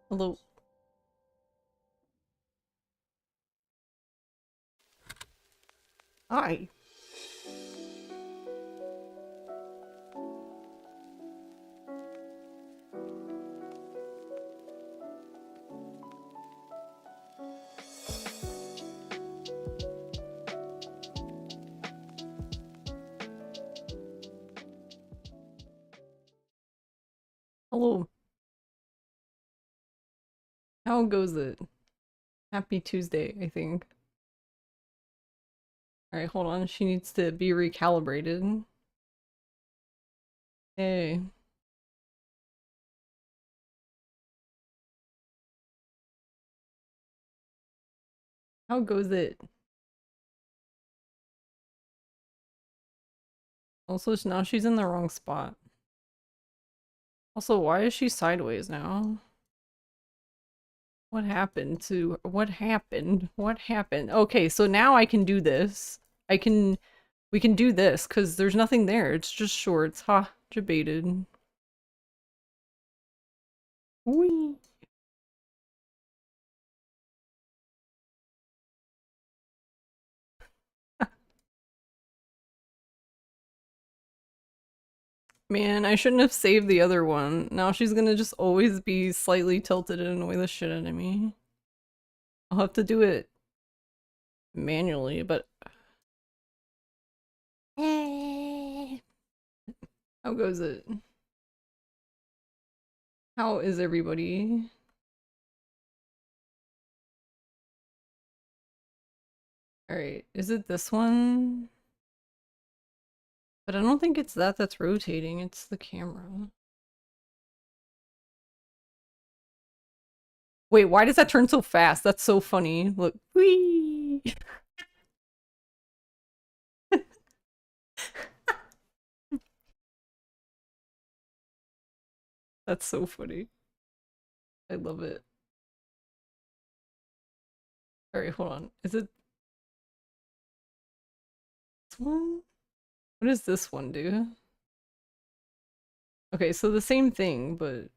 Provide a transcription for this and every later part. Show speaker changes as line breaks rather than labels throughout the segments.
Hello. Hi. Hello. How goes it? Happy Tuesday, I think. Alright, hold on. She needs to be recalibrated. Hey. How goes it? Also, now she's in the wrong spot. Also, why is she sideways now? What happened to- What happened? What happened? Okay, so now I can do this. We can do this, because there's nothing there. It's just shorts. Ha, debated. Whee! Man, I shouldn't have saved the other one. Now she's gonna just always be slightly tilted and annoy the shit out of me. I'll have to do it manually, but... How goes it? How is everybody? Alright, is it this one? But I don't think it's that's rotating, it's the camera. Wait, why does that turn so fast? That's so funny. Look. Whee! That's so funny. I love it. Alright, hold on. Is it this one? What does this one do? Okay, so the same thing, but...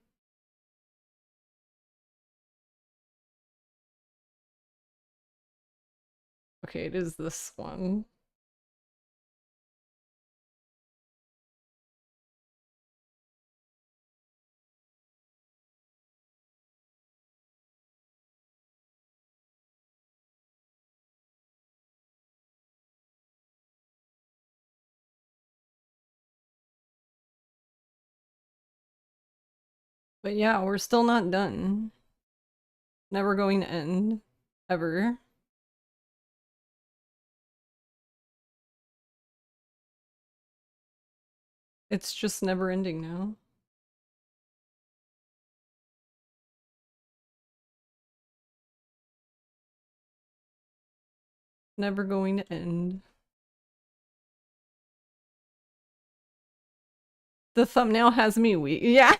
Okay, it is this one. But yeah, we're still not done. Never going to end. Ever. It's just never ending now. Never going to end. The thumbnail has me weak. Yeah!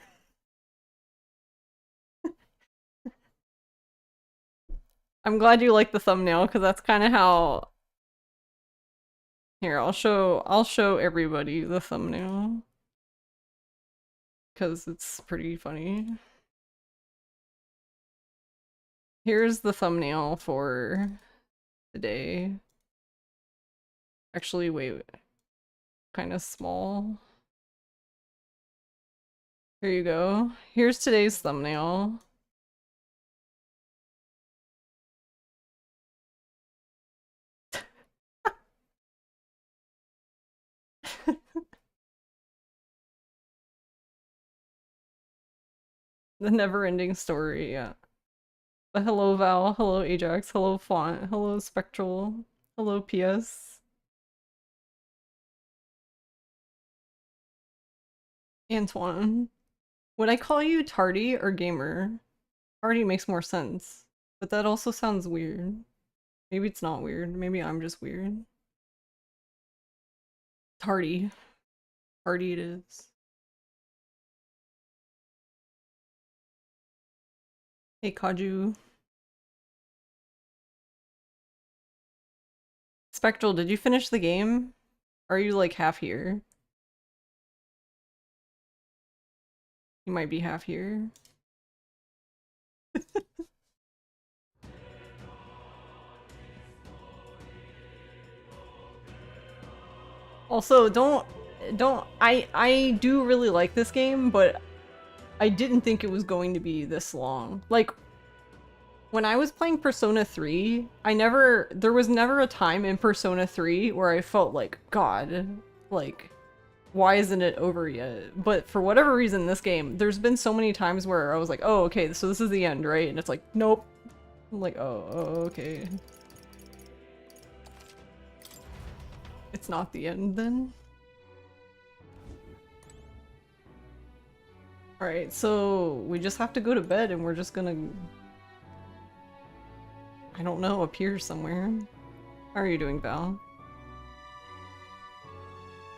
I'm glad you like the thumbnail, because that's kind of how... Here, I'll show everybody the thumbnail. Because it's pretty funny. Here's the thumbnail for today. Actually, wait. Kind of small. Here you go. Here's today's thumbnail. The never-ending story, yeah. Hello Val, hello Ajax, hello Font, hello Spectral, hello PS. Antoine. Would I call you tardy or gamer? Tardy makes more sense, but that also sounds weird. Maybe it's not weird, maybe I'm just weird. Tardy. Tardy it is. Hey Kaju. Spectral, did you finish the game? Are you like half here? You might be half here. Also, I do really like this game, but I didn't think it was going to be this long. Like, when I was playing Persona 3, there was never a time in Persona 3 where I felt like, God, like, why isn't it over yet? But for whatever reason, this game, there's been so many times where I was like, oh, okay, so this is the end, right? And it's like, nope. I'm like, oh, okay. It's not the end then? Alright, so we just have to go to bed and we're just gonna... I don't know, appear somewhere. How are you doing, Val?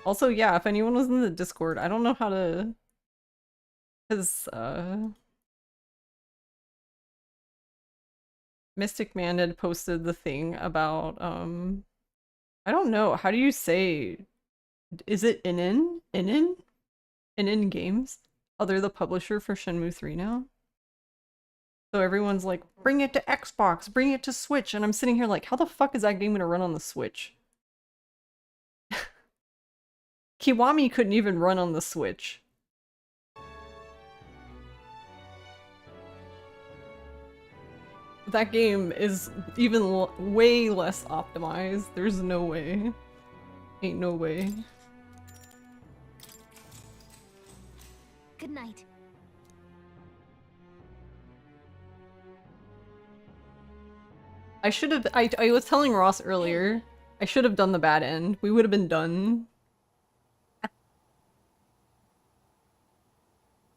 Also, yeah, if anyone was in the Discord, I don't know how to... Because, Mystic Man had posted the thing about, I don't know, how do you say... Is it Inin? Inin? Inin Games? Oh, they're the publisher for Shenmue 3 now? So everyone's like, bring it to Xbox, bring it to Switch, and I'm sitting here like, how the fuck is that game gonna run on the Switch? Kiwami couldn't even run on the Switch. That game is even way less optimized. There's no way. Ain't no way.
Good night.
I should have- I was telling Ross earlier, I should have done the bad end. We would have been done.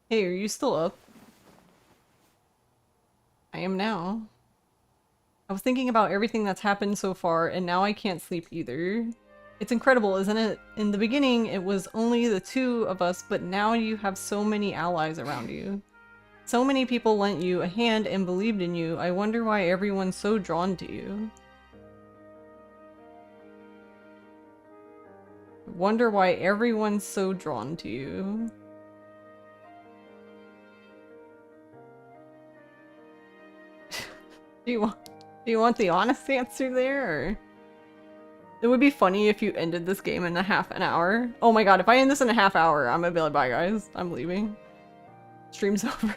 Hey, are you still up? I am now. I was thinking about everything that's happened so far, and now I can't sleep either. It's incredible, isn't it? In the beginning, it was only the two of us, but now you have so many allies around you. So many people lent you a hand and believed in you. I wonder why everyone's so drawn to you. Wonder why everyone's so drawn to you. Do you want the honest answer there, or? It would be funny if you ended this game in a half an hour. Oh my god, if I end this in a half hour, I'm gonna be like, bye guys, I'm leaving. Stream's over.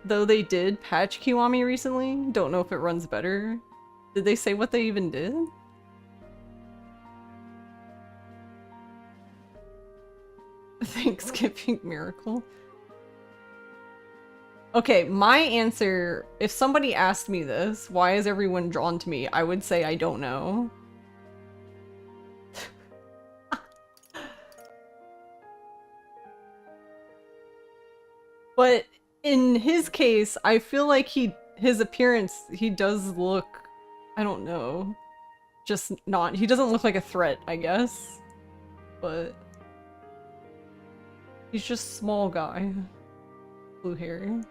Though they did patch Kiwami recently, don't know if it runs better. Did they say what they even did? Thanksgiving miracle. Okay, my answer, if somebody asked me this, why is everyone drawn to me, I would say I don't know. But in his case, I feel like his appearance, he does look, I don't know, just not, he doesn't look like a threat, I guess. But he's just small guy. Blue hair.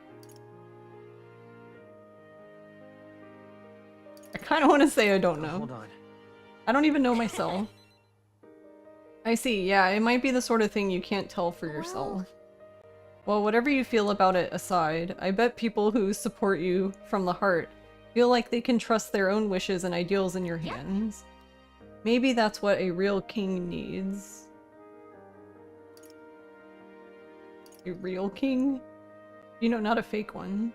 I kind of want to say I don't know.
Hold on.
I don't even know myself. I see, yeah, it might be the sort of thing you can't tell for yourself. Well, whatever you feel about it aside, I bet people who support you from the heart feel like they can trust their own wishes and ideals in your hands. Maybe that's what a real king needs. A real king? You know, not a fake one.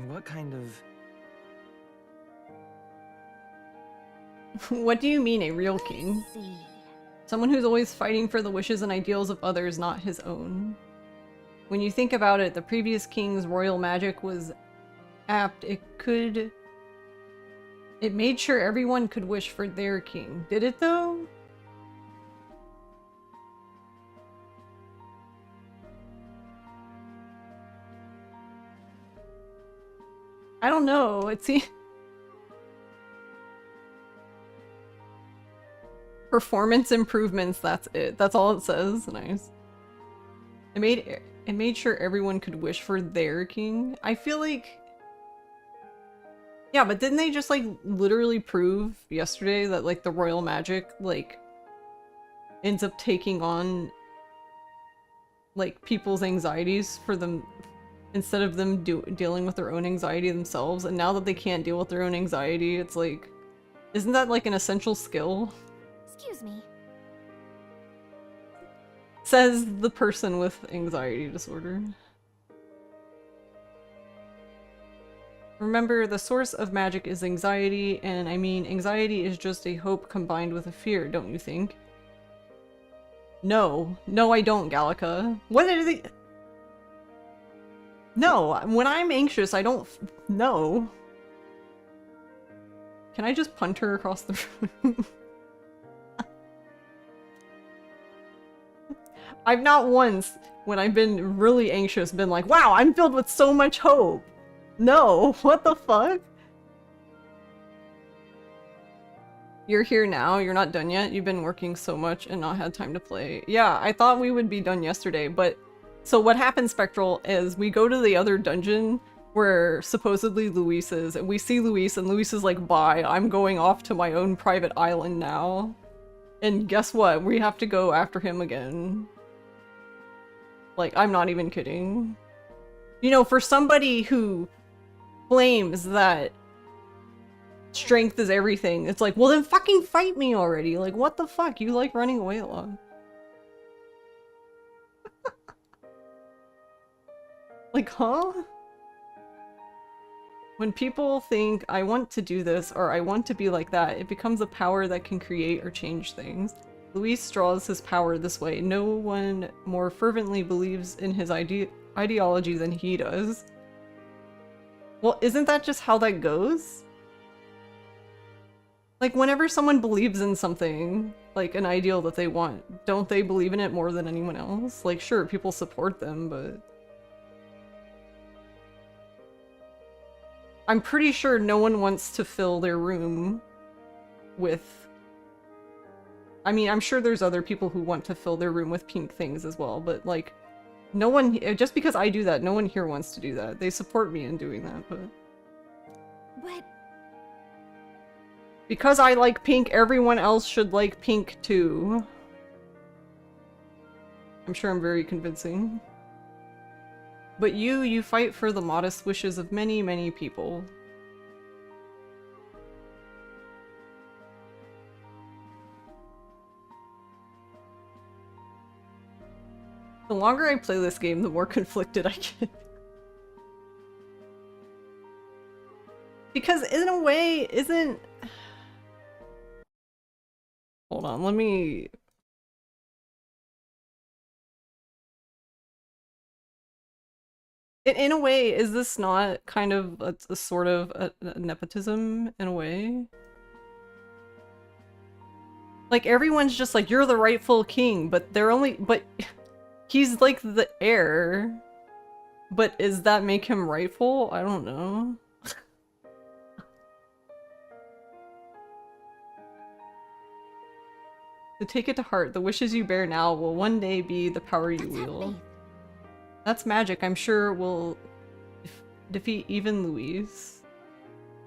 What kind of...
What do you mean, a real king?
Let's see.
Someone who's always fighting for the wishes and ideals of others, not his own. When you think about it, the previous king's royal magic was apt. It made sure everyone could wish for their king. Did it though? I don't know. It's performance improvements, that's it. That's all it says. Nice. It made sure everyone could wish for their king. I feel like... Yeah, but didn't they just like literally prove yesterday that like the royal magic, like, ends up taking on like people's anxieties for them instead of them dealing with their own anxiety themselves. And now that they can't deal with their own anxiety, it's like, isn't that like an essential skill?
Excuse me.
Says the person with anxiety disorder. Remember, the source of magic is anxiety, and I mean, anxiety is just a hope combined with a fear, don't you think? No. No, I don't, Gallica. What are they- No, when I'm anxious, I don't no. Can I just punt her across the room? I've not once, when I've been really anxious, been like, wow, I'm filled with so much hope. No, what the fuck? You're here now, you're not done yet? You've been working so much and not had time to play. Yeah, I thought we would be done yesterday, but... So what happens, Spectral, is we go to the other dungeon where supposedly Luis is, and we see Luis, and Luis is like, bye, I'm going off to my own private island now. And guess what? We have to go after him again. Like, I'm not even kidding. You know, for somebody who claims that strength is everything, it's like, well then fucking fight me already. Like, what the fuck? You like running away a lot. Like, huh? When people think, I want to do this, or I want to be like that, it becomes a power that can create or change things. Luis draws his power this way. No one more fervently believes in his ideology than he does. Well, isn't that just how that goes? Like, whenever someone believes in something, like an ideal that they want, don't they believe in it more than anyone else? Like, sure, people support them, but... I'm pretty sure no one wants to fill their room with... I mean, I'm sure there's other people who want to fill their room with pink things as well, but like, no one... Just because I do that, no one here wants to do that. They support me in doing that, but...
But...
Because I like pink, everyone else should like pink too. I'm sure I'm very convincing. But you fight for the modest wishes of many, many people. The longer I play this game, the more conflicted I get. Because in a way, isn't... Hold on, let me... In a way, is this not kind of a sort of a nepotism in a way? Like, everyone's just like, you're the rightful king, but they're only- but he's like the heir. But does that make him rightful? I don't know. To take it to heart, the wishes you bear now will one day be the power you wield. That's magic, I'm sure will defeat even Luis.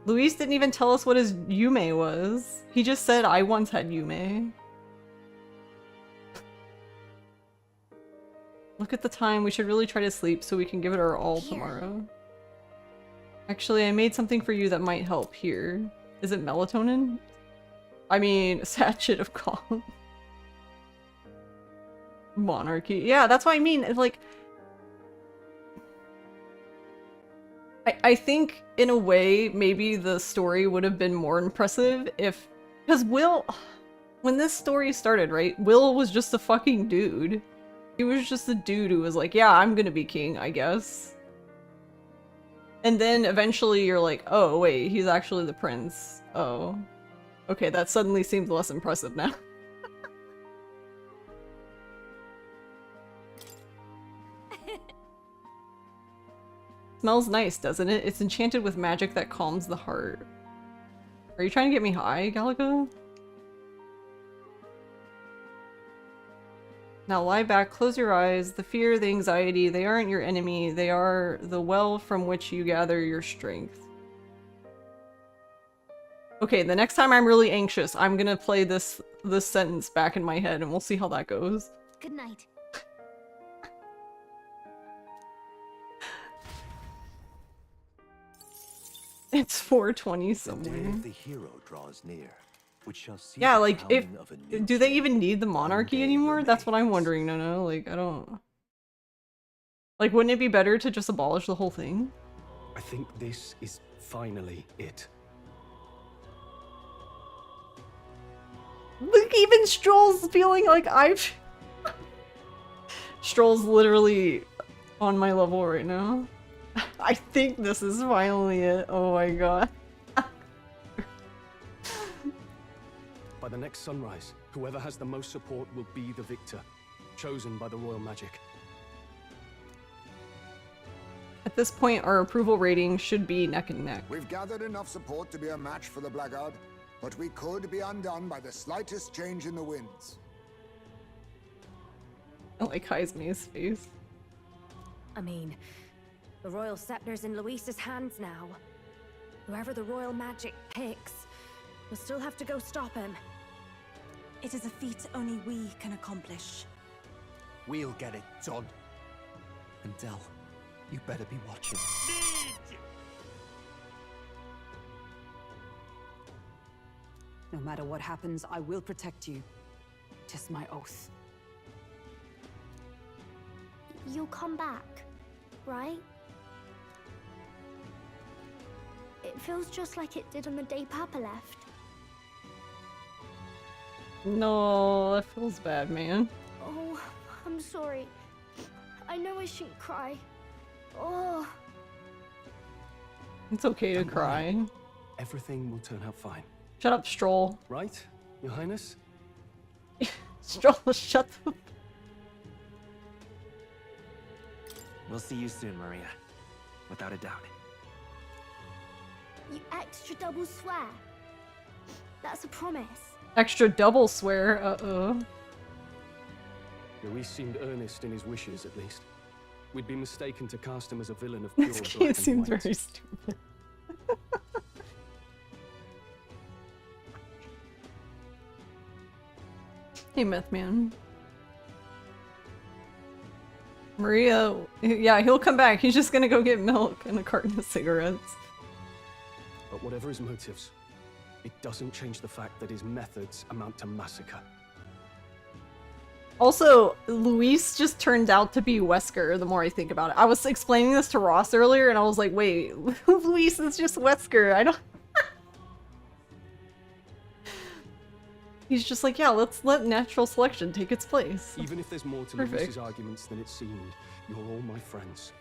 Luis didn't even tell us what his Yume was. He just said, I once had Yume. Look at the time, we should really try to sleep so we can give it our all tomorrow. Actually, I made something for you that might help here. Is it melatonin? I mean, sachet of calm. Monarchy. Yeah, that's what I mean. It's like... I think, in a way, maybe the story would have been more impressive if... Because Will... When this story started, right? Will was just a fucking dude. He was just a dude who was like, yeah, I'm gonna be king, I guess. And then eventually you're like, oh, wait, he's actually the prince. Oh. Okay, that suddenly seems less impressive now. Smells nice, doesn't it? It's enchanted with magic that calms the heart. Are you trying to get me high, Galaga? Now lie back, close your eyes. The fear, the anxiety, they aren't your enemy. They are the well from which you gather your strength. Okay, the next time I'm really anxious, I'm gonna play this sentence back in my head and we'll see how that goes.
Good night.
It's 4:20 somewhere.
The day of the hero draws near, which shall see
Yeah,
the
like, if
crowning of a new
do they
king.
even need the monarchy
day
anymore? That's what I'm
remains.
wondering. No, like, I don't... Like, wouldn't it be better to just abolish the whole thing?
I think this is finally it.
Look, even Stroll's feeling like I've... Stroll's literally on my level right now. I think this is finally it. Oh my god.
By the next sunrise, whoever has the most support will be the victor, chosen by the royal magic.
At this point, our approval rating should be neck and neck.
We've gathered enough support to be a match for the Blackguard, but we could be undone by the slightest change in the winds.
I like Heisme's face.
I mean, the royal scepter's in Luis's hands now. Whoever the royal magic picks, we'll still have to go stop him.
It is a feat only we can accomplish.
We'll get it done. And Del, you better be watching.
No matter what happens, I will protect you. 'Tis my oath.
You'll come back, right? It feels just like it did on the day Papa left.
No, that feels bad, man.
Oh, I'm sorry. I know I shouldn't cry. Oh.
It's okay to
Don't worry.
cry.
Everything will turn out fine.
Shut up, Stroll.
Right, Your Highness?
Stroll, shut the...
We'll see you soon, Maria. Without a doubt.
You extra double swear. That's a promise.
Extra double swear, uh-oh.
Luis seemed earnest in his wishes, at least. We'd be mistaken to cast him as a villain of pure
This
black
game
and
seems
white.
very stupid. Hey, Myth Man. Maria, yeah, he'll come back. He's just gonna go get milk and a carton of cigarettes.
But whatever his motives, it doesn't change the fact that his methods amount to massacre.
Also, Luis just turned out to be Wesker the more I think about it. I was explaining this to Ross earlier and I was like, wait, Luis is just Wesker. I don't... He's just like, yeah, let's let natural selection take its place.
Even if there's more to
Perfect.
Luis's arguments than it seemed, you're all my friends.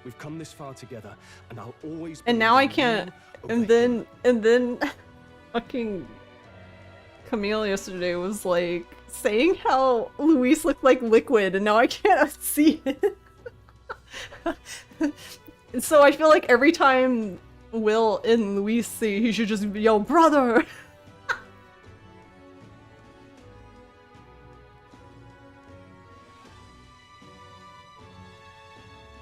We've come this far together, and I'll always.
And now I
believe
can't.
you
And then, fucking Camille yesterday was like saying how Luis looked like liquid, and now I can't see it. So I feel like every time Will and Luis see, he should just yell, "Brother!"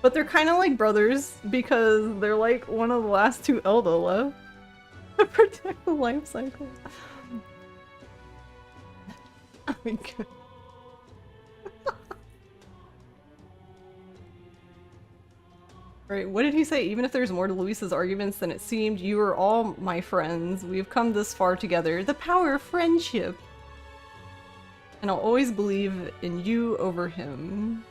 But they're kind of like brothers because they're like one of the last two Elda left to protect the life cycle. Oh my god. Right, what did he say? Even if there's more to Luis's arguments than it seemed, you are all my friends. We've come this far together. The power of friendship. And I'll always believe in you over him.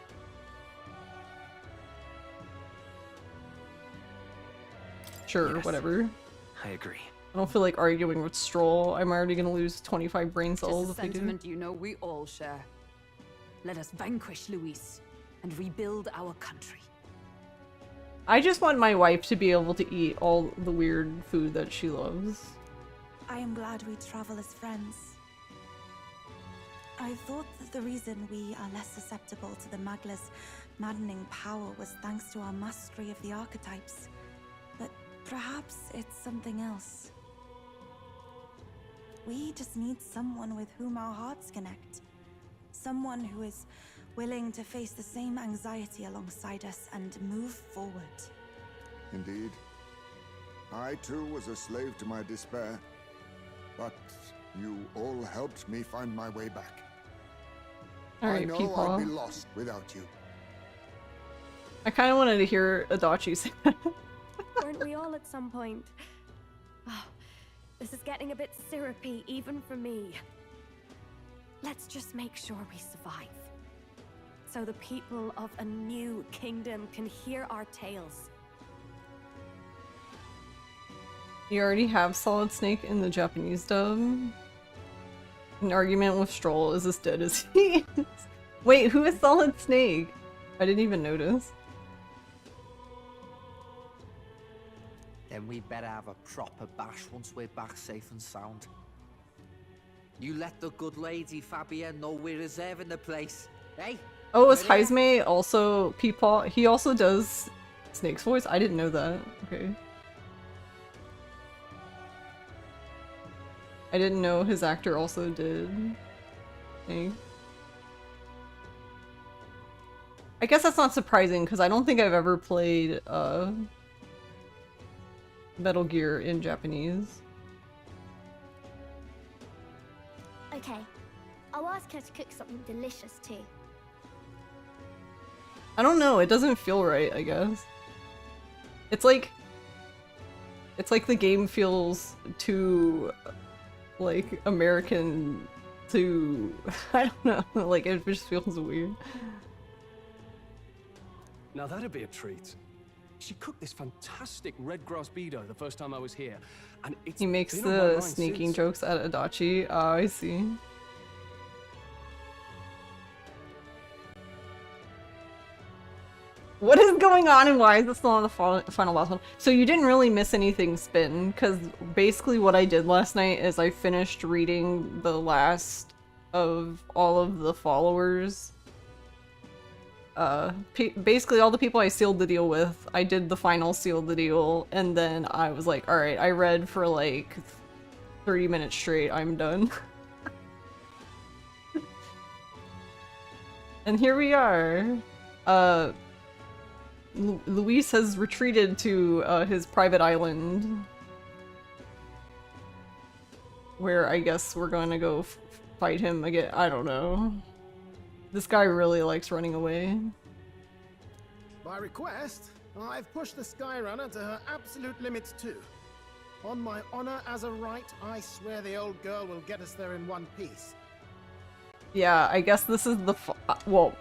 Sure,
Yes.
whatever.
I agree.
I don't feel like arguing with Stroll. I'm already gonna lose 25 brain
Tis
cells
a
if I do.
sentiment you know we all share. Let us vanquish Luis and rebuild our country.
I just want my wife to be able to eat all the weird food that she loves.
I am glad we travel as friends. I thought that the reason we are less susceptible to the Magla's maddening power was thanks to our mastery of the archetypes. But perhaps it's something else. We just need someone with whom our hearts connect. Someone who is willing to face the same anxiety alongside us and move forward.
Indeed. I too was a slave to my despair, but you all helped me find my way back. I
Alright,
know
people.
I'd be lost without you.
I kind of wanted to hear Adachi say that.
Weren't we all at some point? Oh, this is getting a bit syrupy, even for me. Let's just make sure we survive. So the people of a new kingdom can hear our tales.
You already have Solid Snake in the Japanese dub. An argument with Stroll is as dead as he is. Wait, who is Solid Snake? I didn't even notice.
Then we better have a proper bash once we're back safe and sound. You let the good lady Fabia know we're reserving the place, eh?
Oh, is Heisme also Peepaw? He also does Snake's voice? I didn't know that. Okay. I didn't know his actor also did Snake. I guess that's not surprising because I don't think I've ever played Metal Gear in Japanese.
Okay, I'll ask her to cook something delicious too.
I don't know, it doesn't feel right, I guess. It's like the game feels too like American to I don't know, like it just feels weird.
Now that'd be a treat. She cooked this fantastic red grass bedo the first time I was here, and it's
He makes
been on my
the
mind
sneaking
since.
jokes at Adachi. Oh, I see. What is going on and why is this still on the final boss one? So you didn't really miss anything, Spin, because basically what I did last night is I finished reading the last of all of the followers. Basically all the people I sealed the deal with, I did the final seal the deal, and then I was like, alright, I read for like 30 minutes straight, I'm done. And here we are. Luis has retreated to his private island, where I guess we're going to go fight him again. I don't know. This guy really likes running away.
By request, I've pushed the Skyrunner to her absolute limits too. On my honor as a right, I swear the old girl will get us there in one piece.
Yeah, I guess this is the well,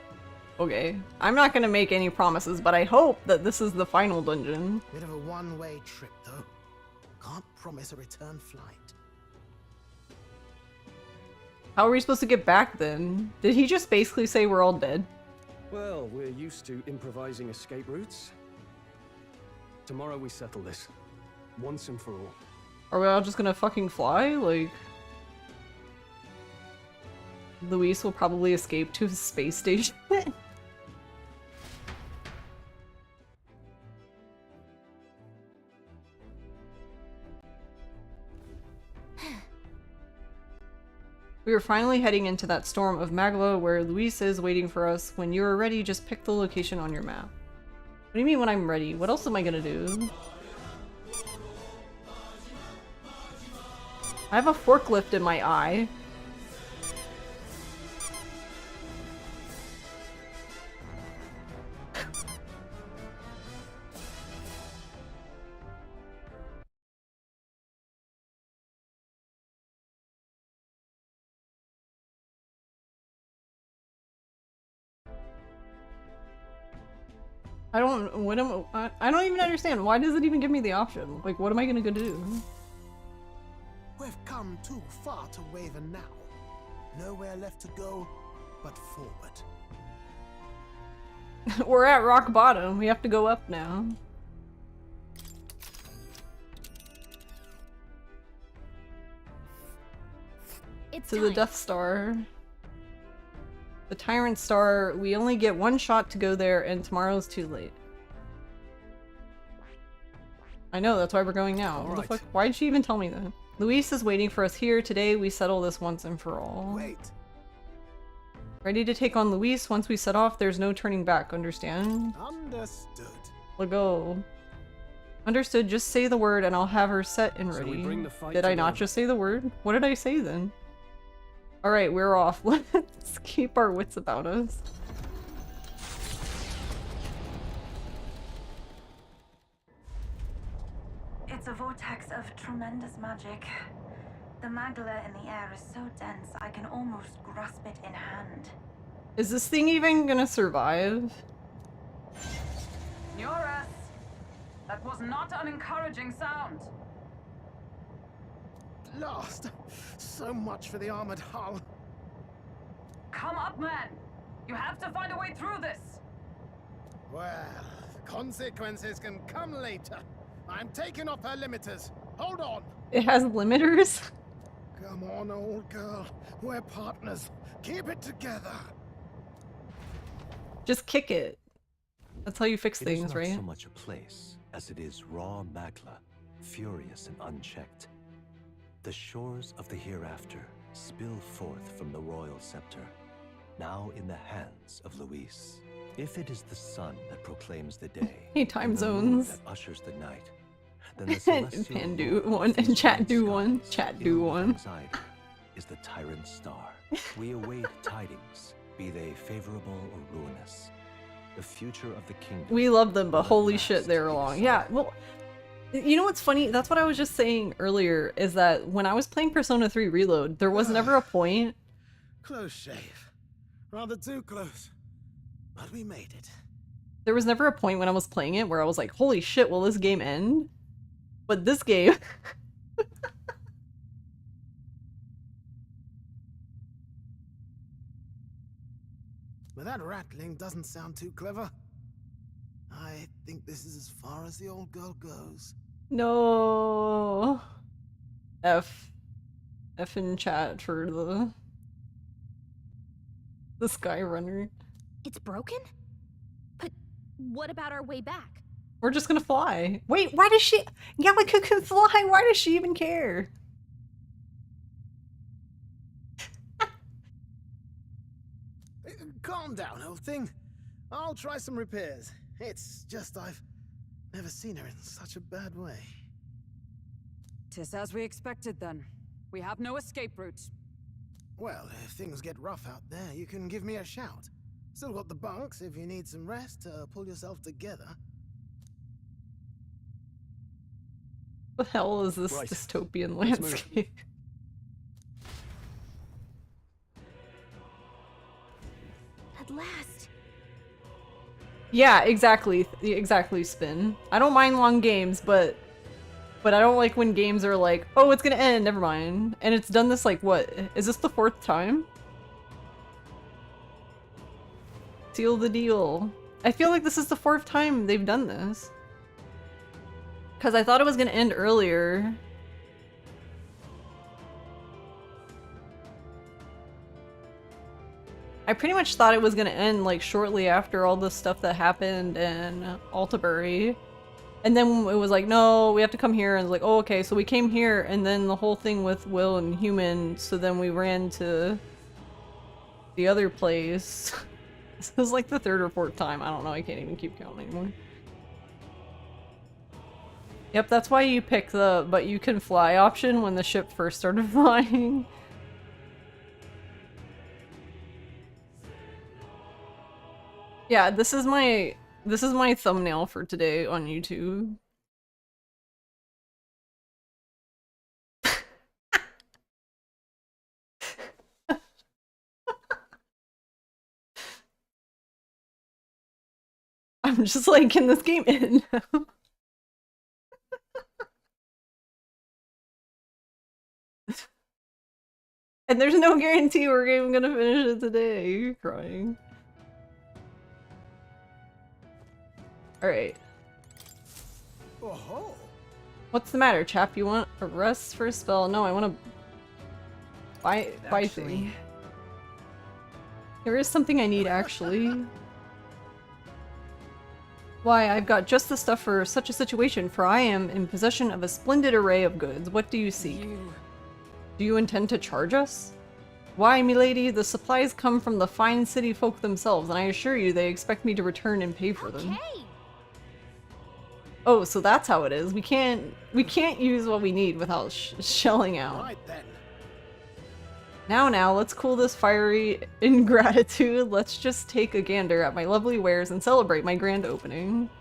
okay. I'm not gonna make any promises, but I hope that this is the final dungeon.
Bit of a one-way trip though. Can't promise a return flight.
How are we supposed to get back then? Did he just basically say we're all dead?
Well, we're used to improvising escape routes. Tomorrow we settle this, once and for all.
Are we all just gonna fucking fly? Like, Luis will probably escape to his space station. We are finally heading into that storm of Magla where Luis is waiting for us. When you are ready, just pick the location on your map. What do you mean when I'm ready? What else am I gonna do? I have a forklift in my eye. I don't even understand. Why does it even give me the option? Like, what am I gonna go do?
We've come too far to waver now. Nowhere left to go but forward.
We're at rock bottom. We have to go up now.
It's
To the
time.
Death Star. The Tyrant Star, we only get one shot to go there and tomorrow's too late. I know, that's why we're going now. What the fuck? Why did she even tell me that? Luis is waiting for us here. Today we settle this once and for all.
Wait.
Ready to take on Luis. Once we set off, there's no turning back, understand?
Understood.
Let go. Understood, just say the word and I'll have her set and
So we
ready.
bring the fight
Did I not
together.
just say the word? What did I say then? Alright, we're off. Let's keep our wits about us.
It's a vortex of tremendous magic. The magla in the air is so dense I can almost grasp it in hand.
Is this thing even gonna survive?
Eurus! That was not an encouraging sound.
Lost. So much for the armored hull.
Come up, man! You have to find a way through this!
Well, the consequences can come later. I'm taking off her limiters. Hold on.
It has limiters?
Come on, old girl. We're partners. Keep it together.
Just kick it. That's how you fix
It is
things,
not
right?
so much a place as it is raw magla, furious and unchecked. The shores of the hereafter spill forth from the royal scepter, now in the hands of Luis. If it is the sun that proclaims the day,
Hey, time
and the moon
zones.
that ushers the night, then the celestial
Pan do
ruler of
one,
these
and chat
great
do one,
skies,
chat
ill
do
with
one.
anxiety, is the tyrant star. We await tidings, be they favorable or ruinous. The future of the kingdom.
We love them, but
will at
holy shit,
last
they're
be
long. Yeah,
decided.
well, you know what's funny? That's what I was just saying earlier, is that when I was playing Persona 3 Reload, there was never a point.
Close shave. Rather too close. But we made it.
There was never a point when I was playing it where I was like, holy shit, will this game end? But this game...
But that rattling doesn't sound too clever. I think this is as far as the old girl goes.
No. F in chat for the Sky Runner.
It's broken? But what about our way back?
We're just gonna fly. Wait, why does she? Yamaka can fly. Why does she even care?
Calm down, old thing. I'll try some repairs. It's just I've never seen her in such a bad way.
Tis as we expected then. We have no escape route.
Well, if things get rough out there, you can give me a shout. Still got the bunks if you need some rest to pull yourself together.
What the hell is this
Right.
dystopian
Let's move.
landscape?
At last.
Yeah, exactly. Exactly, Spin. I don't mind long games, but I don't like when games are like, oh, it's gonna end, never mind. And it's done this like, what? Is this the 4th time? Seal the deal. I feel like this is the 4th time they've done this. Because I thought it was gonna end earlier. I pretty much thought it was gonna end like shortly after all the stuff that happened in Altabury. And then it was like, no, we have to come here, and it's like, oh, okay, so we came here, and then the whole thing with Will and Human, so then we ran to the other place. This was like the 3rd or 4th time, I don't know, I can't even keep count anymore. Yep, that's why you pick the but you can fly option when the ship first started flying. Yeah, this is my thumbnail for today on YouTube. I'm just like, can this game end now? And there's no guarantee we're even gonna finish it today. You're crying. Alright.
Oh,
What's the matter, chap? You want a rest for a spell? No, I want to buy
Actually-
thing. There is something I need, actually. Why, I've got just the stuff for such a situation, for I am in possession of a splendid array of goods. What do you seek? Do you intend to charge us? Why, milady, the supplies come from the fine city folk themselves, and I assure you they expect me to return and pay for them.
Okay.
Oh, so that's how it is. We can't use what we need without shelling out.
Right then.
Now, let's cool this fiery ingratitude. Let's just take a gander at my lovely wares and celebrate my grand opening.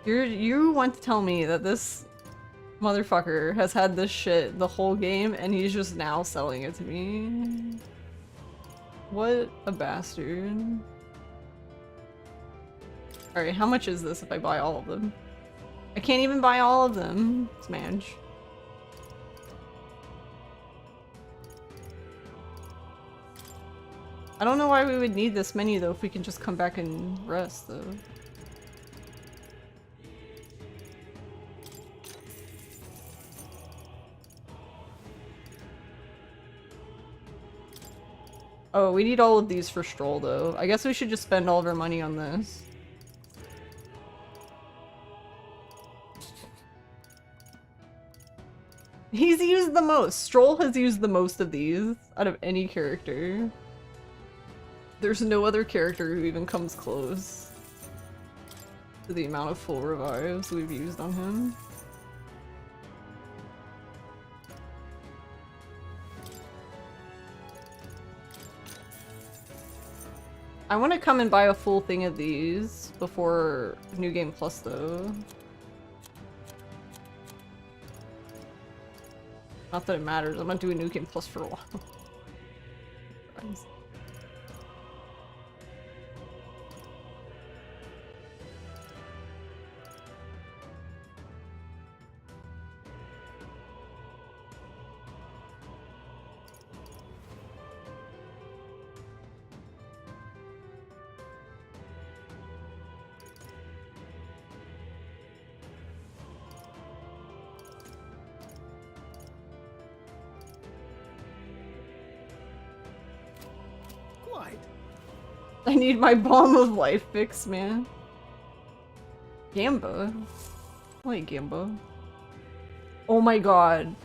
You want to tell me that this motherfucker has had this shit the whole game and he's just now selling it to me? What a bastard. Alright, how much is this if I buy all of them? I can't even buy all of them. Smash. I don't know why we would need this many though if we can just come back and rest though. Oh, we need all of these for Stroll though. I guess we should just spend all of our money on this. He's used the most. Stroll has used the most of these out of any character. There's no other character who even comes close to the amount of full revives we've used on him. I want to come and buy a full thing of these before New Game Plus though. Not that it matters, I'm not doing New Game Plus for a while. I need my Balm of Life fix, man. Gamba? I like Gamba. Oh my god.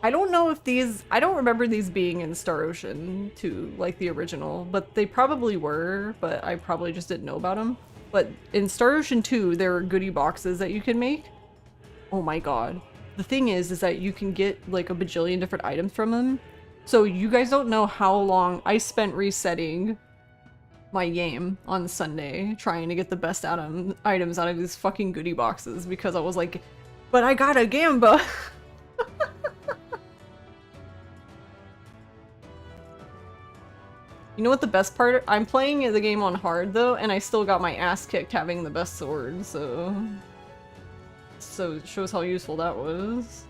I don't know if these- I don't remember these being in Star Ocean 2, like the original, but they probably were, but I probably just didn't know about them. But in Star Ocean 2, there are goodie boxes that you can make. Oh my god. The thing is that you can get like a bajillion different items from them. So you guys don't know how long I spent resetting my game on Sunday trying to get the best items out of these fucking goodie boxes because I was like, but I got a Gamba! You know what the best part? I'm playing the game on hard though, and I still got my ass kicked having the best sword, so it shows how useful that was.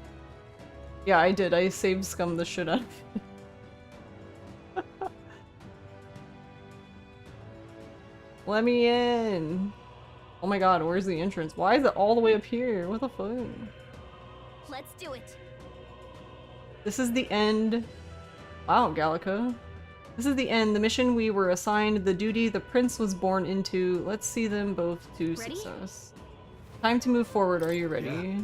Yeah, I did. I saved scum the shit out of it. Let me in! Oh my god, where's the entrance? Why is it all the way up here? What the fuck?
Let's do it.
This is the end. Wow, Gallica. This is the end. The mission we were assigned, the duty the prince was born into. Let's see them both to success. Time to move forward. Are you ready? Yeah.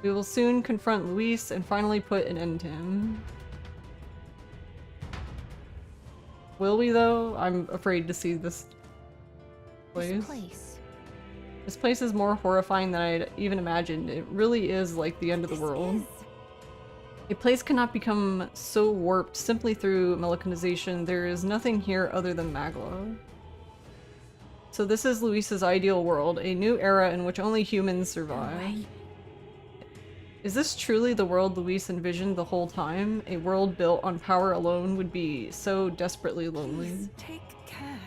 We will soon confront Luis and finally put an end to him. Will we though? I'm afraid to see this place. This place is more horrifying than I'd even imagined. It really is like the end of the world. A place cannot become so warped simply through mechanization. There is nothing here other than Magla. So this is Luis's ideal world, a new era in which only humans survive. Is this truly the world Luis envisioned the whole time? A world built on power alone would be so desperately lonely.
Please take care.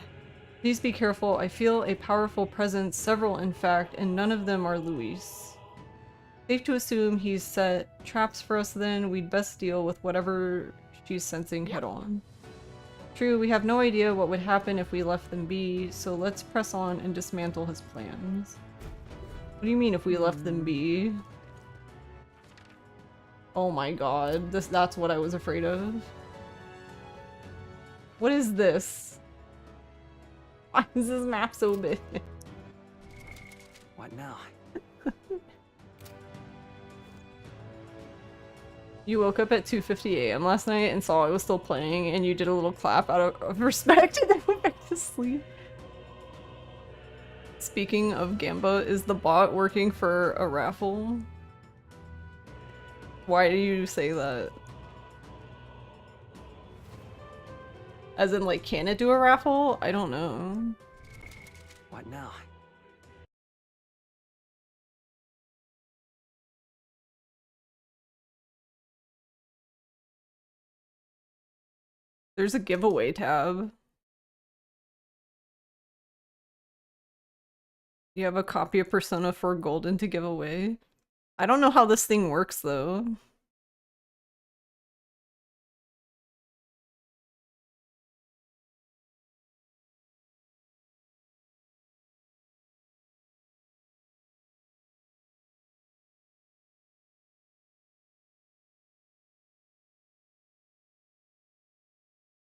Please be careful. I feel a powerful presence, several in fact, and none of them are Luis. Safe to assume he's set traps for us then. We'd best deal with whatever she's sensing head on. True, we have no idea what would happen if we left them be, so let's press on and dismantle his plans. What do you mean if we left them be? Oh my god, that's what I was afraid of. What is this? Why is this map so big?
What now?
You woke up at 2:50 a.m. last night and saw I was still playing and you did a little clap out of respect and then went back to sleep. speaking of Gamba, is the bot working for a raffle? Why do you say that? As in, like, can it do a raffle? I don't know.
What now?
There's a giveaway tab. You have a copy of Persona 4 Golden to give away. I don't know how this thing works, though.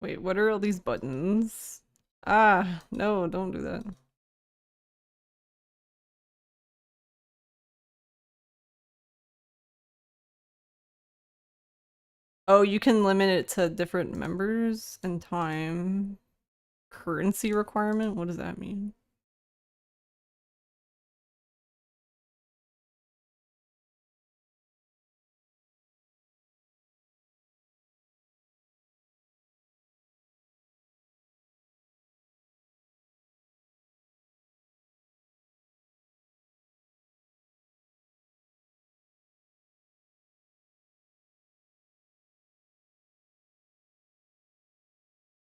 Wait, what are all these buttons? Ah, no, don't do that. Oh, you can limit it to different members and time. Currency requirement? What does that mean?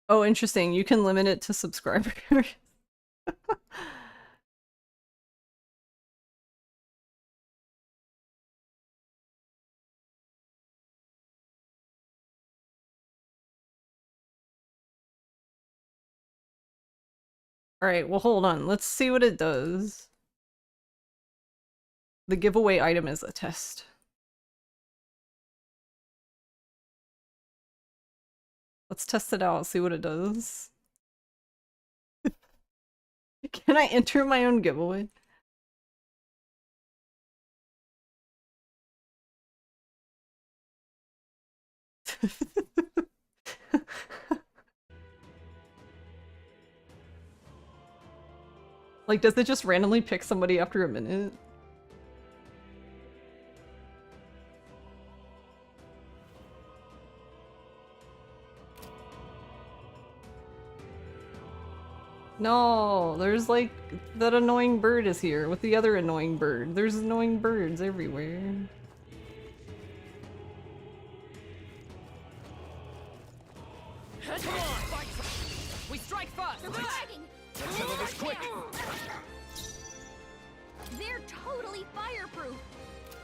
Oh, interesting. You can limit it to subscribers. Alright, well hold on. Let's see what it does. The giveaway item is a test. Let's test it out, see what it does. Can I enter my own giveaway? Like, does it just randomly pick somebody after a minute? No, there's like, that annoying bird is here with the other annoying bird. There's annoying birds everywhere.
We strike first!
Settle this quick! They're totally fireproof.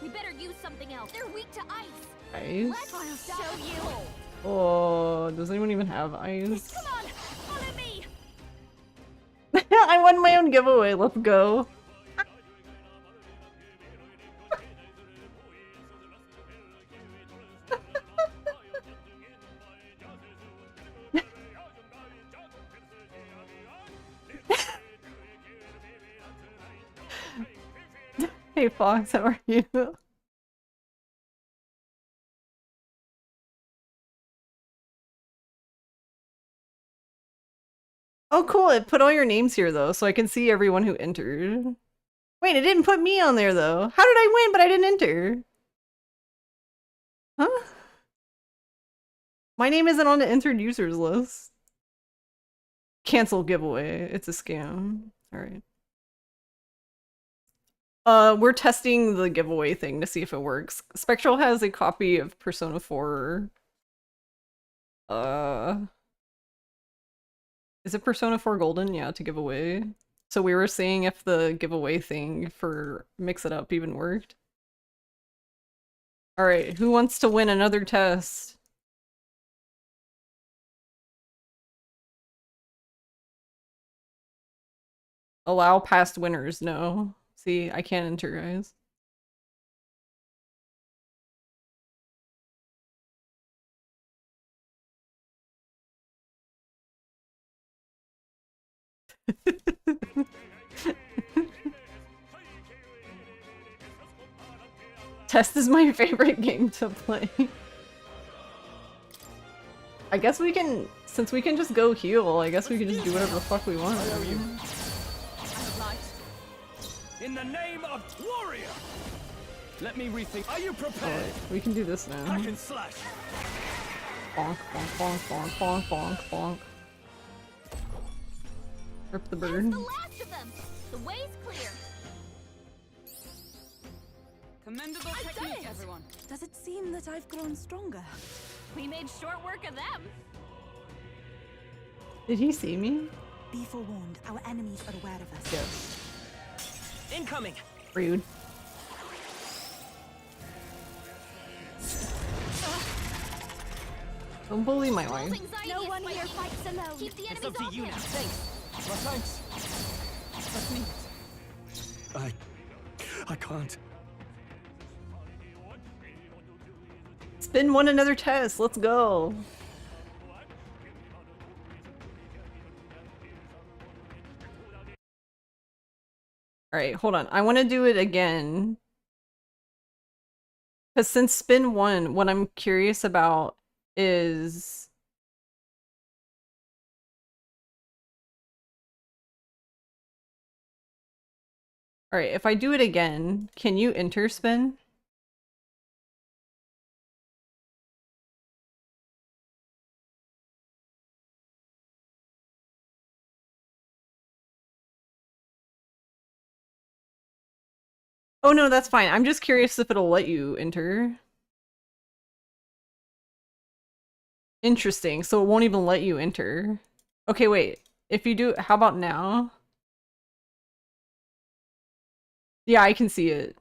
We better use something else. They're weak to ice.
Ice?
Let's show you.
Oh, does anyone even have ice?
Come on, follow me.
I won my own giveaway, let's go. Hey Fox, how are you? Oh cool, it put all your names here though, so I can see everyone who entered. Wait, it didn't put me on there though. How did I win but I didn't enter? Huh? My name isn't on the entered users list. Cancel giveaway. It's a scam. Alright. We're testing the giveaway thing to see if it works. Spectral has a copy of Persona 4. Is it Persona 4 Golden? Yeah, to give away. So we were seeing if the giveaway thing for Mix It Up even worked. Alright, who wants to win another test? Allow past winners, no. See, I can't enter, guys. Test is my favorite game to play. I guess we can, since we can just go heal, I guess we can just do whatever the fuck we want.
In the name of warrior! Let me rethink. Are you prepared?
Alright, we can do this now.
Hack and slash.
Bonk, bonk, bonk, bonk, bonk, bonk, bonk. Rip the bird.
The last of them. The way's clear.
Commendable technique, everyone.
Does it seem that I've grown stronger?
We made short work of them.
Did he see me?
Be forewarned, our enemies are aware of us.
Yes.
Incoming.
Rude. Don't bully my wife.
No one here fights alone. Keep the enemies off him.
Well, thanks. Let me... I can't.
Spin one another test. Let's go. All right, hold on. I want to do it again. Because since spin one, what I'm curious about is... All right, if I do it again, can you enter spin? Oh no, that's fine. I'm just curious if it'll let you enter. Interesting. So it won't even let you enter. Okay, wait. If you do, how about now? Yeah, I can see it.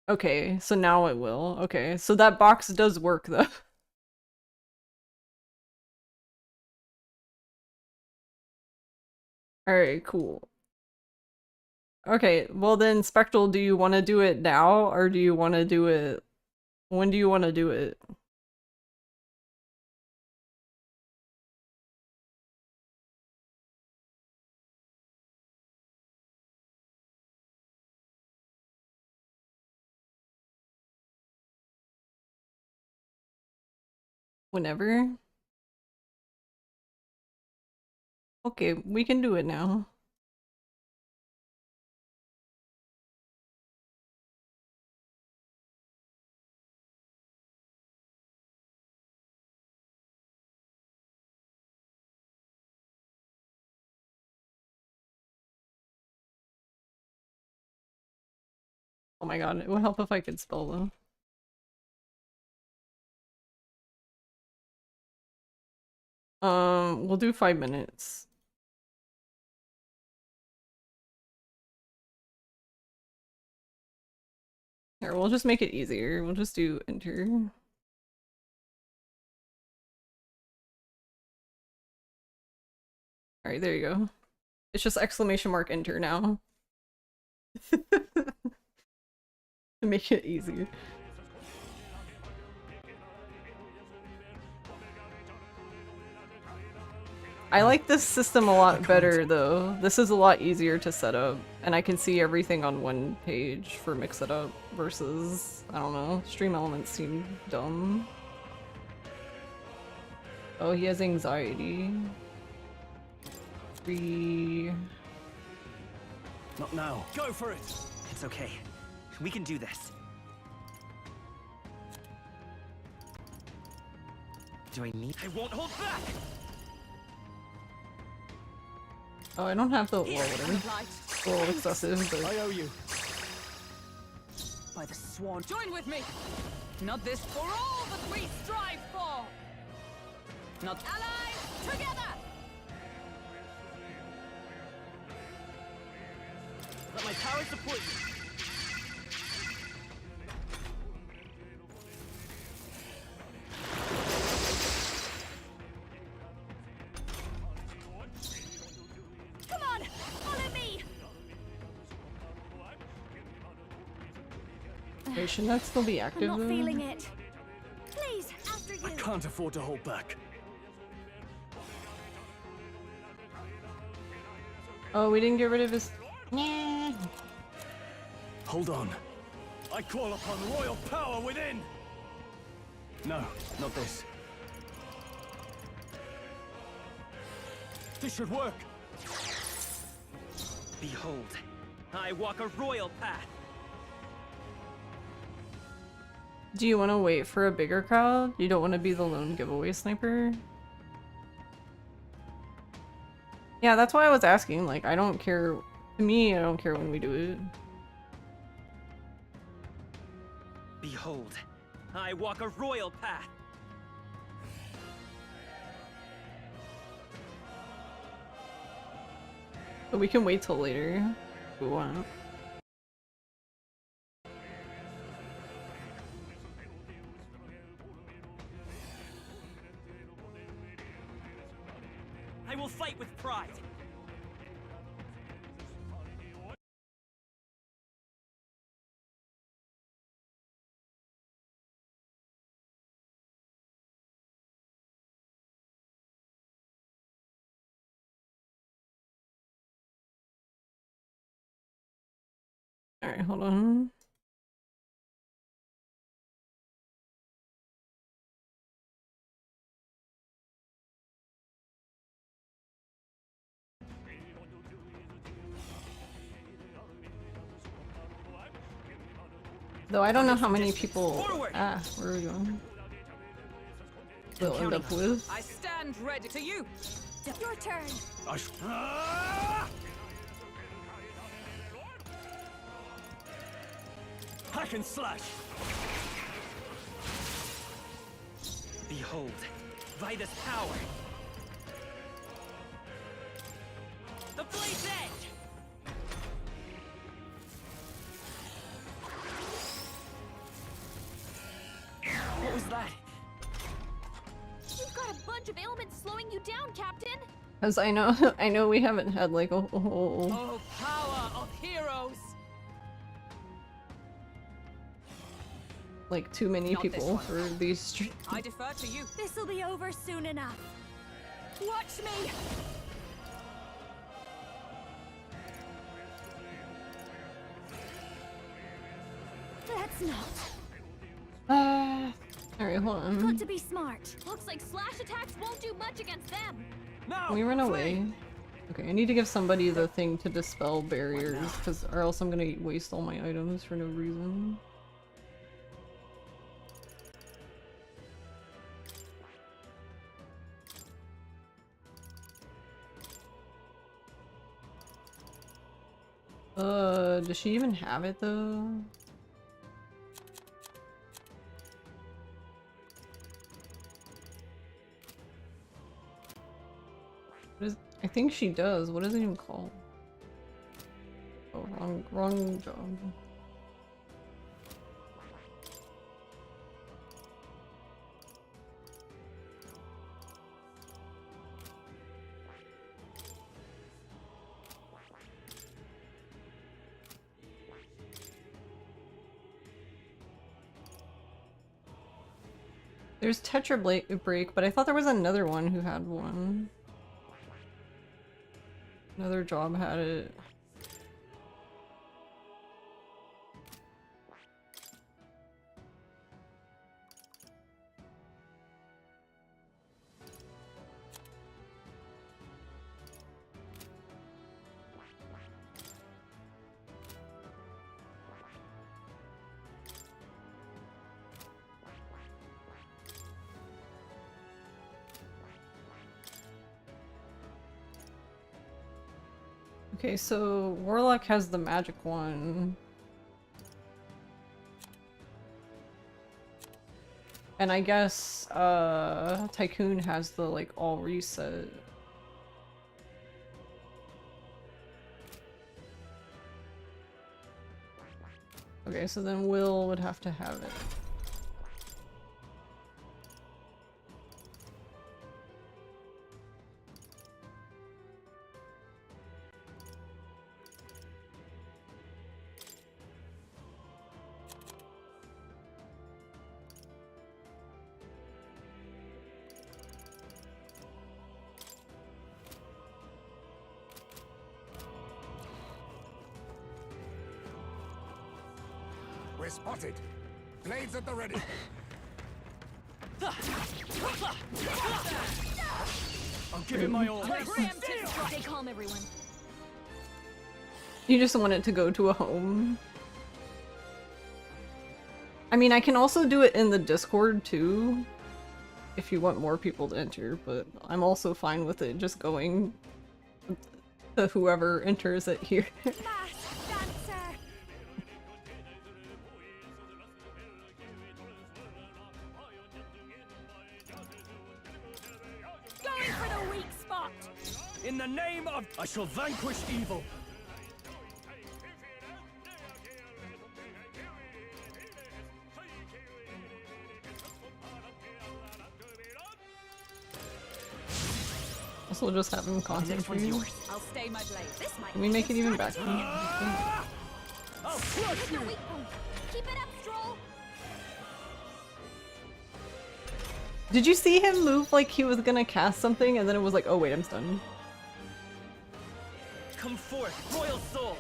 Okay, so now it will. Okay, so that box does work though. Alright, cool. Okay, well then, Spectral, do you want to do it now, or do you want to do it... When do you want to do it? Whenever? Okay, we can do it now. Oh my god, it would help if I could spell them. We'll do 5 minutes. Here, we'll just make it easier. We'll just do enter. Alright, there you go. It's just exclamation mark enter now. To make it easier. I like this system a lot better though. This is a lot easier to set up, and I can see everything on one page for Mix It Up versus, I don't know, Stream Elements seem dumb. Oh, he has anxiety.
Not now. Go for it!
It's okay. We can do this. Do I need?
I won't hold back!
Oh, I don't have the whatever. It's a little excessive, but
I owe you.
By the swan. Join with me! Not this for all that we strive for! Not allies together!
Let my power support you.
Come on, follow me.
wait, shouldn't that still be
I'm
active
not
though?
feeling it. Please, after you.
I can't afford to hold back.
Oh, we didn't get rid of his...
Hold on. I call upon royal power within! No, not this. This should work.
Behold, I walk a royal path.
Do you want to wait for a bigger crowd? You don't want to be the lone giveaway sniper? Yeah, that's why I was asking. Like, I don't care. To me, I don't care when we do it.
Behold, I walk a royal path.
But we can wait till later if we want.
I will fight with pride.
Alright, hold on. Though I don't know how many people. Ah, where are we going? We'll end up with.
I stand ready to you.
Your turn.
Hack and slash.
Behold, Vida's power. The blade's edge. What was that?
You've got a bunch of ailments slowing you down, Captain.
Because I know we haven't had like a whole.
Oh, power of heroes.
Like too many
Not this
people
one.
for these.
I defer to you.
This'll be over soon enough. Watch me. That's not.
Alright, hold on.
Got to be smart. Looks like slash attacks won't do much against them.
Can we run away? Okay, I need to give somebody the thing to dispel barriers, because or else I'm gonna waste all my items for no reason. Does she even have it though? What is, I think she does. What is it even called? Oh, wrong job. There's Tetra Break, but I thought there was another one who had one. Another job had it. Okay, so Warlock has the magic one. And I guess Tycoon has the like all reset. Okay, so then Will would have to have it.
We're spotted. Blades at the ready.
I'll give it my all.
Stay calm, everyone.
You just want it to go to a home. I mean, I can also do it in the Discord too, if you want more people to enter, but I'm also fine with it just going to whoever enters it here.
Going for the weak spot.
In the name of... I shall vanquish evil.
Also, just have him concentrate.
I'll stay my blade. This might
Can we make it even better?
I'll crush you.
Keep it up, Stroll.
Did you see him move like he was gonna cast something and then it was like, oh wait, I'm stunned?
Come forth, royal soul.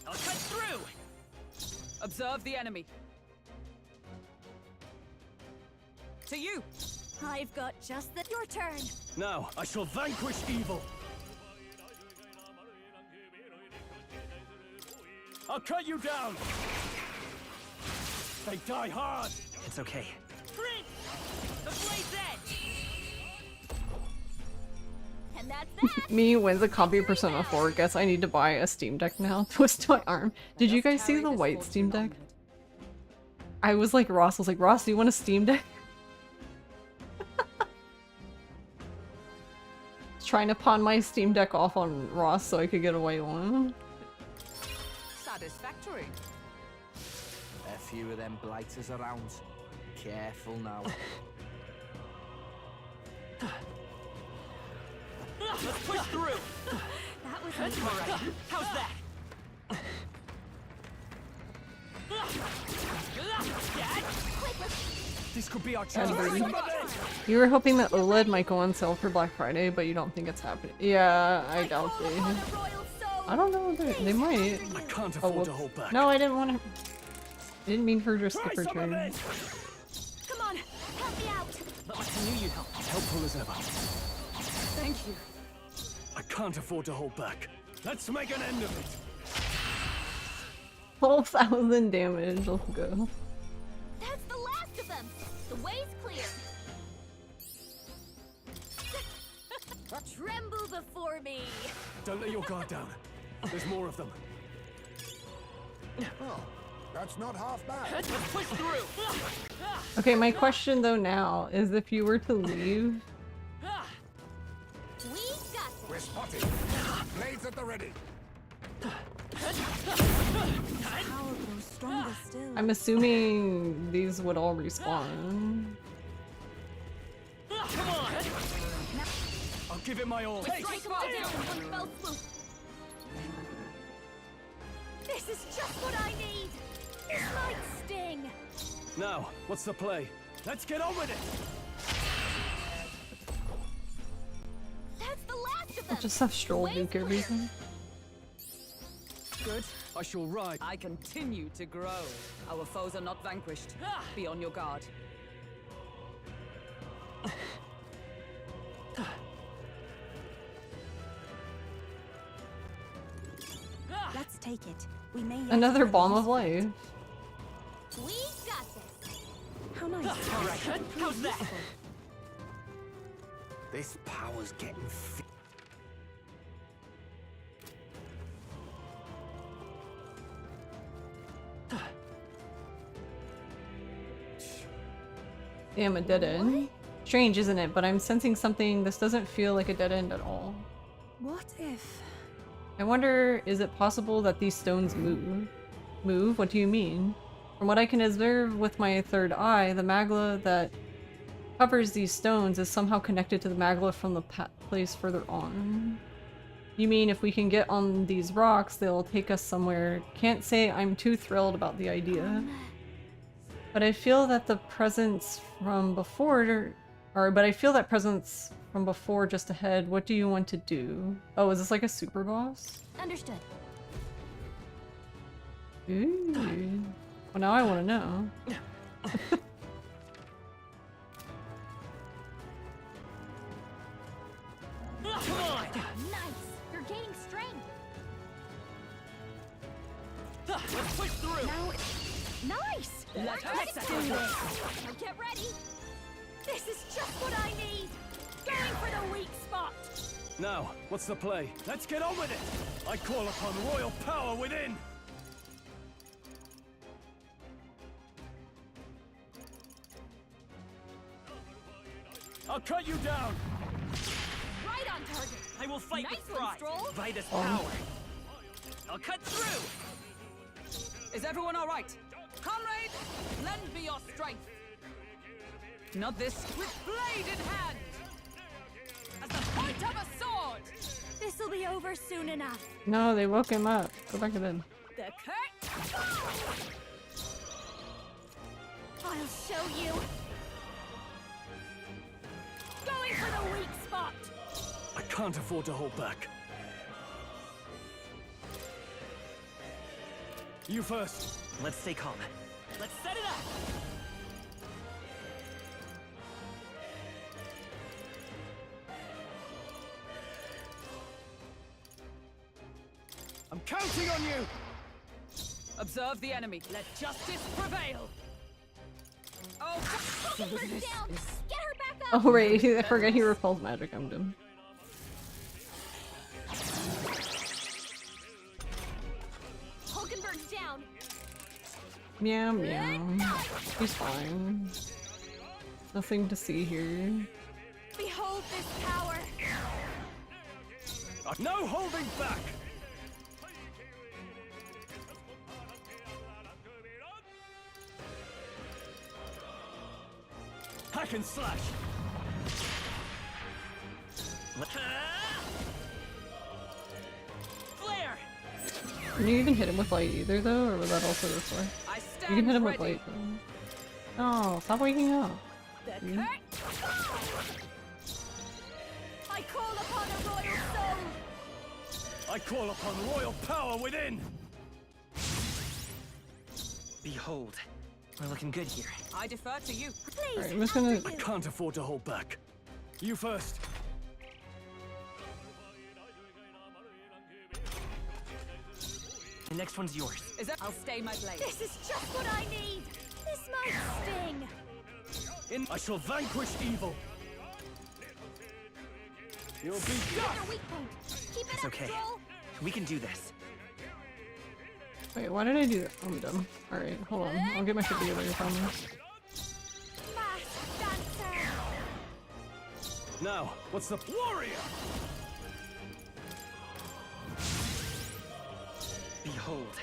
I'll cut through.
Observe the enemy. To you.
I've got just your turn.
Now, I shall vanquish evil. I'll cut you down. They die hard. It's okay.
Prince! The blade's edge!
And that's that.
Me wins a copy of Persona 4. Guess I need to buy a Steam Deck now. Twist my arm. Did you guys see the white Steam Deck? I was like Ross. I was like, Ross, do you want a Steam Deck? Trying to pawn my Steam Deck off on Ross so I could get a white one.
Satisfactory.
A few of them blighters around. Careful now.
Let's push through.
That was
Alright, how's that? This could be our chance.
You were hoping that OLED might go on sale for Black Friday, but you don't think it's happening. Yeah, I doubt it. I don't know. They might.
I can't afford to hold back.
No, I didn't want to. Didn't mean for just skip
Try some of
return.
this.
Come on, help me out.
I knew you'd help. As helpful as ever.
Thank you.
I can't afford to hold back. Let's make an end of it.
12,000 damage. Let's go.
That's the last of them. The way's clear. Tremble before me.
Don't let your guard down. There's more of them.
Oh, that's not half bad.
Let's push through.
Okay, my question though now is if you were to leave.
We got
We're spotted. Blades at the ready.
Power grows stronger still.
I'm assuming these would all respawn.
Come on. I'll give it my all.
Strike them all down in one fell swoop. This is just what I need. Slight sting.
Now, what's the play? Let's get on with it.
That's the last of them.
I'll just have Stroll
Way's
nuke everything.
Good. I shall ride.
I continue to grow. Our foes are not vanquished. Be on your guard.
Let's take it. We may yet
Another
find
bomb
use
of
for it.
life.
We got this.
How nice.
All right. How's that?
This power's getting thick.
Damn, a dead end. Strange, isn't it? But I'm sensing something. This doesn't feel like a dead end at all.
What if?
I wonder, is it possible that these stones move? Move? What do you mean? From what I can observe with my third eye, the magla that covers these stones is somehow connected to the magla from the place further on. You mean if we can get on these rocks, they'll take us somewhere? Can't say I'm too thrilled about the idea. But I feel that the presence from before, but I feel that presence from before just ahead. What do you want to do? Oh, is this like a super boss?
Understood.
Ooh. Well, now I want to know.
Let's push through.
Now, nice. Let's do this. Now get ready. This is just what I need. Going for the weak spot.
Now, what's the play?
Let's get on with it. I call upon royal power within. I'll cut you down.
Right on target.
I will fight
Nice
with
one,
pride.
Stroll.
By this power. I'll cut through.
Is everyone all right? Comrade, lend me your strength. Not this with blade in hand. As the point of a sword.
This'll be over soon enough.
No, they woke him up. Go back to bed.
The curse. I'll show you. Going for the weak spot.
I can't afford to hold back. You first.
Let's stay calm. Let's set it up.
I'm counting on you!
Observe the enemy. Let justice prevail. Oh,
Her down. Get her back up.
Oh right, I forgot he repels magic. I'm dumb.
Hulkenberg's down.
Meow meow. He's fine. Nothing to see here.
Behold this power.
No holding back!
Hack and slash. Flare.
Can you even hit him with light either though, or was that also this way?
I
You
stand
can hit him
ready.
with light though. Oh, stop waking up.
The
Mm.
curse. I call upon a royal soul.
I call upon royal power within. Behold, we're looking good here.
I defer to you.
Please.
Alright, I'm just gonna.
I can't afford to hold back. You first.
The next one's yours.
Is that? I'll stay my blade.
This is just what I need. This might sting.
I shall vanquish evil. You'll be
Your weak point. Keep it
It's
up,
okay.
Stroll.
We can do this.
Wait, why did I do that? I'm dumb. Alright, hold on. I'll get my shit together, I promise.
Masked dancer.
Now, what's the warrior?
Behold,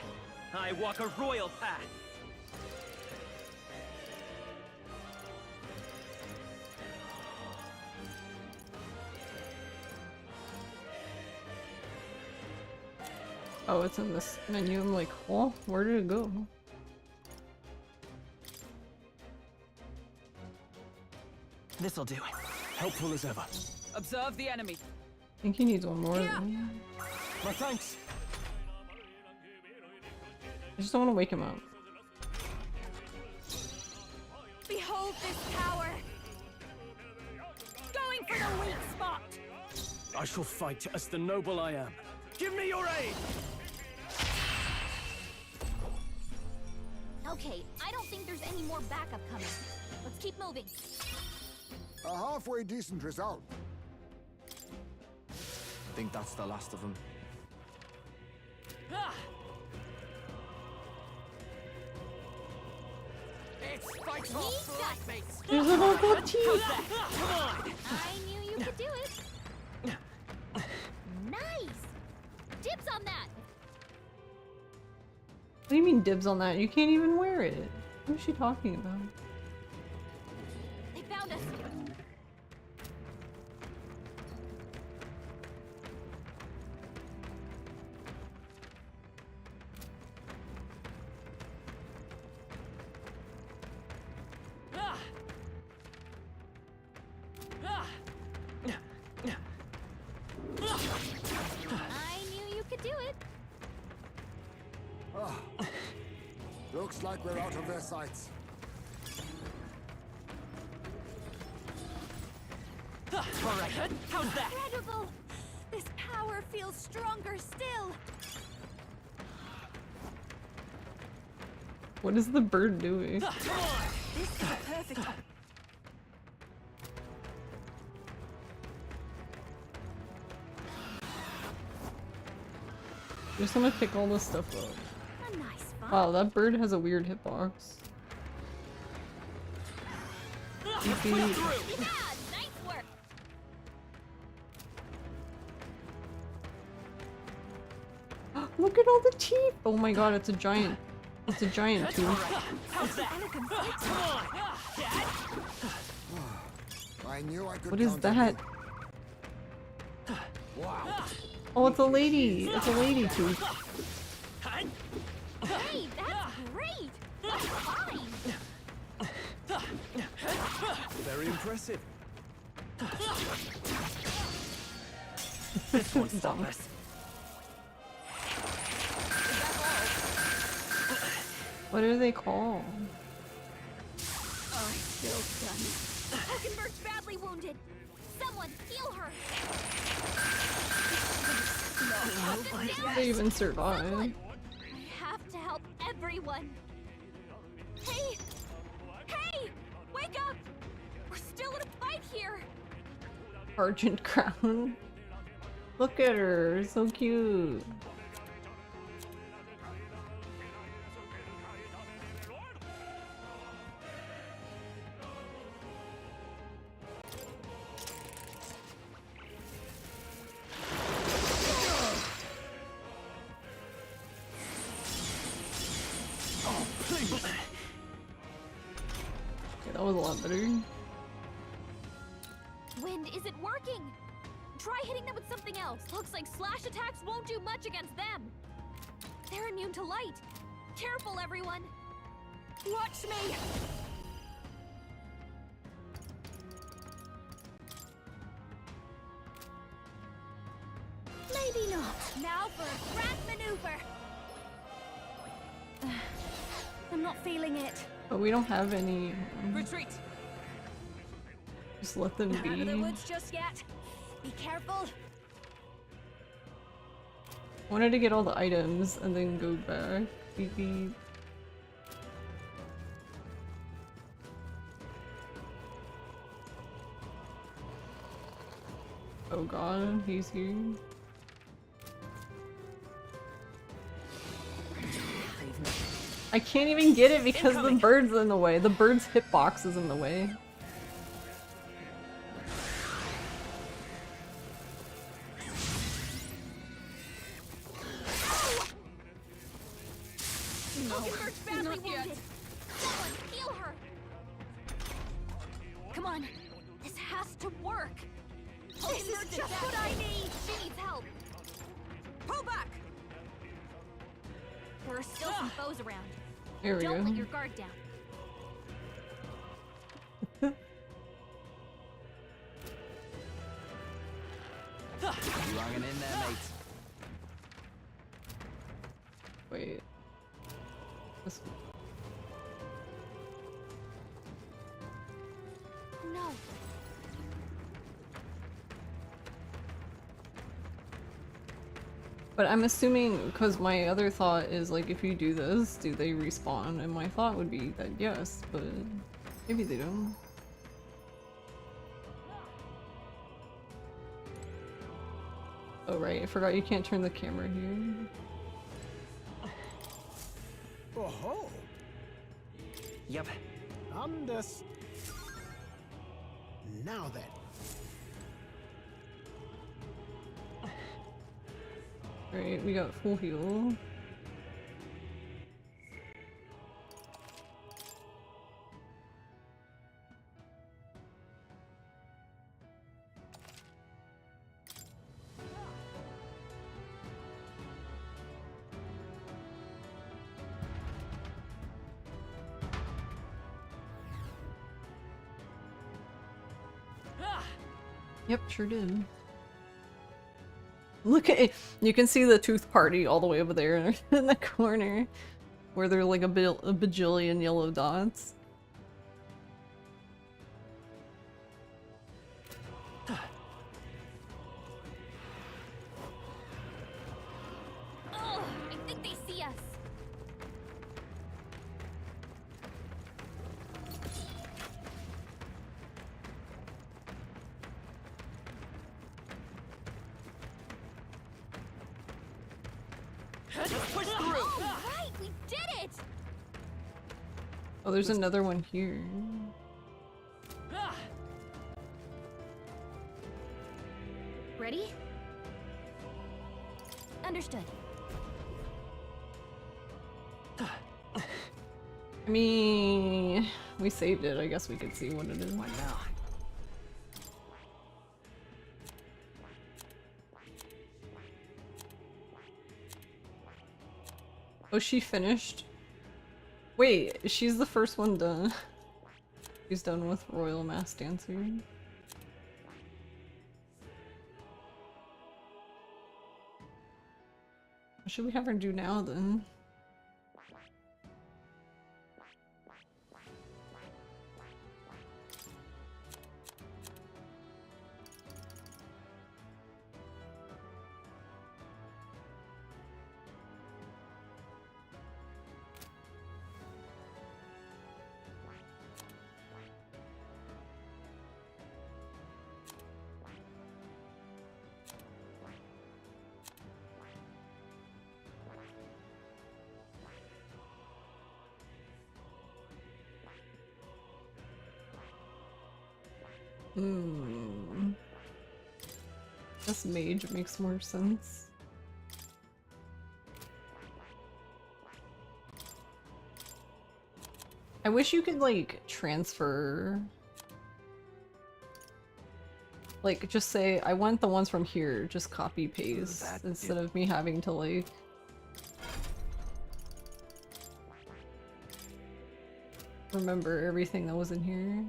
I walk a royal path.
Oh, it's in this menu. I'm like, oh, where did it go?
This'll do.
Helpful as ever.
Observe the enemy.
I think he needs one more.
Yeah.
My thanks.
I just don't want to wake him up.
Behold this power. Going for the weak spot.
I shall fight as the noble I am. Give me your aid!
Okay, I don't think there's any more backup coming. Let's keep moving.
A halfway decent result.
Think that's the last of them.
Ah! It's fight or
We've got
flight, mates.
There's a local teeth!
Come on!
I knew you could do it. Nice. Dibs on that.
What do you mean dibs on that? You can't even wear it. What is she talking about?
They found us.
Ah! Ah!
I knew you could do it.
Ah. Looks like we're out of their sights.
All right, how's that?
Incredible. This power feels stronger still.
What is the bird doing?
This is a perfect.
Just gonna pick all this stuff up.
A nice fun.
Wow, that bird has a weird hitbox. Beep.
Yeah, nice work.
Look at all the teeth! Oh my god, it's a giant tooth.
I knew I could
What is
count on
that?
you. Wow.
Oh, it's a lady! It's a lady tooth.
Hey, that's great. That's fine.
Very impressive.
This won't stop us.
What are they called?
Oh, still done. Hockenberg's badly wounded. Someone heal her.
How do they even survive?
I have to help everyone. Hey! Hey! Wake up! We're still in a fight here!
Argent crown. Look at her, so cute. Okay, that was a lot better.
Wind isn't working! Try hitting them with something else. Looks like slash attacks won't do much against them. They're immune to light. Careful, everyone. Watch me! Maybe not. Now for a grand maneuver. I'm not feeling it.
But we don't have any.
Retreat.
Just let them
Not out of the
be.
woods just yet. Be careful.
Wanted to get all the items and then go back. Beep beep. Oh god, he's here. I can't even get it because the bird's in the way. The bird's hitbox is in the way.
Hockenberg's badly wounded. Someone heal her. Come on. This has to work. This is just what I need. She needs help.
Pull back.
There are still some foes around.
Here we
Don't
go.
let your guard down.
You hanging in there, mate?
Wait. This
No.
But I'm assuming, because my other thought is like, if you do this, do they respawn? And my thought would be that yes, but maybe they don't. Oh right, I forgot you can't turn the camera here.
Oh-ho!
Yep.
Now then.
Right, we got full heal. Yep, sure did. Look at it! You can see the tooth party all the way over there in the corner. Where there are like a bajillion yellow dots.
Oh, I think they see us.
Let's push through!
All right, we did it!
Oh, there's another one here.
Ready? Understood.
I mean, we saved it. I guess we could see what it is.
What now?
Oh, she finished? Wait, she's the first one done. She's done with Royal Mass Dancer. What should we have her do now then? This mage makes more sense. I wish you could, like, transfer... Like, just say, I want the ones from here, just copy paste, instead of me having to, like... remember everything that was in here.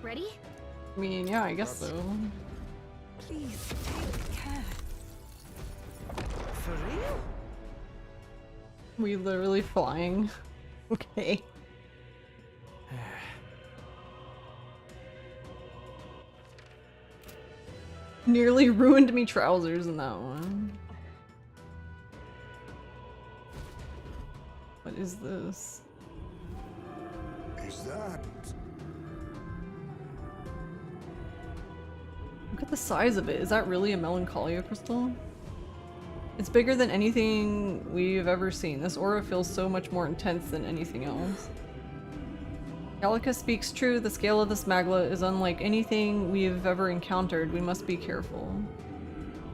Ready?
I mean, yeah, I guess so.
Please take care.
For real?
We literally flying. Okay. Nearly ruined me trousers in that one. What is this?
Is that?
Look at the size of it. Is that really a Melancholia crystal? It's bigger than anything we've ever seen. This aura feels so much more intense than anything else. Gallica speaks true. The scale of this magla is unlike anything we've ever encountered. We must be careful.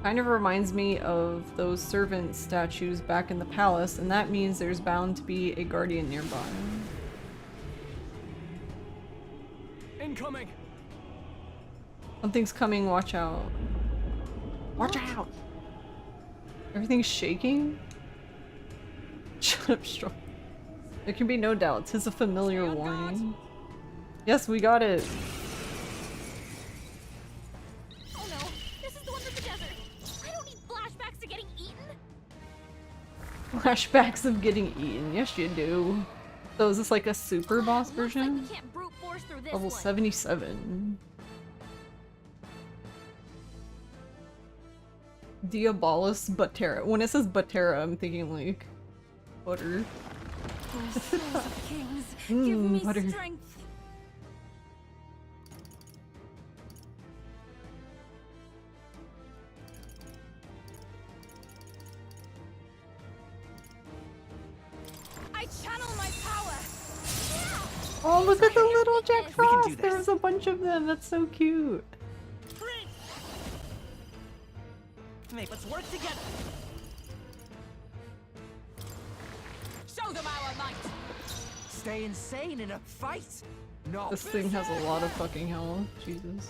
Kind of reminds me of those servant statues back in the palace, and that means there's bound to be a guardian nearby.
Incoming!
Something's coming, watch out. Watch out! Everything's shaking? Shut up, Straw. There can be no doubt, 'tis a familiar warning. Yes, we got it!
Oh no, this is the one from the desert. I don't need flashbacks to getting eaten.
Flashbacks of getting eaten. Yes, you do. So is this like a super boss
Looks like
version?
we can't brute force through this
Level
one.
77. Diabolus Butera. When it says Butera, I'm thinking like butter.
Oh, souls of kings, give me
butter.
strength.
I channel my power!
Oh, look at the little Jack
We can do
Frost!
this.
There's a bunch of them. That's so cute.
Mate, let's work together!
Show them our might!
stay insane in a fight? No.
This thing has a lot of fucking health. Jesus.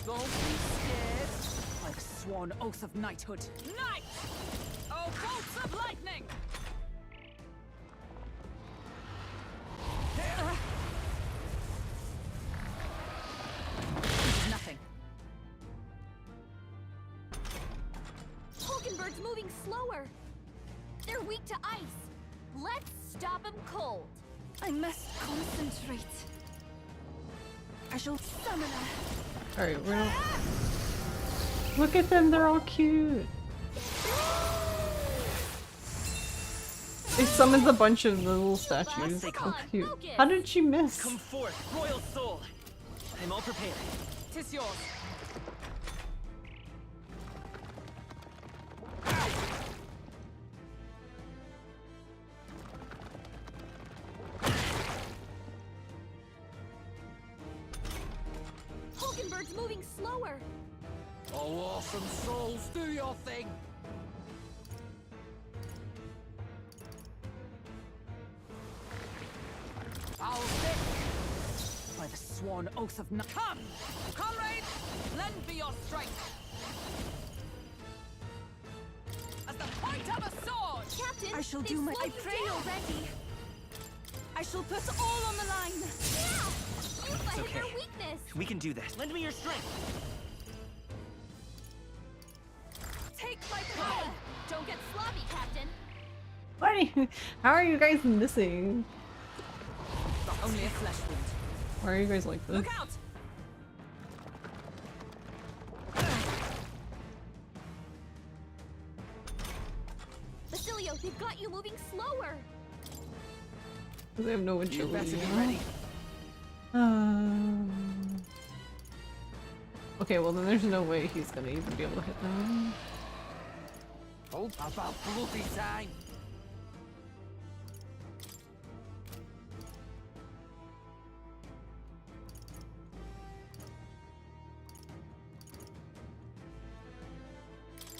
Don't be scared.
By the sworn oath of knighthood. Knight! Oh, bolts of lightning! This is nothing.
Hulkenberg's moving slower. They're weak to ice. Let's stop them cold.
I must concentrate. I shall summon her.
Alright, we're gonna... Look at them, they're all cute. They summoned a bunch of the little statues.
Come
That's
on,
cute.
focus.
How did she miss?
Come forth, royal soul. I'm all prepared.
'Tis yours.
Hulkenberg's moving slower.
Oh, awesome souls, do your thing. I'll stick.
By the sworn oath of Come! Comrade! Lend me your strength! As the point of a sword!
Captain,
I shall
they've
do my.
slowed
I
you
pray
down.
already. I shall put all on the line.
Yeah! You fight
okay.
their weakness.
We can do this. Lend me your strength.
Take my power!
Don't get sloppy, Captain.
What are you... How are you guys missing?
Only a flesh wound.
Why are you guys like this?
Look out!
Basilio, they've got you moving slower.
They have no
You
agility.
better be
now.
ready.
Okay, well then there's no way he's gonna even be able to hit them.
Oh, about bloody time.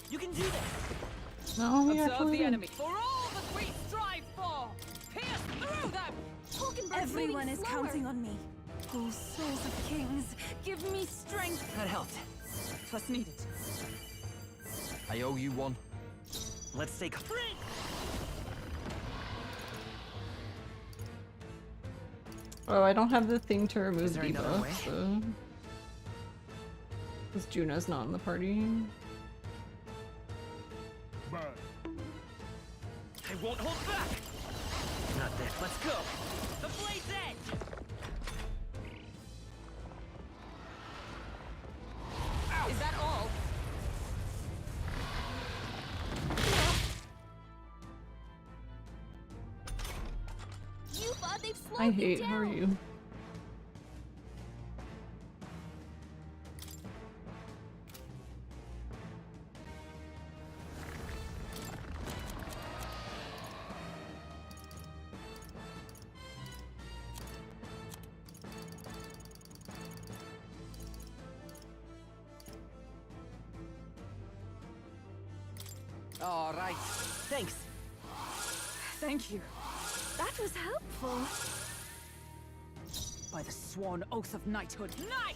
You can do this.
No, he
Observe
actually
the
did.
enemy. For all that we strive for! Pierce through them!
Hulkenberg's
Everyone
moving
is
slower.
counting on me. Oh, souls of kings, give me strength.
That helped.
Twas needed.
I owe you one.
Let's take a break.
Oh, I don't have the thing to remove
Is there another way?
debuffs, so... Because Juno's not in the party.
I won't hold back. Not this. Let's go. The blade's edge.
Is that all?
You thought they've slowed
I
you
hate
down.
how are you.
All right.
Thanks.
Thank you.
That was helpful.
By the sworn oath of knighthood. Knight!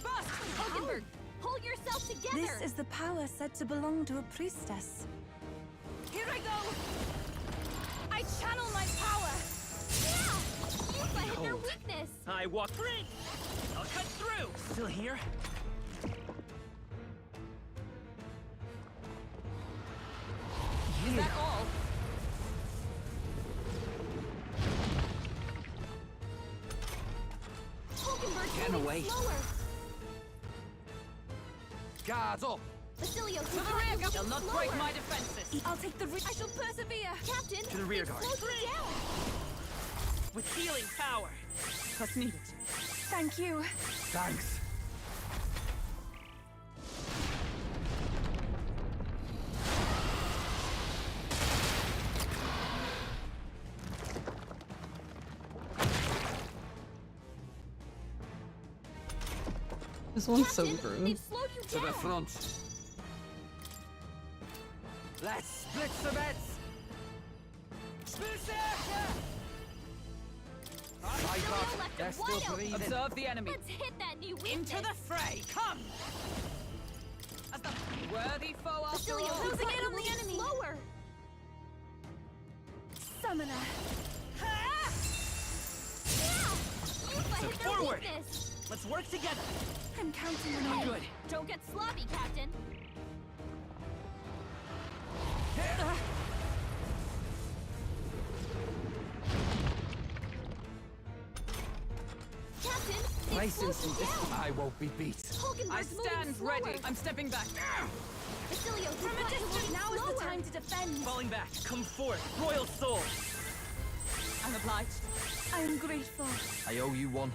Burst!
Hulkenberg, pull yourself together.
This is the power said to belong to a priestess.
Here I go! I channel my power!
Yeah! You fight their
Behold.
weakness.
I walk free. I'll cut through. Still here?
Is that all?
Hulkenberg's
Get
moving
away.
slower.
Guards up.
Basilio,
To the rear, guard! They'll not break my defenses!
I'll take the I shall persevere.
Captain,
To the rear
they've
guard.
slowed you down.
With healing power.
Twas needed.
Thank you.
Thanks.
This one's so
Captain,
gross.
they've slowed you
To the
down.
front. Let's split some heads! My God, they're still breathing.
Observe the enemy.
Let's hit that new
Into the fray. Come. As the worthy foe after
Basilia,
all.
closing in on the enemy. Slower.
Summoner.
You hit their
forward.
weakness.
Let's work together.
I'm counting on you.
Good.
Don't get sloppy, Captain. Captain, the
Placing
explosion's
some
down.
I won't be beat.
Hulkenberg's
I
moving
stand
slower.
ready. I'm stepping back.
Basilio,
From a distance, now is the time to defend.
Falling back. Come forth. Royal soul.
I'm obliged.
I'm grateful.
I owe you one.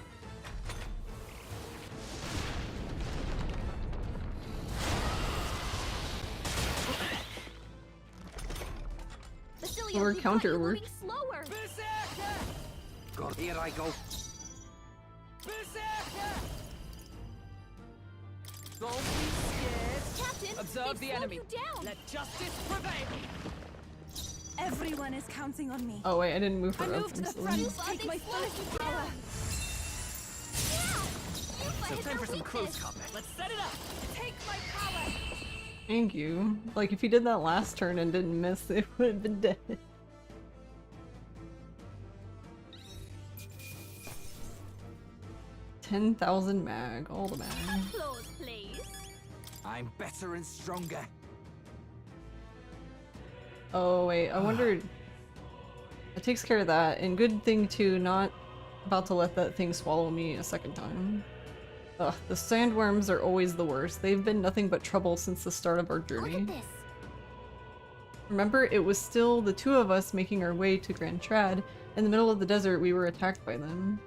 Basilio,
Or
we've got
counter
you
work.
moving slower.
God, here I go.
Don't be scared.
Captain,
Observe
they've
the
slowed
enemy.
you down.
Let justice prevail.
Everyone is counting on me.
Oh wait, I didn't move her
I
up.
move to
I'm
the
still-
front to
Well,
take
they
my
slowed
fullest
you
power.
down.
So
hit
time
their
for some close
weakness.
combat. Let's set it up.
Take my power.
Thank you. Like if he did that last turn and didn't miss, it would have been dead. $10,000 mag, all the mag.
Applause, please.
I'm better and stronger.
Oh wait, I wondered. It takes care of that, and good thing too, not about to let that thing swallow me a second time. Ugh, the sandworms are always the worst. They've been nothing but trouble since the start of our
Look
journey.
at this.
Remember, it was still the two of us making our way to Grand Trad. In the middle of the desert, we were attacked by them.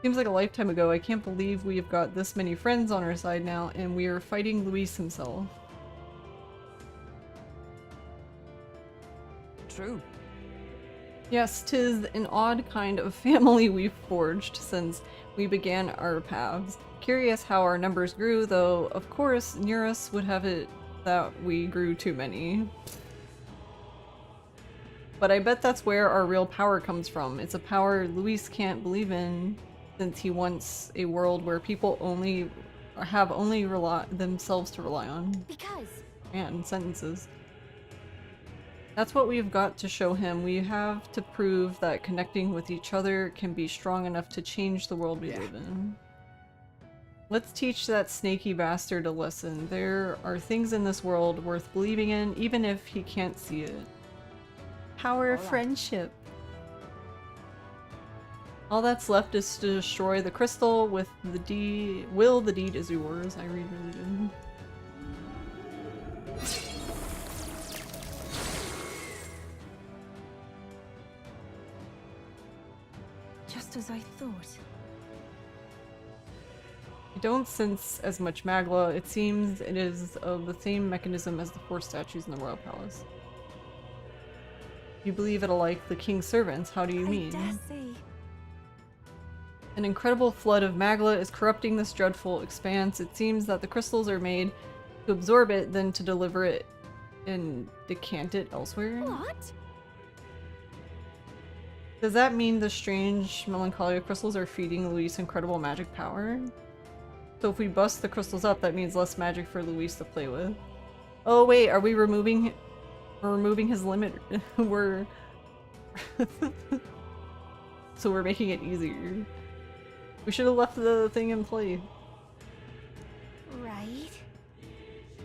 Seems like a lifetime ago. I can't believe we have got this many friends on our side now, and we are fighting Luis himself.
True.
Yes, 'tis an odd kind of family we've forged since we began our paths. Curious how our numbers grew, though of course Nearus would have it that we grew too many. But I bet that's where our real power comes from. It's a power Luis can't believe in, since he wants a world where people only rely themselves to rely on.
Because
And sentences. That's what we've got to show him. We have to prove that connecting with each other can be strong enough to change the world we live in. Let's teach that snaky bastard a lesson. There are things in this world worth believing in, even if he can't see it. Power of friendship. All that's left is to destroy the crystal with the deed. Will the deed is yours. I read really good.
Just as I thought.
I don't sense as much magla. It seems it is of the same mechanism as the 4 statues in the royal palace. You believe it alike the king's servants. How do you
I
mean?
dare say.
An incredible flood of magla is corrupting this dreadful expanse. It seems that the crystals are made to absorb it, then to deliver it and decant it elsewhere.
what?
Does that mean the strange Melancholia crystals are feeding Luis incredible magic power? So if we bust the crystals up, that means less magic for Luis to play with. Oh wait, are we removing... We're removing his limit. We're... So we're making it easier. We should have left the thing in play.
Right.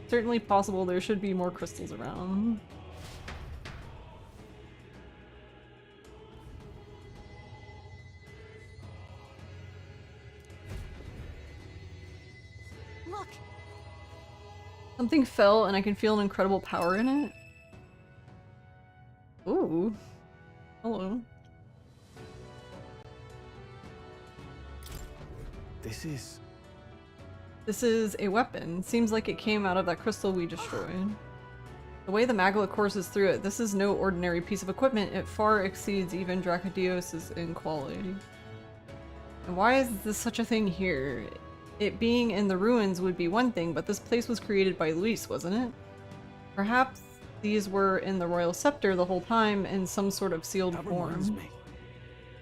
Certainly possible there should be more crystals around.
Look,
Something fell and I can feel an incredible power in it. Ooh. Hello. This is a weapon. Seems like it came out of that crystal we destroyed. The way the magla courses through it, this is no ordinary piece of equipment. It far exceeds even Dracodios's in quality. And why is this such a thing here? It being in the ruins would be one thing, but this place was created by Luis, wasn't it? Perhaps these were in the royal scepter the whole time in some sort of sealed form.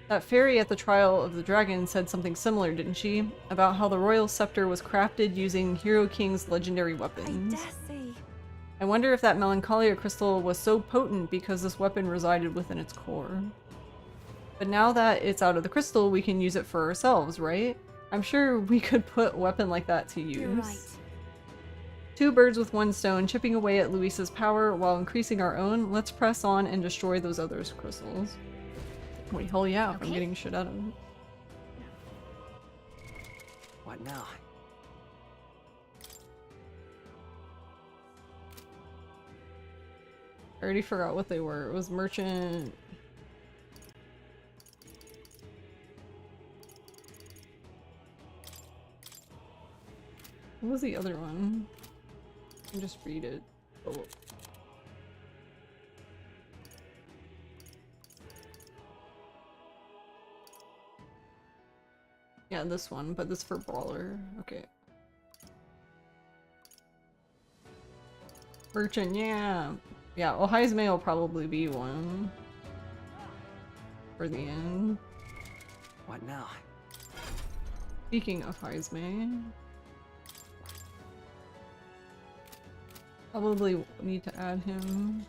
That fairy at the trial of the dragon said something similar, didn't she? About how the royal scepter was crafted using Hero King's legendary weapons.
I dare say.
I wonder if that Melancholia crystal was so potent because this weapon resided within its core. But now that it's out of the crystal, we can use it for ourselves, right? I'm sure we could put a weapon like that to use.
You're right.
2 birds with 1 stone, chipping away at Luisa's power while increasing our own. Let's press on and destroy those other crystals. Wait, hell yeah, if I'm getting shit out of it.
What now?
I already forgot what they were. It was merchant. What was the other one? I can just read it. Oh. Yeah, this one, but this for Brawler. Okay. Merchant, yeah. Yeah, well, Heismay will probably be one. For the end.
What now?
Speaking of Heismay. Probably need to add him.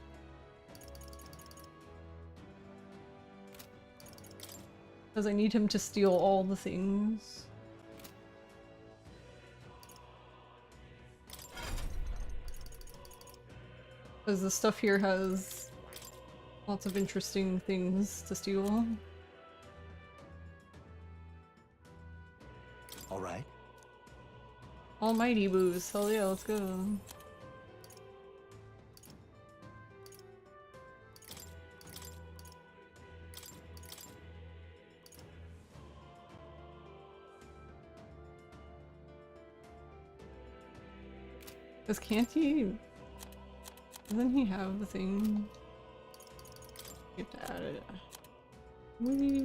Because I need him to steal all the things. Because the stuff here has lots of interesting things to steal.
Alright.
Almighty booze. Hell yeah, let's go. Because can't he... Doesn't he have the thing? You have to add it. Whee.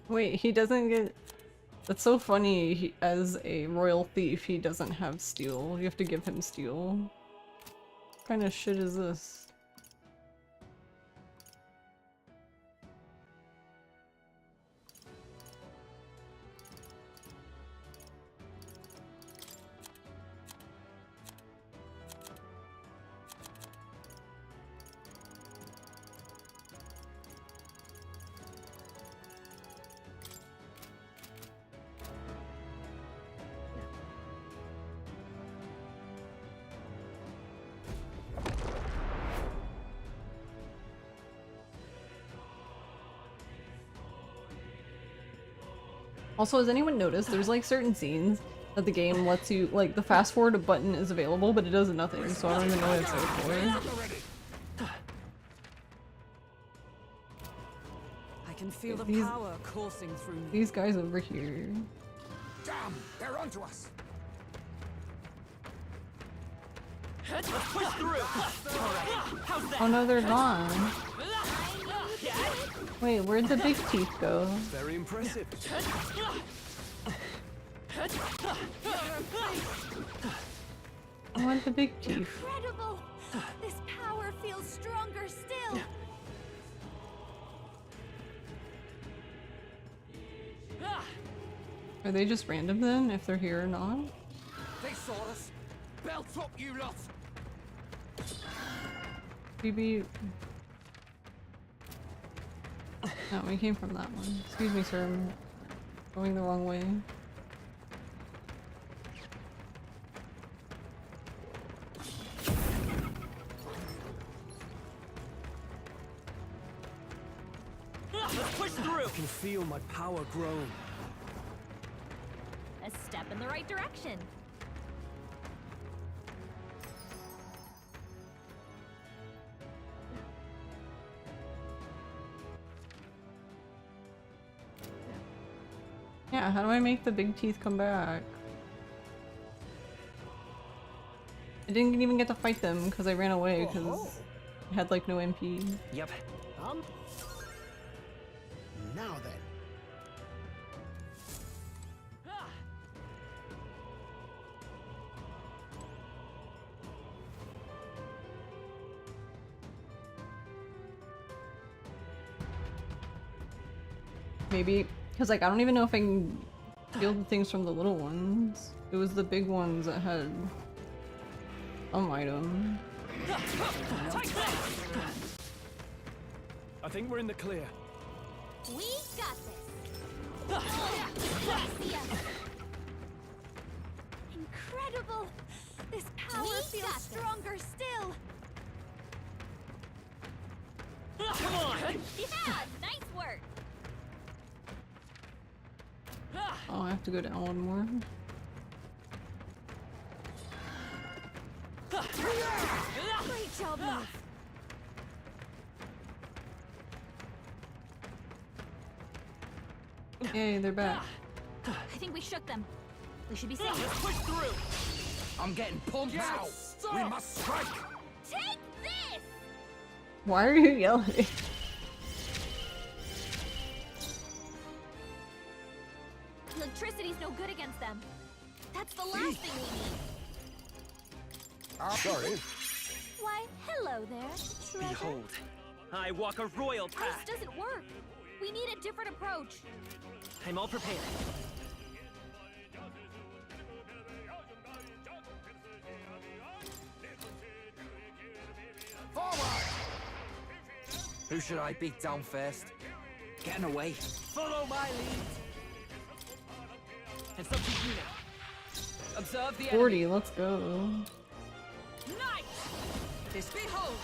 Wait, he doesn't get... That's so funny, as a royal thief, he doesn't have steel. You have to give him steel. What kind of shit is this? Also, has anyone noticed there's like certain scenes that the game lets you, like the fast forward button is available, but it does nothing, so I don't even know what it's there for.
I can feel the
These-
power coursing through me.
These guys over here.
Damn, they're onto us.
Let's push through. How's that?
Oh no, they're gone. Wait, where'd the big teeth go?
Very impressive.
I want the big teeth.
Incredible! This power feels stronger still.
Are they just random then, if they're here or not?
They saw us. Belt up, you lot.
BB. No, we came from that one. Excuse me, sir. I'm going the wrong way.
Let's push through.
I can feel my power growing.
A step in the right direction.
Yeah, how do I make the big teeth come back? I didn't even get to fight them because I ran away because It had like no MP.
Yep.
Now then.
Maybe because like I don't even know if I can steal the things from the little ones. It was the big ones that had some item.
I think we're in the clear.
We got this.
Incredible! This power
We got
feels
this.
stronger still.
Come on!
Yeah, nice work.
Oh, I have to go down one more.
Great job, love.
Yay, they're back.
I think we shook them. We should be safe.
Let's push through!
I'm getting pumped now. We must strike.
Take this!
Why are you yelling?
Electricity's no good against them. That's the last thing we need.
Sorry.
Why, hello there, treasure.
Behold, I walk a royal
Ice
path.
doesn't work. We need a different approach.
I'm all prepared.
Forward! Who should I beat down first? Getting away.
Follow my lead. It's up to you now. Observe the enemy.
40, let's go.
Knight! This behold!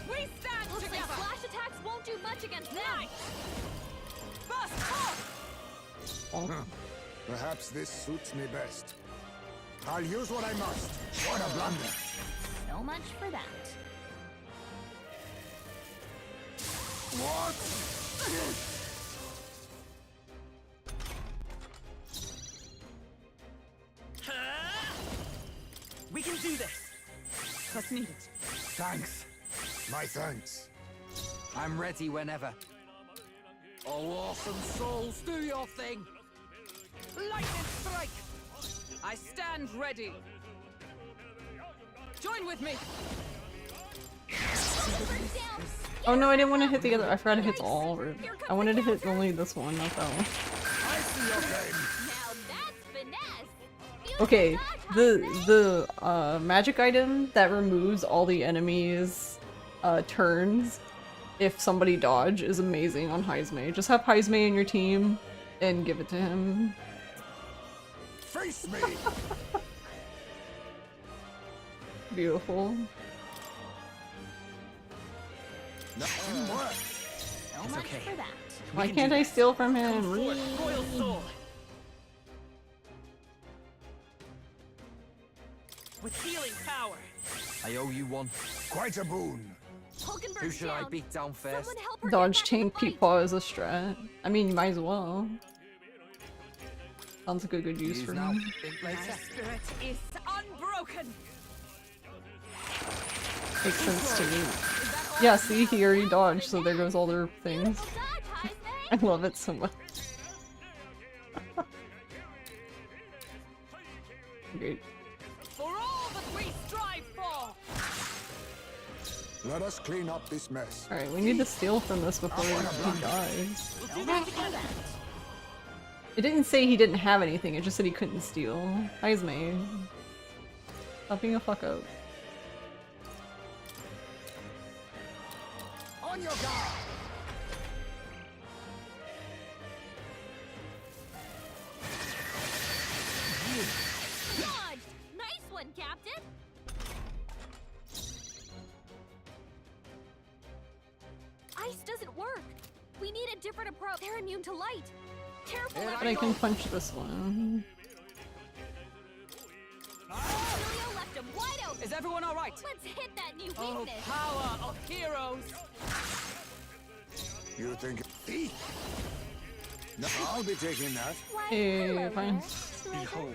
We stand
Looks
together!
like slash attacks won't do much against them.
Knight! First off!
Oh.
Perhaps this suits me best. I'll use what I must. What a blunder.
So much for that.
What?
We can do this. Let's meet it.
Thanks.
My thanks.
I'm ready whenever. Oh, awesome souls, do your thing.
Lightning strike! I stand ready. Join with me.
Oh no, I didn't want to hit the other. I forgot it hits all. I wanted to hit only this one, not that one.
I see your game.
Now that's finesse.
Okay, the magic item that removes all the enemies' turns if somebody dodge is amazing on Heisme. Just have Heisme in your team and give it to him.
Face me.
Beautiful.
Nothing work.
So
It's
much
okay.
for that.
Why can't I steal from him?
Forth, royal soul. With healing power.
I owe you one.
Quite a boon.
Hulkenberg's
Who should I
down.
beat down first?
Someone help her
Dodge
get back in
tank
the
peep
fight.
paw is a strat. I mean, you might as well. Sounds like a good use for
now.
him.
Think
My
later.
spirit is unbroken.
Makes sense to me. Yeah, see, he already dodged, so there goes all their things.
Beautiful dodge,
I
Heisme.
love it so much. Great.
For all that we strive for.
Let us clean up this mess.
Alright, we need to steal from this before he dies.
So much for that.
It didn't say he didn't have anything, it just said he couldn't steal. Heisme. Stop being a fuck up.
On your guard.
Dodged. Nice one, Captain. Ice doesn't work. We need a different approach. They're immune to light. Careful,
But I can punch this one.
Julio left him wide open.
Is everyone all right?
Let's hit that new
Oh,
weakness.
power of heroes.
You think thief? No, I'll be taking that.
Why,
Hey,
hello
fine.
there, treasure.
Behold,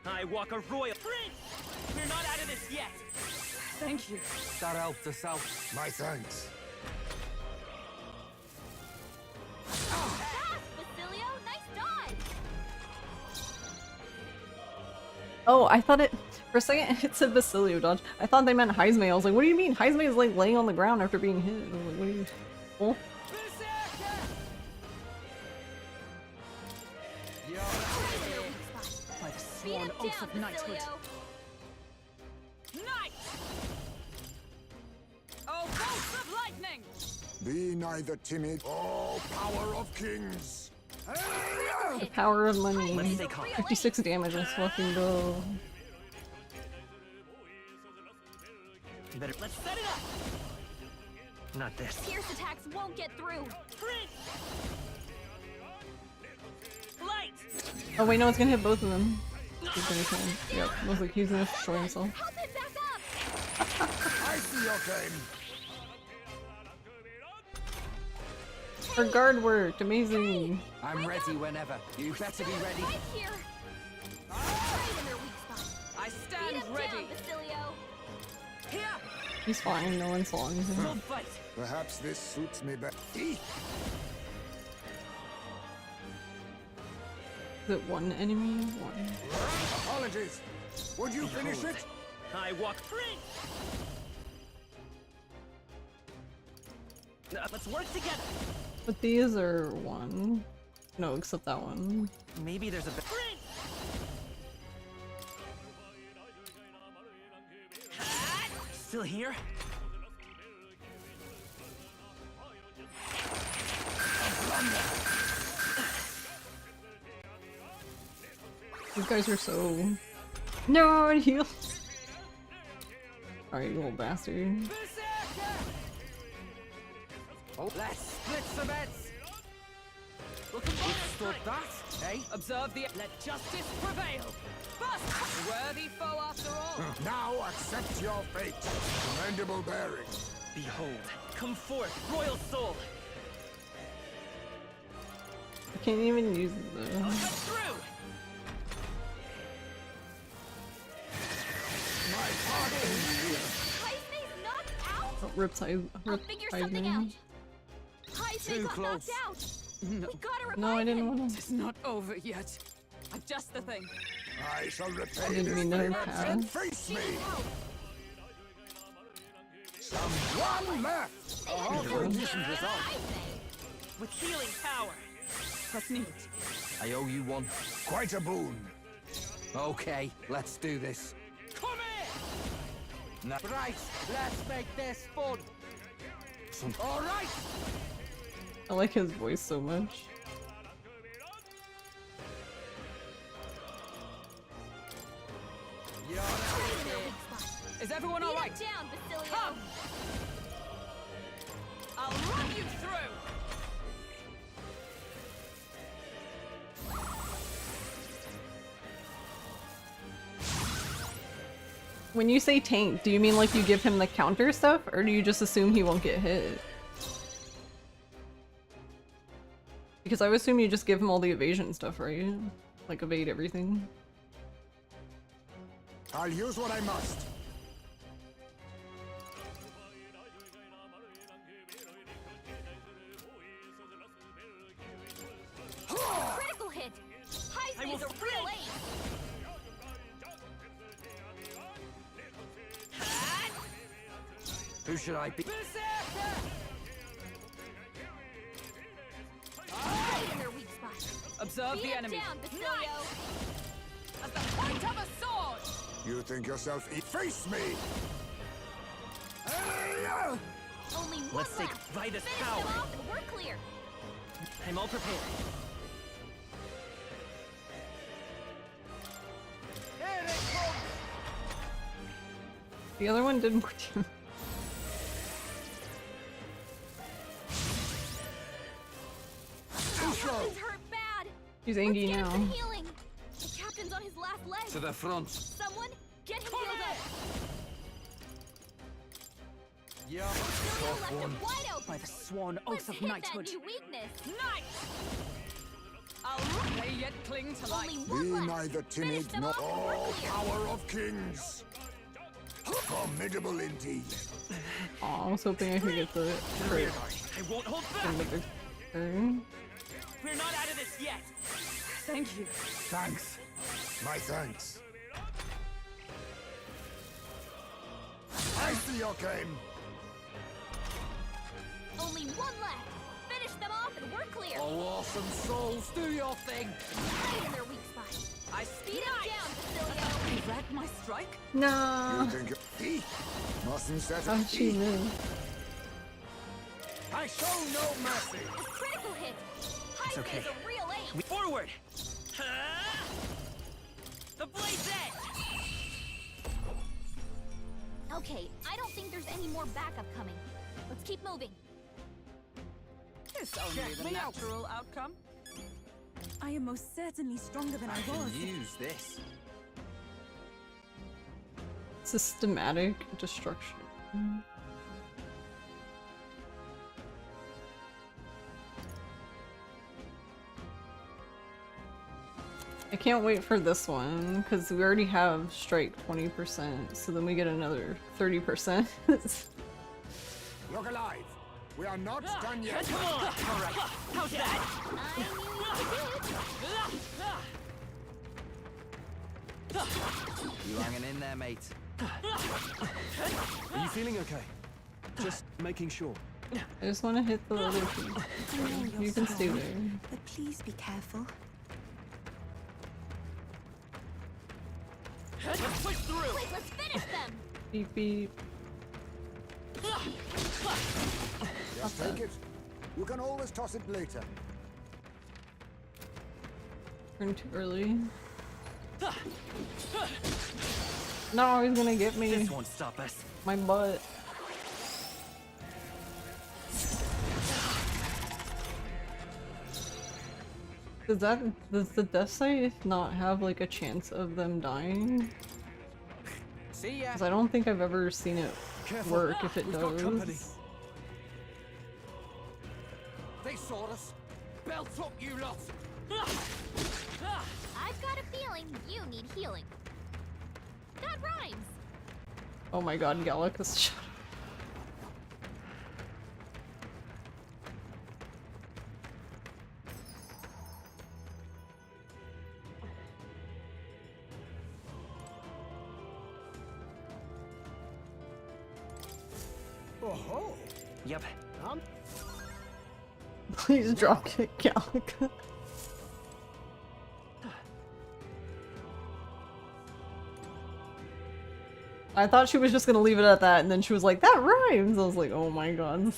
I walk a royal prince. We're not out of this yet.
Thank you.
That helped us out.
My thanks.
Fast, Basilio! Nice dodge!
Oh, I thought it for a second it said Basilio dodge. I thought they meant Heisme. I was like, what do you mean? Heisme is like laying on the ground after being hit. I was like, what do you? Oh.
By the
Beat
sworn
him
oath
down,
of knighthood.
Basilio!
Knight! Oh, bolts of lightning!
Be neither timid. Oh, power of kings.
The power of money.
Let's stay calm.
56 damage. Let's fucking go.
You better let's set it up. Not this.
Pierce attacks won't get through!
Light!
Oh wait, no, it's gonna hit both of them. He's gonna kill him. Yep, I was like, he's gonna destroy himself.
Help him back up!
I see your game.
Her guard worked, amazing.
I'm ready whenever. You better be ready.
Right here! Right in their weak spot.
I
Beat
stand
him
ready.
down, Basilio!
Here!
He's fine, no one saw anything.
We'll fight.
Perhaps this suits me better.
Is it one enemy? One.
Apologies. Would you finish it?
I walk free. Let's work together.
But these are one. No, except that one.
Maybe there's a free. Still here?
These guys are so... No, it heals! Alright, you little bastard.
Oh, let's split some heads. Withstood that, eh?
Observe the... Let justice prevail! Bust! Worthy foe after all!
Now accept your fate. Commendable bearing.
Behold, come forth, royal soul.
I can't even use the...
Come through.
Heisme's knocked out?
Oh, Riptide.
I'll figure something out. Heisme
Too
got
close.
knocked out! We gotta revive
No, I didn't
him!
want to.
It's not over yet. Adjust the thing.
I shall repay
I didn't
this
mean to
favor
pass.
and face me. Someone left.
Oh, for a decent result.
With healing power.
Let's need.
I owe you one.
Quite a boon.
Okay, let's do this.
Come here.
No. Right, let's make this fun. All right.
I like his voice so much.
You're
Is everyone
Beat
all
him
right?
down, Basilio!
Come! I'll run you through!
When you say tank, do you mean like you give him the counter stuff, or do you just assume he won't get hit? Because I would assume you just give him all the evasion stuff, right? Like evade everything.
I'll use what I must.
Critical hit!
I will
Heisme's a real ace!
Who should I be?
Right in their weak spot!
Observe
Beat
the
him
enemy.
down, Basilio!
At the point of a sword!
You think yourself face me?
Only one
Let's take
left!
by this
Finish
power.
him off and we're clear!
I'm all prepared.
The other one didn't work too.
Captain's hurt bad!
He's
Let's
angry
get him
now.
some healing! The captain's on his last leg!
To the front.
Someone, get him healed up!
You're
Basilio left him wide open!
By the sworn
Let's
oath of
hit
knighthood.
that new weakness!
Knight! I'll run. They yet cling to life.
Only
Be
one left!
neither timid
Finish them
nor
off and we're clear!
power of kings. Formidable indeed.
Aw, I was hoping I could get the crit
I won't hold back.
in the big turn.
We're not out of this yet.
Thank you.
Thanks. My thanks. I see your game.
Only one left. Finish them off and we're clear.
Oh, awesome souls, do your thing.
Right in their weak spot.
I
Beat him down, Basilio.
You read my strike?
No.
You think you mustn't set
How'd she move?
I show no mercy.
A critical hit. High
okay.
is a real ace.
Forward. The blade's edge.
Okay, I don't think there's any more backup coming. Let's keep moving.
It's only the natural outcome.
I am most certainly stronger than I was.
Use this.
Systematic destruction. I can't wait for this one because we already have strike 20%, so then we get another 30%.
Look alive. We are not done yet.
Come on. All right. How's that?
I knew you could.
You hanging in there, mate?
Are you feeling okay? Just making sure.
I just want to hit the other piece.
I know you're
You can stay
strong,
there.
but please be careful.
Let's push through.
Quick, let's finish them.
Beep beep.
Just take it. You can always toss it later.
Turn too early. No, he's gonna get me.
This won't stop us.
My butt. Does the death save not have like a chance of them dying?
See ya.
Because I don't think I've ever seen it
Careful.
work if it
We've got company.
does.
They saw us. Belt up, you lot.
I've got a feeling you need healing. That rhymes.
Oh my god, Gallicus, shut up.
Oh,
Yep.
Please drop kick Gallica. I thought she was just gonna leave it at that, and then she was like, that rhymes! I was like, oh my god.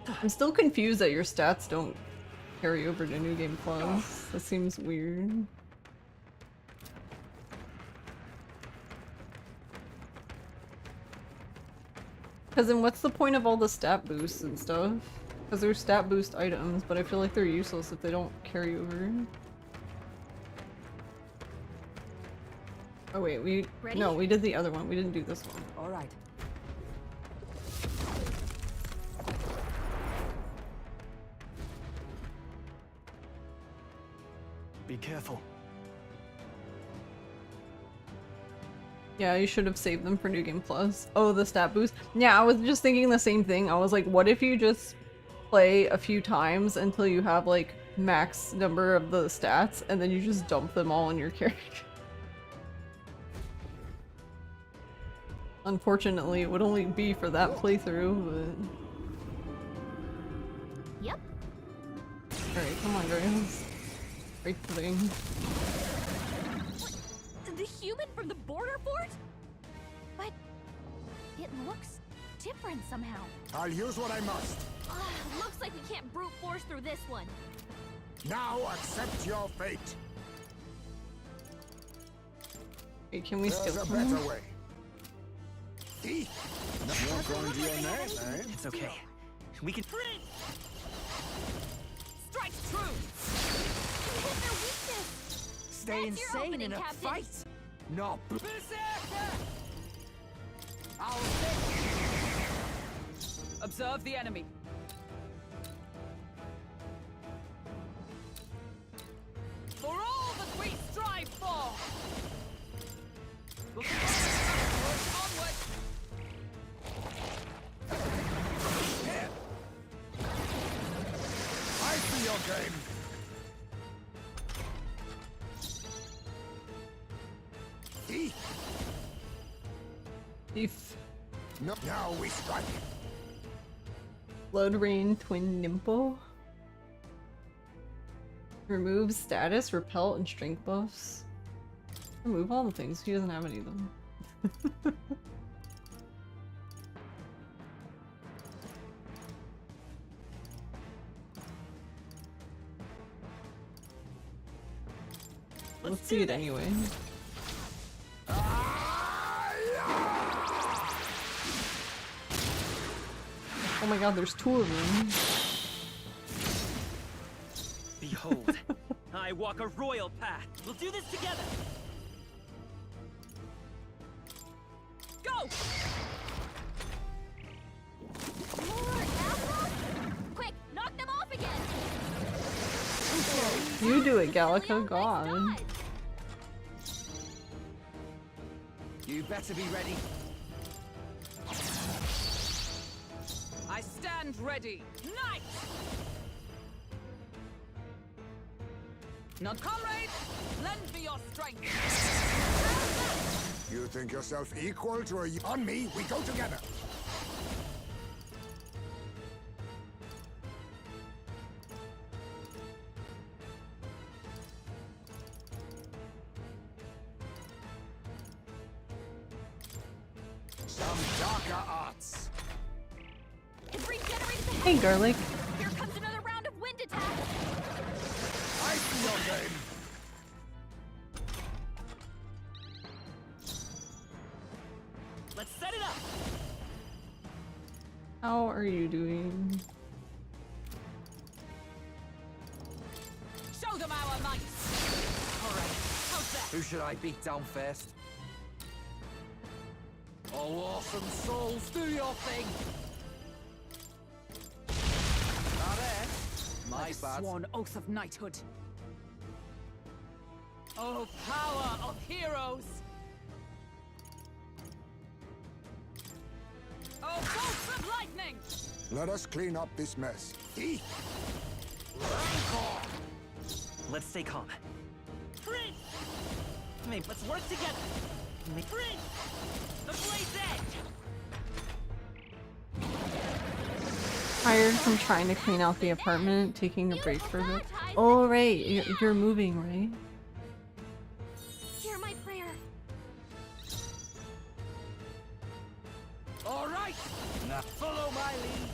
I'm still confused that your stats don't carry over to New Game Plus. That seems weird. Because then what's the point of all the stat boosts and stuff? Because they're stat boost items, but I feel like they're useless if they don't carry over. Oh wait,
Ready?
no, we did the other one. We didn't do this one.
All right.
Be careful.
Yeah, you should have saved them for New Game Plus. Oh, the stat boost. Yeah, I was just thinking the same thing. I was like, what if you just play a few times until you have like max number of the stats and then you just dump them all in your character? Unfortunately, it would only be for that playthrough, but...
Yep.
Alright, come on guys. Great thing.
The human from the border fort? But it looks different somehow.
I'll use what I must.
Looks like we can't brute force through this one.
Now accept your fate.
Hey, can we
There's
steal
a
from
better
them?
way. Not going to your name, eh?
It's okay. We can.
Strike true. You hit their weakness.
Stay
That's your
insane
opening,
in a
Captain.
fight. No. I'll
Observe the enemy.
Thief.
No, now we strike.
Blood Rain Twin Nimble. Remove status, repel, and strength buffs. Remove all the things. He doesn't have any of them. Let's see it anyway. Oh my god, there's two of them.
Behold, I walk a royal path. We'll do this together.
Go!
More apples? Quick, knock them off again!
You do it, Gallica. God.
You better be ready.
I stand ready. Knight! Not comrade! Lend me your strength!
You think yourself equal to a... On me, we go together. Some darker arts.
It regenerated the
Hey,
head.
Garlic.
Here comes another round of wind attacks.
I see your game.
Let's set it up.
How are you doing?
Show them our might! Alright, how's that?
Who should I beat down first? Oh, awesome souls, do your thing! Not it. My
I've
bad.
sworn oath of knighthood. Oh, power of heroes! Oh, bolts of lightning!
Let us clean up this mess. Eat.
Let's stay calm. Prince! Hey, let's work together. Prince! The blade's edge!
Tired from trying to clean out the apartment, taking a break for a bit. Oh, right. You're moving, right?
Hear my prayer.
All right. Now follow my lead.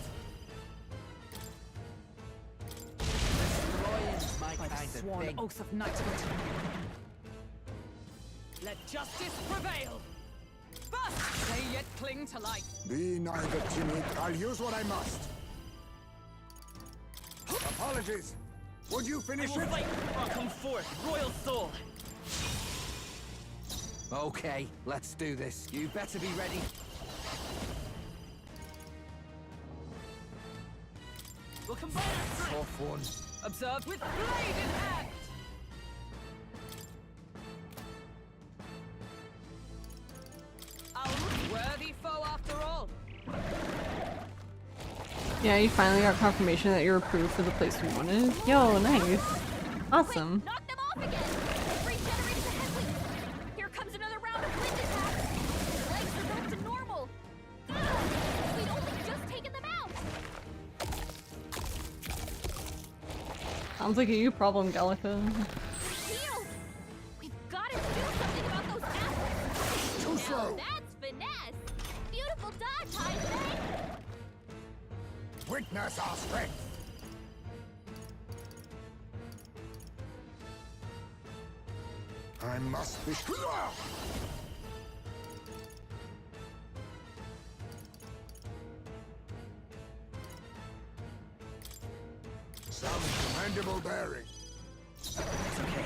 Destroying's my
By
kind
the
of
sworn
thing.
oath of knighthood. Let justice prevail! But they yet cling to life.
Be neither timid. I'll use what I must. Apologies. Would you
I
finish
will
it?
fight! I'll come forth, royal soul!
Okay, let's do this. You better be ready.
We'll combine our strength!
Tough one.
Observe with blade in hand! Our worthy foe after all.
Yeah, you finally got confirmation that you're approved for the place we wanted. Yo, nice. Awesome.
Knock them off again. It regenerated the head weak. Here comes another round of wind attacks. His legs are back to normal. We'd only just taken them out.
Sounds like a you problem, Gallica.
Healed. We've got to do something about those apples.
Too
Now
slow.
that's finesse. Beautiful dodge, High.
Witness our strength. I must be. Some commendable bearing.
It's okay.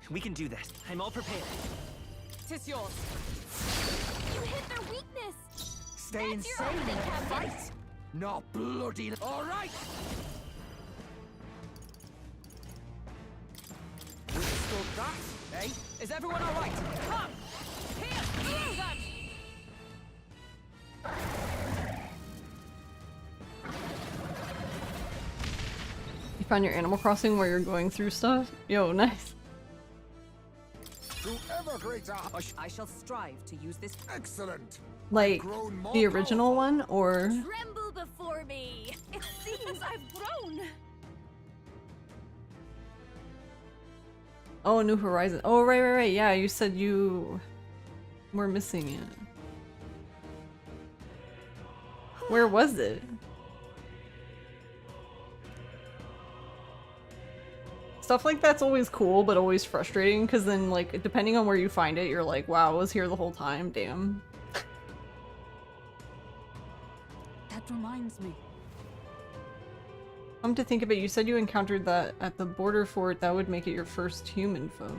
We can do this. I'm all prepared.
Tis yours.
You hit their weakness.
Stay
That's your
insane
opening,
and
Captain.
fight. Not bloody. All right. Withstood that, eh?
Is everyone all right? Come! Here! Through them!
You found your Animal Crossing where you're going through stuff? Yo, nice.
to ever greater.
I shall strive to use this.
Excellent.
Like
Grown more
the original
powerful.
one, or
Tremble before me! It seems I've grown!
oh, New Horizon. Oh, right. Yeah, you said you were missing it. Where was it? Stuff like that's always cool, but always frustrating, because then, like, depending on where you find it, you're like, wow, I was here the whole time, damn.
That reminds me.
Come to think of it, you said you encountered that at the border fort. That would make it your first human foe.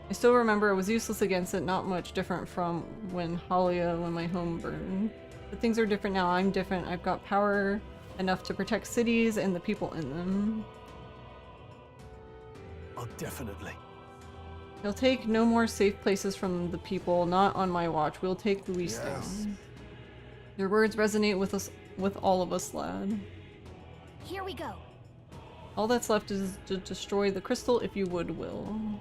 I still remember it was useless against it, not much different from when my home burned. But things are different now, I'm different. I've got power enough to protect cities and the people in them.
Oh, definitely.
You'll take no more safe places from the people, not on my watch. We'll take Luis
Yes.
down. Your words resonate with us, with all of us, lad.
Here we go.
All that's left is to destroy the crystal if you will.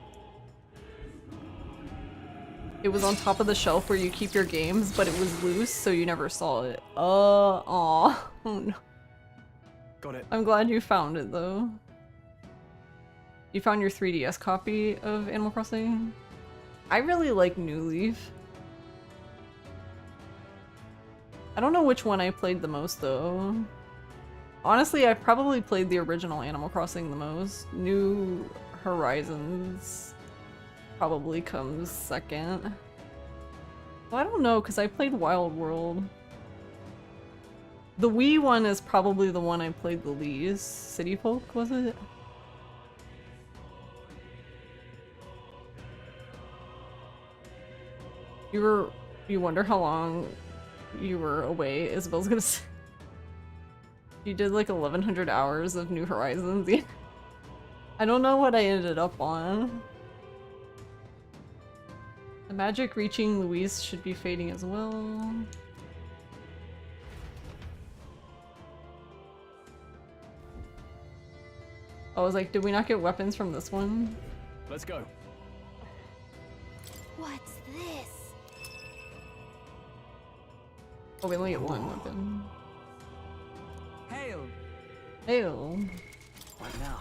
It was on top of the shelf where you keep your games, but it was loose, so you never saw it. Aw. Oh no.
Got it.
I'm glad you found it, though. You found your 3DS copy of Animal Crossing? I really like New Leaf. I don't know which one I played the most, though. Honestly, I've probably played the original Animal Crossing the most. New Horizons probably comes second. Well, I don't know, because I played Wild World. The Wii one is probably the one I played the least. City Folk, was it? You wonder how long you were away, Isabel's gonna say. You did like 1100 hours of New Horizons. I don't know what I ended up on. The magic reaching Luis should be fading as well. I was like, did we not get weapons from this one?
Let's go.
What's this?
Oh, we only get one weapon.
Hail!
Hail.
What now?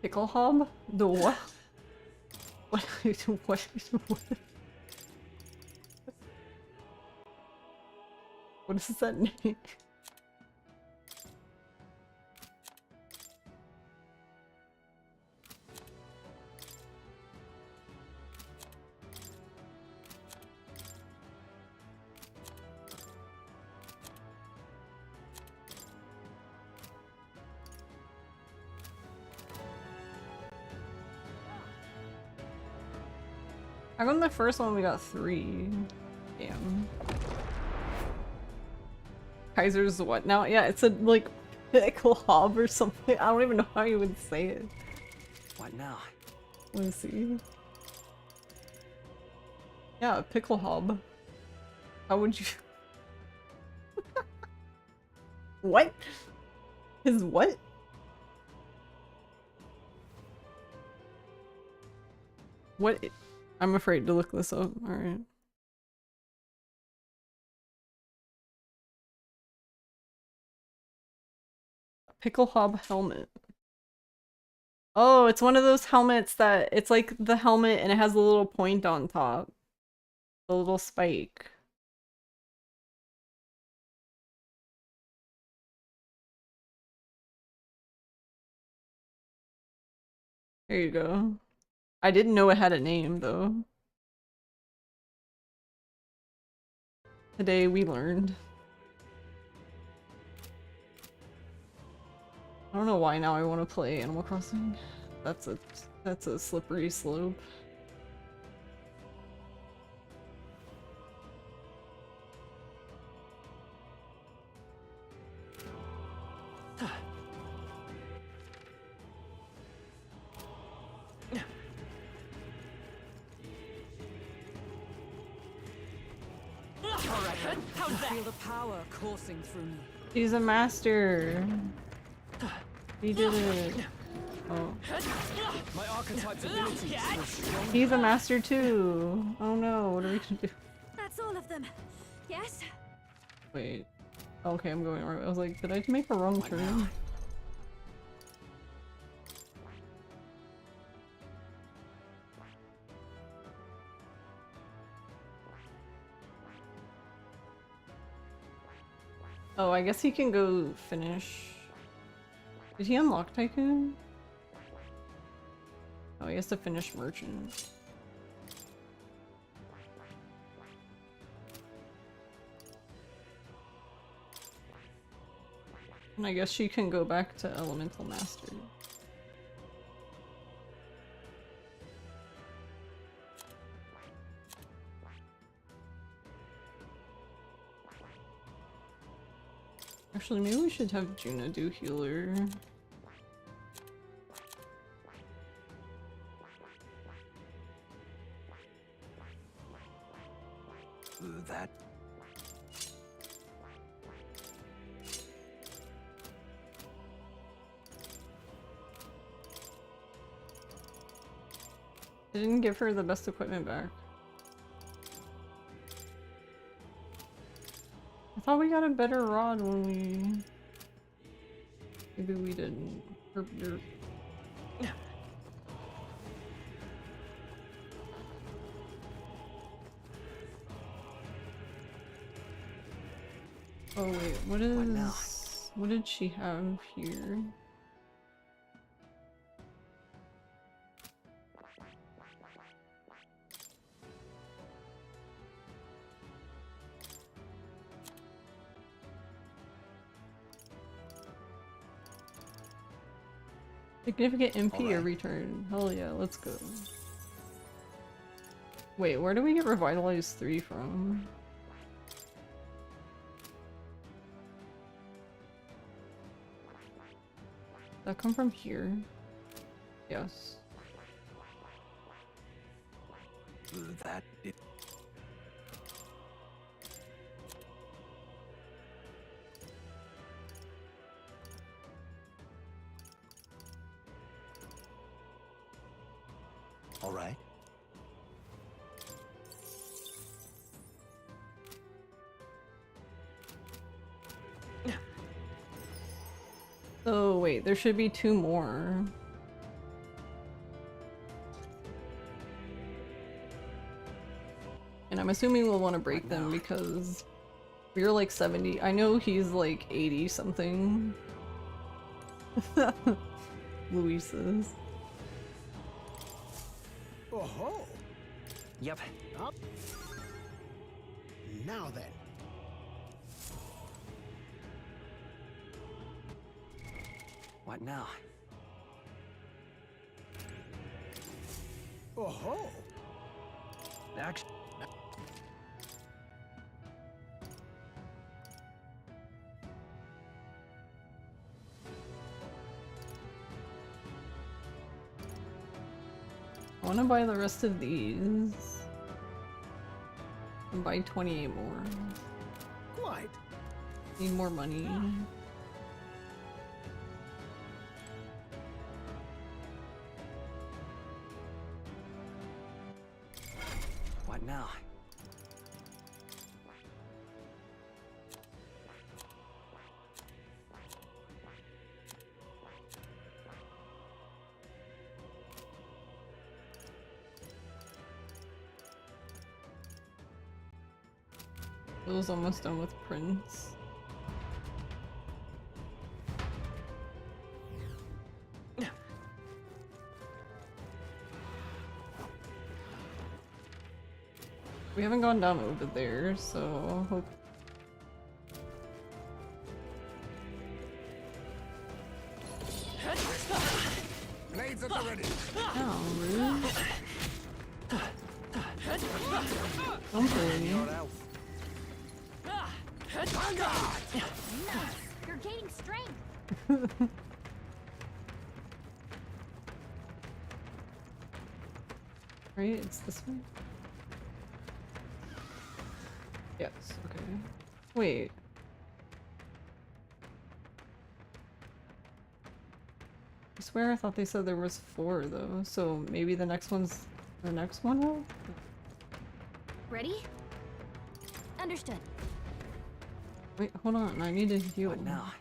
Pickle Hob? The what? What? What? What is that name? How come the first one we got 3? Damn. Kaiser's what now? Yeah, it's a like pickle hob or something. I don't even know how you would say it.
What now?
Let's see. Yeah, pickle hob. How would you? What? His what? What? I'm afraid to look this up. Alright. Pickle Hob helmet. Oh, it's one of those helmets that it's like the helmet and it has a little point on top. The little spike. There you go. I didn't know it had a name though. Today we learned. I don't know why now I want to play Animal Crossing. That's a slippery slope.
Alright, how's that? Feel the power coursing through me.
He's a master. He did it. Oh.
My archetype's abilities were strong.
He's a master too. Oh no, what are we gonna do?
That's all of them. Yes?
Wait. Okay, I'm going right. I was like, did I make a wrong turn? Oh, I guess he can go finish. Did he unlock Tycoon? Oh, he has to finish Merchant. And I guess she can go back to Elemental Master. Actually, maybe we should have Juna do healer.
That...
I didn't give her the best equipment back. I thought we got a better rod when we... Maybe we didn't. Oh wait, what is... What did she have here? Significant MP or return. Hell yeah, let's go. Wait, where do we get Revitalize 3 from? Does that come from here? Yes.
That... All right.
Oh wait, there should be 2 more. And I'm assuming we'll want to break them because we're like 70. I know he's like 80 something. Luis says.
Oh-ho!
Yep.
Up. Now then.
What now?
Oh-ho!
Action.
I want to buy the rest of these. And buy 28 more.
Quite.
Need more money.
What now?
I was almost done with Prince. We haven't gone down over there, so hope.
Blades at the ready.
Oh, rude. Don't play.
Nice. You're gaining strength.
Right, it's this way. Yes, okay. Wait. I swear I thought they said there was 4 though, so maybe the next one's the next one will?
Ready? Understood.
Wait, hold on, I need to heal.
What now?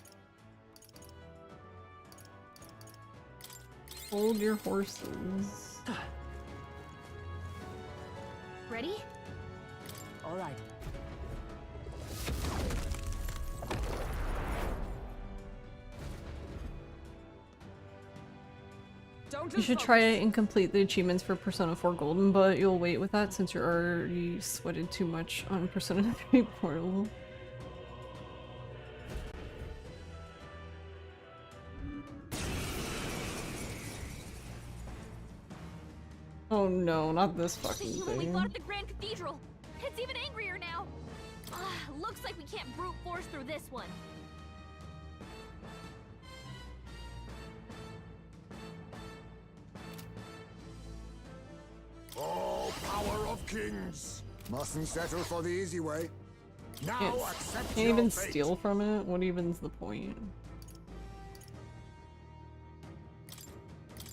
Hold your horses.
Ready?
All right.
Don't
You
lose
should try
focus.
and complete the achievements for Persona 4 Golden, but you'll wait with that since you're already sweated too much on Persona 3 Portal. Oh no, not this
The
fucking
human we
thing.
fought at the Grand Cathedral. It's even angrier now. Looks like we can't brute force through this one.
Oh, power of kings! Mustn't settle for the easy way. Now accept
Can't
your
even
fate.
steal from it? What even's the point?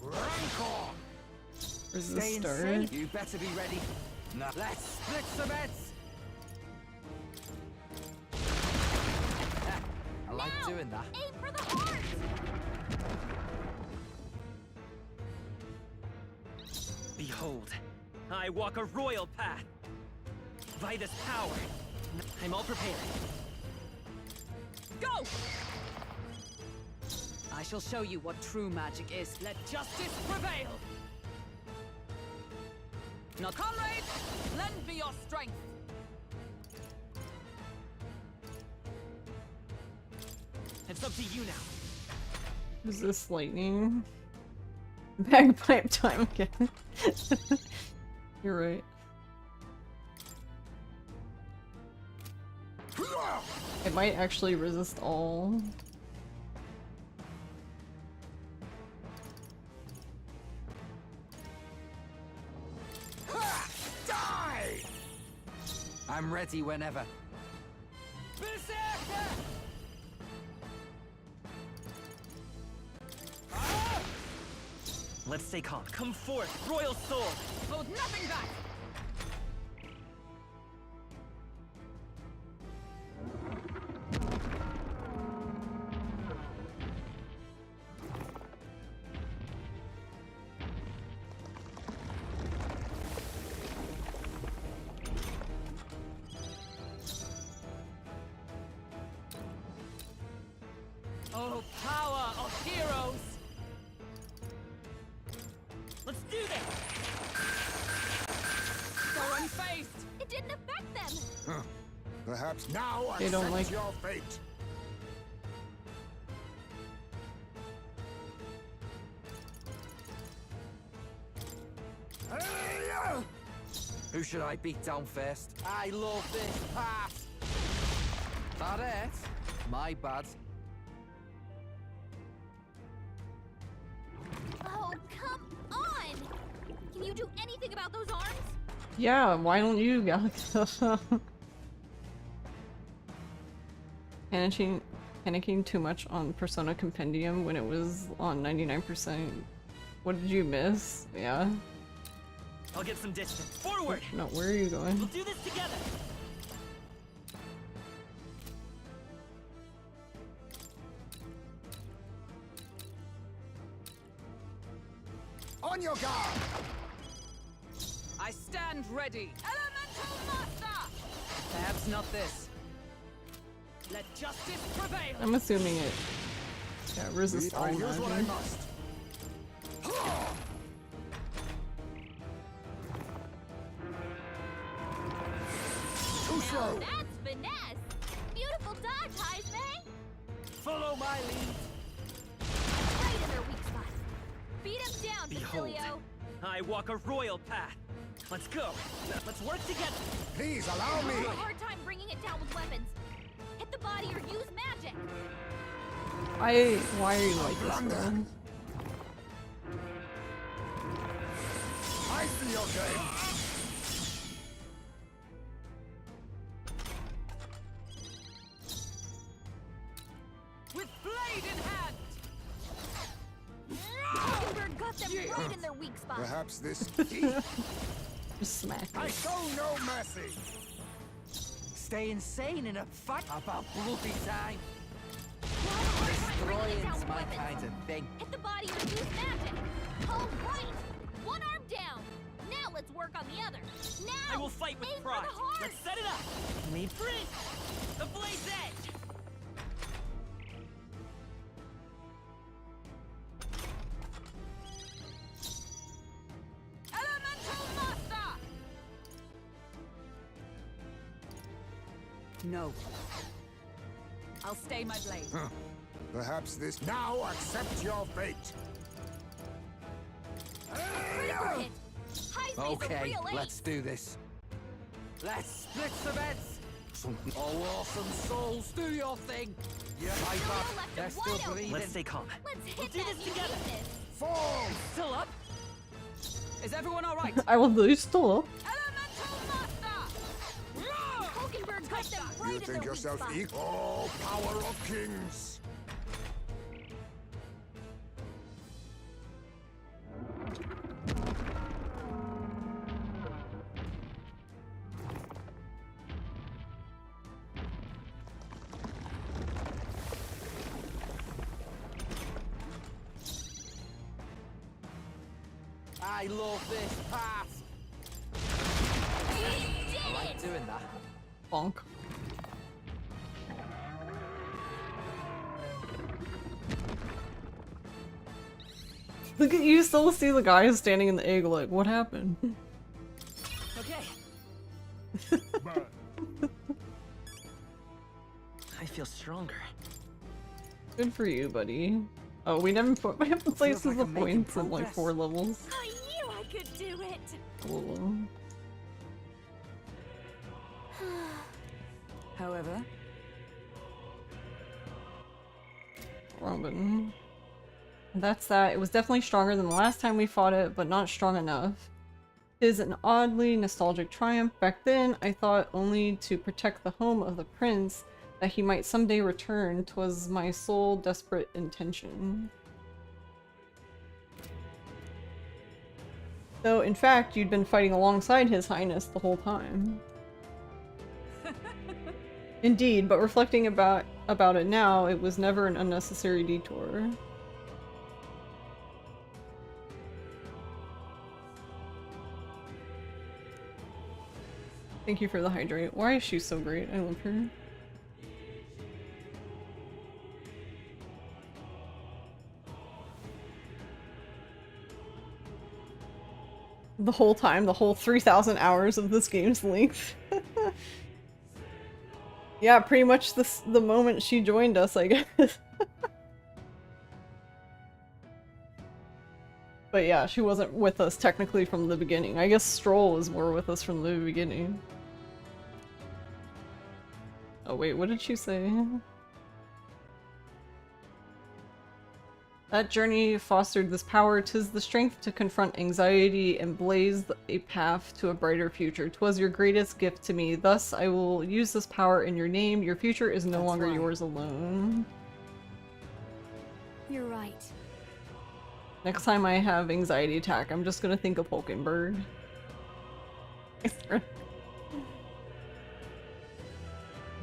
Rancor!
Where's the
Stay
start?
insane. You better be ready. Now let's split some heads. I like
Now,
doing that.
aim for the heart.
Behold, I walk a royal path. By this power, I'm all prepared.
Go! I shall show you what true magic is. Let justice prevail. Now, comrades, lend me your strength.
It's up to you now.
Is this lightning? Bagpipe time again. You're right. It might actually resist all.
Die! I'm ready whenever.
Berserker!
Let's stay calm. Come forth, royal soul.
Hold nothing back. Oh, power of heroes!
Let's do this.
Go unfazed.
It didn't affect them.
Huh. Perhaps now
They
accept
don't like-
your fate. Hey,
Who should I beat down first? I love this part. That it? My bad.
Oh, come on! Can you do anything about those arms?
Yeah, why don't you, Galaxy? Panicking too much on Persona Compendium when it was on 99%. What did you miss? Yeah?
I'll get some distance. Forward!
No, where are you going?
We'll do this together!
on your guard!
I stand ready. Elemental Master! Perhaps not this. Let justice prevail.
I'm assuming it. Yeah, resist all
I use what I
magic.
must. Too
Now
slow.
that's finesse! Beautiful dodge, Heisman!
Follow my lead!
Right in their weak spot. Beat him down,
Behold,
Basilio!
I walk a royal path. Let's go. Let's work together.
Please allow
I
me.
have a hard time bringing it down with weapons. Hit the body or use magic.
Why are you like this,
Blunder.
man?
I see your game.
with blade in hand!
Mockingbird got them right in their weak spot.
Perhaps this
Just smack
I
it.
show no mercy.
Stay insane in a fight about bloody time.
Bring it down
Destroying's
with
my
weapons.
kind of thing.
Hit the body with loose magic. All right. One arm down. Now let's work on the other. Now.
I will fight with
aim
pride.
For the heart.
Let's set it up. Me print. The blade's edge.
Elemental Master! No. I'll stay my blade.
Perhaps this now accept your fate.
Critical hit. Highs me some
Okay,
real
let's
ace.
do this. Let's split some heads. Oh, awesome souls, do your thing. Yeah, I
Still
got.
left
They're
him
still
wide open.
breathing.
Let's stay calm.
Let's hit
We'll do
that
this together.
uniqueness.
Fall!
Still up?
Is everyone all right?
I will lose still.
Elemental Master!
Mockingbird got them right
You
in their
think
weak
yourself
spot.
equal? Power of kings.
I love this part.
We
I
did
like
it!
doing that.
Bonk. Look at you, still see the guy standing in the egg like, what happened?
Okay. I feel stronger.
Good for you, buddy. Oh, we never put my places
like
the
I'm making
points in like
progress.
4 levels.
I knew I could do it.
Cool.
However,
Wrong button. That's that. It was definitely stronger than the last time we fought it, but not strong enough. It is an oddly nostalgic triumph. Back then, I thought only to protect the home of the prince, that he might someday return. 'Twas my sole desperate intention. Though, in fact, you'd been fighting alongside His Highness the whole time. Indeed, but reflecting about it now, it was never an unnecessary detour. Thank you for the hydrate. Why is she so great? I love her. The whole time, the whole 3,000 hours of this game's length. Yeah, pretty much the moment she joined us, I guess. But yeah, she wasn't with us technically from the beginning. I guess Stroll was more with us from the beginning. Oh wait, what did she say? That journey fostered this power. 'Tis the strength to confront anxiety and blaze a path to a brighter future. 'Twas your greatest gift to me. Thus, I will use this power in your name. Your future is no longer yours alone.
You're right.
Next time I have anxiety attack, I'm just gonna think of Hulkenberg.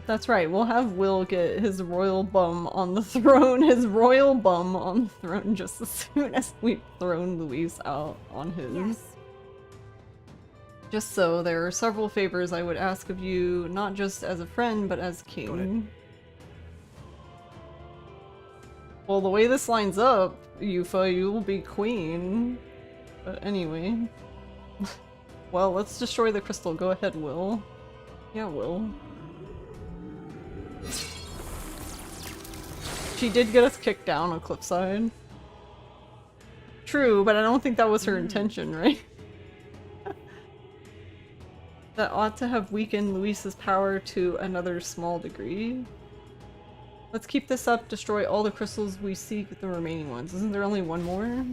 That's right, we'll have Will get his royal bum on the throne, just as soon as we've thrown Luis out on his.
Yes.
Just so, there are several favors I would ask of you, not just as a friend, but as king. Well, the way this lines up, Yufa, you will be queen. But anyway. Well, let's destroy the crystal. Go ahead, Will. Yeah, Will. She did get us kicked down a cliffside. True, but I don't think that was her intention, right? That ought to have weakened Luis's power to another small degree. Let's keep this up, destroy all the crystals we seek, the remaining ones. Isn't there only one more?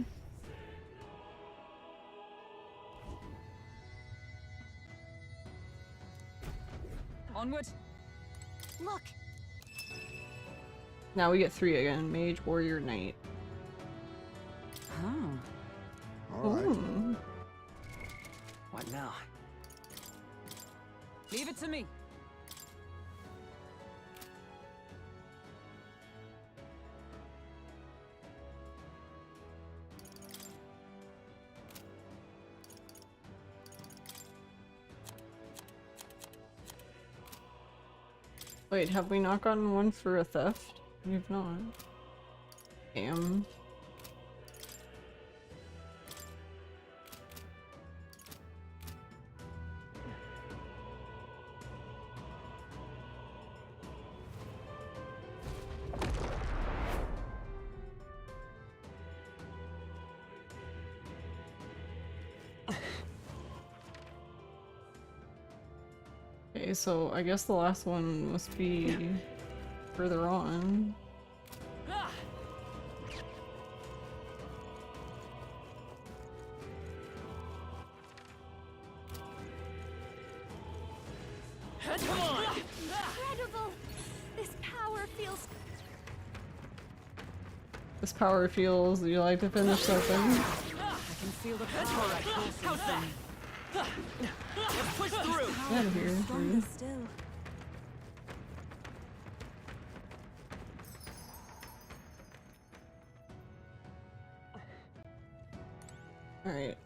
onward.
Look.
Now we get 3 again. Mage, warrior, knight.
Oh.
All right.
Ooh.
What now?
Leave it to me.
Wait, have we not gotten one for a theft? We've not. Damn. Okay, so I guess the last one must be further on.
Come on! Incredible! This power feels.
This power feels. You like to finish something?
I can feel the power at
How's that? Let's push through!
Get out of here.
Stronger
Rude.
still.
Alright.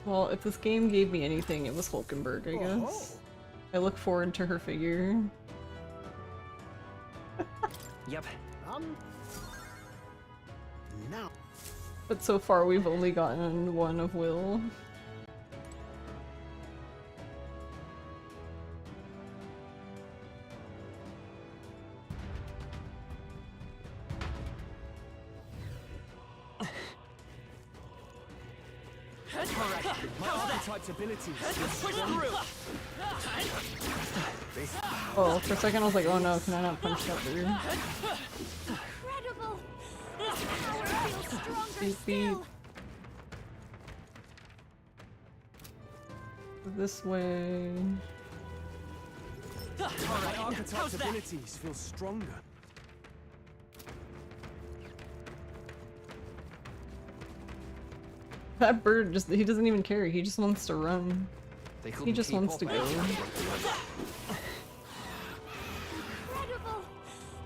Well, if this game gave me anything, it was Hulkenberg, I guess. I look forward to her figure.
Yep.
Now.
But so far we've only gotten one of Will.
My archetype's abilities. Let's push through!
Oh, for a second I was like, oh no, can I not punch that dude?
Incredible! This power feels stronger
Beep, beep.
still.
This way.
My archetype's abilities feel stronger.
That bird just, he doesn't even care, he just wants to run.
They
He
couldn't
just
keep
wants
up
to go.
Incredible!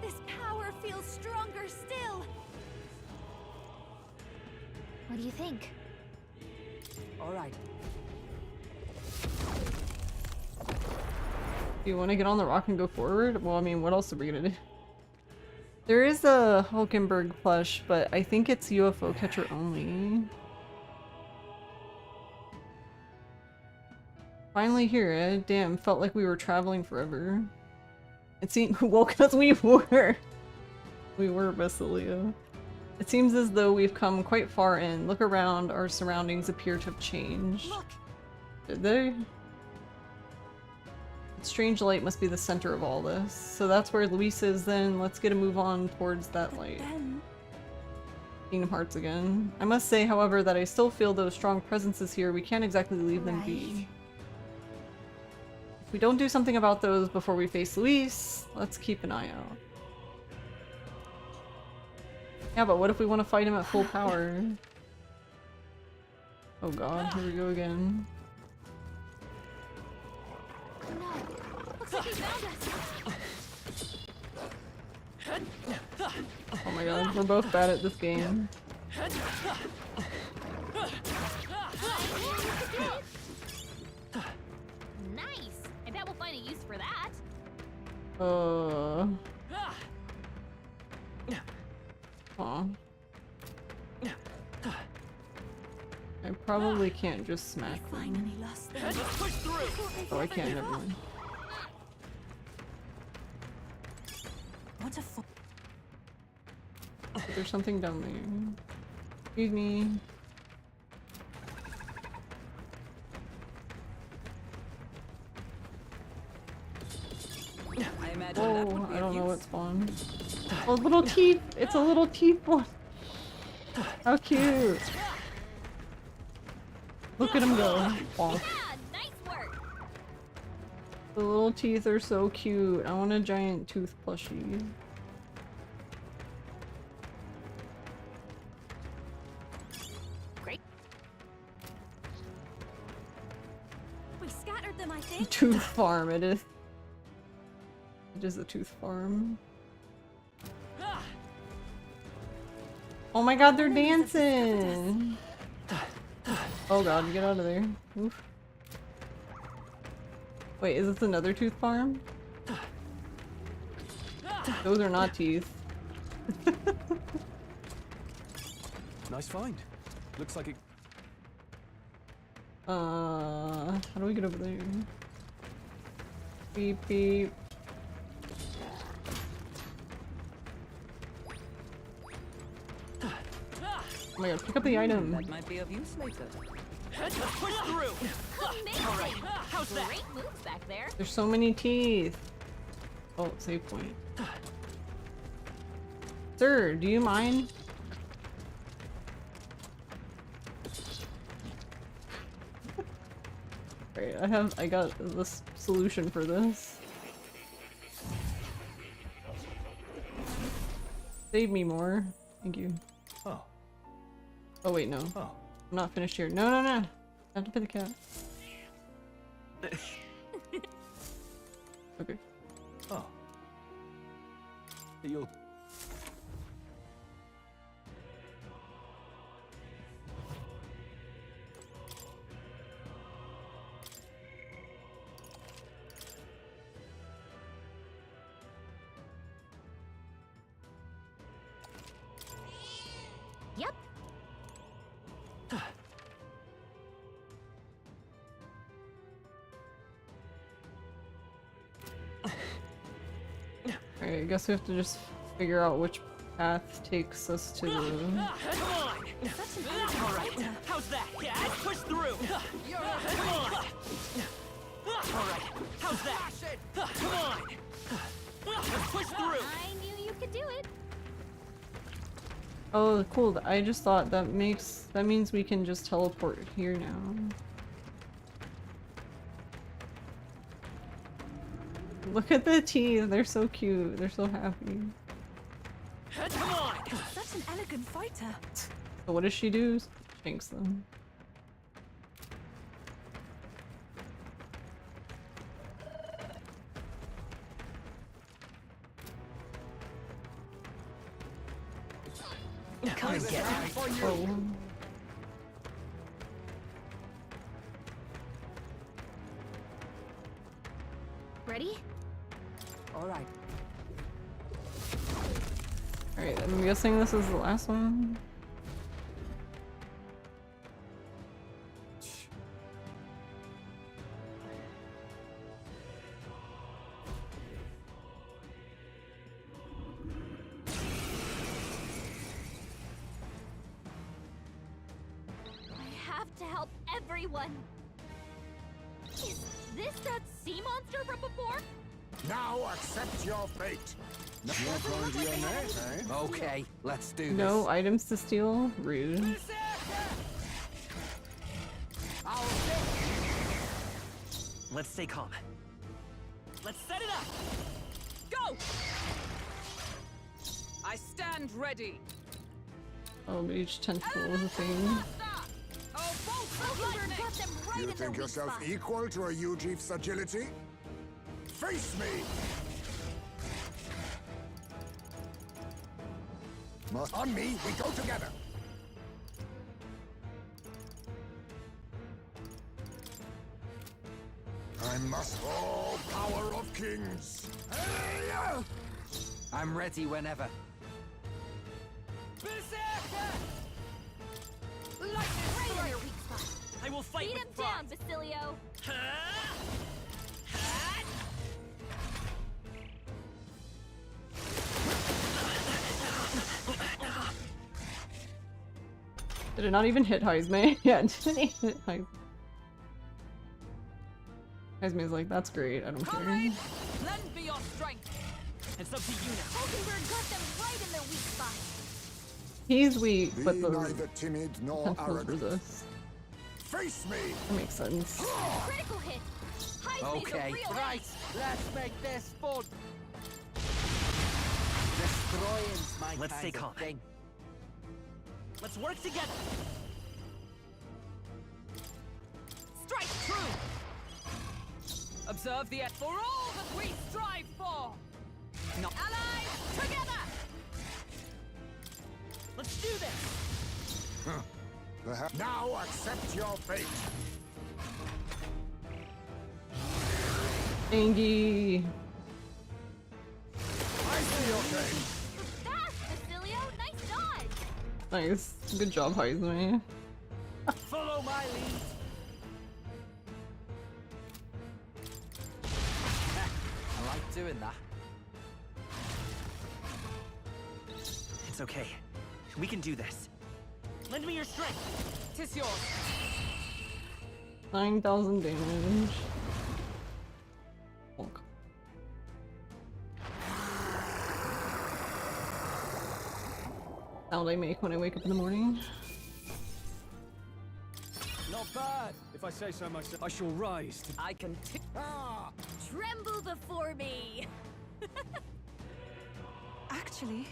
This power feels stronger still. What do you think?
All right.
Do you want to get on the rock and go forward? Well, I mean, what else are we gonna do? There is a Hulkenberg plush, but I think it's UFO catcher only. Finally here, eh? Damn, felt like we were traveling forever. It seemed- well, because we were! We were, Basilia. It seems as though we've come quite far in. Look around, our surroundings appear to have changed.
Look!
Did they? Strange light must be the center of all this. So that's where Luis is then. Let's get a move on towards that light.
Then
Kingdom Hearts again. I must say, however, that I still feel those strong presences here. We can't exactly leave them be. If we don't do something about those before we face Luis, let's keep an eye out. Yeah, but what if we want to fight him at full power? Oh god, here we go again.
Oh no! Looks like he found us!
Oh my god, we're both bad at this game.
Nice! I bet we'll find a use for that.
Aw. I probably can't just smack them.
finally lost them.
Push through!
Oh, I can't, never mind.
What a fo-
But there's something down there. Excuse me.
I imagine that
Oh,
would be
I
of
don't know what
use.
spawned. Oh, little teeth! It's a little teeth one! How cute! Look at him go. Bonk.
Yeah, nice work!
The little teeth are so cute. I want a giant tooth plushie.
Great. We scattered them, I think.
Tooth farm, it is. It is a tooth farm. Oh my god, they're dancing! Oh god, get out of there. Oof. Wait, is this another tooth farm? Those are not teeth.
Nice find. Looks like it.
How do we get over there? Beep beep. Oh my god, pick up the item.
That might be of use later.
Push through.
Amazing!
How's that?
Great moves back there.
There's so many teeth. Oh, save point. Sir, do you mind? Alright, I got this solution for this. Save me more. Thank you.
Oh.
Oh wait, no.
Oh.
I'm not finished here. No, no, no. I have to pay the cat. Okay.
Oh. You'll.
Yep.
Alright, I guess we have to just figure out which path takes us to the...
Come on. All right. How's that? Yeah, push through. Come on. All right. How's that? Come on. Let's push through.
I knew you could do it.
Oh, cool. I just thought that means we can just teleport here now. Look at the teeth. They're so cute. They're so happy.
Come on.
Such an elegant fighter.
So what does she do? Shanks them.
Come and get it.
Oh.
Ready?
All right.
Alright, I'm guessing this is the last one.
I have to help everyone. Is this that sea monster from before?
Now accept your fate. You're going to your net, eh?
Okay, let's do
No
this.
items to steal? Rude.
Let's stay calm. Let's set it up.
Go! I stand ready.
Oh, but each tentacle is a thing.
Oh,
Lightning got them right
You
in their
think
weak
yourself
spot.
equal to a Ujief's agility? Face me! On me, we go together. I must all power of kings.
I'm ready whenever.
Right in their weak spot.
I will fight
Beat
with
him
pride.
down, Basilio.
Did it not even hit Heisme? Yeah, it didn't even hit Heisme. Heisme's like, that's great, I don't care.
Comrade, lend me your strength.
It's up to you now.
Hulkenberg got them right in their weak spot.
He's weak,
Be
but the
neither timid nor
tentacles
arrogant.
resist.
Face me!
That makes sense.
Critical hit.
Okay, right, let's make this fun. Destroying's my
Let's
kind
stay
of
calm.
thing.
Let's work together.
Strike true! Observe the for all that we strive for! No. Allies, together!
Let's do this!
Perhaps now accept your fate.
Angie.
I see your game.
Fast, Basilio! Nice dodge!
Nice. Good job, Heisman.
Follow my lead.
I like doing that.
It's okay. We can do this. Lend me your strength.
'Tis yours.
9,000 damage. Bonk. Sound I make when I wake up in the morning.
Not bad, if I say so myself. I shall rise to...
I can
Tremble before me!
Actually,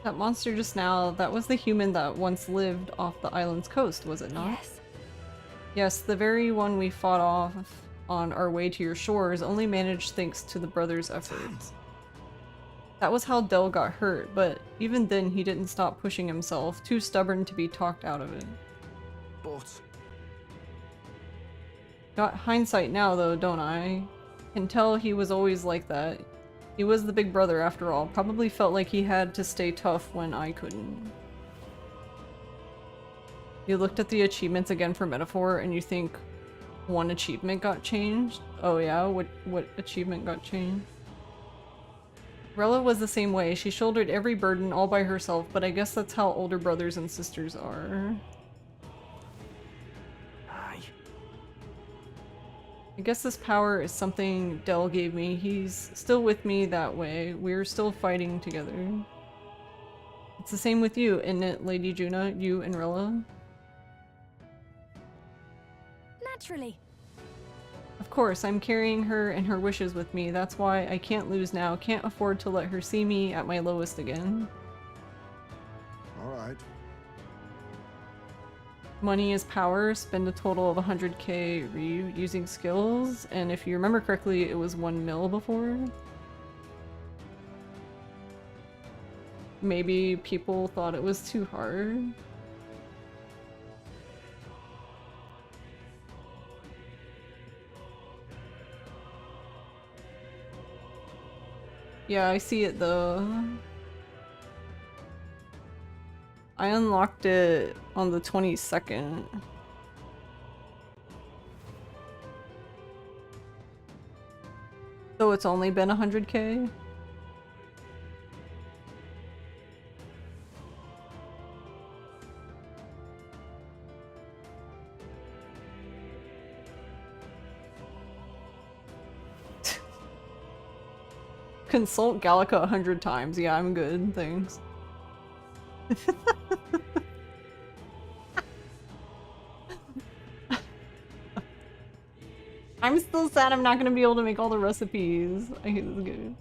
That monster just now, that was the human that once lived off the island's coast, was it not?
yes.
Yes, the very one we fought off on our way to your shores only managed thanks to the brothers' efforts. That was how Del got hurt, but even then he didn't stop pushing himself, too stubborn to be talked out of it.
But
Got hindsight now though, don't I? Can tell he was always like that. He was the big brother after all, probably felt like he had to stay tough when I couldn't. You looked at the achievements again for metaphor and you think one achievement got changed? Oh yeah, what achievement got changed? Rella was the same way. She shouldered every burden all by herself, but I guess that's how older brothers and sisters are. I guess this power is something Del gave me. He's still with me that way. We're still fighting together. It's the same with you, isn't it, Lady Juna? You and Rella?
Naturally.
Of course, I'm carrying her and her wishes with me. That's why I can't lose now. Can't afford to let her see me at my lowest again.
All right.
Money is power. Spend a total of 100k using skills. And if you remember correctly, it was 1 mil before. Maybe people thought it was too hard. Yeah, I see it though. I unlocked it on the 22nd. So it's only been 100k? Consult Gallica 100 times. Yeah, I'm good, thanks. I'm still sad I'm not gonna be able to make all the recipes. I hate this game.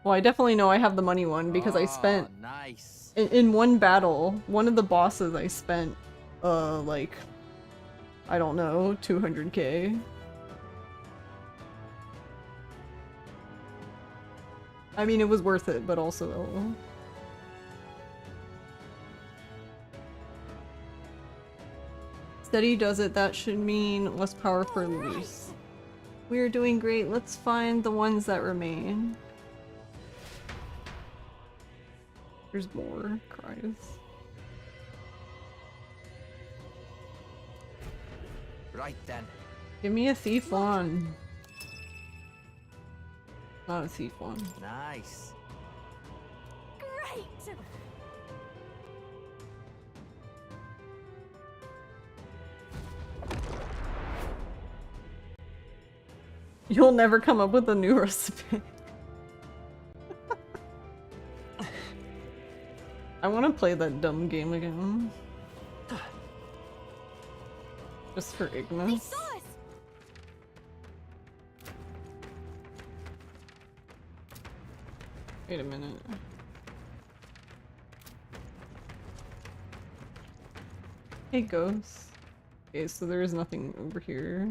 Well, I definitely know I have the money one because I spent
nice.
in one battle, one of the bosses I spent like I don't know, 200k. I mean, it was worth it, but also Steady does it, that should mean less power for loose. We're doing great, let's find the ones that remain. There's more cries.
Right then.
Give me a thief one. Not a thief one.
Nice.
Great!
You'll never come up with a new recipe. I want to play that dumb game again. Just for Ignis. Wait a minute. Hey, Ghost. Okay, so there is nothing over here.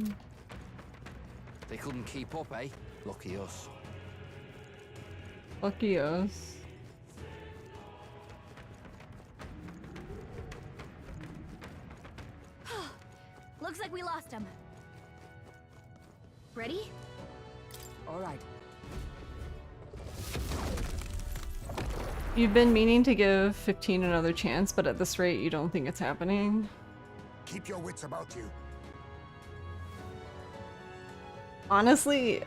They couldn't keep up, eh? Lucky us.
Lucky us.
Looks like we lost him. Ready?
All right.
You've been meaning to give 15 another chance, but at this rate, you don't think it's happening?
Keep your wits about you.
Honestly,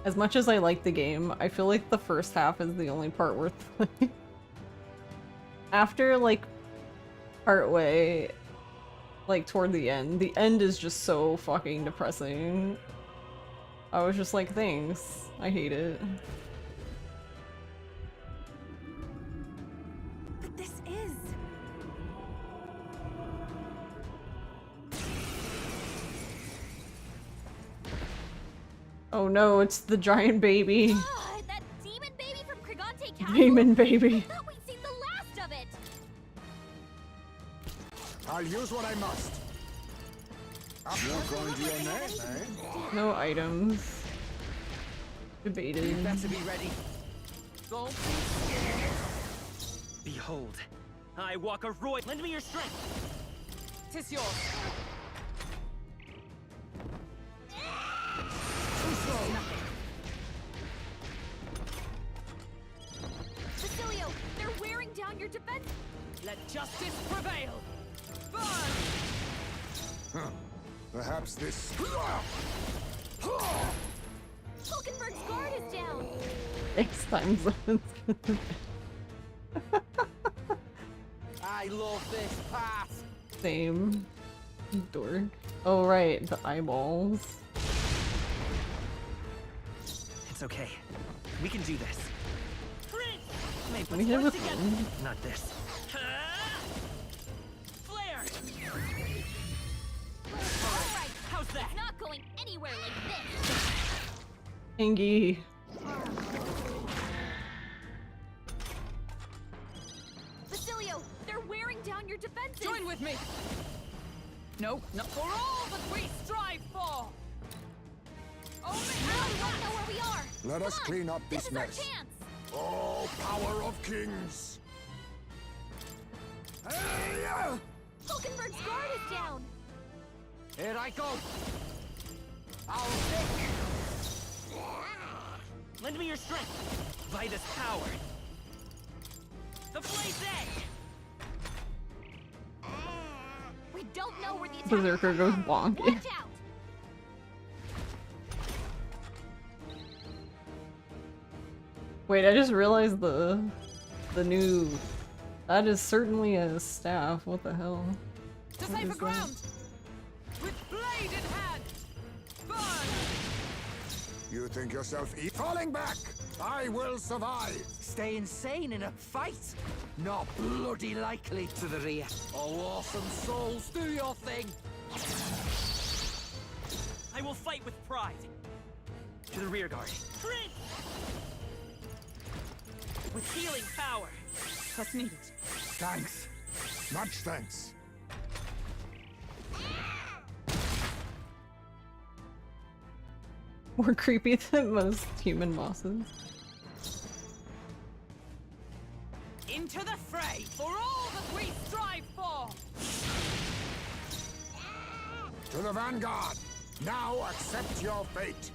as much as I like the game, I feel like the first half is the only part worth playing. After, like, partway, like, toward the end is just so fucking depressing. I was just like, thanks. I hate it.
But this is...
Oh no, it's the giant baby.
That demon baby from Krigante Castle?
Demon baby.
I thought we'd seen the last of it!
I'll use what I must. You're going to your name, eh?
No items. Debated.
You better be ready. Don't be scared. Behold, I walk a roy. Lend me your strength. 'Tis yours.
Basilio, they're wearing down your defense.
Let justice prevail. Burn!
Huh. Perhaps this...
Hulkenberg's guard is down.
Next time zones.
I love this part.
Same. Dork. Oh right, the eyeballs.
It's okay. We can do this. Maybe
We hit
let's
with
work
one.
together. Not this. Flare!
Alright,
How's that?
it's not going anywhere like this.
Angie.
Basilio, they're wearing down your defenses.
Join with me. No, not for all that we strive for. Only
Now we won't know where we are.
Let us
Come on,
clean up this
is
mess.
our chance.
Oh, power of kings! Hey!
Hulkenberg's guard is down.
Here I go. I'll take
Lend me your strength. Vitus power. The blaze edge.
We don't know where the attack
Berserker goes
Watch
wonky.
out.
Wait, I just realized the new... That is certainly a staff. What the hell?
to
What
safer
is that?
ground. With blade in hand. Burn!
You think yourself falling back? I will survive.
Stay insane in a fight? Not bloody likely. To the rear. Oh, awesome souls, do your thing.
I will fight with pride. To the rear guard. Prince! With healing power.
That's needed.
Thanks. Much thanks.
More creepy than most human bosses.
Into the fray for all that we strive for.
To the vanguard. Now accept your fate.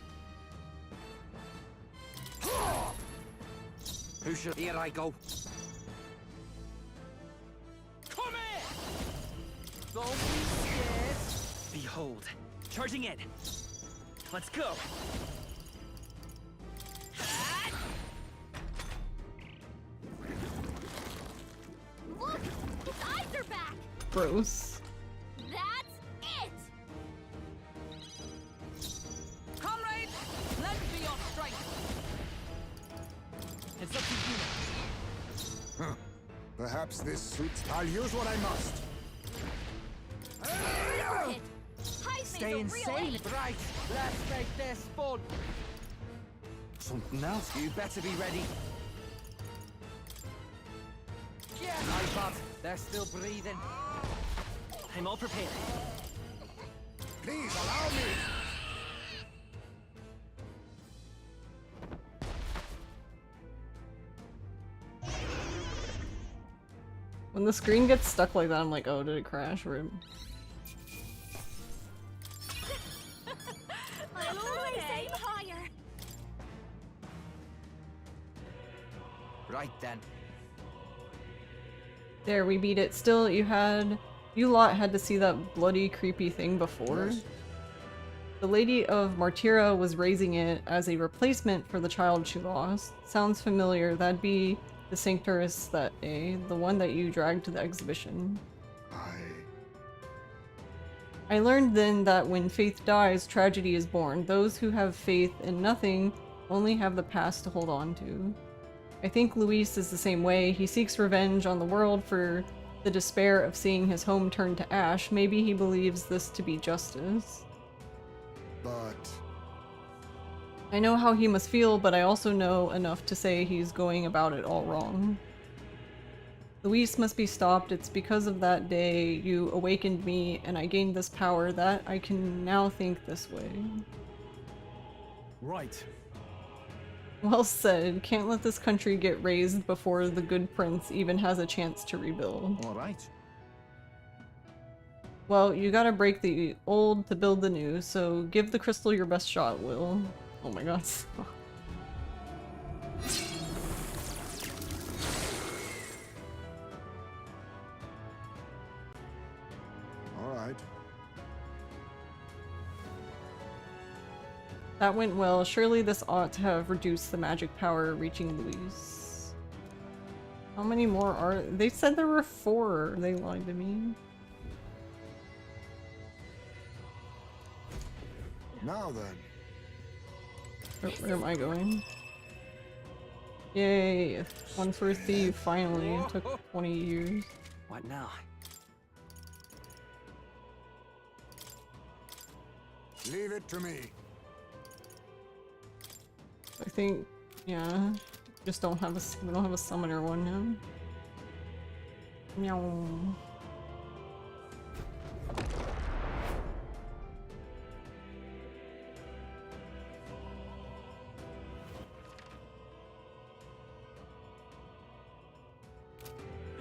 Who should... Here I go.
Come in!
Don't be scared.
Behold. Charging in. Let's go.
Look, his eyes are back.
Gross.
That's it.
Perhaps this suits. I'll use what I must.
Hit. High
Stay
real
insane.
ace.
Right, let's make this fun. Something else? You better be ready. Yeah, iPod. They're still breathing.
I'm all prepared.
Please allow me.
When the screen gets stuck like that, I'm like, oh, did it crash? Or...
I'll always aim higher.
Right then.
There, we beat it. Still, you lot had to see that bloody, creepy thing before.
Yes.
The Lady of Martyra was raising it as a replacement for the child she lost. Sounds familiar. That'd be the Sanctorus the one that you dragged to the exhibition. I learned then that when faith dies, tragedy is born. Those who have faith in nothing only have the past to hold on to. I think Luis is the same way. He seeks revenge on the world for the despair of seeing his home turned to ash. Maybe he believes this to be justice.
But
I know how he must feel, but I also know enough to say he's going about it all wrong. Luis must be stopped. It's because of that day you awakened me and I gained this power that I can now think this way.
Right.
Well said. Can't let this country get razed before the good prince even has a chance to rebuild.
All right.
Well, you gotta break the old to build the new, so give the crystal your best shot, Will. Oh my god.
all right.
That went well. Surely this ought to have reduced the magic power reaching Luis. How many more are- They said there were 4. They lied to me.
Now then.
Where am I going? Yay! One for a thief, finally. It took 20 years.
What now?
Leave it to me.
I think, yeah. Just don't have we don't have a summoner one now. Meow.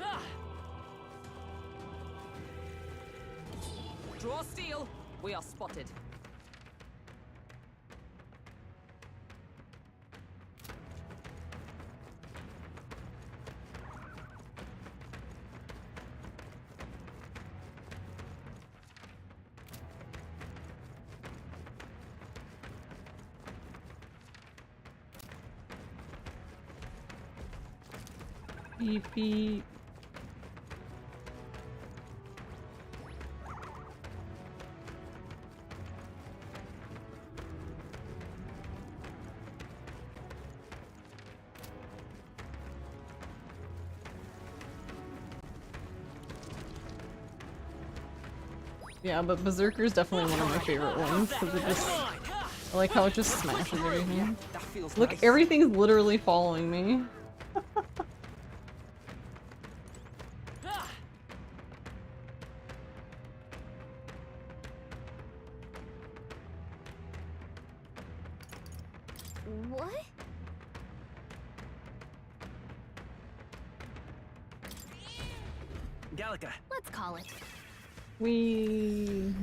Ah! Draw steel. We are spotted.
Beep beep. Yeah, but Berserker's definitely one of my favorite ones because it just, I like how it just smashes everything.
That feels
Look,
nice.
everything's literally following me.
What?
Gallica.
Let's call it.
I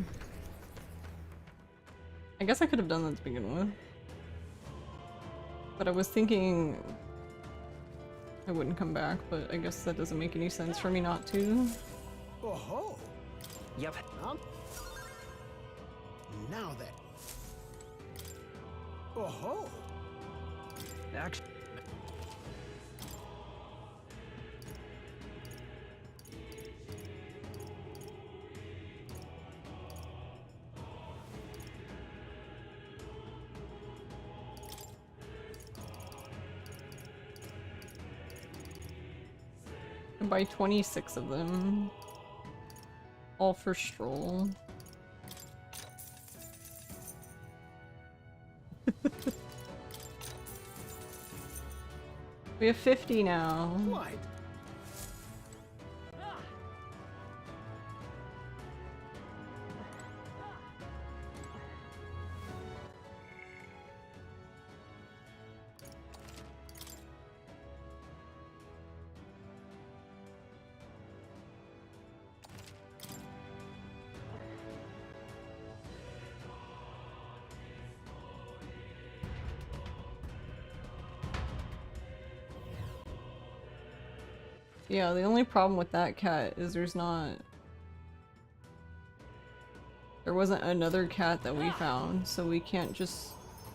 guess I could have done that to begin with. But I was thinking I wouldn't come back, but I guess that doesn't make any sense for me not to.
Oh-ho!
Yep.
Now then. Oh-ho!
Action.
buy 26 of them. All for Stroll. We have 50 now.
Quite.
Yeah, the only problem with that cat is there wasn't another cat that we found, so we can't just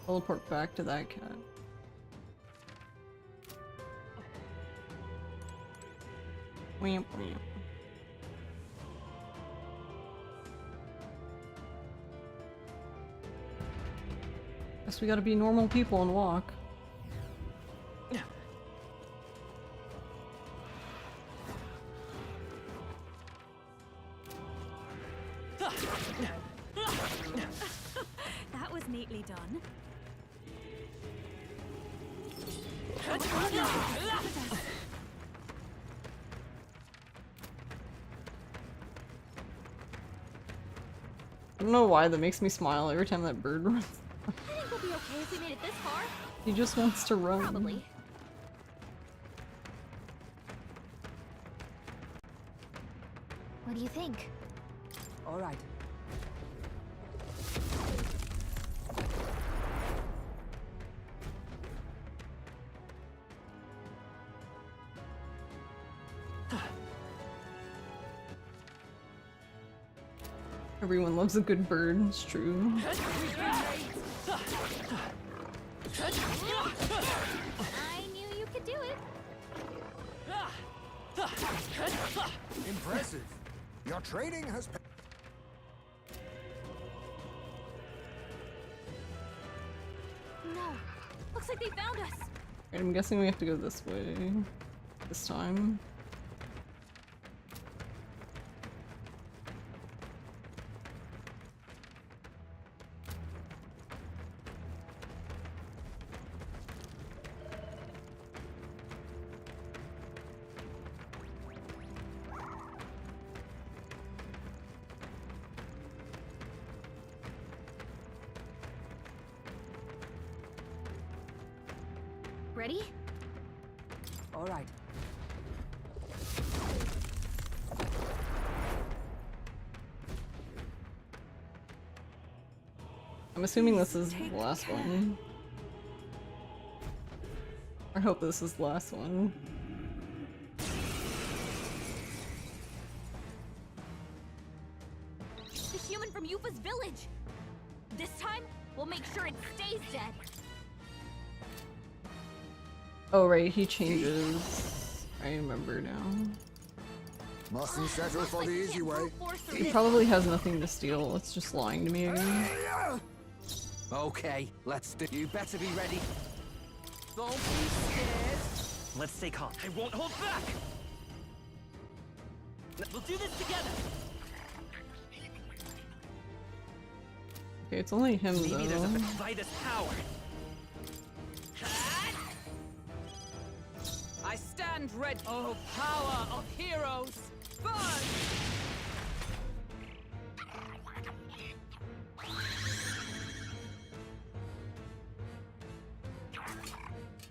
teleport back to that cat. Whamp whamp. Guess we gotta be normal people and walk.
That was neatly done.
I don't know why that makes me smile every time that bird runs.
I think we'll be okay if we made it this far.
He just wants to run.
Probably. What do you think?
All right.
Everyone loves a good bird, it's true.
I knew you could do it.
Impressive. Your training has paid.
No. Looks like they found us.
I'm guessing we have to go this way this time.
Ready?
All right.
I'm assuming this is the last one. I hope this is the last one.
The human from Yufa's village. This time, we'll make sure it stays dead.
Oh right, he changes. I remember now.
Mustn't settle for the easy way.
He probably has nothing to steal, it's just lying to me again.
Okay, let's do. You better be ready.
Don't be scared. Let's stay calm. I won't hold back. We'll do this together.
Okay, it's only him
Maybe there's a
though.
Vitus power. I stand ready. Oh, power of heroes, burn!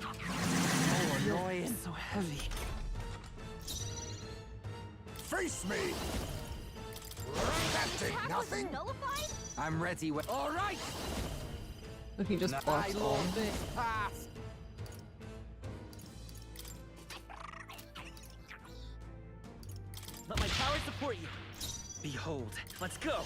Oh, annoying.
So heavy.
Face me! That did
Attack was
nothing?
nullified?
I'm ready. All right.
Look, he just
I
blocks all.
love this part.
Let my power support you. Behold, let's go.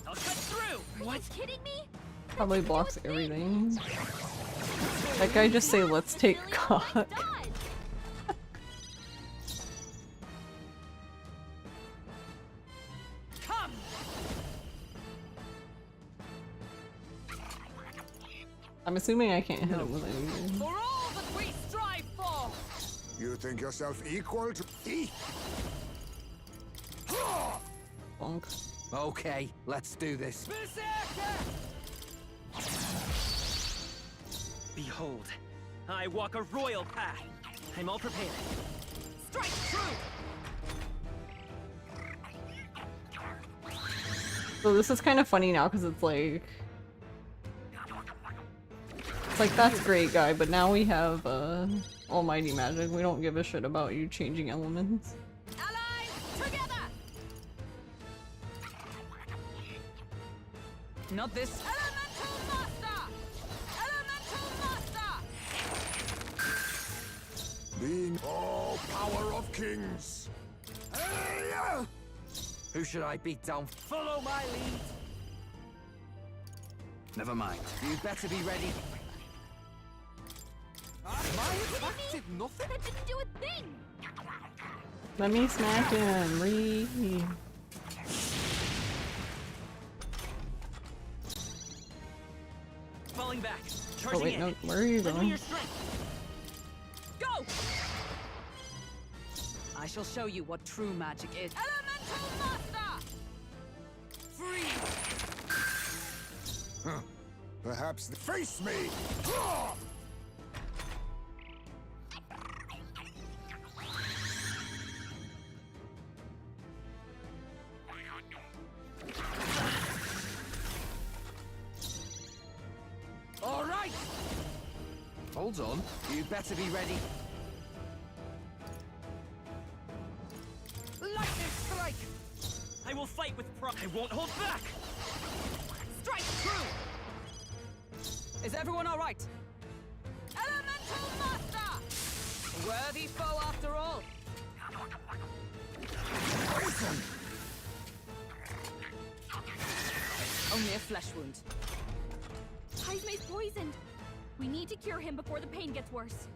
I'll cut through.
Are you kidding me?
Probably blocks everything. That guy just say, let's take cock.
Come.
I'm assuming I can't hit him with anything.
For all that we strive for!
You think yourself equal to
Bonk.
Okay, let's do this.
Behold, I walk a royal path. I'm all prepared.
Strike true!
So this is kind of funny now because it's like that's great, guy, but now we have almighty magic. We don't give a shit about you changing elements.
Allies, together! Not this. Elemental Master! Elemental Master!
being all power of kings?
Who should I beat down?
Follow my lead.
Never mind. You better be ready. My attack did nothing.
That didn't do a thing!
Let me smack him.
Falling back.
Oh
Charging
wait,
in.
no. Where are you
Lend me
going?
your strength.
Go! I shall show you what true magic is. Elemental Master! Freeze!
Perhaps face me!
All right. Hold on. You better be ready. Lightning strike!
I will fight with pride. I won't hold back.
Strike true! Is everyone all right? Elemental Master! A worthy foe after all. Only a flesh wound.
Haizeme's poisoned. We need to cure him before the pain gets worse.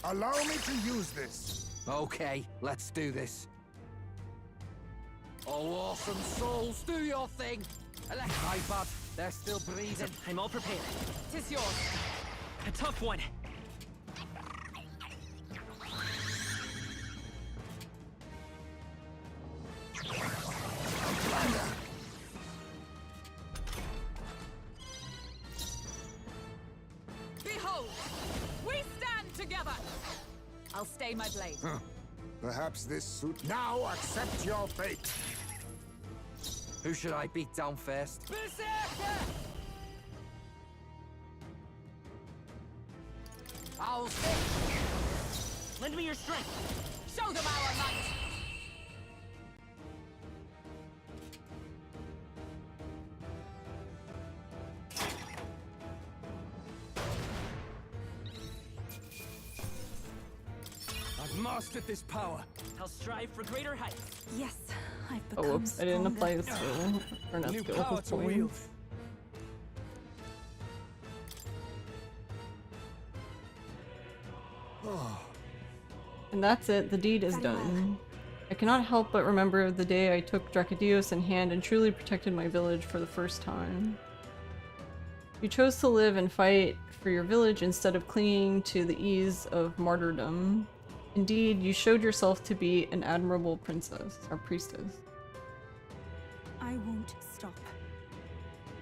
Allow me to use this.
Okay, let's do this. Oh, awesome souls, do your thing! My bad, they're still breathing.
I'm all prepared.
Tis yours.
A tough one.
Behold! We stand together! I'll stay my blade.
Perhaps this suit now accept your fate.
Who should I beat down first?
Berserker!
I'll
Lend me your strength.
Show them our might!
I've mastered this power. I'll strive for greater heights.
Yes, I've
Oh
become
whoops, I didn't
stronger.
apply a skill. Or not
New
skill,
power
his
to wield.
points. And that's it, the deed is done. I cannot help but remember the day I took Dracodios in hand and truly protected my village for the first time. You chose to live and fight for your village instead of clinging to the ease of martyrdom. Indeed, you showed yourself to be an admirable princess, or priestess.
I won't stop.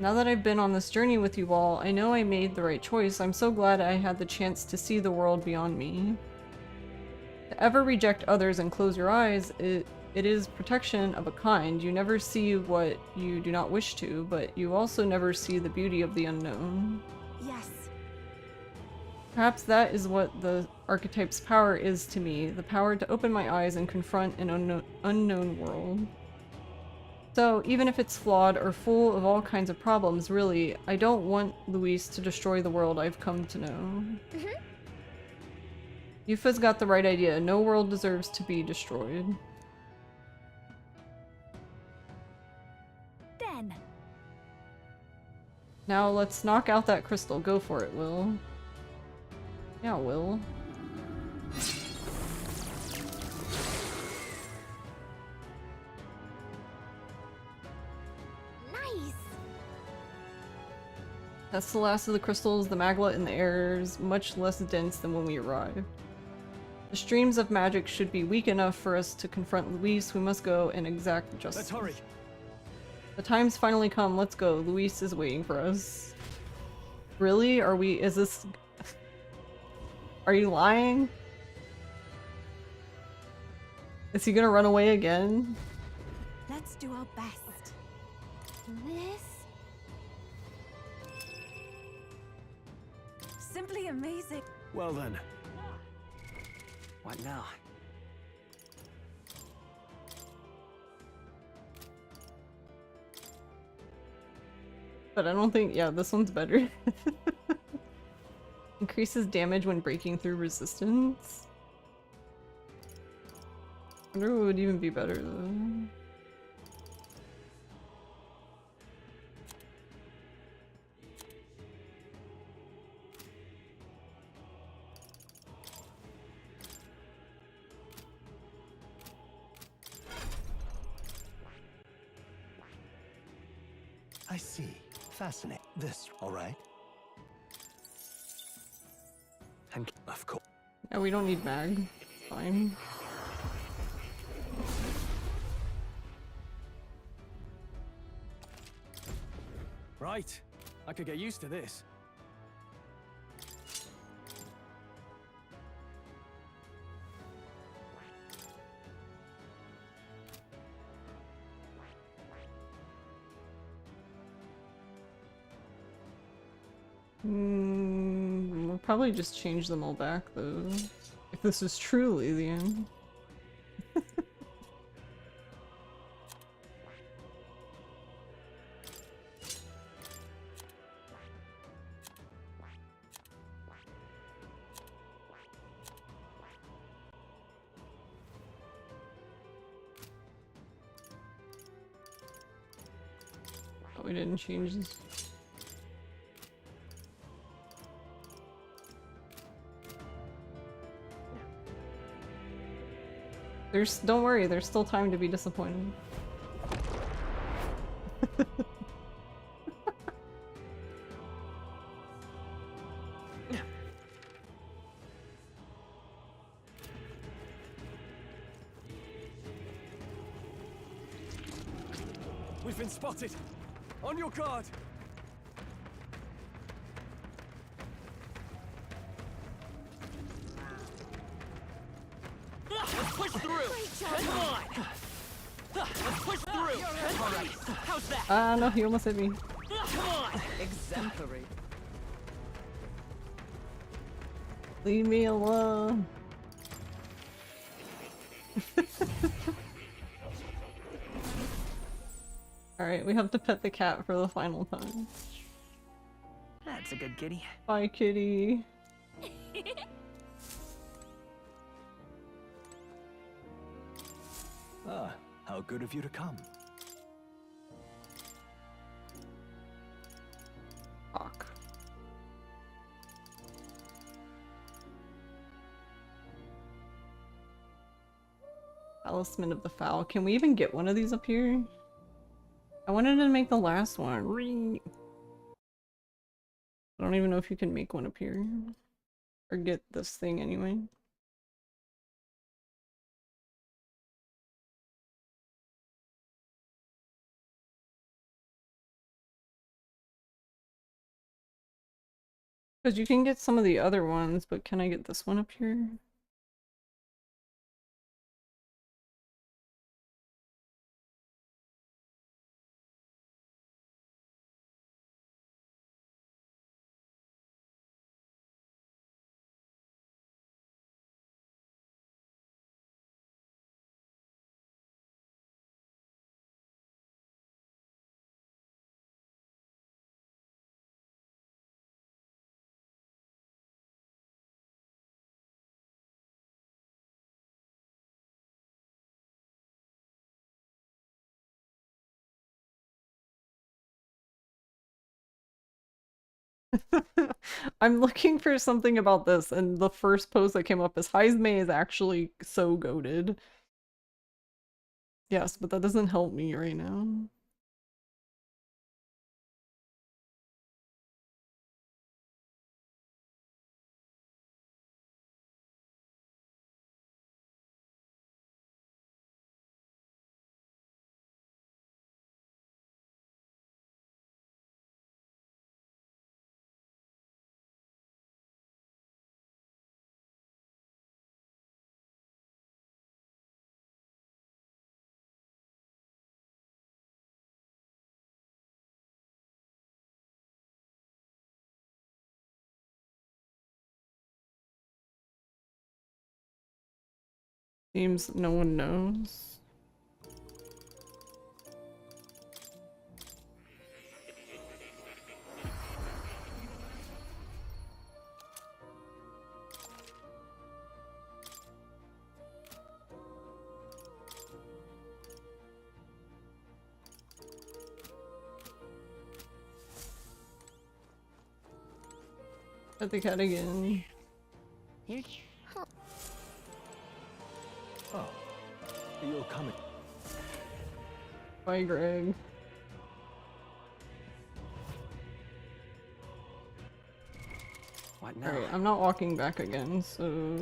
Now that I've been on this journey with you all, I know I made the right choice. I'm so glad I had the chance to see the world beyond me. To ever reject others and close your eyes, it is protection of a kind. You never see what you do not wish to, but you also never see the beauty of the unknown.
Yes.
Perhaps that is what the archetype's power is to me, the power to open my eyes and confront an unknown world. So, even if it's flawed or full of all kinds of problems, really, I don't want Luis to destroy the world I've come to know. Yufa's got the right idea. No world deserves to be destroyed.
Then.
Now let's knock out that crystal. Go for it, Will. Yeah, Will.
Nice!
That's the last of the crystals. The magla in the air is much less dense than when we arrived. The streams of magic should be weak enough for us to confront Luis. We must go and exact justice.
Let's hurry.
The time's finally come. Let's go. Luis is waiting for us. Really? Are we- is this- Are you lying? Is he gonna run away again?
Let's do our best.
This?
Simply amazing.
Well then.
What now?
But I don't think- yeah, this one's better. Increases damage when breaking through resistance. I wonder what would even be better though.
I see. Fascinating. This, all right?
And of course.
Yeah, we don't need mag. Fine.
Right. I could get used to this.
We'll probably just change them all back though. If this is truly the end. Oh, we didn't change this. Don't worry, there's still time to be disappointed.
We've been spotted. On your guard.
Let's push through. Come on. Let's push through. All right. How's that?
Ah, no, he almost hit me.
Come on. Exemplary.
Leave me alone. Alright, we have to pet the cat for the final time.
That's a good kitty.
Bye, kitty.
Ah, how good of you to come.
Fuck. Talisman of the Fowl. Can we even get one of these up here? I wanted to make the last one. I don't even know if you can make one up here. Or get this thing anyway. Because you can get some of the other ones, but can I get this one up here? I'm looking for something about this, and the first post that came up is Heisme is actually so goated. Yes, but that doesn't help me right now. Seems no one knows. At the cat again.
Here. Oh, you're coming.
Bye, Greg.
What now?
Alright, I'm not walking back again, so...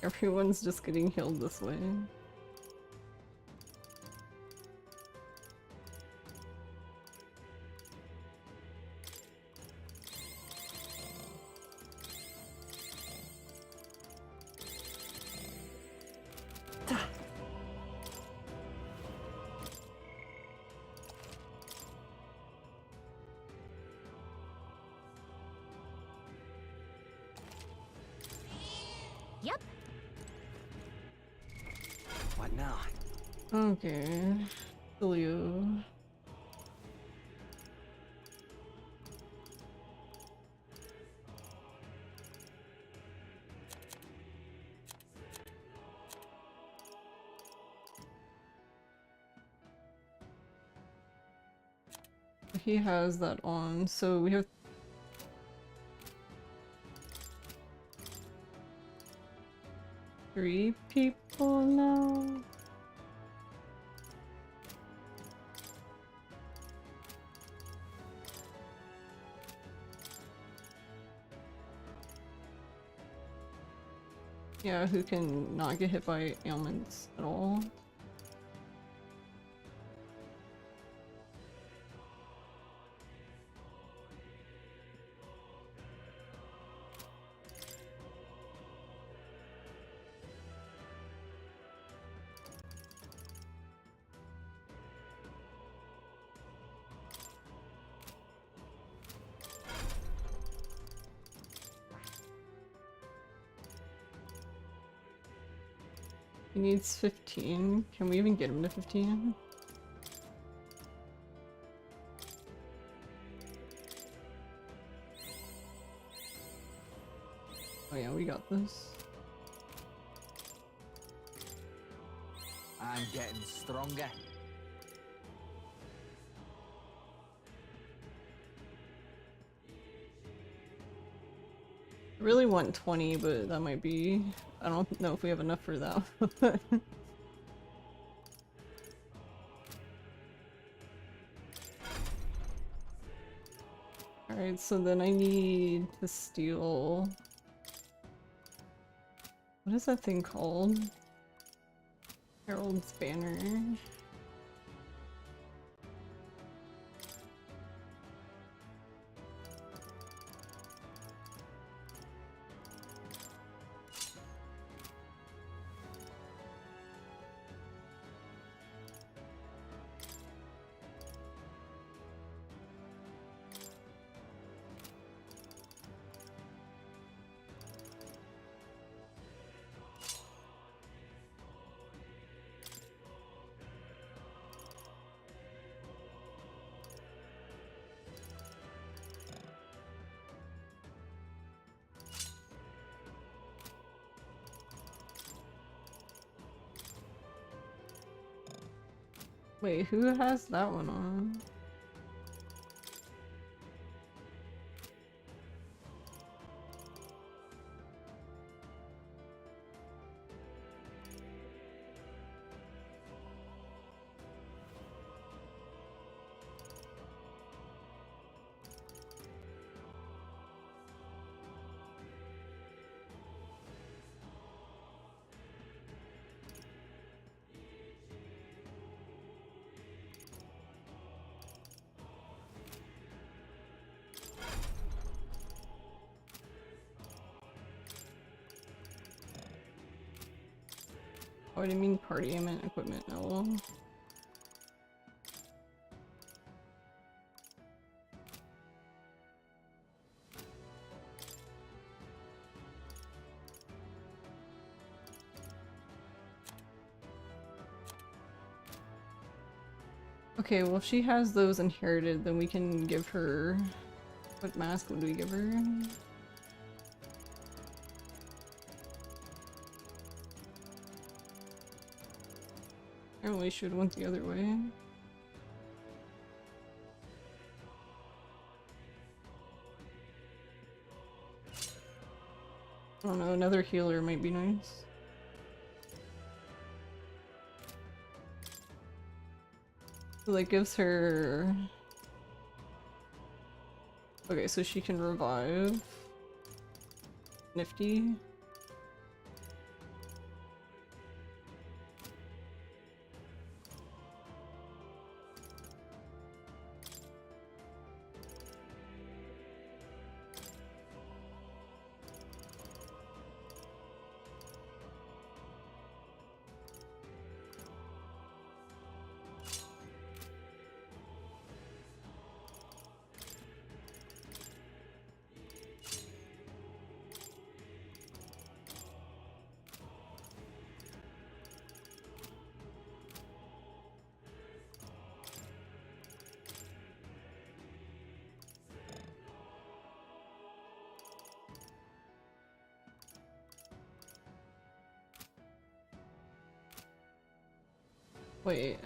Everyone's just getting healed this way.
Yep.
What now?
Okay. Julio. He has that on, so we have 3 people now. Yeah, who can not get hit by ailments at all. He needs 15. Can we even get him to 15? Oh yeah, we got this.
I'm getting stronger.
I really want 20, but that might be... I don't know if we have enough for that. Alright, so then I need to steal... What is that thing called? Herald's Banner. Wait, who has that one on? Oh, I didn't mean party, I meant equipment. Oh well. Okay, well if she has those inherited, then we can give her... What mask would we give her? Apparently she would went the other way. I don't know, another healer might be nice. So that gives her... Okay, so she can revive. Nifty. Wait.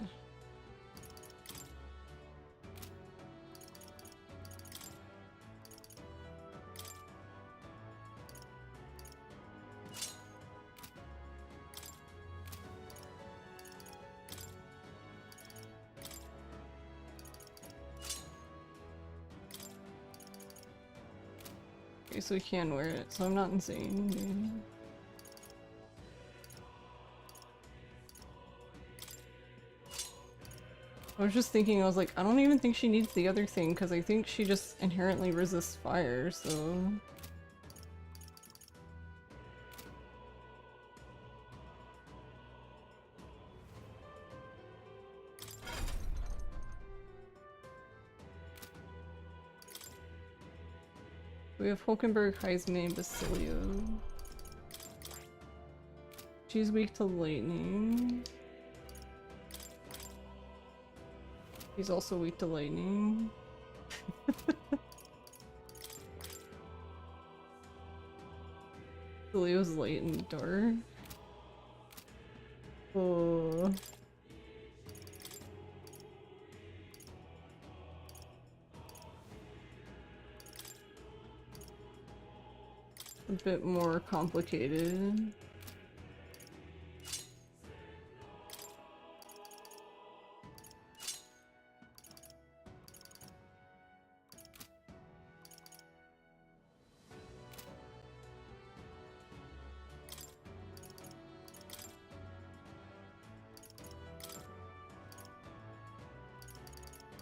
Okay, so we can wear it, so I'm not insane, dude. I was just thinking, I was like, I don't even think she needs the other thing, because I think she just inherently resists fire, so... We have Hulkenberg, Heisman, Basilio. She's weak to lightning. He's also weak to lightning. Leo's light and dark. Oh. A bit more complicated.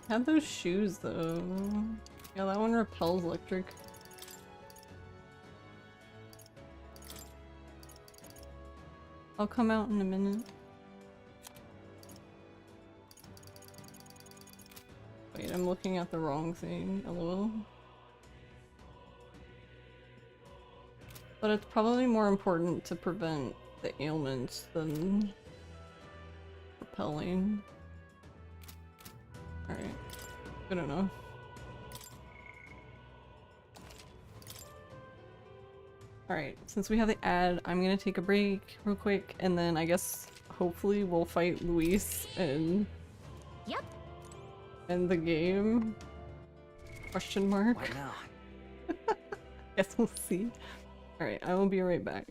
Have those shoes though. Yeah, that one repels electric. I'll come out in a minute. Wait, I'm looking at the wrong thing. LOL. But it's probably more important to prevent the ailments than repelling. Alright. Good enough. Alright, since we have the ad, I'm gonna take a break real quick, and then I guess hopefully we'll fight Luis and end the game. Question mark.
Why not?
Guess we'll see. Alright, I will be right back.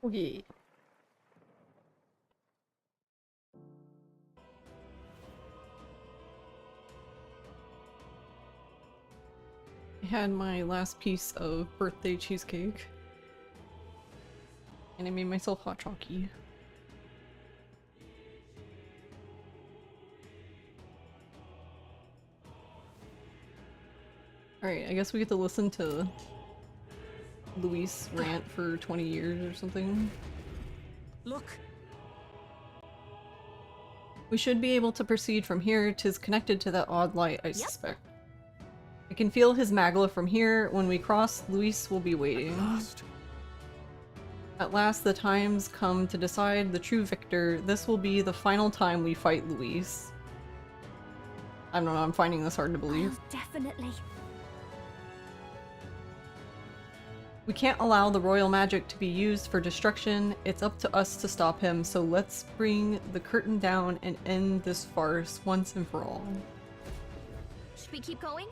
Okay. I had my last piece of birthday cheesecake. And I made myself hot chocolate. Alright, I guess we get to listen to Luis rant for 20 years or something.
Look.
We should be able to proceed from here. 'Tis connected to that odd light, I suspect. I can feel his magla from here. When we cross, Luis will be waiting. At last, the time's come to decide the true victor. This will be the final time we fight Luis. I don't know, I'm finding this hard to believe.
Definitely.
We can't allow the royal magic to be used for destruction. It's up to us to stop him, so let's bring the curtain down and end this farce once and for all.
Should we keep going?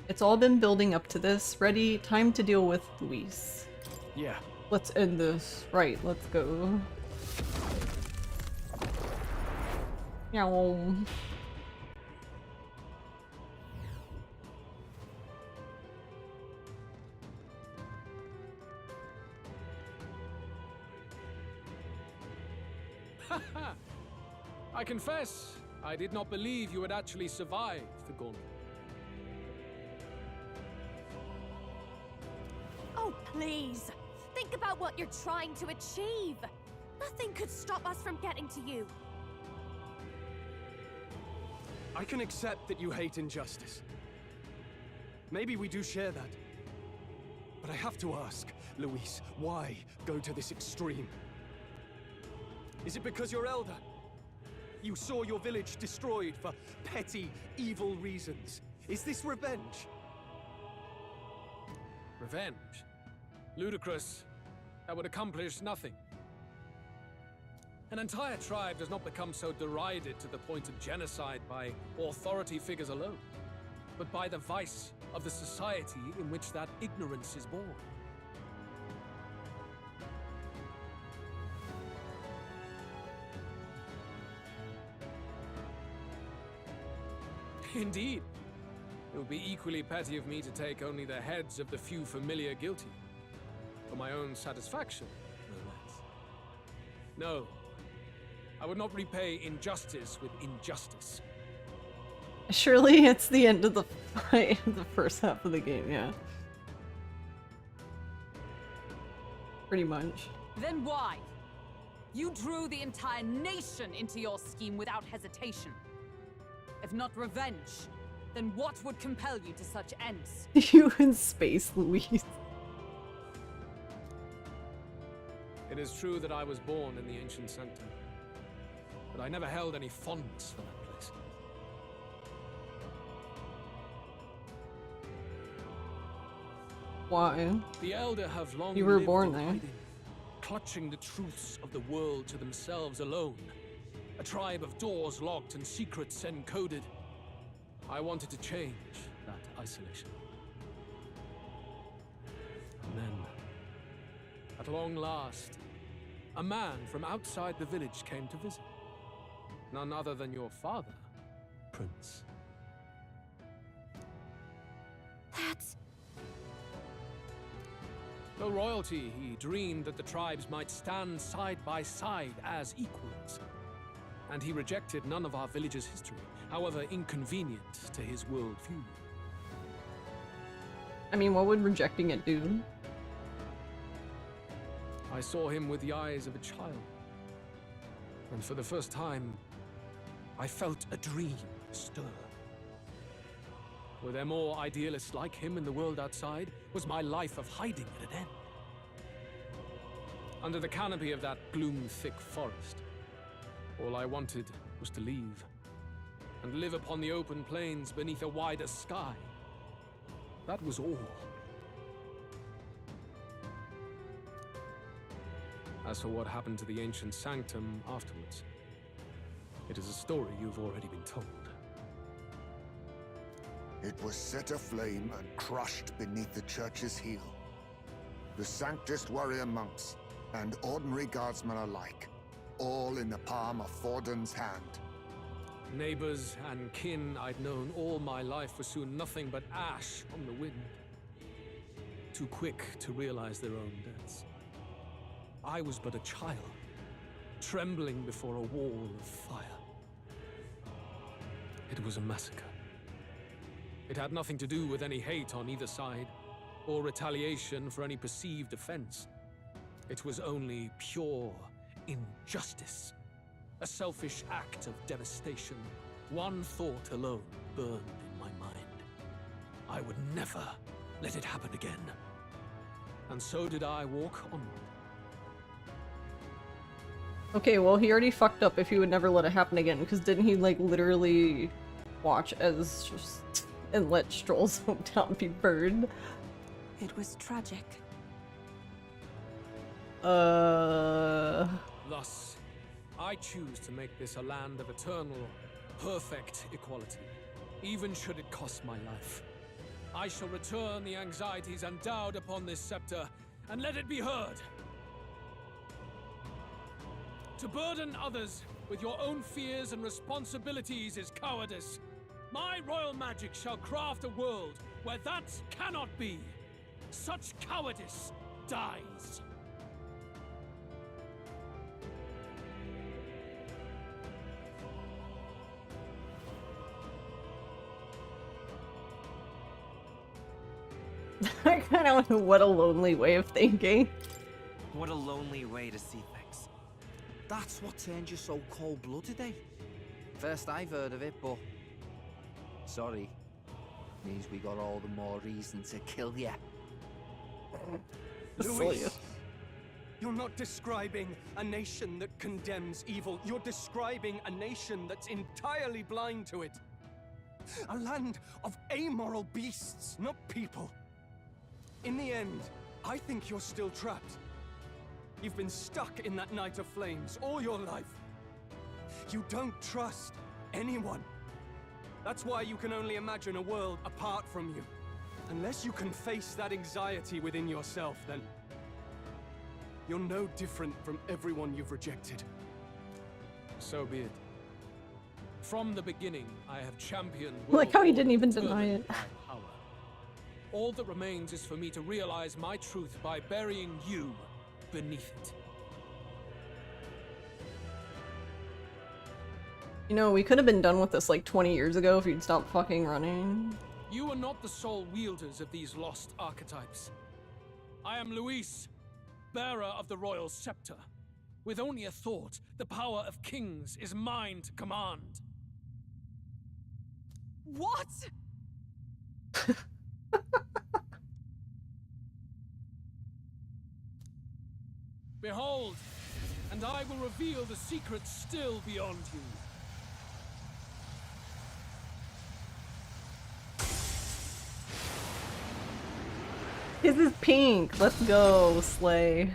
It's all been building up to this. Ready? Time to deal with Luis.
Yeah.
Let's end this. Right, let's go. Meow.
I confess, I did not believe you would actually survive the gauntlet.
Oh, please. Think about what you're trying to achieve. Nothing could stop us from getting to you.
I can accept that you hate injustice. Maybe we do share that. But I have to ask, Luis, why go to this extreme? Is it because you're elder? You saw your village destroyed for petty, evil reasons. Is this revenge?
Revenge? Ludicrous. That would accomplish nothing. An entire tribe does not become so derided to the point of genocide by authority figures alone, but by the vice of the society in which that ignorance is born. Indeed. It would be equally petty of me to take only the heads of the few familiar guilty. For my own satisfaction, no less. No. I would not repay injustice with injustice.
Surely it's the end of the fight, the first half of the game, yeah. Pretty much.
Then why? You drew the entire nation into your scheme without hesitation. If not revenge, then what would compel you to such ends?
You in space, Luis.
It is true that I was born in the ancient sanctum, but I never held any fondness for that place.
Why?
The Elder have long
You were
lived
born
in
there.
hiding, clutching the truths of the world to themselves alone. A tribe of doors locked and secrets encoded. I wanted to change that isolation. And then, at long last, a man from outside the village came to visit. None other than your father, Prince.
That's...
Though royalty, he dreamed that the tribes might stand side by side as equals. And he rejected none of our village's history, however inconvenient to his worldview.
I mean, what would rejecting it do?
I saw him with the eyes of a child. And for the first time, I felt a dream stir. Were there more idealists like him in the world outside? Was my life of hiding at an end? Under the canopy of that gloom-thick forest, all I wanted was to leave, and live upon the open plains beneath a wider sky. That was all. As for what happened to the ancient sanctum afterwards, it is a story you've already been told.
It was set aflame and crushed beneath the church's heel. the Sanctist warrior monks, and ordinary guardsmen alike, all in the palm of Forden's hand.
Neighbors and kin I'd known all my life were soon nothing but ash on the wind. Too quick to realize their own deaths. I was but a child, trembling before a wall of fire. It was a massacre. It had nothing to do with any hate on either side, or retaliation for any perceived offense. It was only pure injustice. A selfish act of devastation. One thought alone burned in my mind. I would never let it happen again. And so did I walk onward.
Okay, well he already fucked up if he would never let it happen again, because didn't he like literally watch as just and let Stroll's hometown be burned?
It was tragic.
Thus, I choose to make this a land of eternal, perfect equality, even should it cost my life. I shall return the anxieties endowed upon this scepter, and let it be heard. To burden others with your own fears and responsibilities is cowardice. My royal magic shall craft a world where that cannot be. Such cowardice dies.
I kind of went, what a lonely way of thinking.
What a lonely way to see things.
That's what turned you so cold-blooded, eh? First I've heard of it, but... Sorry. Means we got all the more reason to kill you.
Louis, you're not describing a nation that condemns evil. You're describing a nation that's entirely blind to it. A land of amoral beasts, not people. In the end, I think you're still trapped. You've been stuck in that night of flames all your life. You don't trust anyone. That's why you can only imagine a world apart from you. Unless you can face that anxiety within yourself, then you're no different from everyone you've rejected.
So be it. From the beginning, I have championed
Like how he
world
didn't even
order
deny it.
by power. All that remains is for me to realize my truth by burying you beneath it.
You know, we could have been done with this like 20 years ago if you'd stopped fucking running.
You are not the sole wielders of these lost archetypes. I am Luis, bearer of the royal scepter. With only a thought, the power of kings is mine to command.
What?
Behold, and I will reveal the secrets still beyond you.
His is pink. Let's go, Slay.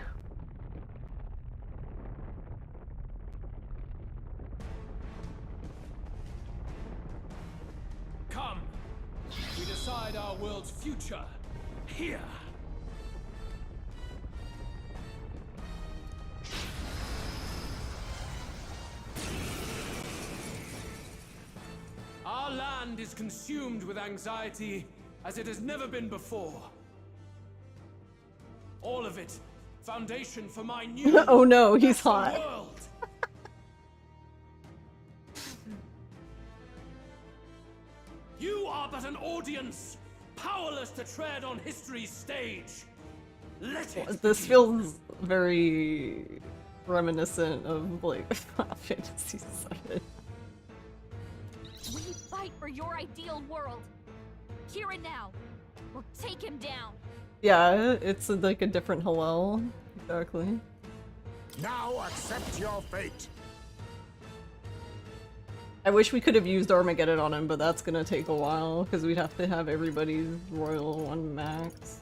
Come, we decide our world's future here. Our land is consumed with anxiety as it has never been before. All of it, foundation for my new
Oh no, he's
better
hot.
world. You are but an audience, powerless to tread on history's stage. Let it
This
be.
feels very reminiscent of like Final Fantasy VII.
We fight for your ideal world. Here and now. We'll take him down.
Yeah, it's like a different Hallel. Exactly.
Now accept your fate.
I wish we could have used Armageddon on him, but that's gonna take a while because we'd have to have everybody's Royal 1 max.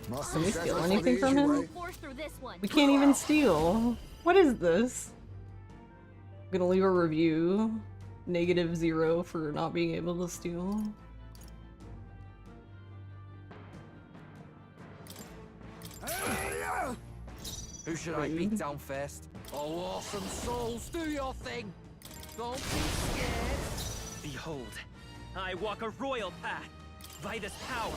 Must
Can we
settle
steal
for
anything
the
from
easy
him?
way.
Force through this one.
We can't even steal. What is this? I'm gonna leave a review. -0 for not being able to steal.
Who should I beat down first? Oh, awesome souls, do your thing! Don't be scared!
Behold, I walk a royal path by this power.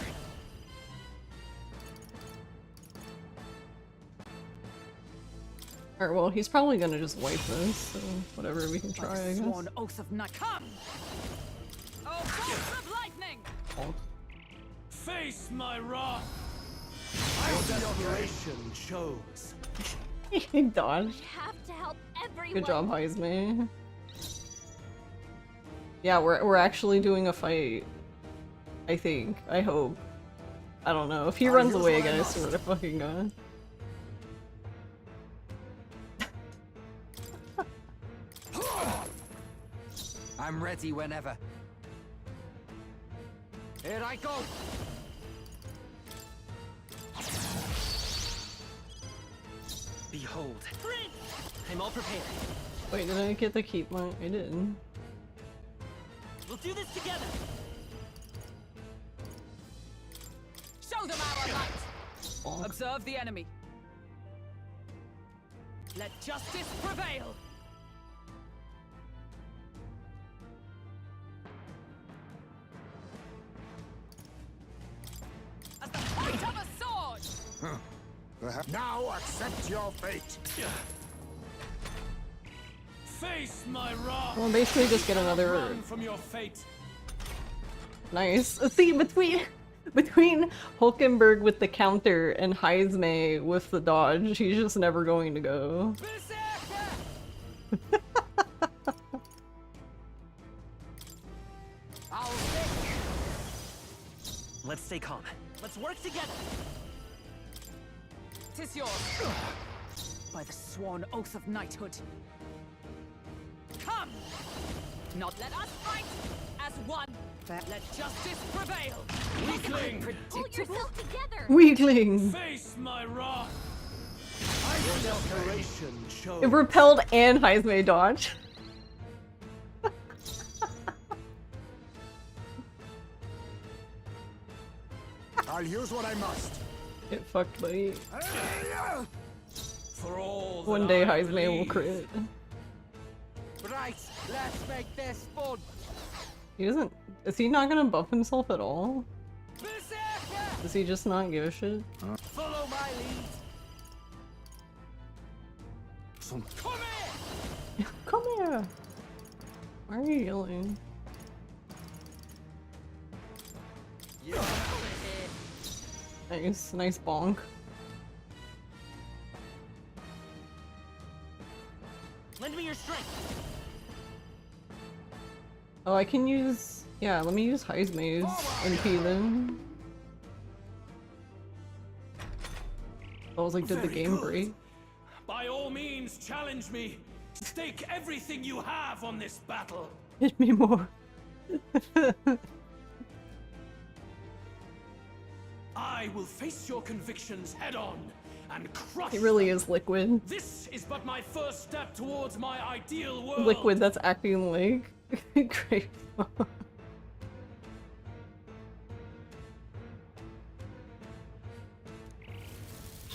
Alright, well, he's probably gonna just wipe this, so whatever, we can try, I guess.
Sworn oath of night. Come! Oh, bolts of lightning!
Face my wrath! Your desperation shows.
He dodged.
We have to help everyone.
Good job, Heisme. Yeah, we're actually doing a fight. I think. I hope. I don't know. If he runs away again, I swear to fucking God.
I'm ready whenever. Here I go!
Behold, I'm all prepared.
Wait, did I get the keep one? I didn't.
We'll do this together.
Show them our light!
Bonk.
Observe the enemy. Let justice prevail! As the point of a sword!
Perhaps now accept your fate.
Face my wrath!
Well, basically just get another...
Run from your fate.
Nice. See, between Hulkenberg with the counter and Heisme with the dodge, he's just never going to go.
Let's stay calm. Let's work together.
'Tis yours. By the sworn oath of knighthood. Come! Not let us fight as one. Let justice prevail.
Weakling!
Pull yourself together.
Weakling!
Face my wrath! Your desperation shows.
It repelled and Heisme dodge.
I'll use what I must.
Get fucked, buddy.
For all that
One day
I
Heisme will
believe.
crit.
Right, let's make this fun.
He doesn't... Is he not gonna buff himself at all?
Berserker!
Does he just not give a shit?
Follow my lead.
Come here!
Come here! Why are you yelling?
Yeah.
Nice, nice bonk.
Lend me your strength.
Oh, I can use... Yeah, let me use Heisme's MP then. I was like, did the
Very
game
good.
break?
By all means, challenge me. Stake everything you have on this battle.
Hit me more.
I will face your convictions head on and crush
He really
them.
is Liquid.
This is but my first step towards my ideal world.
Liquid that's acting like... Great.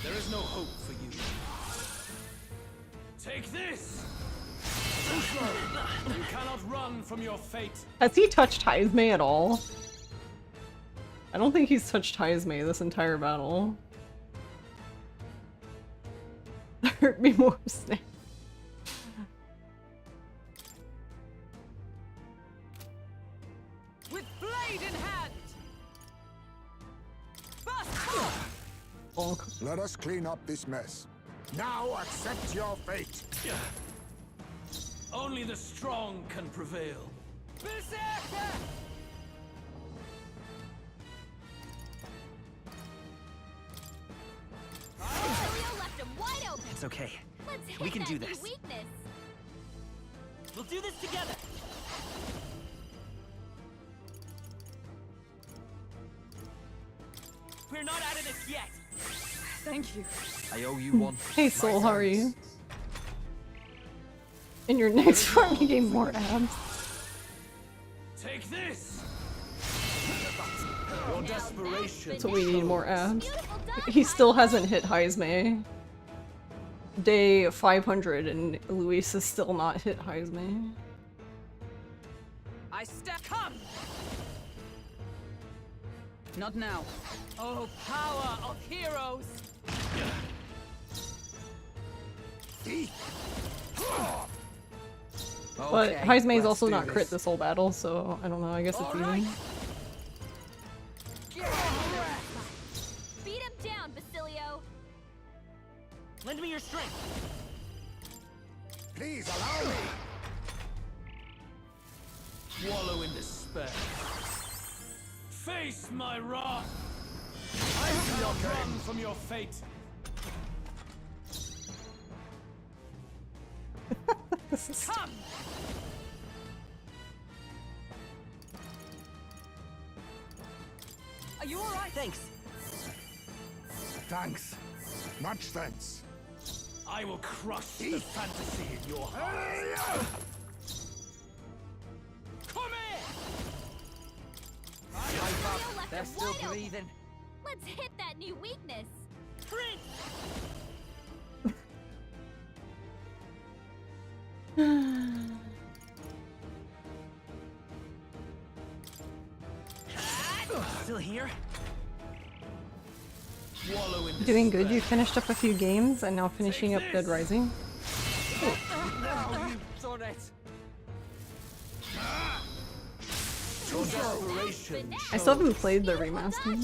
There is no hope for you. Take this! You cannot run from your fate.
Has he touched Heisme at all? I don't think he's touched Heisme this entire battle. Hurt me more, Snap.
With blade in hand! Burst!
Bonk.
Let us clean up this mess. Now accept your fate.
Only the strong can prevail.
Berserker!
Mario left him wide open.
It's okay.
Let's hit
We can
that
do
new
this.
weakness.
We'll do this together. We're not out of this yet.
Thank you.
I owe you one.
Hey Soul, how are you? In your next farm you gain more abs.
Take this! Your desperation.
So we need more abs.
Beautiful done,
He still hasn't hit Heisme. day 500 and Luis is still not hit Heisman.
I step. Come! Not now. Oh, power of heroes!
But Heisman is also not crit this whole battle, so I don't know, I guess it's even.
Beat him down, Basilio.
Lend me your strength.
Please allow me.
Wallow in despair. Face my wrath. I cannot run from your fate.
Come! Are you alright?
Thanks.
Thanks. Much thanks.
I will crush the fantasy in your heart. Come here!
Basilio left
They're
him
still
wide open.
breathing.
Let's hit that new weakness.
Still here?
Wallow in
Doing good, you finished up a few games and now finishing up Dead Rising.
Now you've done it. Your desperation.
I still haven't played the remaster.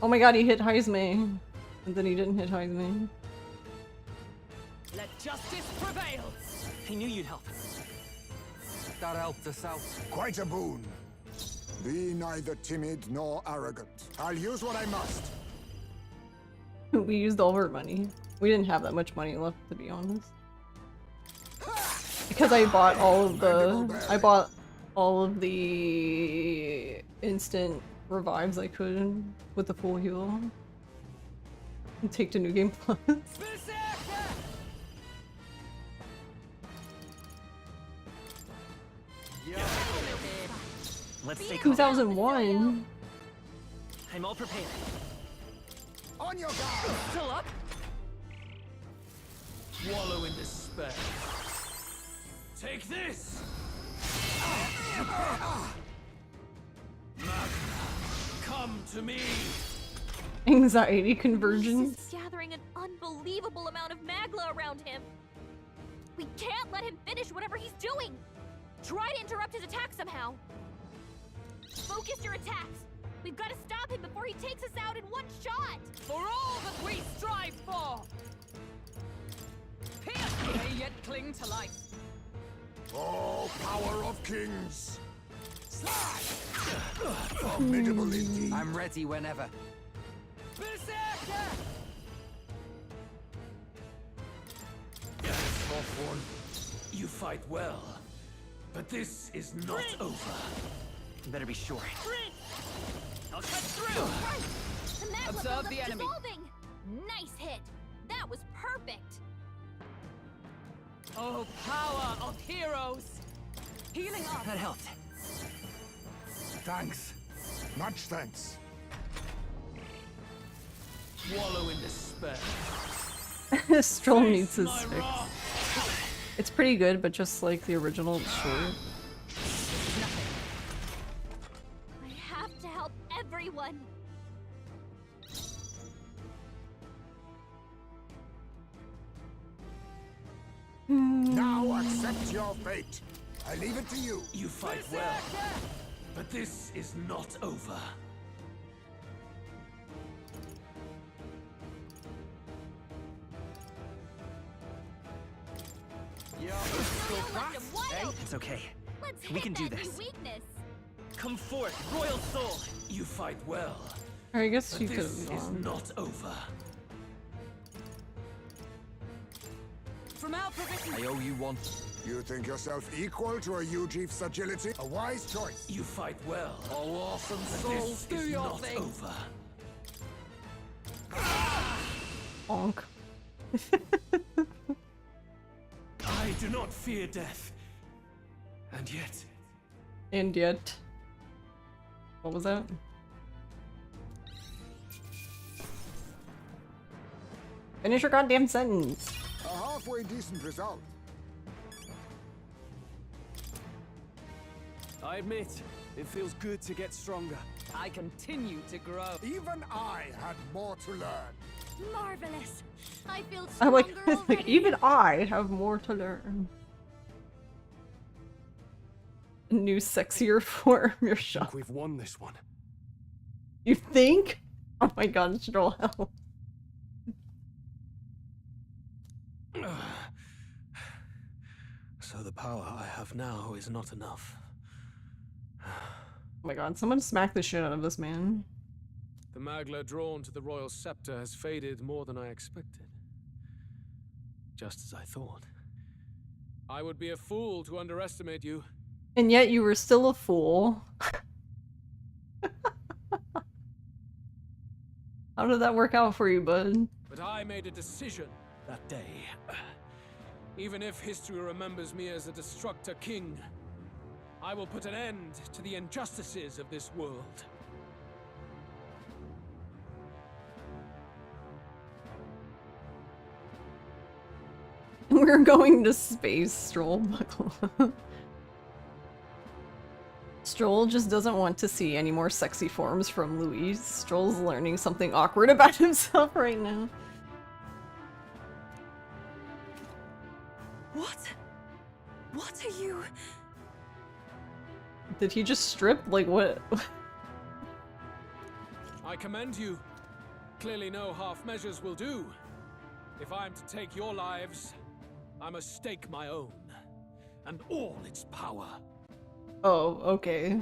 Oh my god, he hit Heisman. And then he didn't hit Heisman.
Let justice prevail!
I knew you'd help.
That helped us out.
Quite a boon. Be neither timid nor arrogant. I'll use what I must.
We used all of our money. We didn't have that much money left, to be honest. Because I bought all of the instant revives I could with the full heal. And take to New Game Plus.
Let's stay calm.
2001.
I'm all prepared.
On your guard!
Still up?
Wallow in despair. Take this! Magna, come to me!
Anxiety convergence.
Luis is gathering an unbelievable amount of Magla around him. We can't let him finish whatever he's doing. Try to interrupt his attack somehow. Focus your attacks. We've got to stop him before he takes us out in one shot.
For all that we strive for! Pierce may yet cling to life.
Oh, power of kings! Formidable indeed.
I'm ready whenever.
Berserker!
Tough one. You fight well, but this is not over.
You better be sure.
I'll cut through!
The Magla
Observe
buildup's
the enemy.
dissolving. Nice hit. That was perfect.
Oh, power of heroes! Healing up!
That helped.
Thanks. Much thanks.
Wallow in despair.
Stroll needs his
My
fix.
wrath.
It's pretty good, but just like the original, it's short.
I have to help everyone.
Now accept your fate. I leave it to you.
You fight well, but this is not over.
Left him wide open.
It's okay.
Let's
We
hit
can do
that new
this.
weakness.
Come forth, royal soul.
You fight well,
Or I guess
but
you could
this
have
is
gone.
not over.
From our provision.
I owe you one.
You think yourself equal to a Ujief's agility? A wise choice.
You fight well,
Oh, awesome
but
souls,
this
do
is
your
not
thing.
over.
Bonk.
I do not fear death, and yet
And yet. What was that? Finish your goddamn sentence.
A halfway decent result.
I admit, it feels good to get stronger.
I continue to grow.
Even I had more to learn.
Marvelous. I feel
I
stronger
like, it's like,
already.
even I have more to learn. A new sexier form, your
I
shot.
think we've won this one.
You think? Oh my god, Stroll, hell.
So the power I have now is not enough.
Oh my god, someone smack the shit out of this man.
The Magla drawn to the royal scepter has faded more than I expected. Just as I thought. I would be a fool to underestimate you.
And yet you were still a fool. How did that work out for you, bud?
But I made a decision that day. Even if history remembers me as a destructor king, I will put an end to the injustices of this world.
We're going to space, Stroll. Stroll just doesn't want to see any more sexy forms from Louise. Stroll's learning something awkward about himself right now.
What? What are you?
Did he just strip? Like, what?
I commend you. Clearly no half measures will do. If I'm to take your lives, I must stake my own, and all its power.
Oh, okay.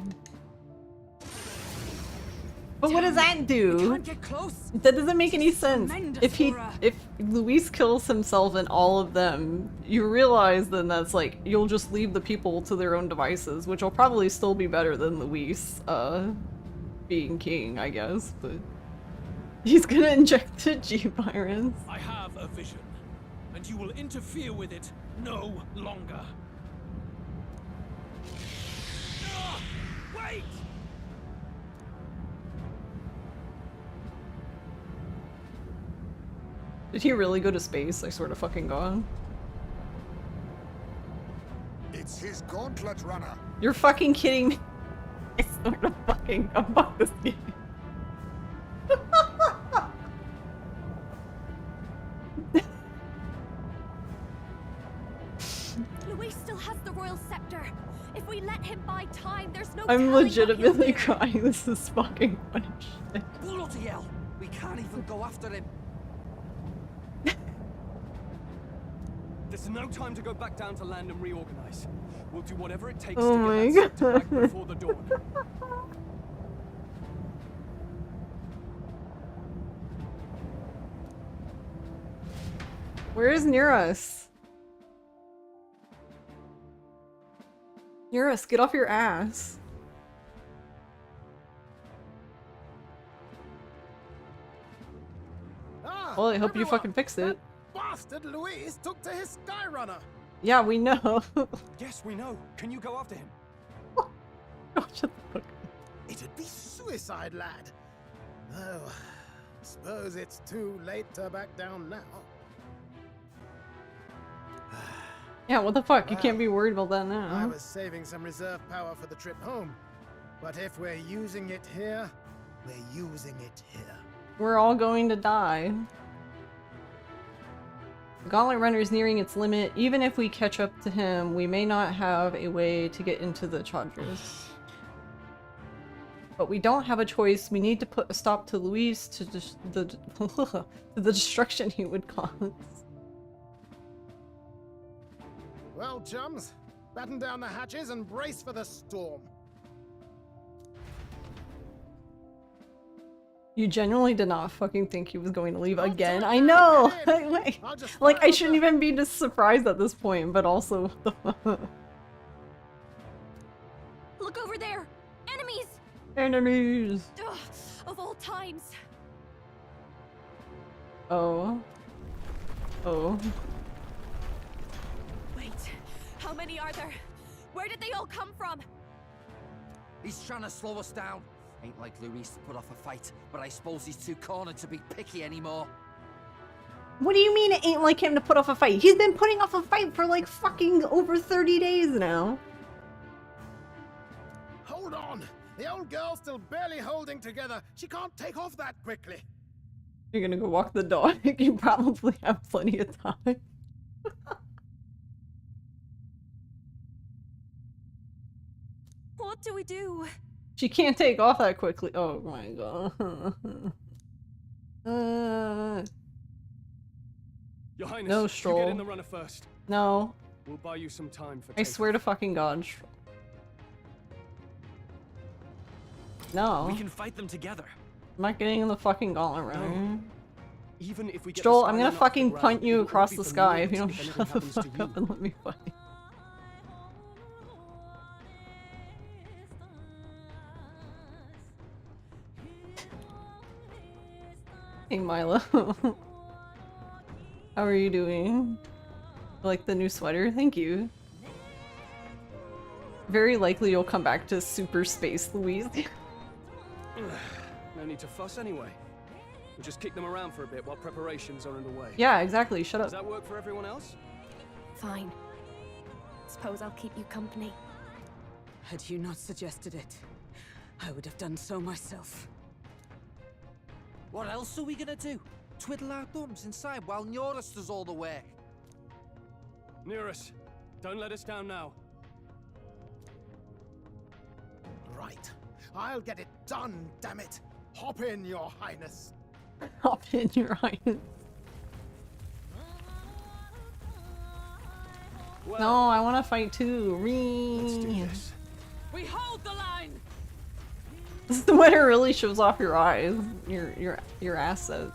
But what does that do?
Can't get close.
That doesn't make any sense.
Tremendous, Laura.
If Luis kills himself and all of them, you realize then that's like you'll just leave the people to their own devices, which will probably still be better than Luis being king, I guess. But he's gonna inject the G virus.
I have a vision, and you will interfere with it no longer. Wait!
Did he really go to space? I swear to fucking god.
It's his gauntlet runner.
You're fucking kidding me. I swear to fucking god, fuck this game.
Luis still has the royal scepter. If we let him buy time, there's no
I'm
telling what
legitimately
he'll do.
crying. This is fucking funny shit.
Bloody hell! We can't even go after him.
There's no time to go back down to land and reorganize. We'll do whatever it takes
Oh
to
my
get that scepter back
God.
before the dawn.
Where is Nearus? Nearus, get off your ass.
Ah,
Well, I hope you
everyone,
fucking fix it.
that bastard Luis took to his Skyrunner.
Yeah, we know.
Yes, we know. Can you go after him?
Oh, shut the fuck up.
It'd be suicide, lad. Oh, suppose it's too late to back down now.
Yeah, what the fuck? You
Well,
can't be worried about that
I
now.
was saving some reserve power for the trip home. But if we're using it here, we're using it here.
We're all going to die. The Gauntlet Runner is nearing its limit. Even if we catch up to him, we may not have a way to get into the Chargers. But we don't have a choice. We need to put a stop to Luis to to the destruction he would cause.
Well, chums, batten down the hatches and brace for the storm.
You genuinely did not fucking think he was going to leave
I'll do
again.
it
I
now,
know!
get in.
Like,
I'll just
like,
fire
I
up
shouldn't
the-
even be just surprised at this point, but also, what the fuck?
Look over there! Enemies!
Enemies!
Ugh, of all times.
Oh. Oh.
Wait, how many are there? Where did they all come from?
He's trying to slow us down. Ain't like Luis to put off a fight, but I suppose he's too cornered to be picky anymore.
What do you mean it ain't like him to put off a fight? He's been putting off a fight for like fucking over 30 days now.
Hold on! The old girl's still barely holding together. She can't take off that quickly.
You're gonna go walk the dog. You probably have plenty of time.
What do we do?
She can't take off that quickly. Oh my god.
Your Highness,
No,
you
Stroll.
get in the runner first.
No.
We'll buy you some time for
I swear to
takeoff.
fucking god. No.
We can fight them together.
I'm not getting in the fucking gauntlet runner.
Even if we get
Joel,
the
I'm
Skyline
gonna
off the
fucking
ground,
punt
it
you
will
across
be
the
for
sky if you
naught
don't
if
shut the
anything happens to
fuck
you.
up and let me fight. Hey Milo. How are you doing? Like the new sweater? Thank you. Very likely you'll come back to Super Space Louise.
No need to fuss anyway. We'll just kick them around for a bit while preparations are underway.
Yeah, exactly. Shut
Does
up.
that work for everyone else?
Fine. Suppose I'll keep you company.
Had you not suggested it, I would have done so myself.
What else are we gonna do? Twiddle our thumbs inside while Norris does all the work.
Nearest, don't let us down now.
Right. I'll get it done, damn it. Hop in, Your Highness.
Hop in, Your Highness.
Well,
No, I want to fight too.
let's do this.
We hold the line.
This sweater really shows off your eyes, your assets.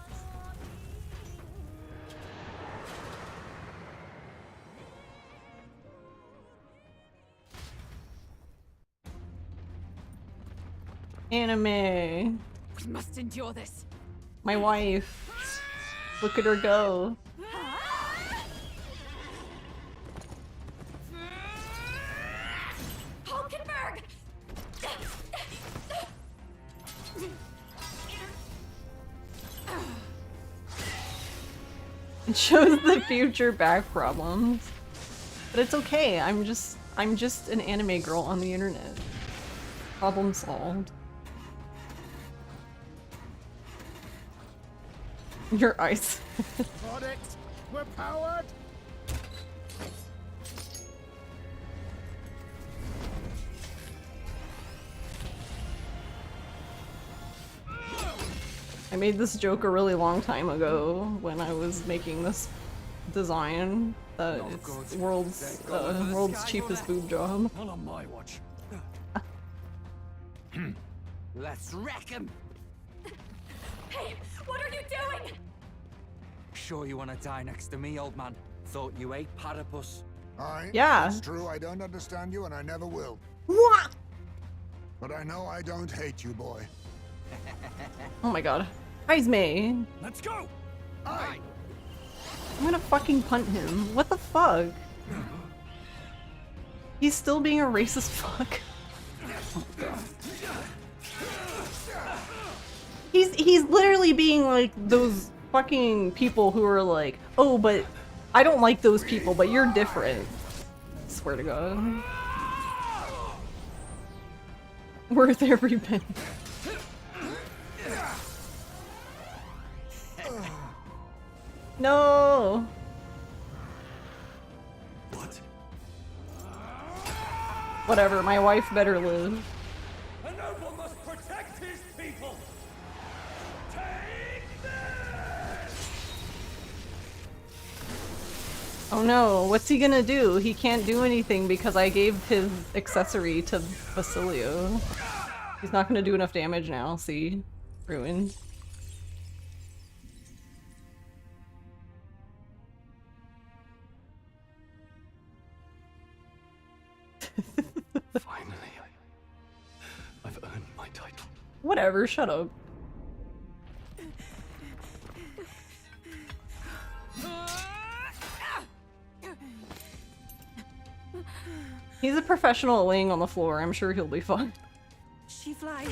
Anime.
We must endure this.
My wife. Look at her go.
Hulkenberg!
It shows the future back problems. But it's okay. I'm just an anime girl on the internet. Problem solved. Your eyes.
Product, we're powered.
I made this joke a really long time ago when I was making this design that it's world's cheapest boob job.
Not on my watch.
Let's wreck him!
Hey, what are you doing?
Sure you want to die next to me, old man? Thought you ate platypus.
Yeah.
It's true, I don't understand you and I never will.
What?
But I know I don't hate you, boy.
Oh my god. Heisme.
Let's go!
Aye.
I'm gonna fucking punt him. What the fuck? He's still being a racist fuck. Oh god. He's literally being like those fucking people who are like, oh, but I don't like those people, but you're different. Swear to God. Worth every penny. No.
What?
Whatever, my wife better live.
A noble must protect his people! Take this!
Oh no, what's he gonna do? He can't do anything because I gave his accessory to Basilio. He's not gonna do enough damage now, see? Ruined.
Finally, I've earned my title.
Whatever, shut up. He's a professional at laying on the floor. I'm sure he'll be fine.
She flies.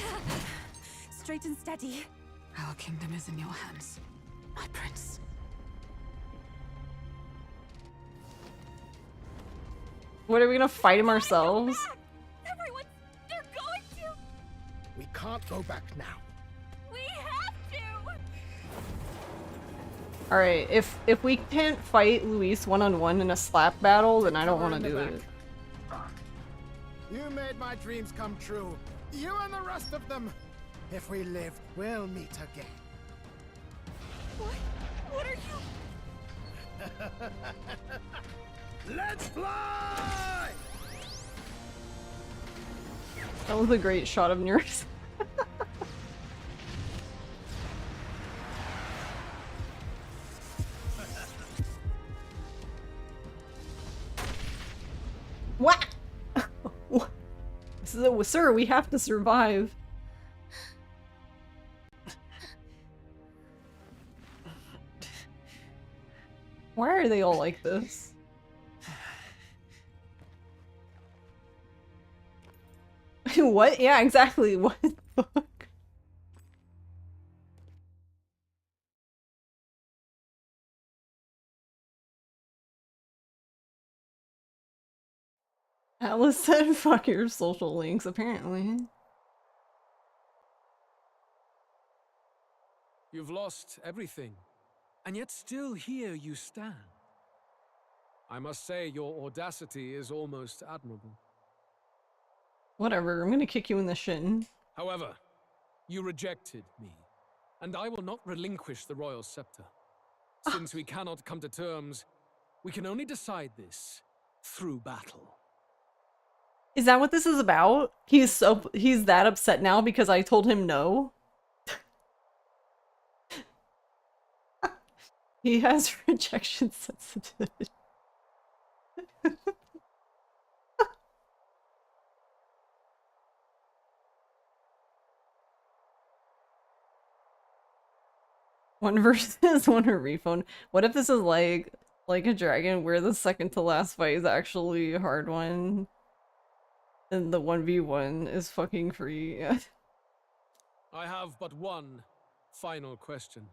Straight and steady.
Our kingdom is in your hands, my prince.
What, are we gonna fight him ourselves?
Everyone, they're going to.
We can't go back now.
We have to.
Alright, if we can't fight Luis one-on-one in a slap battle, then I don't want to do it.
You made my dreams come true. You and the rest of them. If we live, we'll meet again.
What are you?
Let's fly!
That was a great shot of Nurse. What? This is a, sir, we have to survive. Why are they all like this? What? Yeah, exactly. What the fuck? Atlus said fuck your social links, apparently.
You've lost everything, and yet still here you stand. I must say your audacity is almost admirable.
Whatever, I'm gonna kick you in the shin.
However, you rejected me, and I will not relinquish the royal scepter. Since we cannot come to terms, we can only decide this through battle.
Is that what this is about? He's that upset now because I told him no? He has rejection sensitivity. One versus one a refund. What if this is like a dragon where the second to last fight is actually a hard one? And the 1v1 is fucking free. Yeah.
I have but one final question.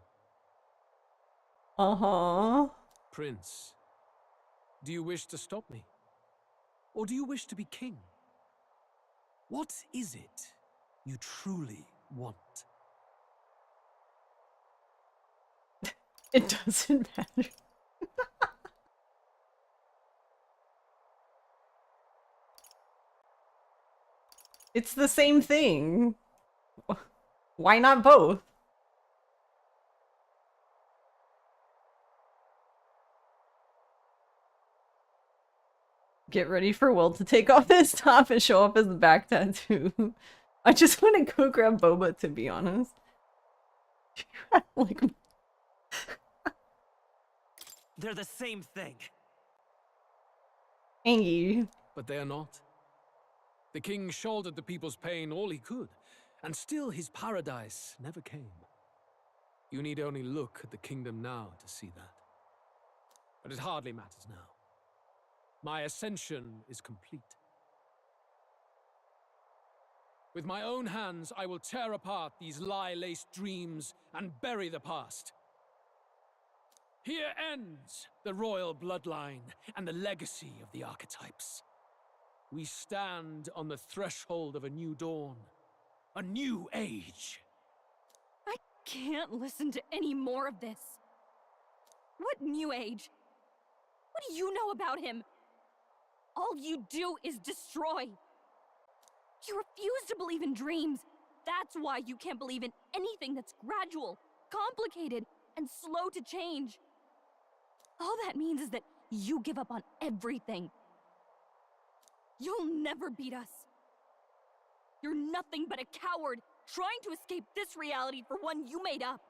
Uh-huh.
Prince, do you wish to stop me? Or do you wish to be king? What is it you truly want?
It doesn't matter. It's the same thing. Why not both? Get ready for Will to take off his top and show off his back tattoo. I just want to go grab Boba, to be honest. Like,
They're the same thing.
Angie.
But they are not. The king shouldered the people's pain all he could, and still his paradise never came. You need only look at the kingdom now to see that. But it hardly matters now. My ascension is complete. With my own hands, I will tear apart these lie-laced dreams and bury the past. Here ends the royal bloodline and the legacy of the archetypes. We stand on the threshold of a new dawn, a new age.
I can't listen to any more of this. What new age? What do you know about him? All you do is destroy. You refuse to believe in dreams. That's why you can't believe in anything that's gradual, complicated, and slow to change. All that means is that you give up on everything. You'll never beat us. You're nothing but a coward trying to escape this reality for one you made up.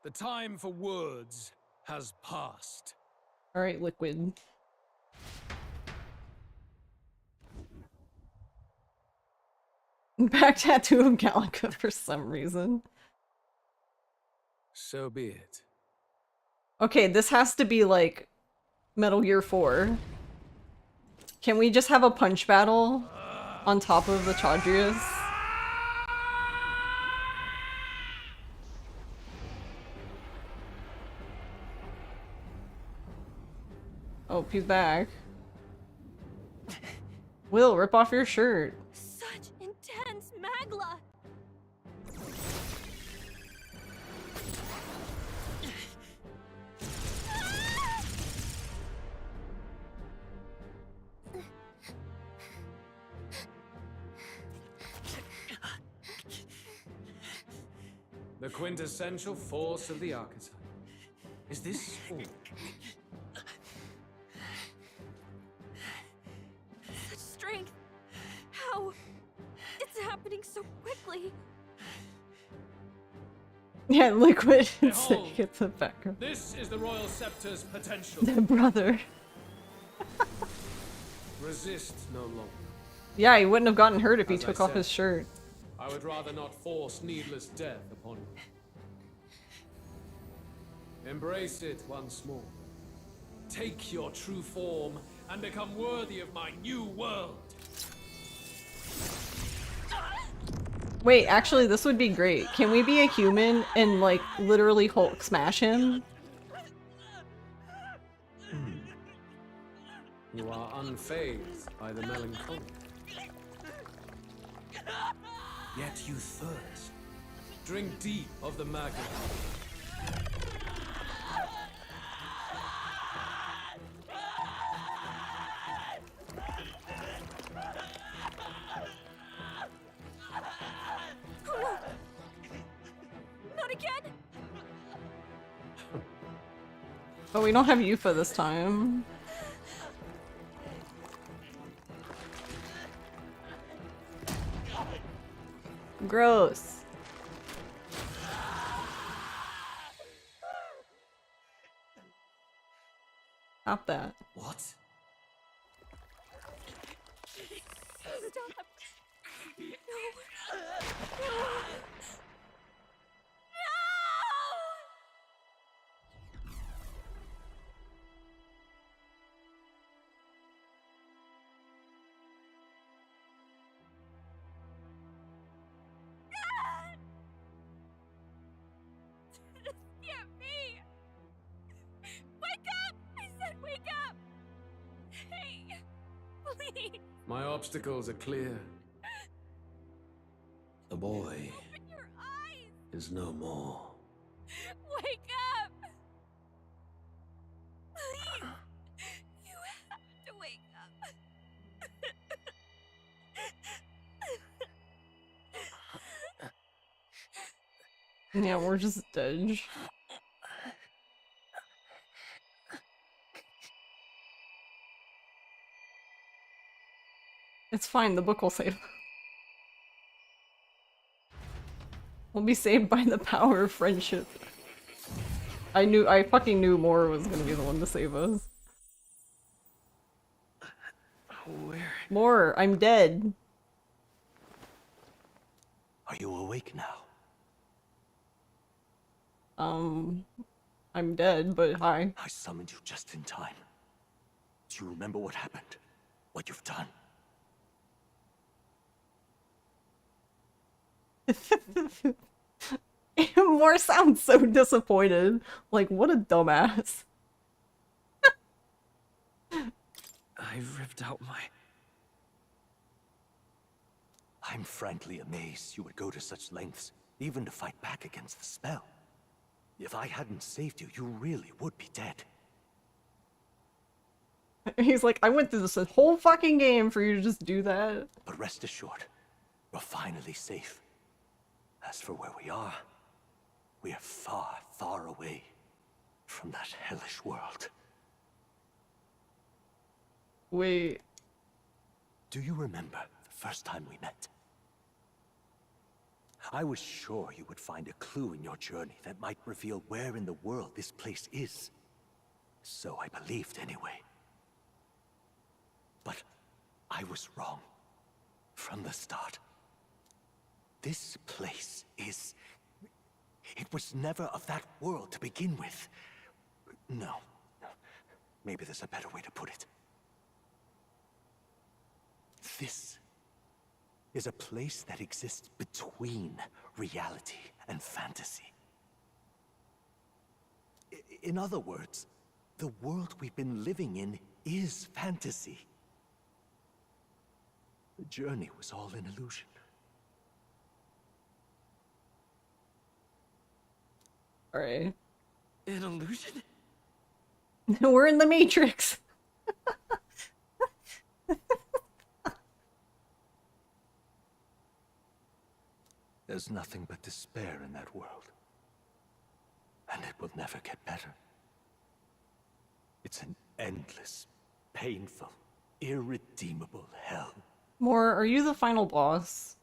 The time for words has passed.
Alright, Liquid. Back tattoo of Gallica for some reason.
So be it.
Okay, this has to be like Metal Gear 4. Can we just have a punch battle on top of the Chadrius? Oh, he's back. Will, rip off your shirt.
Such intense magla!
The quintessential force of the archetype. Is this all?
Such strength! How? It's happening so quickly!
Yeah, Liquid and
Behold,
Sick at the background.
This is the Royal Scepter's potential.
Their brother.
Resist no longer.
Yeah, he wouldn't have gotten hurt if he
As I
took off
said,
his shirt.
I would rather not force needless death upon you. Embrace it once more. Take your true form and become worthy of my new world.
Wait, actually, this would be great. Can we be a human and, like, literally Hulk smash him?
You are unfazed by the melancholy. Yet you thirst. Drink deep of the magma.
Not again!
But we don't have Yufa this time. Gross. Stop that.
What?
Stop! No! No! Get me! Wake up! I said wake up! Hey! Please!
My obstacles are clear.
The boy
Open your eyes!
is no more.
Wake up! Please! You have to wake up!
Yeah, we're just dead. It's fine, the book will save. We'll be saved by the power of friendship. I fucking knew Moore was gonna be the one to save us.
Where?
Moore, I'm dead.
Are you awake now?
I'm dead, but hi.
I summoned you just in time. Do you remember what happened? What you've done?
Moore sounds so disappointed. Like, what a dumbass.
I ripped out my...
I'm frankly amazed you would go to such lengths, even to fight back against the spell. If I hadn't saved you, you really would be dead.
He's like, I went through this whole fucking game for you to just do that.
But rest assured, we're finally safe. As for where we are far, far away from that hellish world.
Wait.
Do you remember the first time we met? I was sure you would find a clue in your journey that might reveal where in the world this place is. So I believed anyway. But I was wrong. From the start. This place is... It was never of that world to begin with. No. Maybe there's a better way to put it. This is a place that exists between reality and fantasy. In other words, the world we've been living in is fantasy. The journey was all an illusion.
Alright.
An illusion?
We're in the Matrix.
There's nothing but despair in that world. And it will never get better. It's an endless, painful, irredeemable hell.
More, are you the final boss?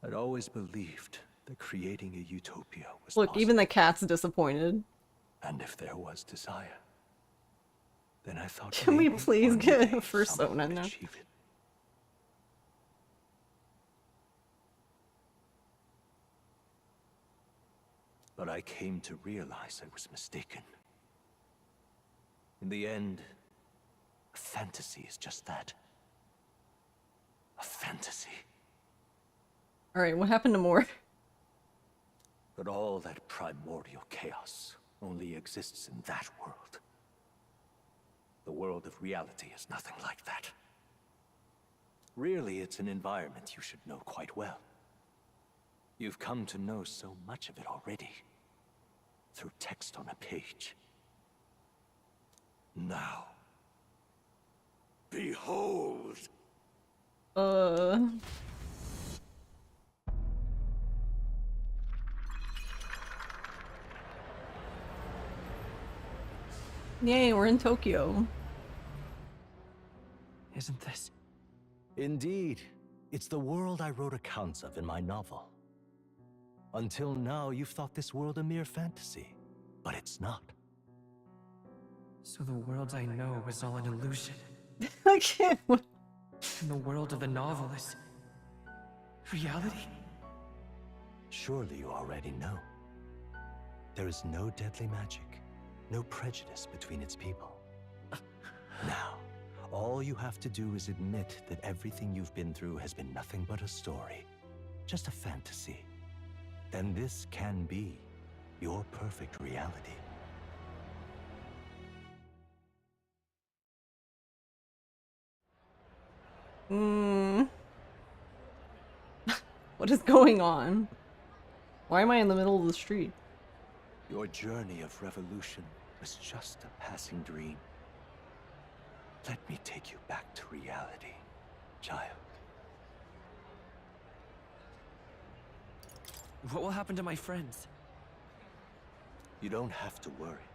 I'd always believed that creating a utopia was
Look,
possible.
even the cat's disappointed.
And if there was desire, then I thought
Can we
maybe
please
one
get
day
a persona
someone could
now?
achieve it. But I came to realize I was mistaken. In the end, a fantasy is just that. A fantasy.
Alright, what happened to More?
But all that primordial chaos only exists in that world. The world of reality is nothing like that. Really, it's an environment you should know quite well. You've come to know so much of it already, through text on a page. Now, behold!
Yay, we're in Tokyo.
Isn't this?
Indeed, it's the world I wrote accounts of in my novel. Until now, you've thought this world a mere fantasy, but it's not.
So the world I know is all an illusion.
I can't.
And the world of the novel is reality?
Surely you already know. There is no deadly magic, no prejudice between its people. Now, all you have to do is admit that everything you've been through has been nothing but a story, just a fantasy. Then this can be your perfect reality.
What is going on? Why am I in the middle of the street?
Your journey of revolution was just a passing dream. Let me take you back to reality, child.
What will happen to my friends?
You don't have to worry.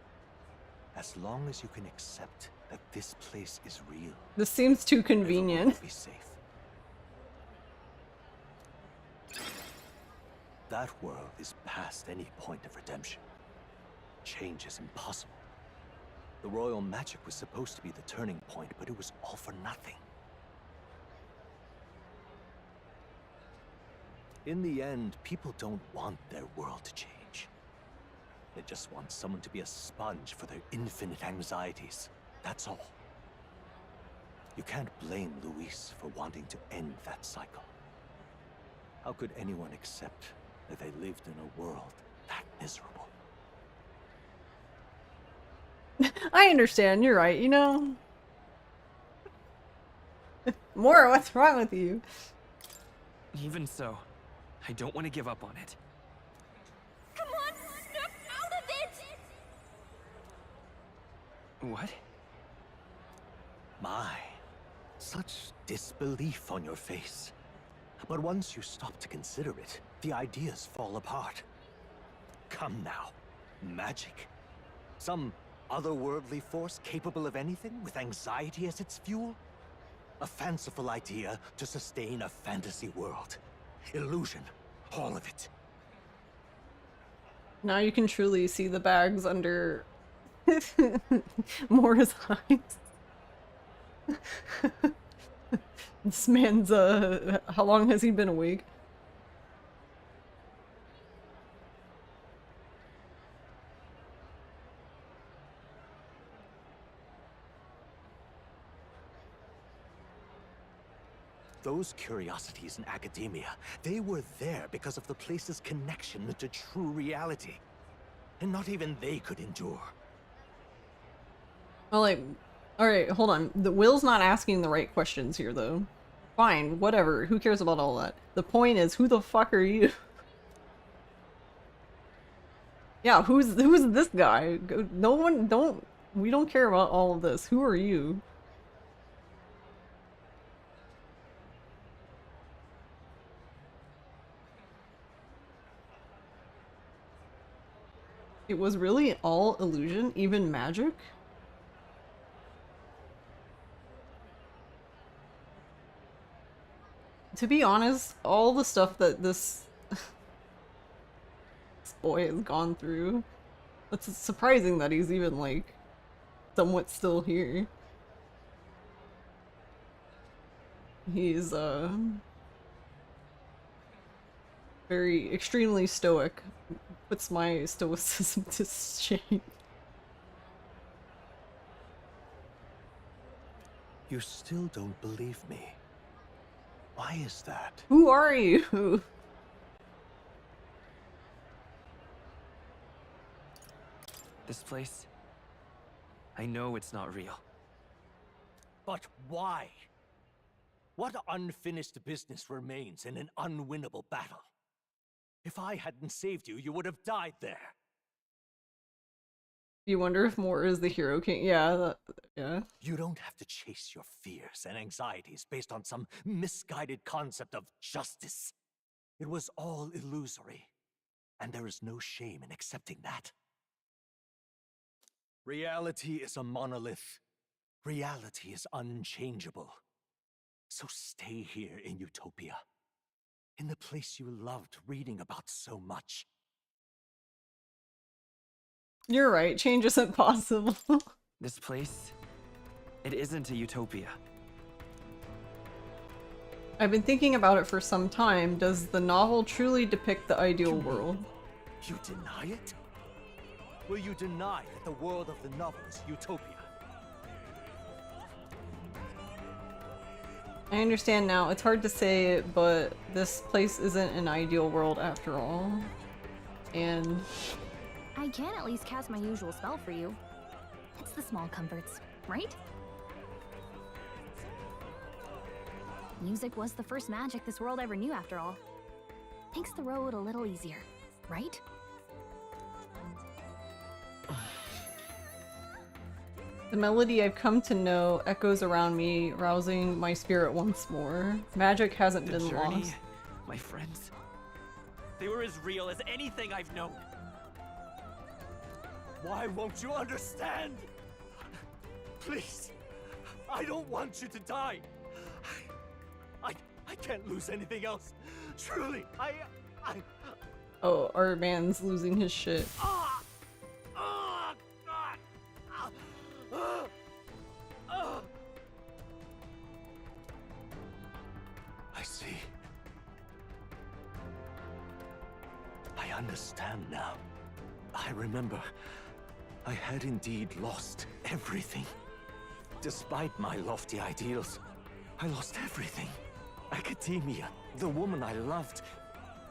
As long as you can accept that this place is real.
This seems too
everyone
convenient.
will be safe. That world is past any point of redemption. Change is impossible. The royal magic was supposed to be the turning point, but it was all for nothing. In the end, people don't want their world to change. They just want someone to be a sponge for their infinite anxieties. That's all. You can't blame Luis for wanting to end that cycle. How could anyone accept that they lived in a world that miserable?
I understand, you're right, you know? More, what's wrong with you?
Even so, I don't want to give up on it.
Come on, snap out of it!
What?
My, such disbelief on your face. But once you stop to consider it, the ideas fall apart. Come now, magic? Some otherworldly force capable of anything with anxiety as its fuel? A fanciful idea to sustain a fantasy world. Illusion, all of it.
Now you can truly see the bags under Mora's eyes. This man's, how long has he been awake?
Those curiosities in academia, they were there because of the place's connection to true reality. And not even they could endure.
Well, like, Alright, hold on. Will's not asking the right questions here, though. Fine, whatever. Who cares about all that? The point is, who the fuck are you? Yeah, who's this guy? No one, we don't care about all of this. Who are you? It was really all illusion, even magic? To be honest, all the stuff that this boy has gone through, it's surprising that he's even, like, somewhat still here. He's, very extremely stoic. Puts my stoicism to shame.
You still don't believe me. Why is that?
Who are you?
This place, I know it's not real.
But why? What unfinished business remains in an unwinnable battle? If I hadn't saved you, you would have died there.
You wonder if Moore is the hero king? Yeah, yeah.
You don't have to chase your fears and anxieties based on some misguided concept of justice. It was all illusory, and there is no shame in accepting that. Reality is a monolith. Reality is unchangeable. So stay here in Utopia, in the place you loved reading about so much.
You're right, change isn't possible.
This place, it isn't a utopia.
I've been thinking about it for some time. Does the novel truly depict the ideal world?
You deny it? Will you deny that the world of the novel is utopia?
I understand now. It's hard to say, but this place isn't an ideal world after all. And
I can at least cast my usual spell for you. It's the small comforts, right? Music was the first magic this world ever knew, after all. Makes the road a little easier, right?
the melody I've come to know echoes around me, rousing my spirit once more. Magic hasn't
The
been
journey,
lost.
my friends, they were as real as anything I've known.
Why won't you understand? Please, I don't want you to die. I can't lose anything else. Truly, I...
Oh, our man's losing his shit.
I see. I understand now. I remember. I had indeed lost everything. Despite my lofty ideals, I lost everything. Academia, the woman I loved,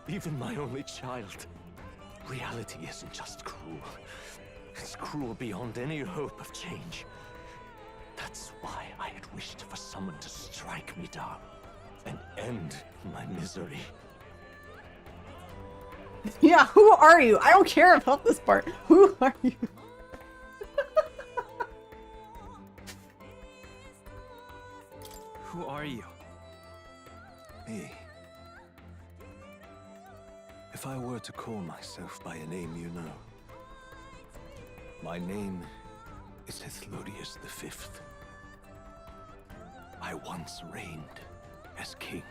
even my only child. Reality isn't just cruel. It's cruel beyond any hope of change. That's why I had wished for someone to strike me down and end my misery.
Yeah, who are you? I don't care about this part. Who are you?
Who are you?
Me. If I were to call myself by a name you know, my name is Hethlodius V. I once reigned as king.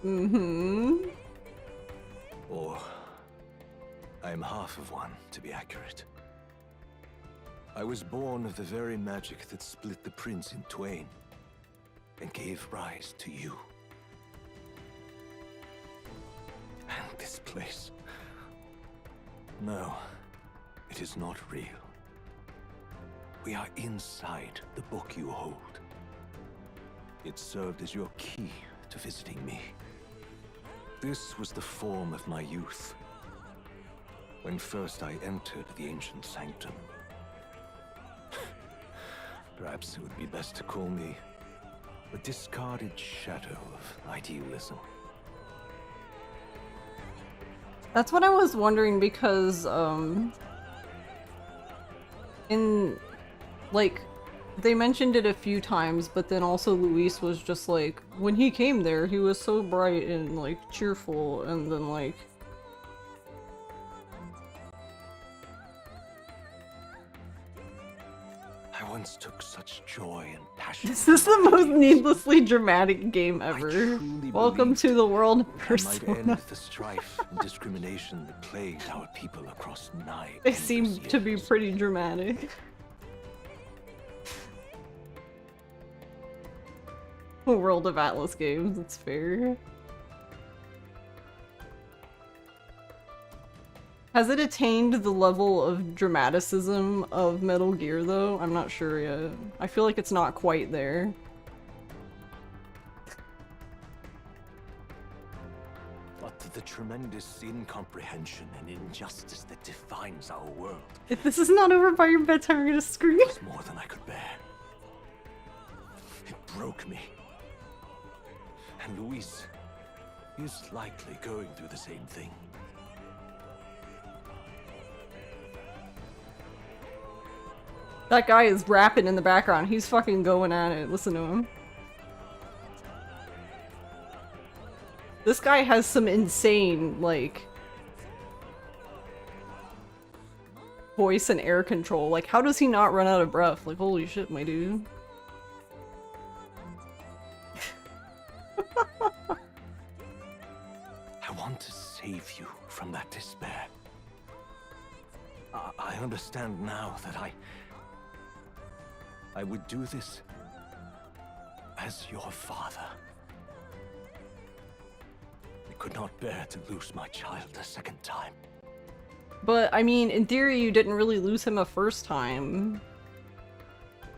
Mm-hmm.
Or I am half of one, to be accurate. I was born of the very magic that split the prince in twain and gave rise to you. And this place. No, it is not real. We are inside the book you hold. It served as your key to visiting me. This was the form of my youth, when first I entered the ancient sanctum. Perhaps it would be best to call me a discarded shadow of idealism.
That's what I was wondering because, they mentioned it a few times, but then also Luis was just like, when he came there, he was so bright and, like, cheerful, and then, like...
I once took such joy and passion.
This is the most needlessly dramatic game ever. Welcome to the world of
Might
Persona.
end the strife and discrimination that plagued our people across nigh.
They seem to be pretty dramatic. World of Atlus games, it's fair. Has it attained the level of dramaticism of Metal Gear though? I'm not sure yet. I feel like it's not quite there.
But the tremendous incomprehension and injustice that defines our world
If this is not over by your bedtime, I'm gonna scream.
was more than I could bear. It broke me. And Luis is likely going through the same thing.
That guy is rapping in the background. He's fucking going at it. Listen to him. This guy has some insane, like, voice and air control. Like, how does he not run out of breath? Like, holy shit, my dude.
I want to save you from that despair. I understand now that I would do this as your father. I could not bear to lose my child a second time.
But, I mean, in theory, you didn't really lose him a first time.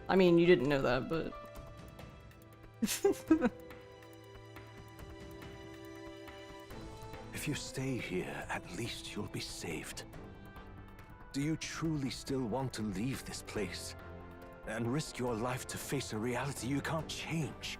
I mean, you didn't know that, but...
If you stay here, at least you'll be saved. Do you truly still want to leave this place and risk your life to face a reality you can't change?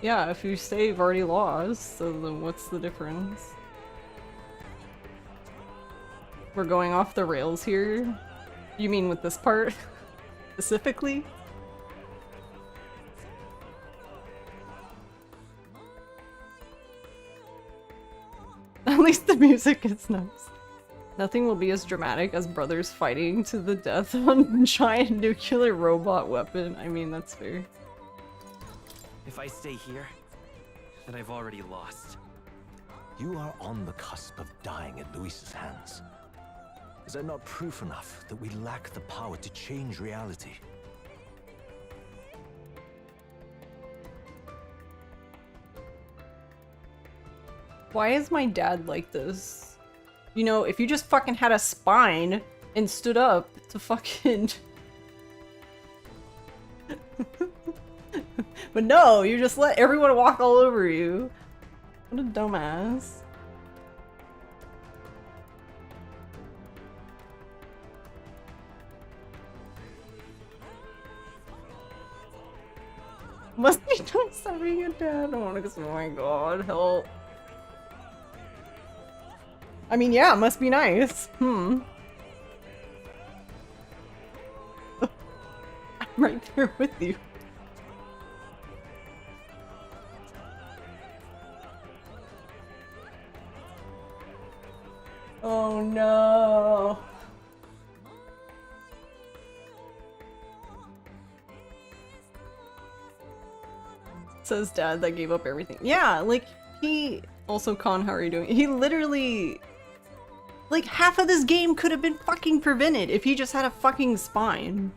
Yeah, if you stay, you've already lost, so then what's the difference? We're going off the rails here? You mean with this part? Specifically? At least the music is nice. Nothing will be as dramatic as brothers fighting to the death on a giant nuclear robot weapon. I mean, that's fair.
If I stay here, then I've already lost.
You are on the cusp of dying at Luis's hands. Is that not proof enough that we lack the power to change reality?
Why is my dad like this? You know, if you just fucking had a spine and stood up to fucking... But no, you just let everyone walk all over you. What a dumbass. Must be nice having a dad. Oh my god, help. I mean, yeah, it must be nice. I'm right there with you. Oh no. Says dad that gave up everything. Yeah, like, he... Also, Con, how are you doing? He literally... Like, half of this game could have been fucking prevented if he just had a fucking spine.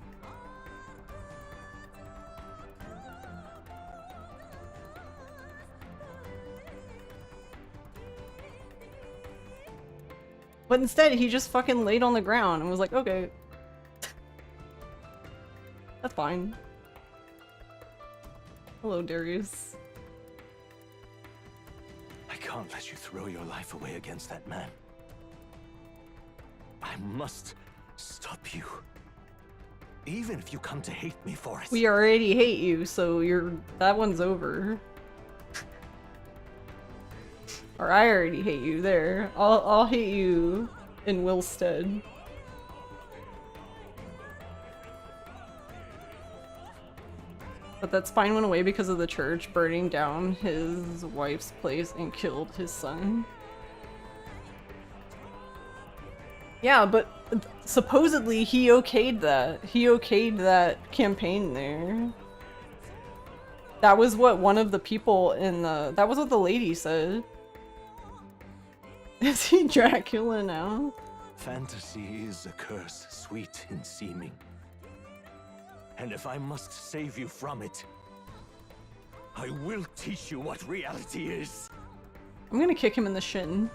But instead, he just fucking laid on the ground and was like, okay. That's fine. Hello, Darius.
I can't let you throw your life away against that man. I must stop you. Even if you come to hate me for it.
We already hate you, so that one's over. Or I already hate you there. I'll hate you in Will's stead. But that spine went away because of the church burning down his wife's place and killed his son. Yeah, but supposedly he okayed that. He okayed that campaign there. That was what one of the people in the... That was what the lady said. Is he Dracula now?
Fantasy is a curse, sweet in seeming. And if I must save you from it, I will teach you what reality is.
I'm gonna kick him in the shin.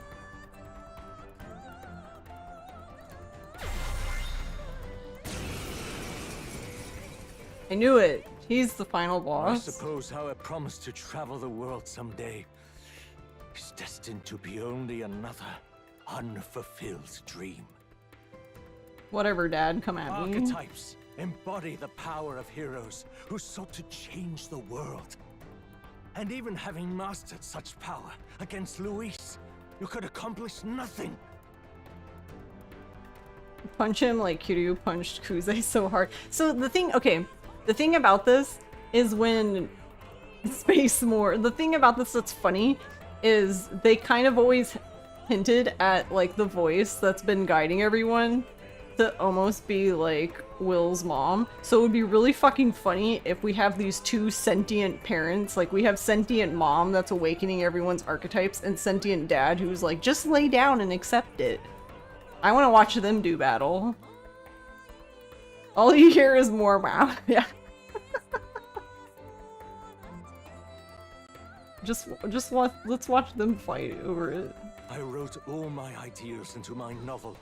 I knew it. He's the final boss.
I suppose how I promised to travel the world someday is destined to be only another unfulfilled dream.
Whatever, Dad. Come at me.
Archetypes embody the power of heroes who sought to change the world. And even having mastered such power against Luis, you could accomplish nothing.
Punch him like Kiryu punched Kuze so hard. So the thing, okay, the thing about this is when the thing about this that's funny is they kind of always hinted at like the voice that's been guiding everyone to almost be like Will's mom. So it would be really fucking funny if we have these two sentient parents. Like we have sentient mom that's awakening everyone's archetypes and sentient dad who's like, just lay down and accept it. I want to watch them do battle. All you hear is more wow. Yeah. Let's watch them fight over it.
I wrote all my ideas into my novel,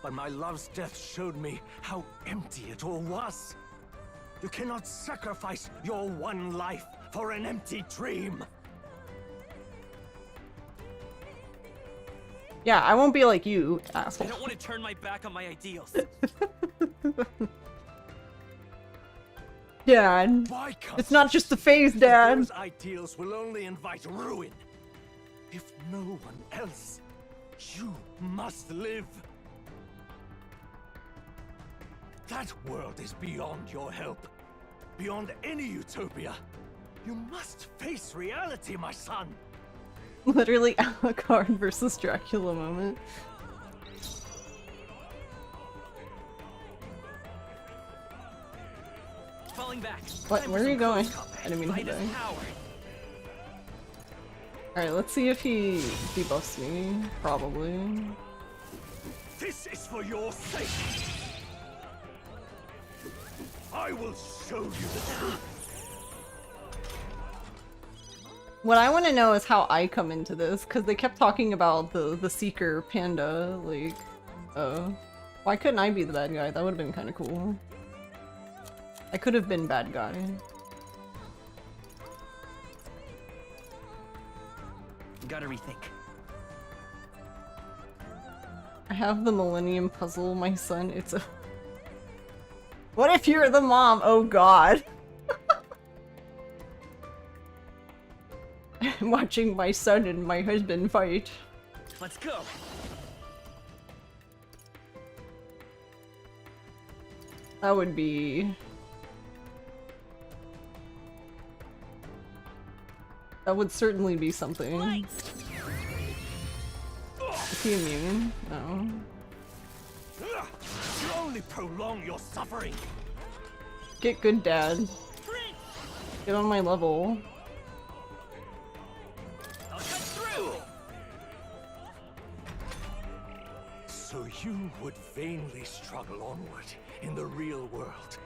but my love's death showed me how empty it all was. You cannot sacrifice your one life for an empty dream.
Yeah, I won't be like you, asshole.
I don't want to turn my back on my ideals.
Dad, it's not just a phase, Dad.
Those ideals will only invite ruin. If no one else, you must live. That world is beyond your help, beyond any utopia. You must face reality, my son.
Literally Alucard versus Dracula moment.
Falling back.
What? Where are you going? I didn't mean to die. Alright, let's see if he debuffs me. Probably.
This is for your sake. I will show you the truth.
What I want to know is how I come into this, because they kept talking about the Seeker Panda, like, why couldn't I be the bad guy? That would have been kind of cool. I could have been bad guy.
Gotta rethink.
I have the Millennium Puzzle, my son. It's a... What if you're the mom? Oh god. I'm watching my son and my husband fight.
Let's go.
That would be... That would certainly be something. Is he immune? No.
You only prolong your suffering.
Get good, Dad. Get on my level.
I'll cut through.
So you would vainly struggle onward in the real world.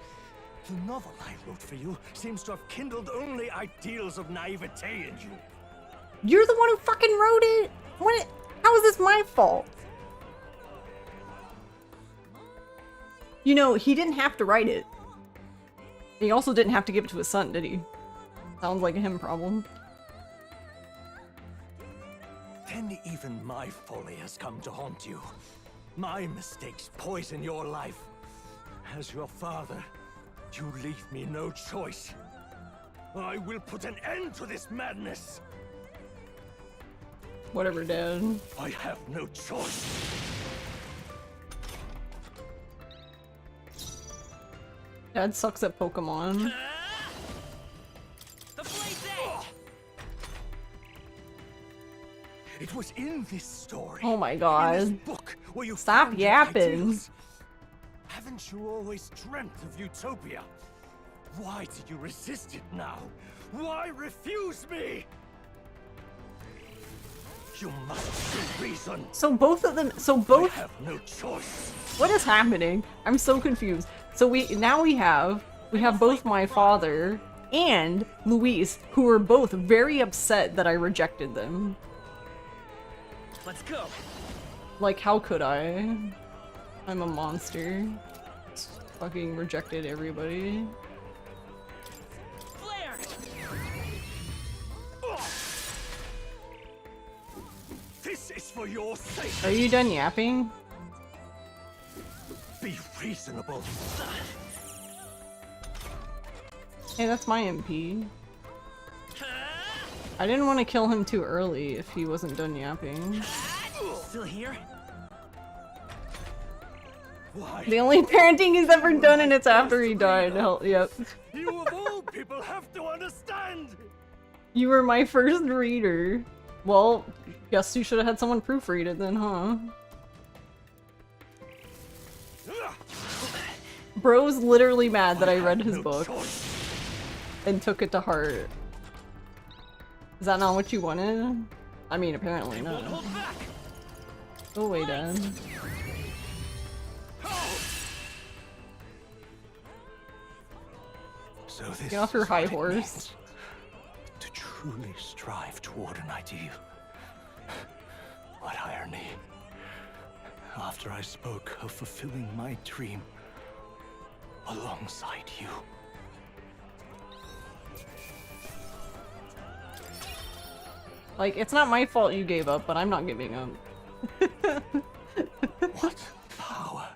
The novel I wrote for you seems to have kindled only ideals of naivete in you.
You're the one who fucking wrote it! What? How is this my fault? You know, he didn't have to write it. He also didn't have to give it to his son, did he? Sounds like a him problem.
Then even my folly has come to haunt you. My mistakes poison your life. As your father, you leave me no choice. I will put an end to this madness.
Whatever, Dad.
I have no choice.
Dad sucks at Pokemon.
The blade's edge!
It was in this story.
Oh my
In
god.
this book where you
Stop
found your
yapping.
ideals. Haven't you always dreamt of utopia? Why do you resist it now? Why refuse me? You must show reason.
So both of them, so
I
both,
have no choice.
what is happening? I'm so confused. So we have both my father and Luis, who are both very upset that I rejected them.
Let's go.
Like, how could I? I'm a monster. Fucking rejected everybody.
Flare!
This is for your sake.
Are you done yapping?
Be reasonable.
Hey, that's my MP. I didn't want to kill him too early if he wasn't done yapping.
Still here?
Why?
The only parenting he's ever done, and it's after he died. Hell, yep.
You of all people have to understand.
You were my first reader. Well, guess you should have had someone proofread it then, huh? Bro's literally mad that I read his book and took it to heart. Is that not what you wanted? I mean, apparently not. Go away, Dad.
So this
Get off your
is
high
what it
horse.
means to truly strive toward an ideal. What irony. After I spoke of fulfilling my dream alongside you.
Like, it's not my fault you gave up, but I'm not giving up.
What power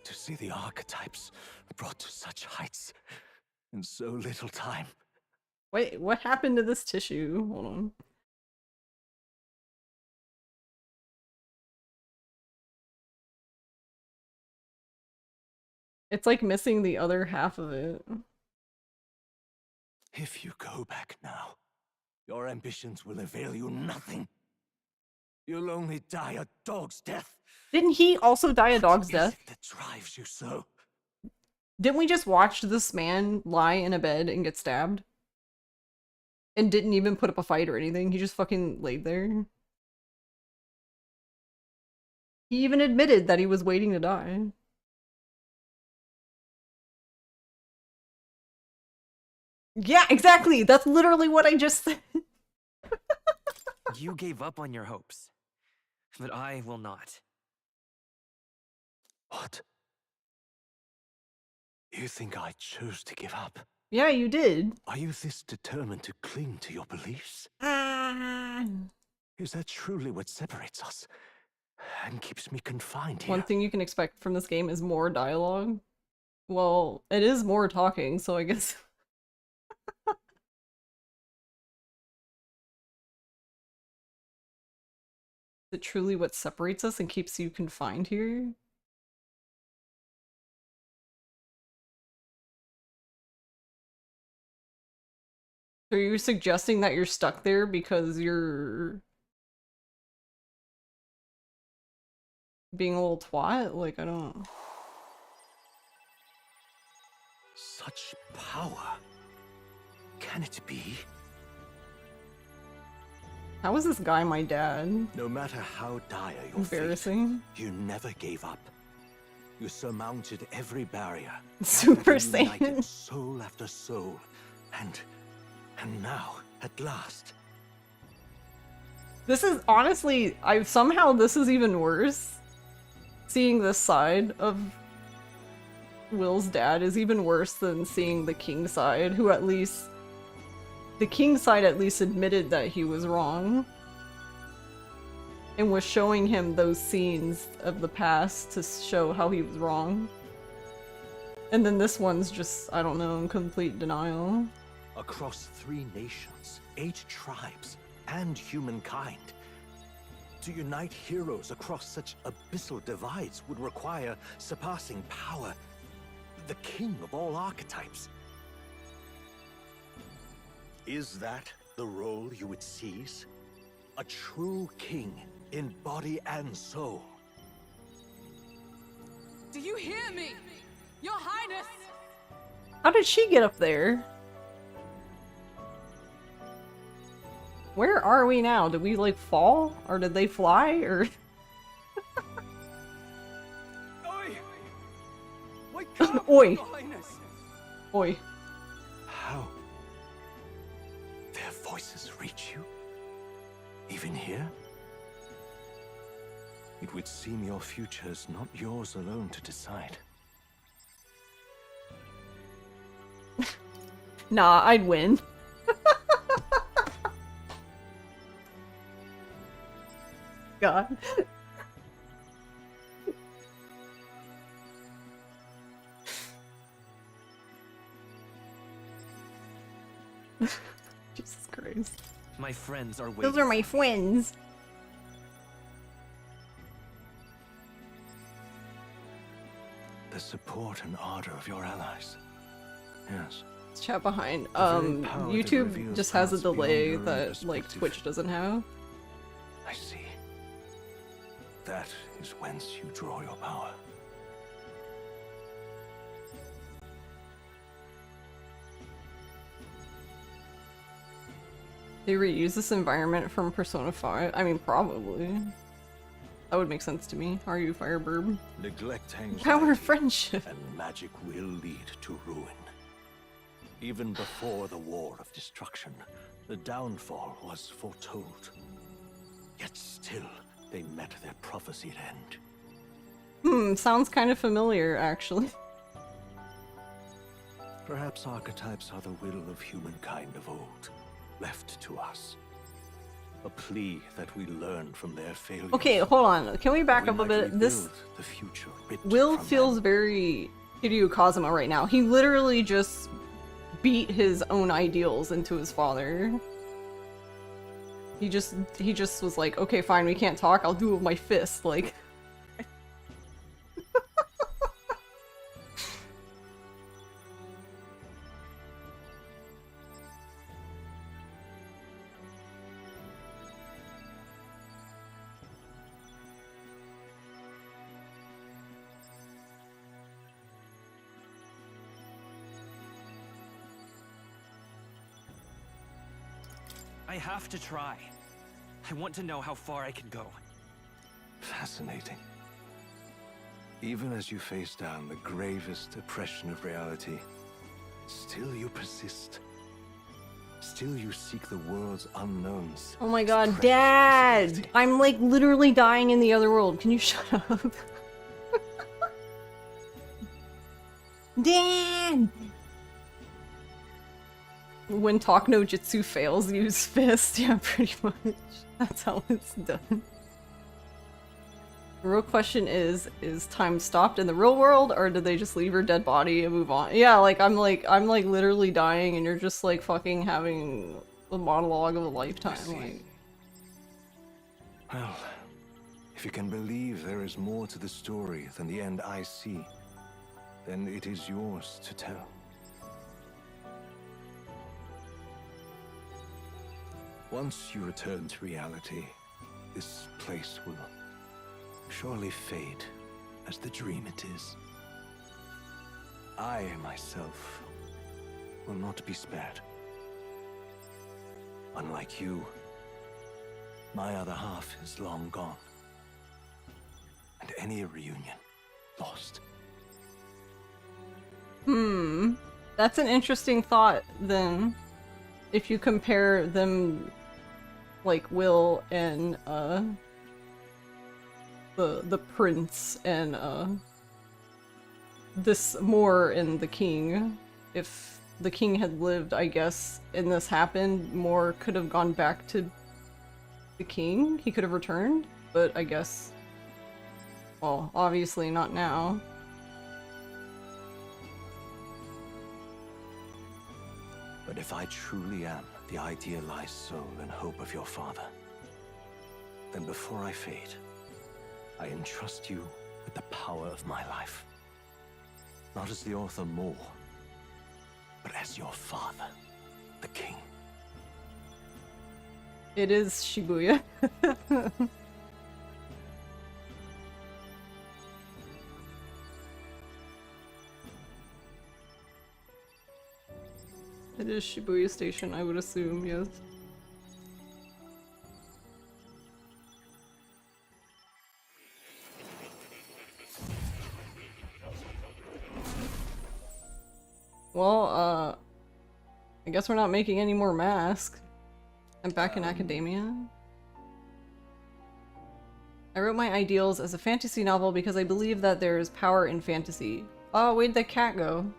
to see the archetypes brought to such heights in so little time.
Wait, what happened to this tissue? Hold on. It's like missing the other half of it.
If you go back now, your ambitions will avail you nothing. You'll only die a dog's death.
Didn't he also die a dog's death?
What is it that drives you so?
Didn't we just watch this man lie in a bed and get stabbed? And didn't even put up a fight or anything. He just fucking laid there. He even admitted that he was waiting to die. Yeah, exactly! That's literally what I just said.
You gave up on your hopes, but I will not.
What? You think I chose to give up?
Yeah, you did.
Are you this determined to cling to your beliefs? Is that truly what separates us and keeps me confined here?
One thing you can expect from this game is more dialogue. Well, it is more talking, so I guess... Is it truly what separates us and keeps you confined here? So you're suggesting that you're stuck there because you're being a little twat? Like, I don't...
Such power. Can it be?
How is this guy my dad?
No matter how dire your
Embarrassing.
fate, you never gave up. You surmounted every barrier.
Super
and
Saiyan.
united soul after soul. And now, at last.
This is honestly, somehow this is even worse. Seeing this side of Will's dad is even worse than seeing the king side, who at least the king side at least admitted that he was wrong. And was showing him those scenes of the past to show how he was wrong. And then this one's just, I don't know, in complete denial.
Across 3 nations, 8 tribes, and humankind. To unite heroes across such abyssal divides would require surpassing power. The king of all archetypes. Is that the role you would seize? A true king in body and soul.
Do you hear me? Your Highness!
How did she get up there? Where are we now? Did we like fall? Or did they fly? Or
Oi! Wake up,
Oi.
Your Highness!
Oi.
How? Their voices reach you? Even here? It would seem your future is not yours alone to decide.
Nah, I'd win. God. Jesus Christ.
My friends are waiting.
Those are my friends.
The support and ardor of your allies. Yes.
Chat behind.
The very power that
YouTube
reveals
just has a
paths beyond
delay
your own
that like
perspective.
Twitch doesn't have.
I see. That is whence you draw your power.
They reuse this environment from Persona 5? I mean, probably. That would make sense to me. Are you Fireburb?
Neglect hangs
Power of friendship.
and magic will lead to ruin. Even before the War of Destruction, the downfall was foretold. Yet still, they met their prophesied end.
Sounds kind of familiar, actually.
Perhaps archetypes are the will of humankind of old, left to us. A plea that we learn from their failures.
Okay, hold on. Can we back
We
up a
might
bit? This
rebuild the future writ
Will
from
feels
them.
very Hideo Kazuma right now. He literally just beat his own ideals into his father. He just was like, okay, fine, we can't talk, I'll do it with my fist, like.
I have to try. I want to know how far I can go.
Fascinating. Even as you face down the gravest oppression of reality, still you persist. Still you seek the world's unknowns.
Oh my god, Dad! I'm like literally dying in the other world. Can you shut up? Dad! When talk no jutsu fails, use fist. Yeah, pretty much. That's how it's done. The real question is time stopped in the real world, or did they just leave her dead body and move on? Yeah, like I'm literally dying and you're just like fucking having the monologue of a lifetime. Like,
Well, if you can believe there is more to the story than the end I see, then it is yours to tell. Once you return to reality, this place will surely fade as the dream it is. I, myself, will not be spared. Unlike you, my other half is long gone. And any reunion, lost.
that's an interesting thought then. If you compare them, like Will and the prince and this more in the king, if the king had lived, I guess, and this happened, more could have gone back to the king. He could have returned, but I guess, well, obviously not now.
But if I truly am the idealized soul and hope of your father, then before I fade, I entrust you with the power of my life. Not as the author more, but as your father, the king.
It is Shibuya. It is Shibuya Station, I would assume, yes. Well, I guess we're not making any more masks. I'm back in academia. I wrote my ideals as a fantasy novel because I believe that there is power in fantasy. Oh, where'd the cat go?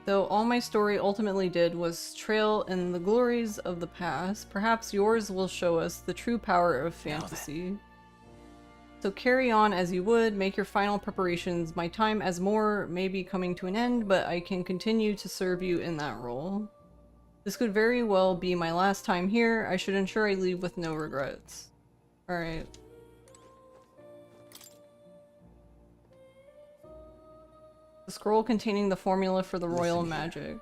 Though all my story ultimately did was trail in the glories of the past, perhaps yours will show us the true power of fantasy. So carry on as you would, make your final preparations. My time as Moore may be coming to an end, but I can continue to serve you in that role. This could very well be my last time here. I should ensure I leave with no regrets. Alright. The scroll containing the formula for the royal magic.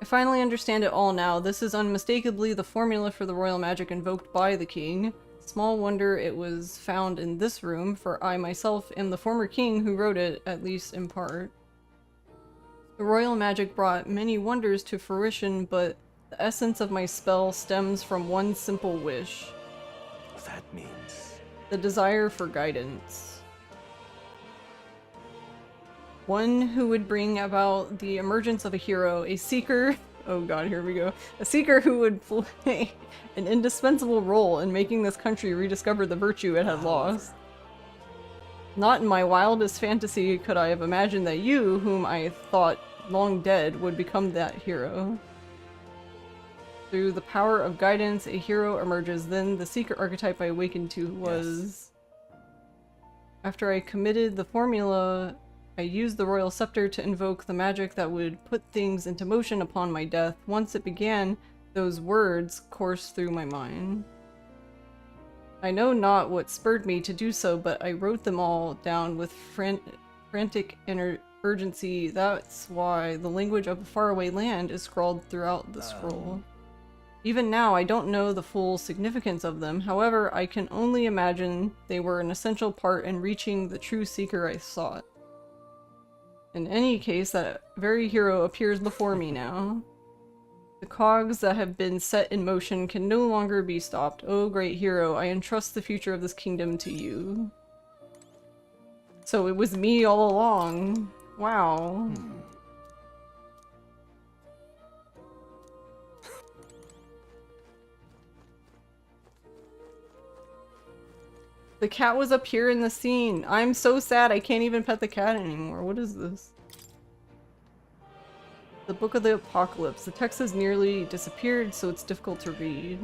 I finally understand it all now. This is unmistakably the formula for the royal magic invoked by the king. Small wonder it was found in this room, for I myself am the former king who wrote it, at least in part. The royal magic brought many wonders to fruition, but the essence of my spell stems from one simple wish.
That means...
the desire for guidance. One who would bring about the emergence of a hero, a seeker... oh god, here we go. A seeker who would play an indispensable role in making this country rediscover the virtue it had lost. Not in my wildest fantasy could I have imagined that you, whom I thought long dead, would become that hero. Through the power of guidance, a hero emerges. Then the secret archetype I awakened to was... After I committed the formula, I used the royal scepter to invoke the magic that would put things into motion upon my death. Once it began, those words coursed through my mind. I know not what spurred me to do so, but I wrote them all down with frantic urgency. That's why the language of a faraway land is scrawled throughout the scroll. Even now, I don't know the full significance of them. However, I can only imagine they were an essential part in reaching the true seeker I sought. In any case, that very hero appears before me now. The cogs that have been set in motion can no longer be stopped. Oh, great hero, I entrust the future of this kingdom to you. So it was me all along. Wow. The cat was up here in the scene. I'm so sad I can't even pet the cat anymore. What is this? The Book of the Apocalypse. The text has nearly disappeared, so it's difficult to read.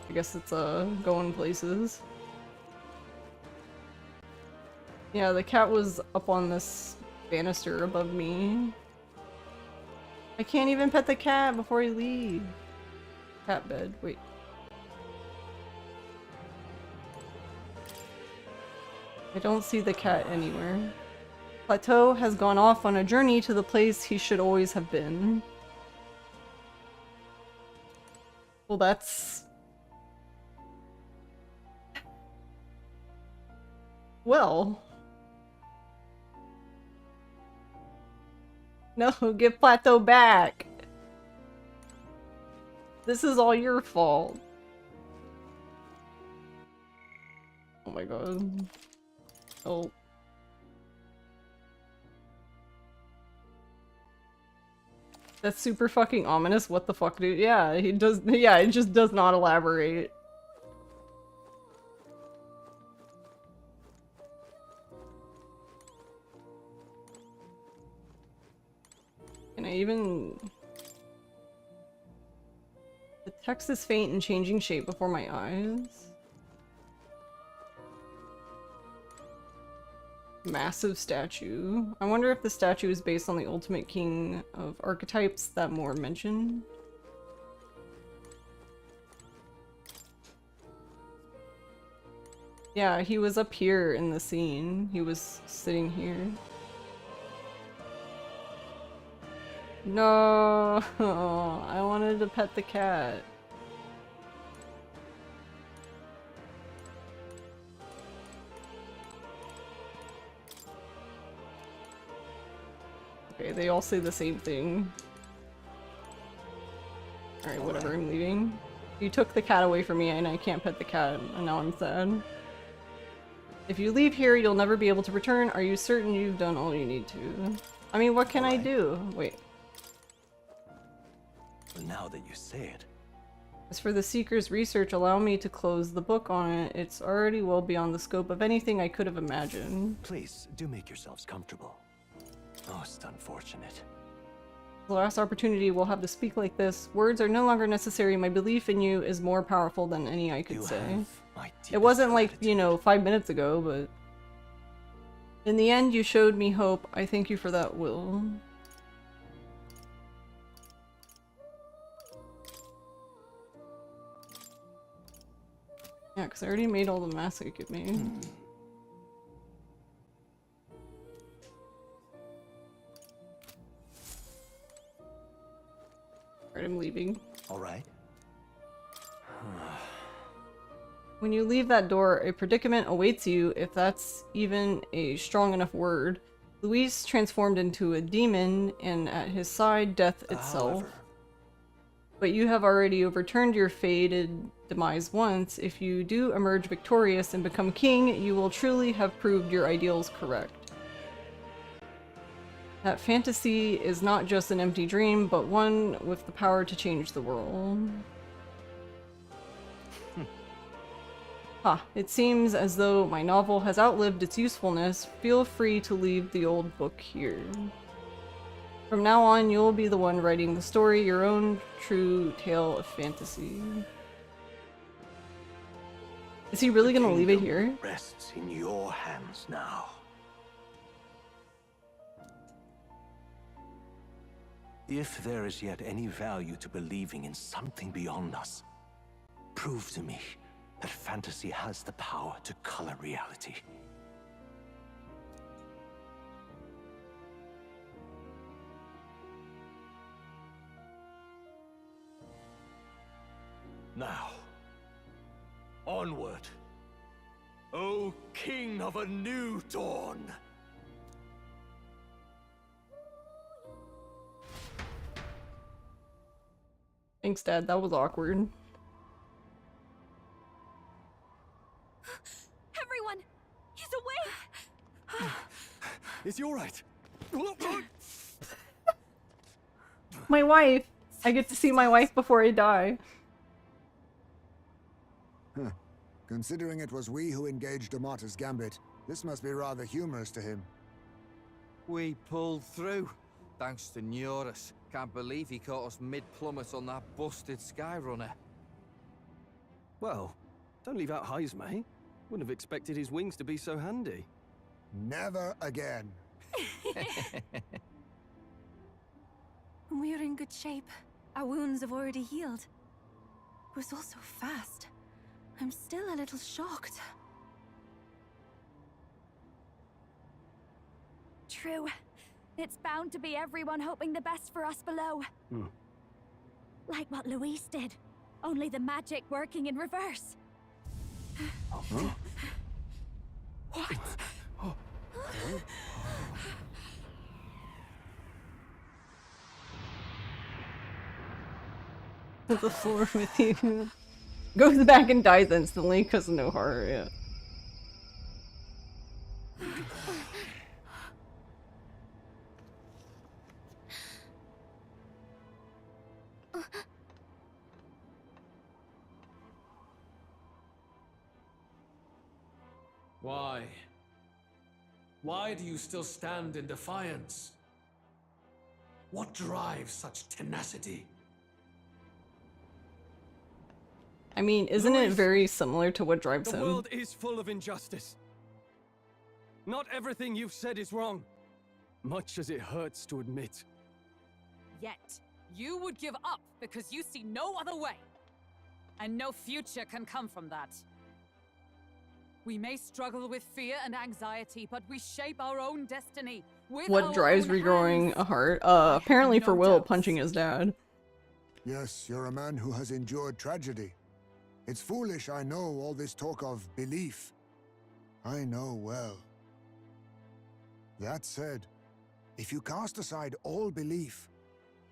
I guess it's going places. Yeah, the cat was up on this banister above me. I can't even pet the cat before I leave. Cat bed. Wait. I don't see the cat anywhere. Plateau has gone off on a journey to the place he should always have been. Well, that's... well... no, give Plateau back! This is all your fault. Oh my god. Oh. That's super fucking ominous. What the fuck, dude? Yeah, he does. Yeah, it just does not elaborate. even... The text is faint and changing shape before my eyes. Massive statue. I wonder if the statue is based on the ultimate king of archetypes that Moore mentioned. Yeah, he was up here in the scene. He was sitting here. No, I wanted to pet the cat. Okay, they all say the same thing. Alright, whatever, I'm leaving. You took the cat away from me and I can't pet the cat, and now I'm sad. If you leave here, you'll never be able to return. Are you certain you've done all you need to? I mean, what can I do? Wait.
Well, now that you say it.
As for the Seeker's research, allow me to close the book on it. It's already well beyond the scope of anything I could have imagined.
Please, do make yourselves comfortable. Oh, it's unfortunate.
The last opportunity we'll have to speak like this. Words are no longer necessary. My belief in you is more powerful than any I could say. It wasn't like, you know, 5 minutes ago, but... In the end, you showed me hope. I thank you for that, Will. Yeah, because I already made all the masks I could make. Alright, I'm leaving.
Alright.
When you leave that door, a predicament awaits you, if that's even a strong enough word. Luis transformed into a demon, and at his side, death itself.
However,
but you have already overturned your fated demise once. If you do emerge victorious and become king, you will truly have proved your ideals correct. That fantasy is not just an empty dream, but one with the power to change the world. It seems as though my novel has outlived its usefulness. Feel free to leave the old book here. From now on, you'll be the one writing the story, your own true tale of fantasy. Is he really gonna leave it here?
Rests in your hands now. If there is yet any value to believing in something beyond us, prove to me that fantasy has the power to color reality. Now, onward, O King of a new dawn!
Thanks, Dad. That was awkward.
Everyone! He's awake!
Is he alright?
My wife! I get to see my wife before I die.
Huh. Considering it was we who engaged Amata's gambit, this must be rather humorous to him.
We pulled through, thanks to Neurus. Can't believe he caught us mid-plummet on that busted Skyrunner.
Well, don't leave out highs, mate. Wouldn't have expected his wings to be so handy.
Never again.
We're in good shape. Our wounds have already healed. It was all so fast. I'm still a little shocked.
True. It's bound to be everyone hoping the best for us below.
Like what Luis did. Only the magic working in reverse.
What?
The floor with you. Goes back and dies instantly because no heart, yeah.
Why? Why do you still stand in defiance?
What drives such tenacity?
I mean, isn't it very similar to what drives
The
him?
world is full of injustice. Not everything you've said is wrong, much as it hurts to admit.
Yet, you would give up because you see no other way. And no future can come from that. We may struggle with fear and anxiety, but we shape our own destiny. With
What
our
drives
own
regrowing
hands.
a heart? Apparently for
no
Will
doubts.
punching his dad.
Yes, you're a man who has endured tragedy. It's foolish, I know, all this talk of belief. I know well. That said, if you cast aside all belief,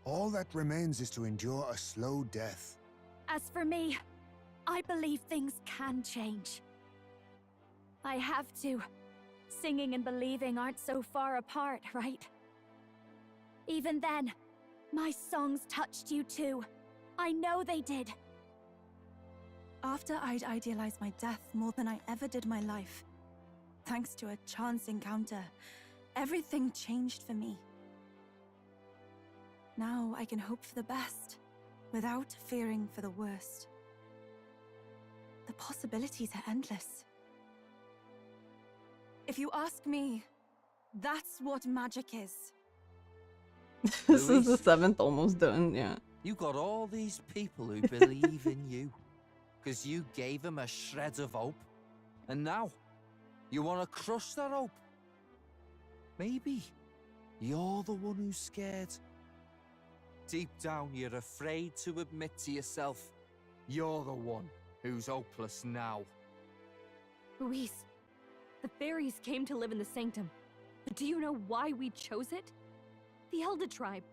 all that remains is to endure a slow death.
As for me, I believe things can change. I have to. Singing and believing aren't so far apart, right? Even then, my songs touched you too. I know they did.
After I'd idealized my death more than I ever did my life, thanks to a chance encounter, everything changed for me. Now I can hope for the best, without fearing for the worst. The possibilities are endless. If you ask me, that's what magic is.
This is the 7th almost done, yeah.
You got all these people who believe in you. Because you gave them a shred of hope. And now, you want to crush that hope. Maybe you're the one who's scared. Deep down, you're afraid to admit to yourself, you're the one who's hopeless now.
Luis, the fairies came to live in the Sanctum. But do you know why we chose it? The Elder Tribe.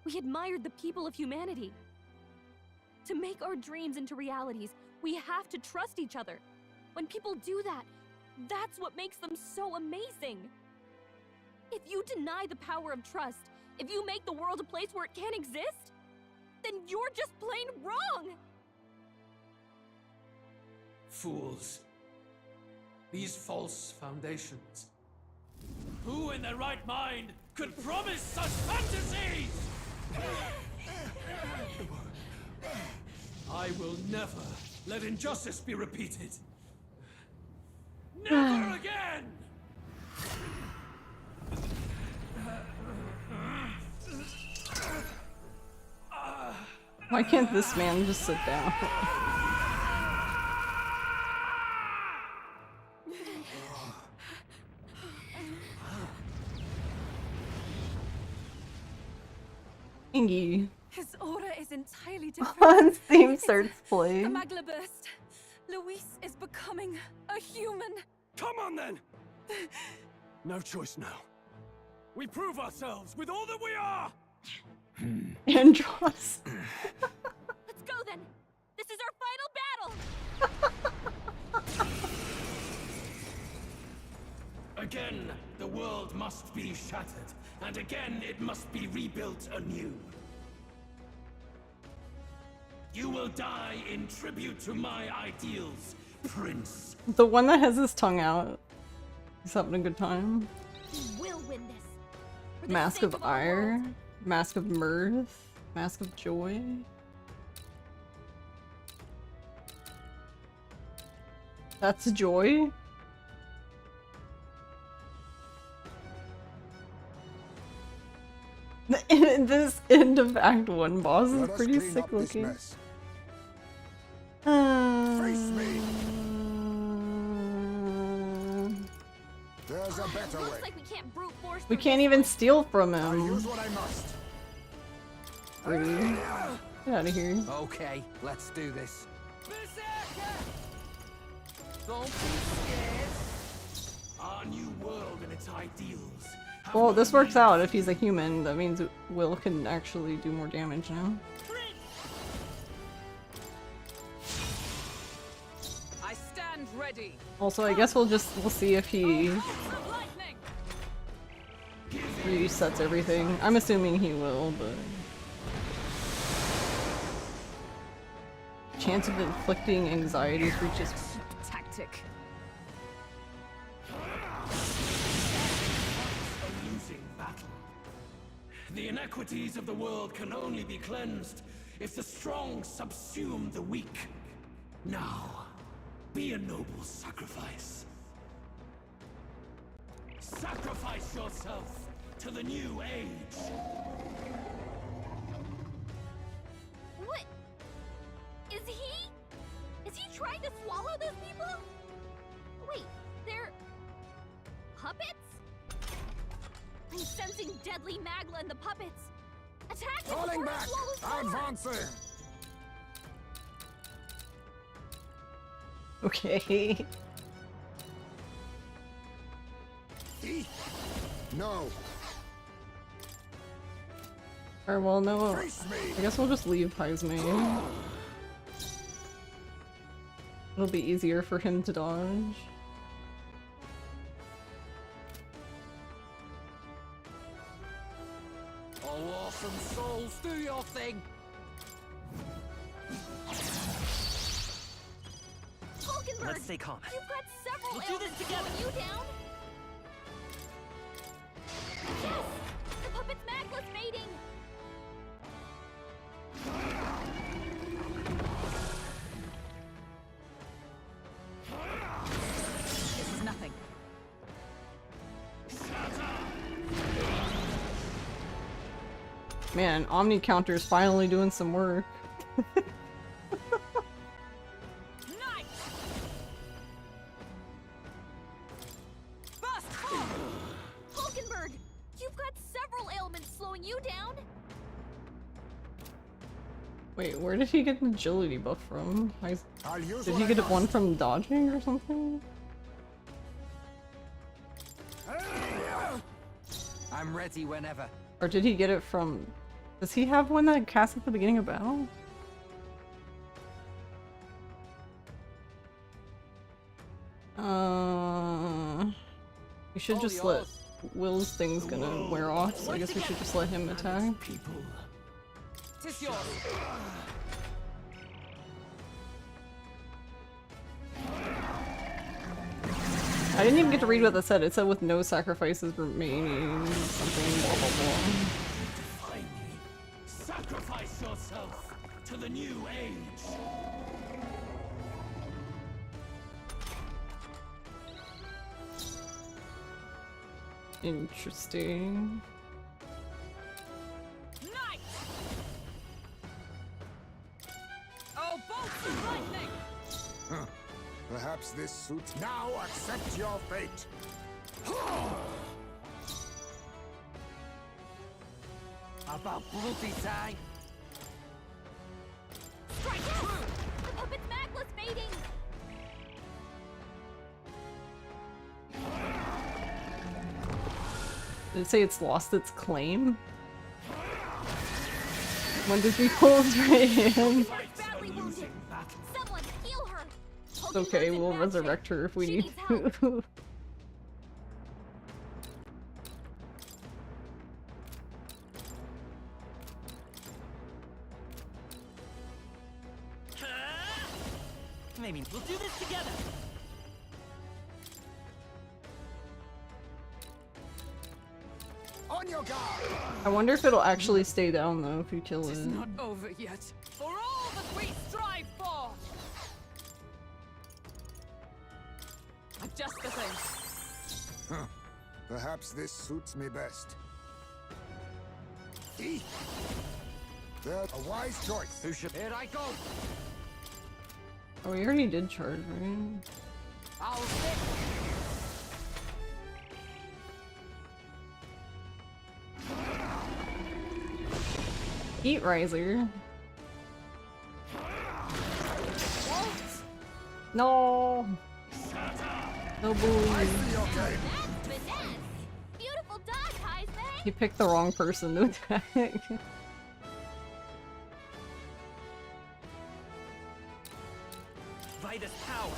We admired the people of humanity. To make our dreams into realities, we have to trust each other. When people do that, that's what makes them so amazing. If you deny the power of trust, if you make the world a place where it can't exist, then you're just plain wrong!
Fools. These false foundations. Who in their right mind could promise such fantasies? I will never let injustice be repeated. Never again!
Why can't this man just sit down? Ingy.
His aura is entirely different.
Hans theme starts
A
playing.
magla burst. Luis is becoming a human.
Come on then! No choice now. We prove ourselves with all that we are!
Andros.
Let's go then! This is our final battle!
Again, the world must be shattered, and again it must be rebuilt anew. You will die in tribute to my ideals, Prince.
The one that has his tongue out. He's having a good time.
We will win this. For the
Mask
sake
of
our
Ire.
world.
Mask of Mirth. Mask of Joy. That's Joy? This end of Act 1 boss is pretty sick looking.
Face me. There's a better
Looks
way.
like we can't brute force
We
through
can't
this
even
one.
steal from
I'll
him.
use what I must.
Rude. Get out of here.
Okay, let's do this. Don't be scared.
Our new world and its ideals. have
Well,
no
this works
meaning.
out. If he's a human, that means Will can actually do more damage now.
I stand ready.
Also, I guess we'll see if he
Of lightning.
resets everything. I'm assuming he will, but chance of inflicting anxiety reaches.
Tactic.
A losing battle. The inequities of the world can only be cleansed if the strong subsume the weak. Now, be a noble sacrifice. Sacrifice yourself to the new age.
What? Is he trying to swallow those people? Wait, they're puppets? I'm sensing deadly Magla in the puppets. Attack them
Falling
before it
back!
swallows more.
Advancing!
Okay.
No.
Alright, well, no.
Face me.
I guess we'll just leave Heisman. It'll be easier for him to dodge.
Oh, awesome souls, do your thing!
Hulkenberg,
Let's stay calm.
you've got several
We'll do this
ailments
together.
slowing you down. Yes! The puppet's Magla's fading!
This is nothing.
Man, Omni Counter's finally doing some work.
Hulkenberg, you've got several ailments slowing you down.
Wait, where did he get an agility buff from?
I'll use
Did
what
he
I
get
got.
one from dodging or something?
I'm ready whenever.
Or did he get it from... Does he have one that casts at the beginning of battle? We should just let... Will's thing's gonna wear off, so I guess we should just let him attack.
Tis yours.
I didn't even get to read what that said. It said with no sacrifices remaining, something blah blah blah.
Finally, sacrifice yourself to the new age.
Interesting.
Night! Oh, bolts of lightning!
Huh. Perhaps this suits. Now accept your fate.
About bloody time.
Strike true! The puppet's Magla's fading!
Did it say it's lost its claim? When did we pull his right hand?
Badly wounded! Someone heal her!
It's okay, we'll resurrect her if we need to.
Maybe we'll do this together.
On your guard.
I wonder if it'll actually stay down though if you kill
It's
it.
not over yet. For all that we strive for! Adjust the thing.
Huh. Perhaps this suits me best. That's a wise choice.
Who should... Here I go!
Oh, we already did charge, right?
I'll stick!
Heat Riser. No! No bully.
I see your game.
That's finesse! Beautiful dodge, Heisman!
He picked the wrong person to attack.
Vitus power.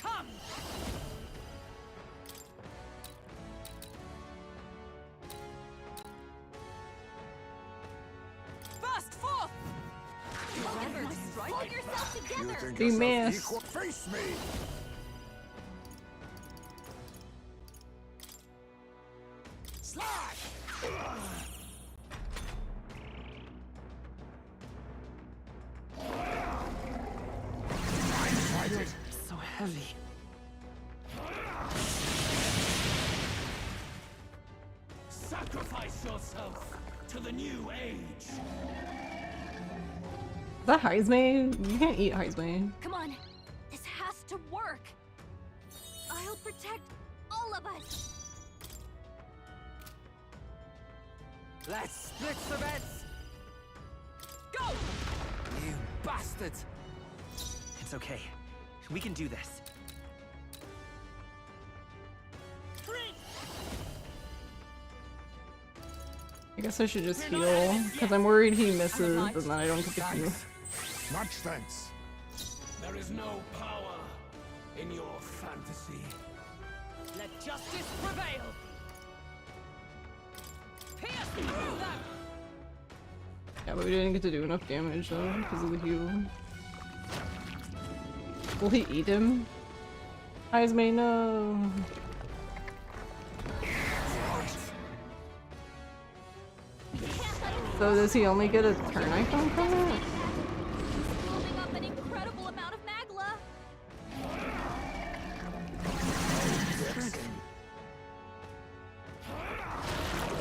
Come.
Burst forth!
Hulkenberg, strike yourself
You
together!
think
He
yourself
missed.
equal? Face me.
So heavy.
Sacrifice yourself to the new age.
Is that Heismane? You can't eat Heismane.
Come on, this has to work. I'll protect all of us.
Let's split the bets!
Go!
You bastard!
It's okay. We can do this.
I guess I should just heal, because I'm worried he misses, and then I don't get the heal.
Much thanks.
There is no power in your fantasy.
Let justice prevail. Pierce through them.
Yeah, but we didn't get to do enough damage though, because of the heal. Will he eat him? Heismane, no! So does he only get a turn icon from it?
Building up an incredible amount of magla.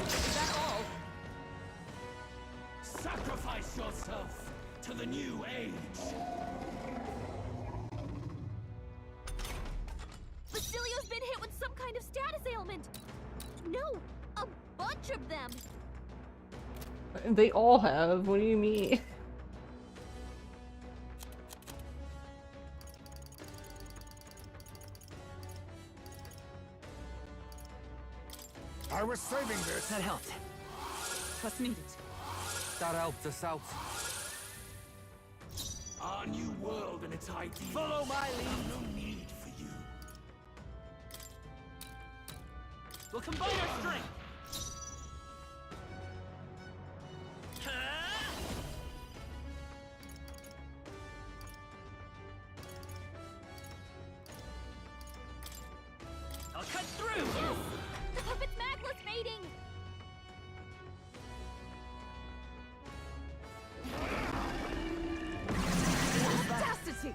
Is that all?
Sacrifice yourself to the new age.
Basilio's been hit with some kind of status ailment. No, a bunch of them.
They all have, what do you mean?
I was saving this.
That helped. Trust needed.
That helped us out.
Our new world and its ideals.
Follow my lead.
No need for you.
We'll combine our strength. I'll cut through.
The puppet's magla's fading.
Audacity.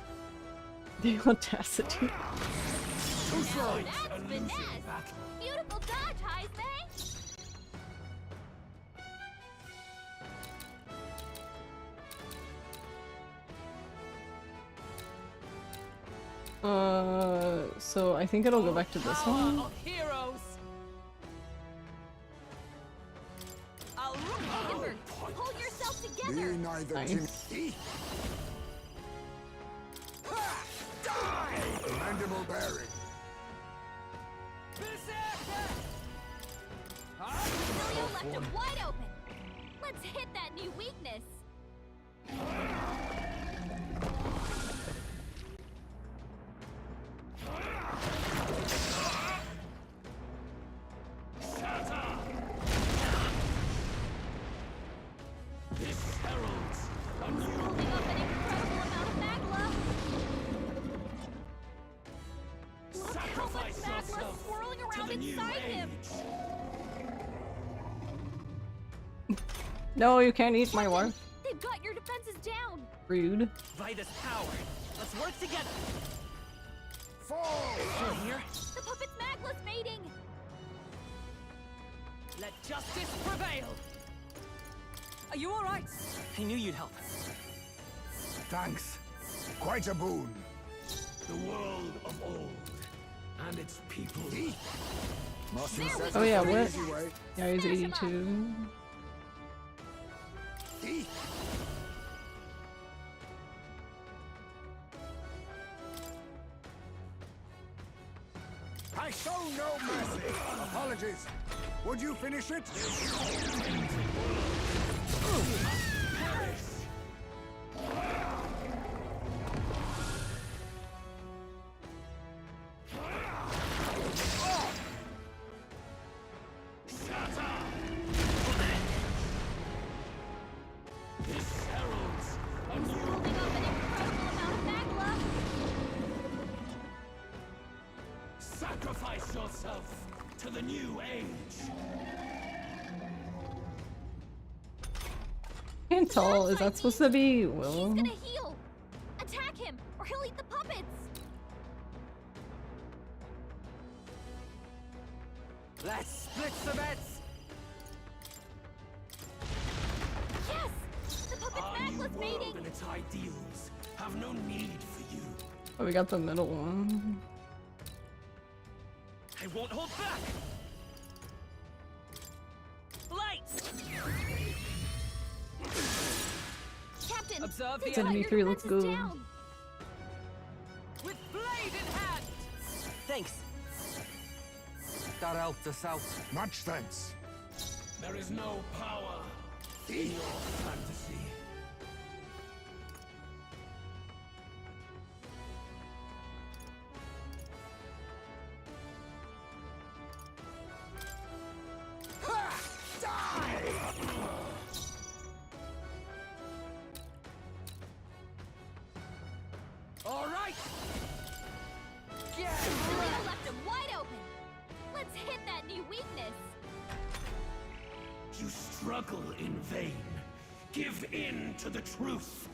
The audacity.
Now that's finesse. Beautiful dodge, Heismane.
So I think it'll go back to this one.
Of heroes. I'll
Kimber, hold yourself
Be
together.
neither
Nice.
timid. Die! Mandible bearing.
Basilio left him wide open. Let's hit that new weakness.
This heralds a new
Building up an incredible amount of magla. Look how much
Sacrifice
magla's
yourself
swirling
to
around
the new
inside him.
age.
No, you can't eat my wife.
They've got your defenses down.
Rude.
By this power, let's work together.
Fall!
Through here.
The puppet's magla's fading.
Let justice prevail. Are you all right?
I knew you'd help.
Thanks. Quite a boon.
The world of old and its people.
Martin
There we
says
Oh yeah,
it's the
what?
easy way.
Yeah, he's
Smash him up.
82.
I show no mercy. Apologies. Would you finish it?
This heralds a new
Building up an incredible amount of magla.
sacrifice yourself to the new age.
Can't tell. Is that supposed to be Will?
He's gonna heal. Attack him, or he'll eat the puppets.
Let's split some heads.
Yes, the puppet's Magless mating.
And its ideals have no need for you.
Oh, we got the middle one.
I won't hold back. Lights.
Captain,
Observe
did
the
you let
enemy
your
3, let's
defenses
go.
down?
With blade in hand. Thanks.
That helped us out.
Much thanks.
There is no power in your fantasy.
All right. Yeah.
Cilio left him wide open. Let's hit that new weakness.
You struggle in vain. Give in to the truth.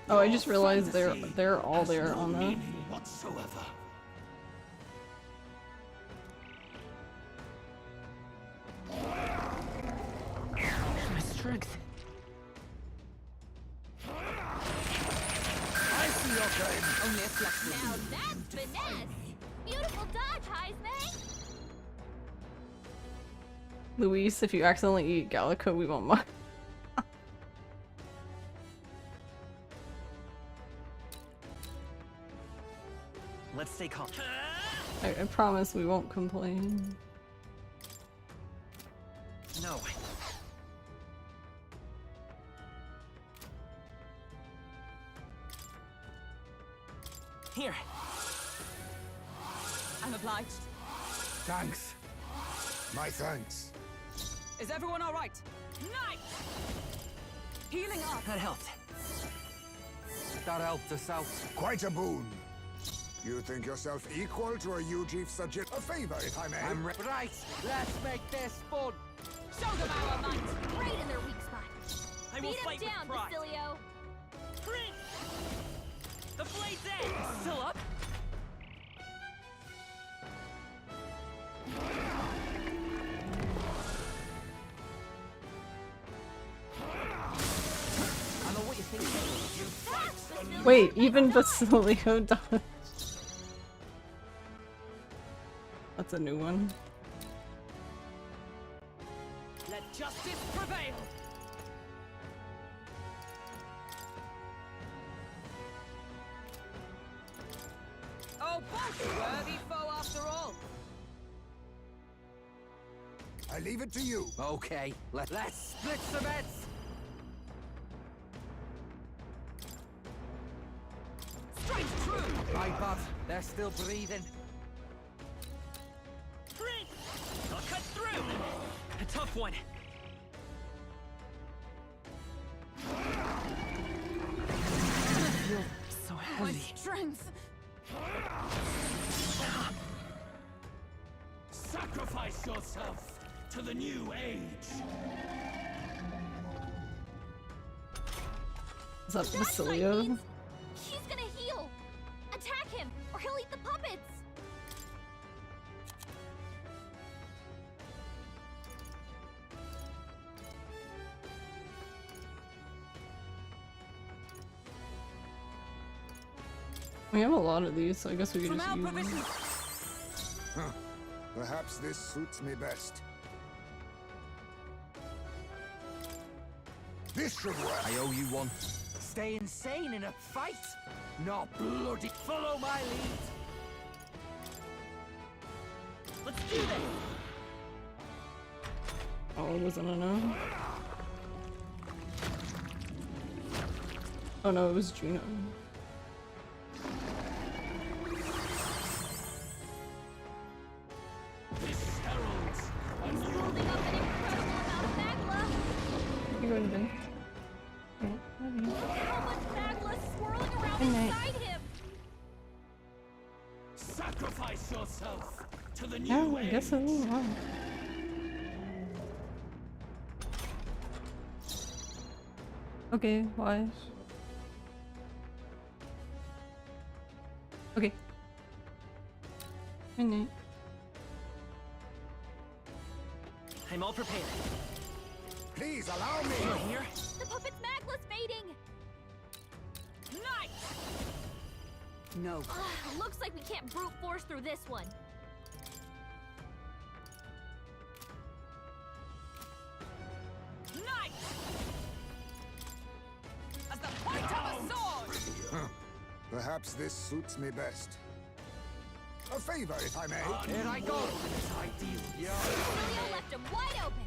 Oh, I just realized they're all there on the.
Meaning whatsoever.
My strength.
I see your game.
Only a flex.
Now that's finesse. Beautiful dodge, Heisman.
Luis, if you accidentally eat Gallico, we won't mind.
Let's stay calm.
I promise we won't complain.
No. Here. I'm obliged.
Thanks. My thanks.
Is everyone all right? Nice! Healing up.
That helped.
That helped us out.
Quite a boon. You think yourself equal to a UG Sajit? A favor, if I may.
I'm right. Let's make this fun.
Show them our might. Right in their weak spot.
I will
Beat
fight
him down,
with pride.
Basilio.
Prince! The blade's end! Still up?
I know what you're thinking. You fight.
Wait, even Basilio dodged. That's a new one.
Let justice prevail. Oh, both a worthy foe after all.
I leave it to you.
Okay, let's split some heads.
Straight true.
My bad. They're still breathing.
Prince! I'll cut through! A tough one.
So
My
heavy.
strength.
Sacrifice yourself to the new age.
Is that
That's my
Basilio?
means. He's gonna heal. Attack him, or he'll eat the puppets.
We have a lot of these, so I guess we could
From
just
our
use them.
provision.
Huh. Perhaps this suits me best. This should work.
I owe you one. Stay insane in a fight. Not bloody. Follow my lead.
Let's do this!
Oh, it wasn't enough. Oh no, it was Juno.
This heralds a
He's
new
holding up an incredible amount of magma.
You go to bed.
How much magma swirling around
Good night.
inside him?
yourself to the new
Yeah, I guess so. Wow. Okay, why? Okay. Minute.
I'm all prepared.
Please allow me.
You're here?
The puppet's magla's fading!
Nice!
No.
Looks like we can't brute force through this one.
Nice! As the point of a sword!
Perhaps this suits me best. A favor, if I may.
Here I go. It's ideal.
Julio left him wide open.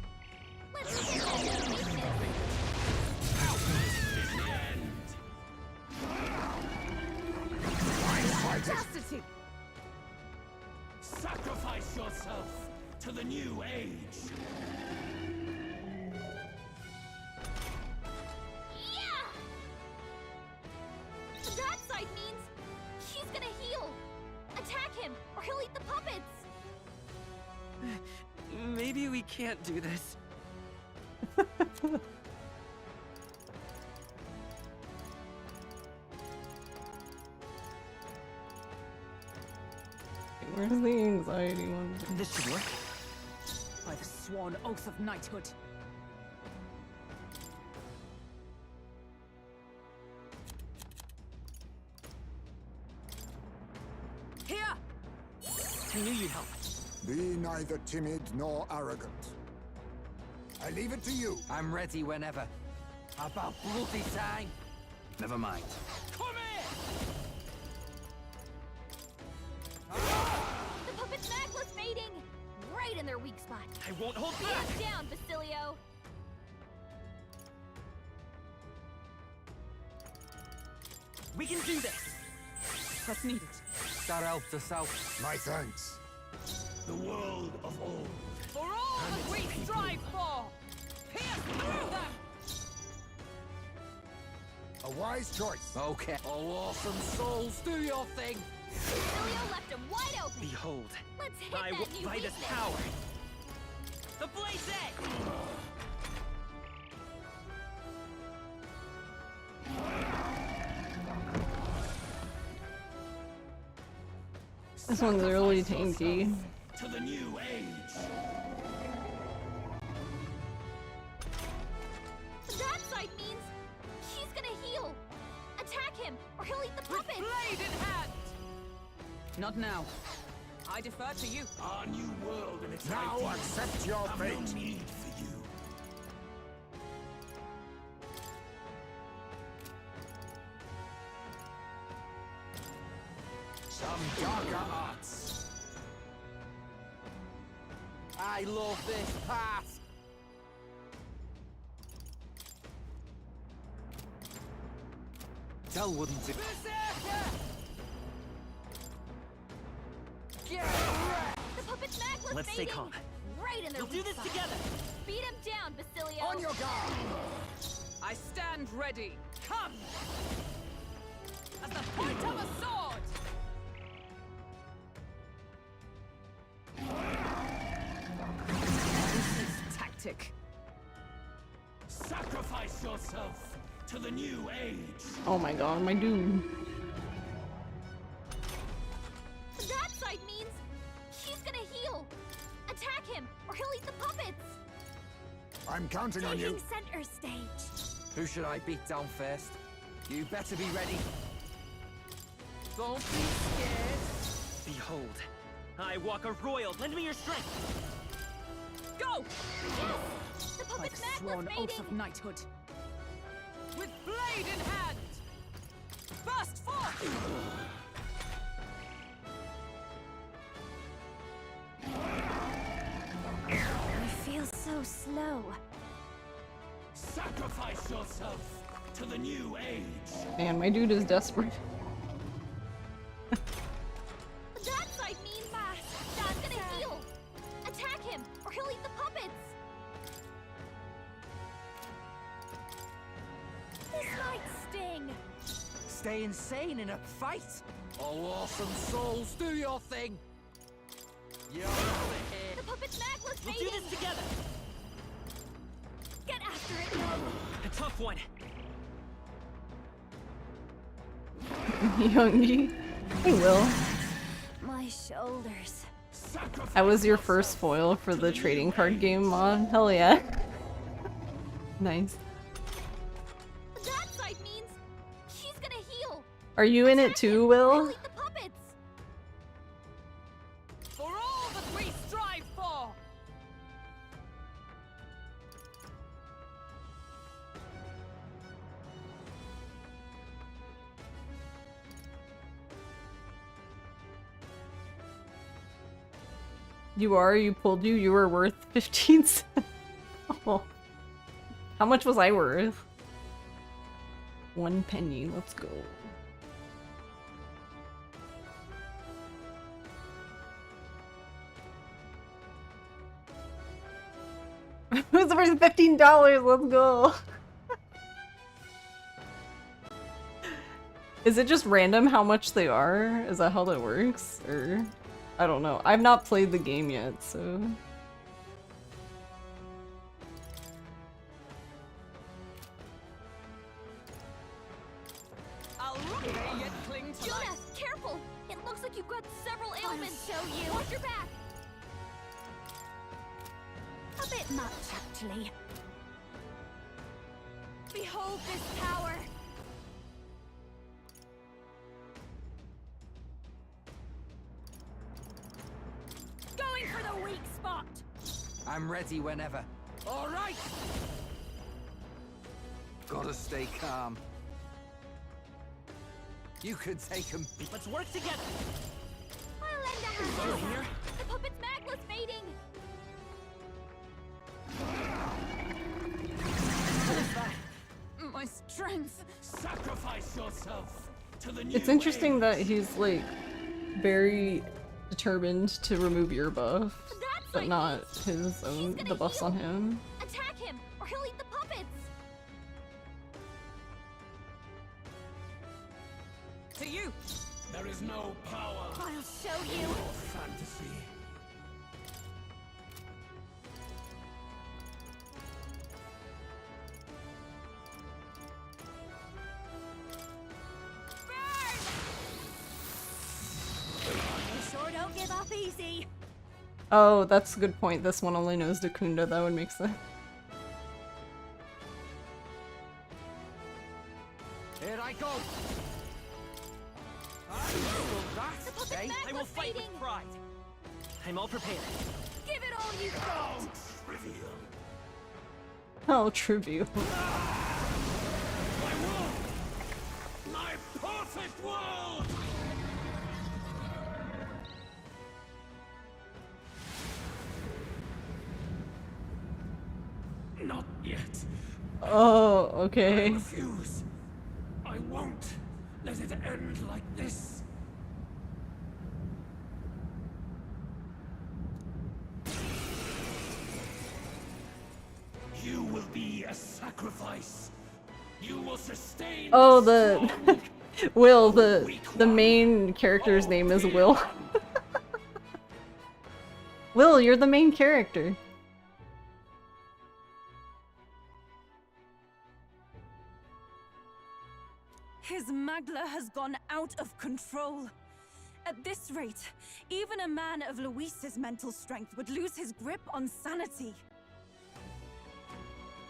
Let's get that weakness.
Chastity!
Sacrifice yourself to the new age.
Yeah! That side means he's gonna heal. Attack him, or he'll eat the puppets.
Maybe we can't do this.
Where's the anxiety one?
This should work. By the sworn oath of knighthood. Here!
I knew you'd help.
Be neither timid nor arrogant. I leave it to you.
I'm ready whenever. About bloody time.
Never mind.
Come here!
The puppet's magla's fading. Right in their weak spot.
I won't hold
Beat
back!
him down, Basilio.
We can do this!
That's needed.
That helped us out.
My thanks.
The world of old.
For all that we strive for! Pierce through them!
A wise choice.
Okay. Oh, awesome souls, do your thing.
Basilio left him wide open.
Behold,
Let's hit
I
that
will
new
fight
weakness.
this power! The Blaze Edge!
This one's really tanky.
To the new age.
That side means he's gonna heal. Attack him, or he'll eat the puppet.
Blade in hand! Not now. I defer to you.
Our new world and its
Now
ideals
accept your
have
fate.
no need for you.
Some darker arts. I love this part. Tell wouldn't it? Get wrecked!
The puppet's magla's
Let's stay
fading.
calm.
Right in their
We'll do
weak
this
spot.
together!
Beat him down, Basilio.
On your guard.
I stand ready. Come! As the point of a sword! This is tactic.
Sacrifice yourself to the new age.
Oh my god, my dude.
That side means he's gonna heal. Attack him, or he'll eat the puppets.
I'm counting on you.
Taking center stage.
Who should I beat down first? You better be ready. Don't be scared.
Behold, I walk a royal. Lend me your strength!
Go!
Yes! The
By the
puppet's
sworn
magla's
oath
fading.
of knighthood. With blade in hand! Burst forth!
I feel so slow.
Sacrifice yourself to the new age.
Man, my dude is desperate.
That side means that's gonna heal. Attack him, or he'll eat the puppets. This might sting.
Stay insane in a fight. Oh, awesome souls, do your thing.
The puppet's Magla's
We'll
fading!
do this together!
Get after it, Will!
A tough one.
Youngie. Hey, Will.
My shoulders.
That was your first foil for the trading card game mod? Hell yeah. Nice.
That side means he's gonna heal!
Are you in it too, Will?
Eat the puppets!
For all that we strive for!
You are? You pulled you? You were worth 15 cents. Oh. How much was I worth? 1 penny. Let's go. Who's worth $15? Let's go. Is it just random how much they are? Is that how that works? Or I don't know. I've not played the game yet, so.
I'll run yet cling to
Jonah,
life.
careful! It looks like you've got several ailments.
I'll show you.
Watch your back!
A bit much, actually.
Behold this power!
Going for the weak spot!
I'm ready whenever. All right. Gotta stay calm. You can take him.
Let's work together!
I'll lend a hand.
Here.
The puppet's Magla's fading!
What is that?
My strength.
Sacrifice yourself to the new
It's interesting
age.
that he's like very determined to remove your buff, but not his own the buffs on him.
Attack him, or he'll eat the puppets!
To you!
There is no power
I'll show
in
you!
your fantasy.
You sure don't give up easy!
Oh, that's a good point. This one only knows Dakunda. That would make sense.
Here I go. Will that
The puppet's
stay?
I will
Magla's
fight
fading!
with pride. I'm all prepared.
Give it all you got!
Trivial.
How trivial.
My world! My perfect world! Not yet.
Oh,
I
okay.
refuse. I won't let it end like this. You will be a sacrifice. You will sustain.
Oh,
the
the
strong.
Will, the main character's name is Will. Will, you're the main character.
His Magla has gone out of control. At this rate, even a man of Luis's mental strength would lose his grip on sanity.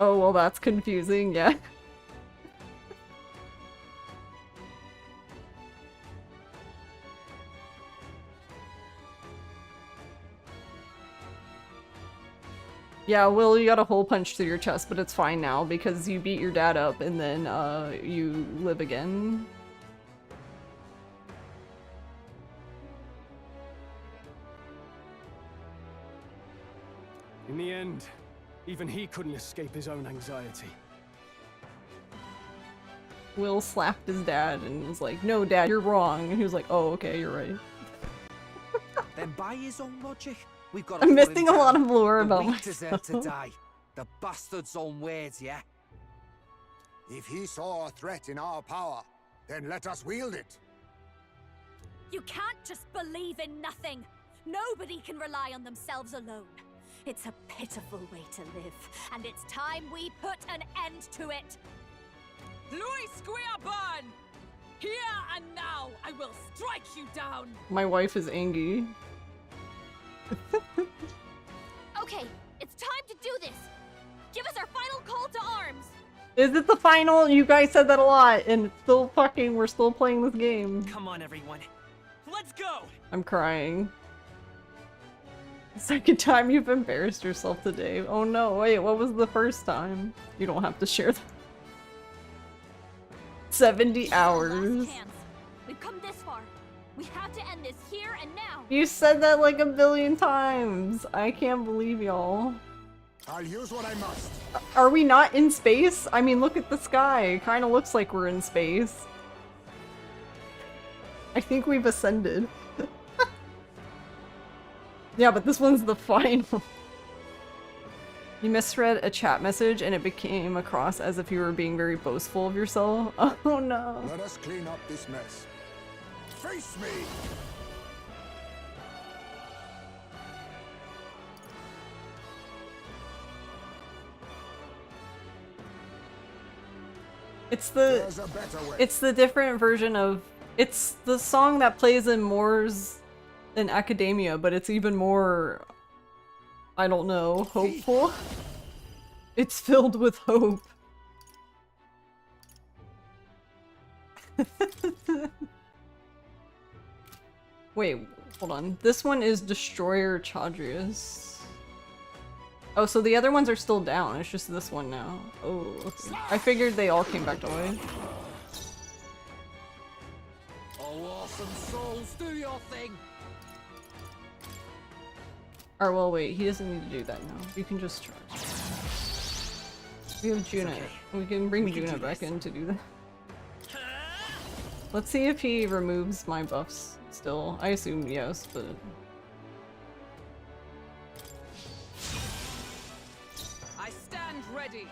Oh, well, that's confusing, yeah. Yeah, Will, you got a hole punch through your chest, but it's fine now because you beat your dad up and then you live again.
In the end, even he couldn't escape his own anxiety.
Will slapped his dad and was like, "No, Dad, you're wrong." And he was like, "Oh, okay, you're right."
Then by his own logic, we've got to
I'm
put him
missing a lot
down.
of lore
The
about
weak deserve
myself.
to die. The bastard's own words, yeah?
If he saw a threat in our power, then let us wield it.
You can't just believe in nothing!
Nobody can rely on themselves alone. It's a pitiful way to live, and it's time we put an end to it.
Luis Squiaburn! Here and now, I will strike you down!
My wife is angry.
Okay, it's time to do this. Give us our final call to arms.
Is it the final? You guys said that a lot, and it's still fucking, we're still playing this game.
Come on, everyone. Let's go!
I'm crying. Second time you've embarrassed yourself today. Oh no, wait, what was the first time? You don't have to share that. 70 hours.
We've come this far. We have to end this here and now.
You said that like a billion times. I can't believe y'all.
I'll use what I must.
Are we not in space? I mean, look at the sky. It kind of looks like we're in space. I think we've ascended. Yeah, but this one's the final. You misread a chat message and it became across as if you were being very boastful of yourself. Oh no.
Let us clean up this mess. Face me!
It's the different version of, it's the song that plays in Moore's in Academia, but it's even more, I don't know, hopeful. It's filled with hope. Wait, hold on. This one is Destroyer Chadrius. Oh, so the other ones are still down. It's just this one now. Oh, okay. I figured they all came back to life.
Oh, awesome souls, do your thing.
Or well, wait. He doesn't need to do that now. You can just try. We have Juna. Okay. We can bring Juna back in to do that. Let's see if he removes my buffs still. I assume yes, but...
I stand ready.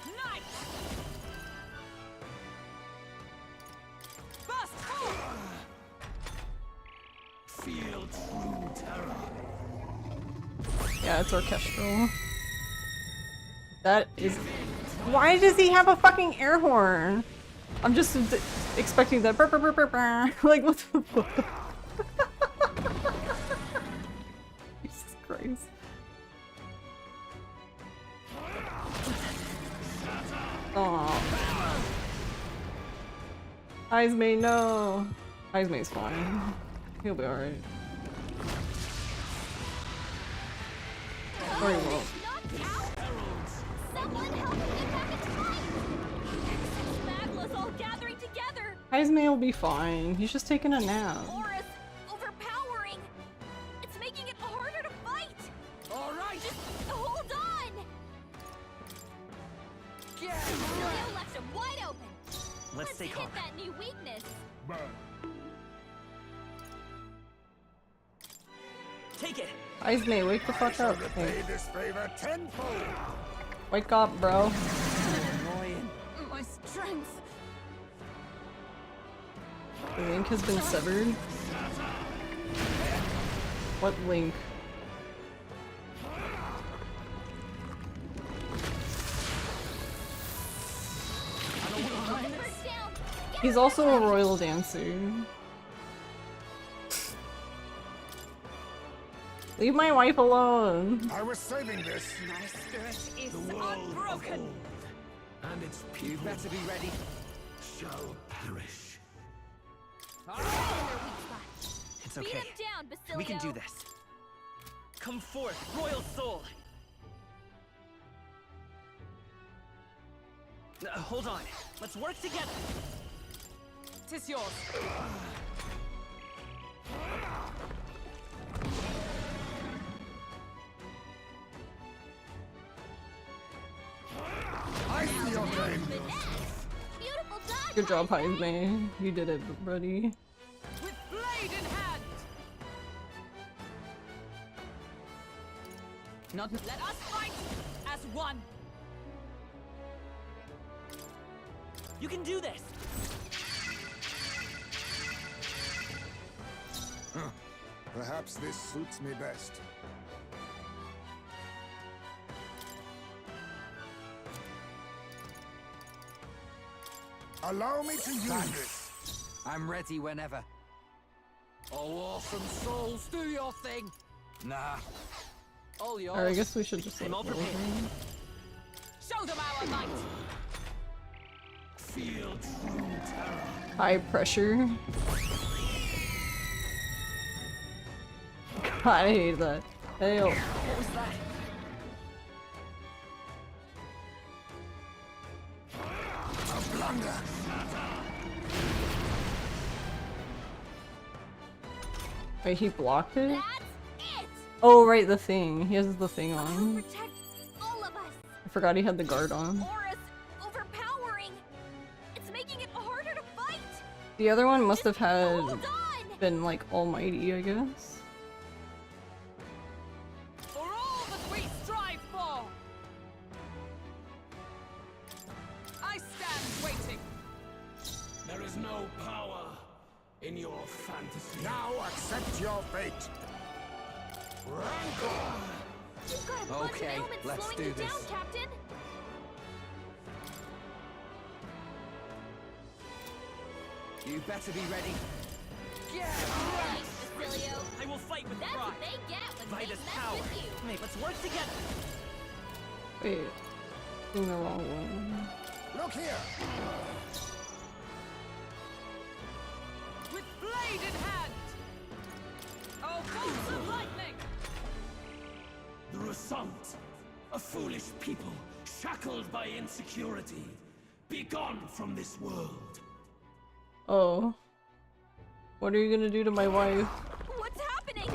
Nice. Burst forward.
Feel true terror.
Yeah, it's orchestral. That is... Why does he have a fucking air horn? I'm just expecting that burr, burr, burr, burr, burr. Like, what the fuck? Jesus Christ. Aww. Izme, no! Izme's fine. He'll be alright. Or he won't. Izme will be fine. He's just taking a nap.
Aura's overpowering. It's making it harder to fight.
All right,
just hold on.
Yeah.
You left him wide open.
Let's stay calm.
Hit that new weakness.
Take it.
Izme, wake the fuck up.
Repay this favor tenfold.
Wake up, bro.
My strength.
The link has been severed. What link? He's also a royal dancer. Leave my wife alone.
I was saving this.
My spirit is
The world
unbroken.
of old, and its
You
people
better be ready.
shall perish.
It's
Beat
okay.
him down, Basilio.
We can do this. Come forth, royal soul. Hold on. Let's work together.
Tis yours.
I see your game.
Beautiful dodge.
Good job, Izme. You did it, buddy.
With blade in hand. Not let us fight as one.
You can do this.
Perhaps this suits me best. Allow me to use this.
I'm ready whenever. Oh, awesome souls, do your thing. Nah. All yours.
Or I guess we should just
I'm all
like, roll
prepared.
him.
Show them our might.
Feel true terror.
High pressure. God, I hate that. Hey,
What was that?
A blunder.
wait, he blocked it?
That's it!
Oh, right, the thing. He has the thing
I'll
on.
protect all of us.
I forgot he had the guard on.
Aura's overpowering. It's making it harder to fight.
The other one must have had
Hold on.
been like almighty, I guess.
For all that we strive for. I stand waiting.
There is no power in your fantasy.
Now accept your fate. Rancor!
You've got a bunch
Okay,
of ailments
let's
slowing
do
you
this.
down, Captain.
You better be ready.
Thanks, Basilio.
I will fight with
That's
pride.
what they get when they
Vitus
mess
power.
with you.
Mate, let's work together.
Wait. In the wrong one.
Look here!
With blade in hand. Oh, bolts of lightning.
The Resant, a foolish people shackled by insecurity. Be gone from this world.
Oh. What are you gonna do to my wife?
What's happening?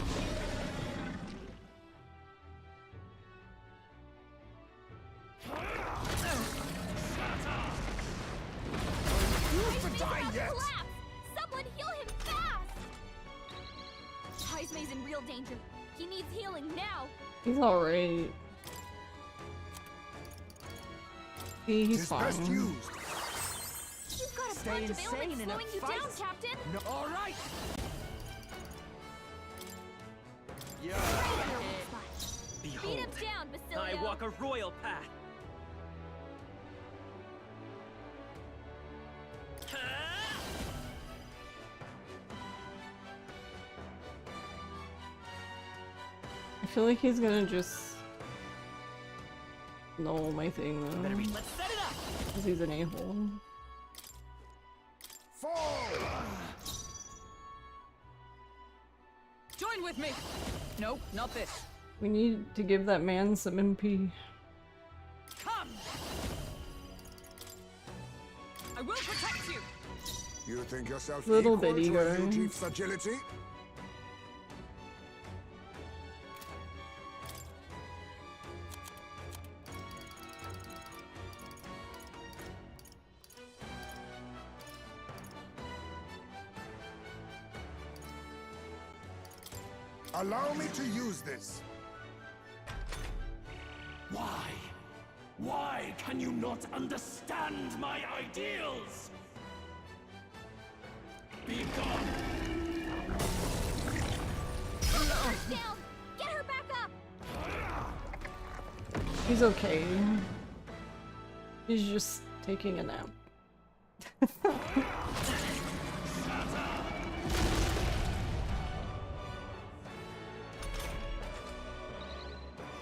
To die yet!
Collapse! Someone heal him fast! Heismay's in real danger. He needs healing now.
He's alright. See, he's
Tis best
fine.
used.
You've got a
Stay
bunch of
insane
ailments
in a
slowing you
fight.
down, Captain.
No, all right.
Right in your weak spot. Beat
Behold,
him down, Basilio.
I walk a royal path.
I feel like he's gonna just know my thing
Better be.
though.
Let's set it up.
Because he's an a-hole.
Fall!
Join with me. Nope, not this.
We need to give that man some MP.
Come. I will protect you.
You think yourself
Little
equal
bit
to a
eager.
new chief's agility? Allow me to use this.
Why? Why can you not understand my ideals? Be gone.
She's down. Get her back up.
He's okay. He's just taking a nap.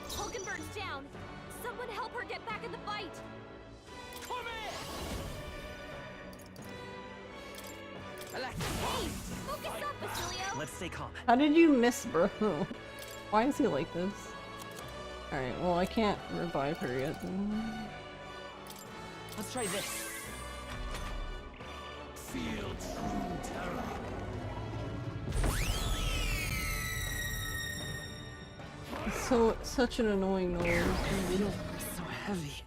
Hulkenberg's down. Someone help her get back in the fight.
Come here!
Hey, focus up, Basilio.
Let's stay calm.
How did you miss, bro? Why is he like this? Alright, well I can't revive her yet.
Let's try this.
Feel true terror.
It's such an annoying noise.
So heavy.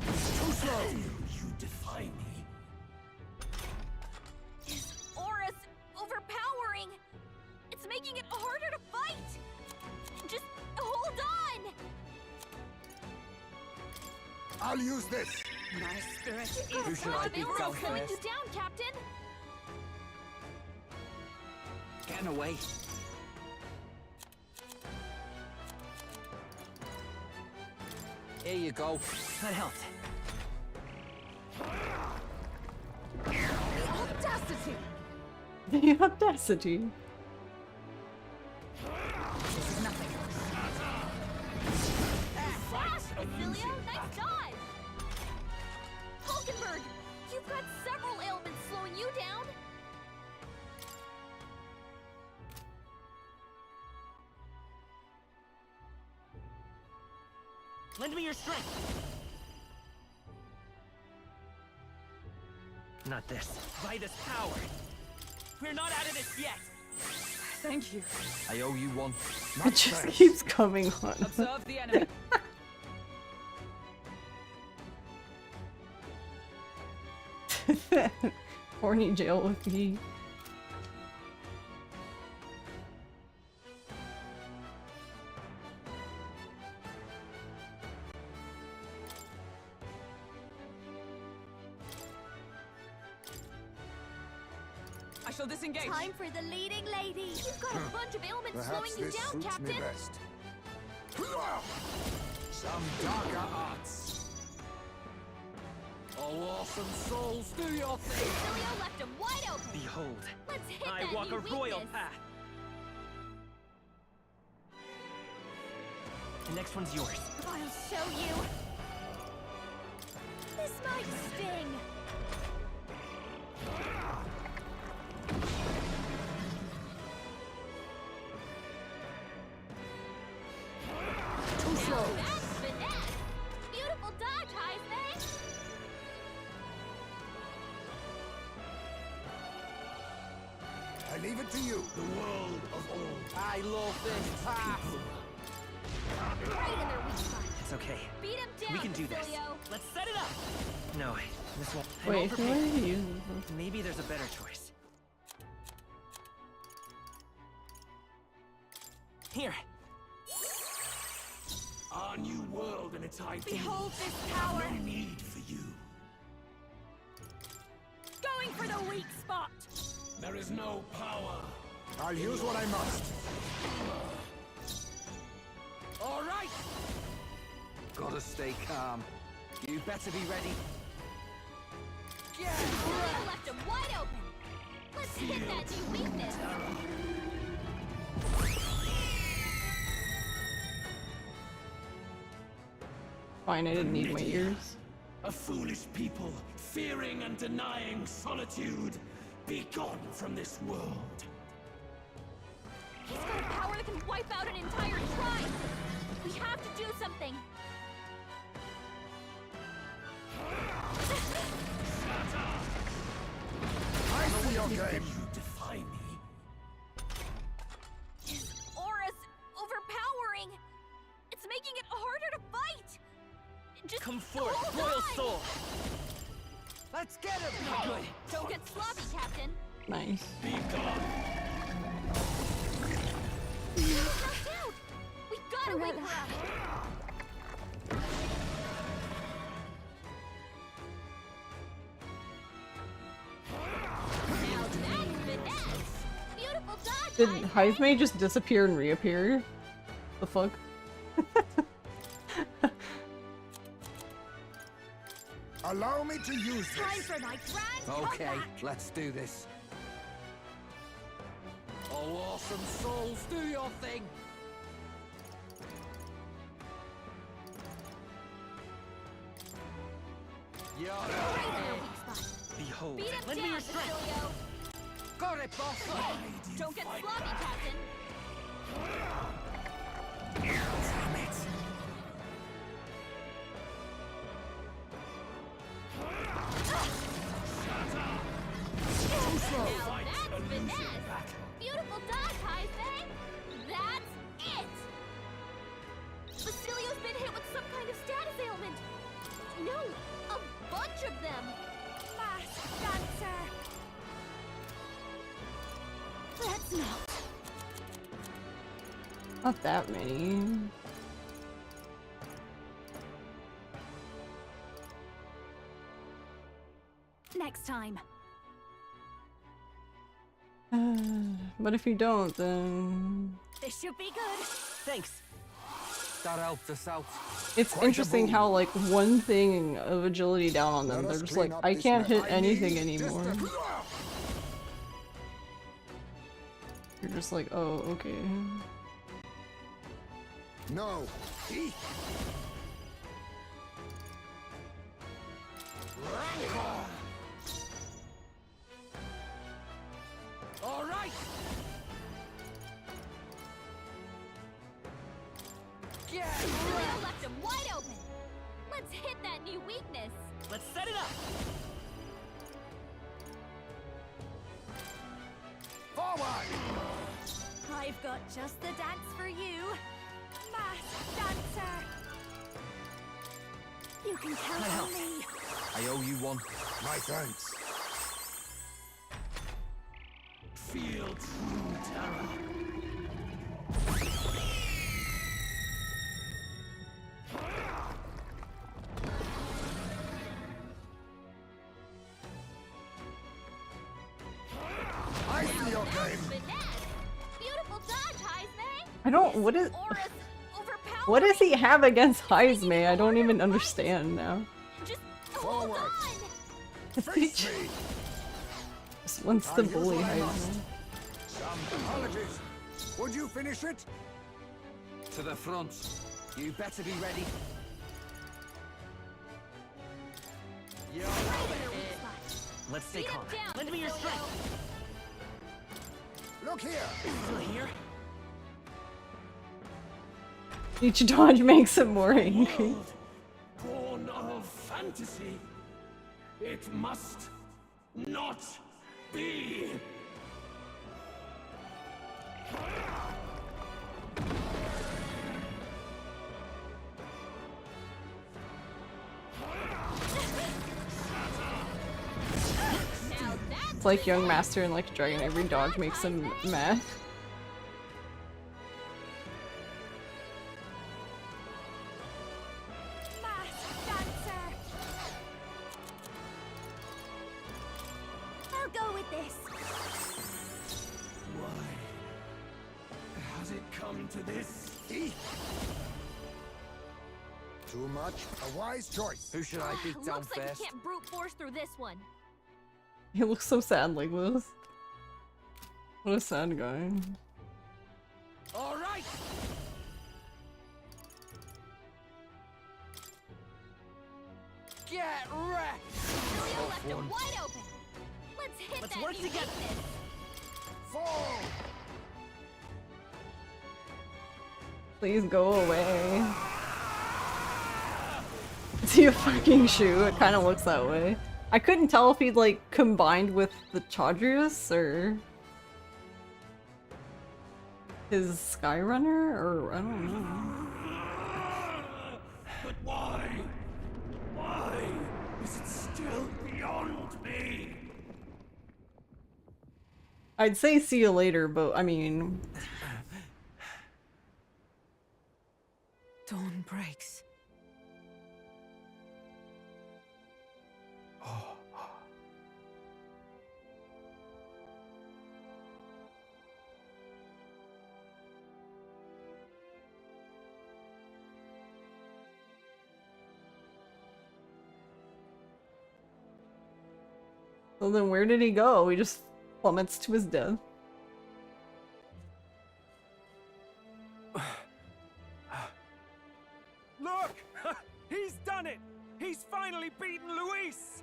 Too slow! You defy me.
His aura's overpowering. It's making it harder to fight. Just hold on.
I'll use this.
My spirit
Who
is
should I be?
Bill
Go
is slowing you
first.
down, Captain.
Getting away. Here you go.
That helped.
the audacity.
The audacity.
This is nothing.
Fast, Basilio. Nice dodge. Hulkenberg, you've got several ailments slowing you down.
Lend me your strength. Not this. By this power. We're not out of this yet.
Thank you.
I owe you one.
It just keeps coming on.
Observe the enemy.
Horny jail with me.
I shall disengage.
Time for the leading lady. You've got a bunch of ailments
Perhaps
slowing you
this
down,
suits
Captain.
me best.
Some darker arts. Oh, awesome souls, do your thing.
Basilio left him wide open.
Behold,
Let's hit
I
that
walk
new
a royal
weakness.
path. The next one's yours.
I'll show you. This might sting.
Too slow.
That's finesse. Beautiful dodge, Heisman.
I leave it to you.
The world of old.
I love this path.
Right in their weak spot.
It's okay.
Beat him down,
We can do this.
Basilio.
Let's set it up. No, this won't. I'm
Wait, who
overpaid.
are you?
Maybe there's a better choice. Here.
Our new world and its ideals.
Behold this power.
No need for you.
Going for the weak spot.
There is no power.
I'll use what I must.
All right. Gotta stay calm. You better be ready. Yeah.
Basilio left him wide open. Let's hit that new weakness.
Fine, I didn't need my ears.
A foolish people, fearing and denying solitude. Be gone from this world.
He's got a power that can wipe out an entire tribe. We have to do something.
I see your game.
You defy me.
His aura's overpowering. It's making it harder to fight. Just
Come forth,
hold
royal
on.
soul.
Let's get him.
Good.
Don't get sloppy, Captain.
Nice.
Be gone.
He's knocked out. We gotta wake her up. Now that's finesse. Beautiful dodge,
Did
Heisman.
Heisman just disappear and reappear? The fuck?
Allow me to use
Time
this.
for my grand
Okay,
comeback.
let's do this. Oh, awesome souls, do your thing. You're
Right in their weak spot.
Behold,
Beat him
lend me
down,
your strength.
Basilio.
got it, boss.
Don't get sloppy, Captain.
Damn it.
Now that's finesse. Beautiful dodge, Heisman. That's it. Basilio's been hit with some kind of status ailment. No, a bunch of them. Fast dancer. Let's not.
Not that many.
next time.
But if you don't, then
This should be good.
Thanks.
That helped us out.
it's interesting how like one thing of agility down on them, they're just like, I can't hit anything anymore. You're just like, oh, okay.
No.
All right.
You left him wide open. Let's hit that new weakness.
Let's set it up.
Forward.
I've got just the dance for you. Masked dancer. You can count on me.
I owe you one.
My thanks.
Feel true terror.
I see your game.
Beautiful dodge, Heisman.
I don't, what does he have against Heisman? I don't even understand now.
Just hold on.
Face me.
Just wants to bully Heisman.
Some apologies. Would you finish it?
To the front. You better be ready.
Let's stay calm. Lend me your strength.
Look here.
Still here?
Each dodge makes him more angry.
Born of fantasy. It must not be.
It's like Young Master and like Dragon, every dodge makes him mad.
Masked dancer. I'll go with this.
Why has it come to this?
Too much. A wise choice.
Who should I beat down
Looks like
first?
you can't brute force through this one.
He looks so sad like this. What a sad guy.
All right. Get wrecked.
Julio left him wide open. Let's hit
Let's
that
work
new
together.
weakness.
Fall.
Please go away. See a fucking shoe? It kind of looks that way. I couldn't tell if he'd like combined with the Chaudrius or his Skyrunner, or I don't know.
But why? Why is it still beyond me?
I'd say see you later, but I mean,
Dawn breaks.
well then where did he go? He just plummets to his death.
Look! He's done it! He's finally beaten Luis!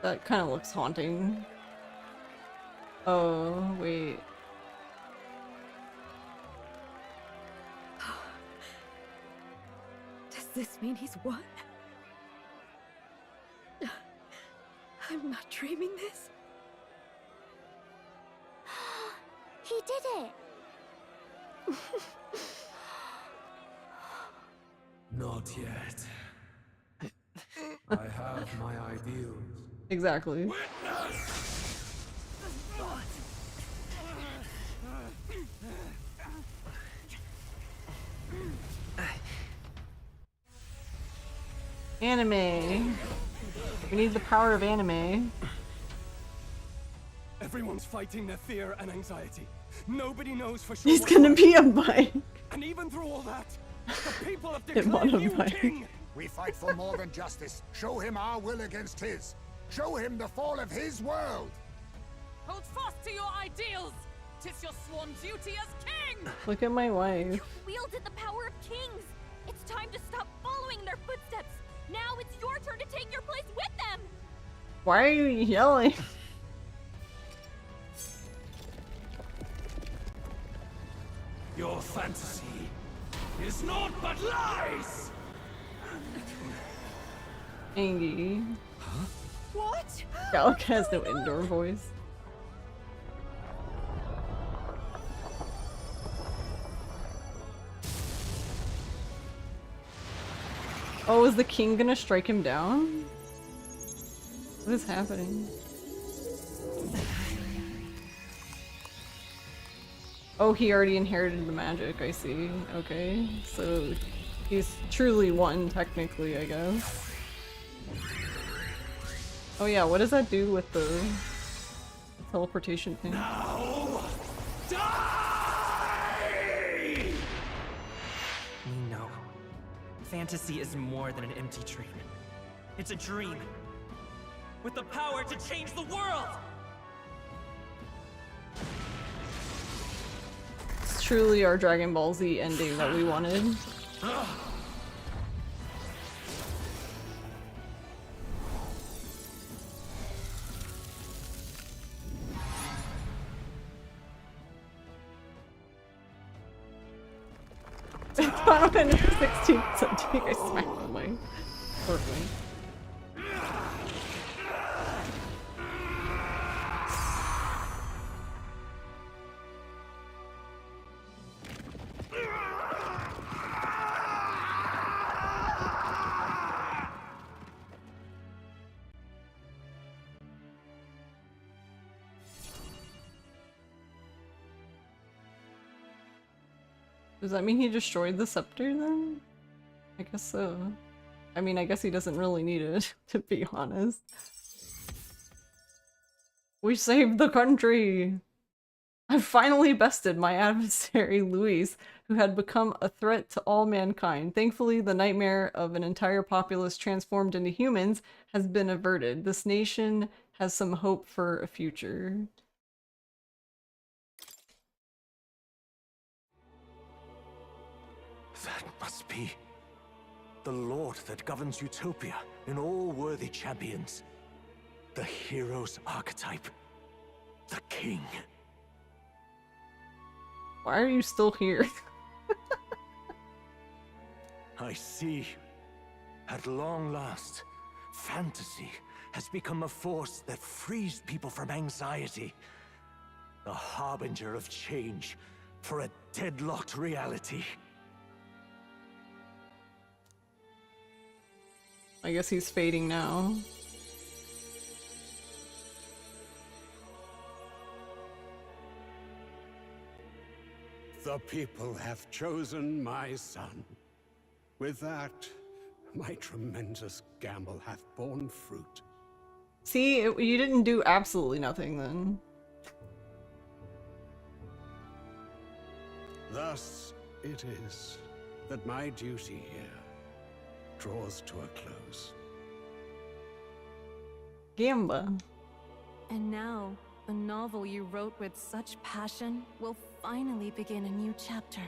That kind of looks haunting. Oh, wait.
Does this mean he's won? I'm not dreaming this.
He did it.
Not yet. I have my ideals.
Exactly. Anime. We need the power of anime.
Everyone's fighting their fear and anxiety. Nobody knows for sure.
He's
what's
gonna
right.
be a bike.
And even through all that, the people have
Him on
declared
a
you
bike.
king.
We fight for more than justice. Show him our will against his. Show him the fall of his world.
Hold fast to your ideals! 'Tis your sworn duty as king!
Look at my wife.
You wielded the power of kings. It's time to stop following their footsteps. Now it's your turn to take your place with them.
Why are you yelling?
Your fantasy is naught but lies!
Angie.
What?
Gallic has no indoor voice. Oh, is the king gonna strike him down? What is happening? Oh, he already inherited the magic, I see. Okay, so he's truly one, technically, I guess. Oh yeah, what does that do with the teleportation thing?
Now, die!
No. Fantasy is more than an empty dream. It's a dream with the power to change the world!
It's truly our Dragon Ball Z ending that we wanted. In the 16th century, I smacked on my perfect. Does that mean he destroyed the scepter then? I guess so. I mean, I guess he doesn't really need it, to be honest. We saved the country! I finally bested my adversary, Luis, who had become a threat to all mankind. Thankfully, the nightmare of an entire populace transformed into humans has been averted. This nation has some hope for a future.
That must be the Lord that governs Utopia in all worthy champions. The hero's archetype. The king.
Why are you still here?
I see. At long last, fantasy has become a force that frees people from anxiety. A harbinger of change for a deadlocked reality.
I guess he's fading now.
The people have chosen my son. With that, my tremendous gamble hath borne fruit.
See, you didn't do absolutely nothing then.
Thus it is that my duty here draws to a close.
Gamba.
And now, the novel you wrote with such passion will finally begin a new chapter.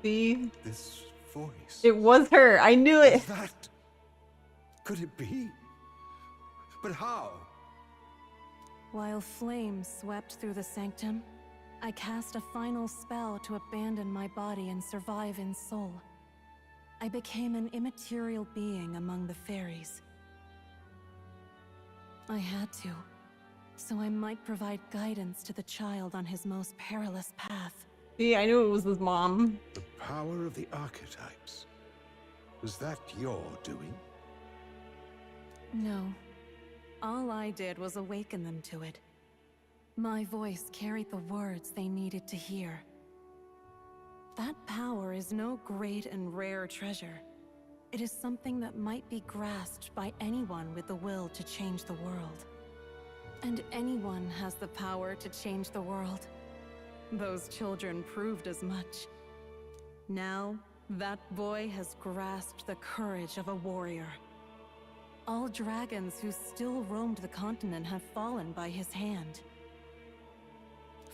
See?
This voice.
It was her. I knew it.
That could it be? But how?
While flames swept through the sanctum, I cast a final spell to abandon my body and survive in soul. I became an immaterial being among the fairies. I had to, so I might provide guidance to the child on his most perilous path.
See, I knew it was his mom.
The power of the archetypes. Was that your doing?
No. All I did was awaken them to it. My voice carried the words they needed to hear. That power is no great and rare treasure.
It is something that might be grasped by anyone with the will to change the world. And anyone has the power to change the world. Those children proved as much. Now, that boy has grasped the courage of a warrior. All dragons who still roamed the continent have fallen by his hand.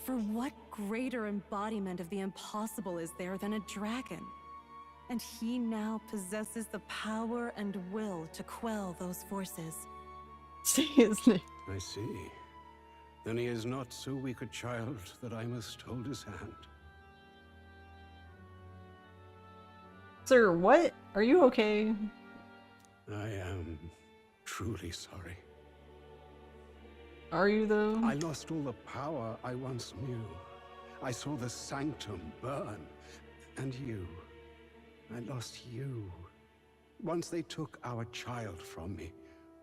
For what greater embodiment of the impossible is there than a dragon? And he now possesses the power and will to quell those forces.
Say his name.
I see. Then he is not so weak a child that I must hold his hand.
Sir, what? Are you okay?
I am truly sorry.
Are you though?
I lost all the power I once knew. I saw the sanctum burn. And you. I lost you. Once they took our child from me,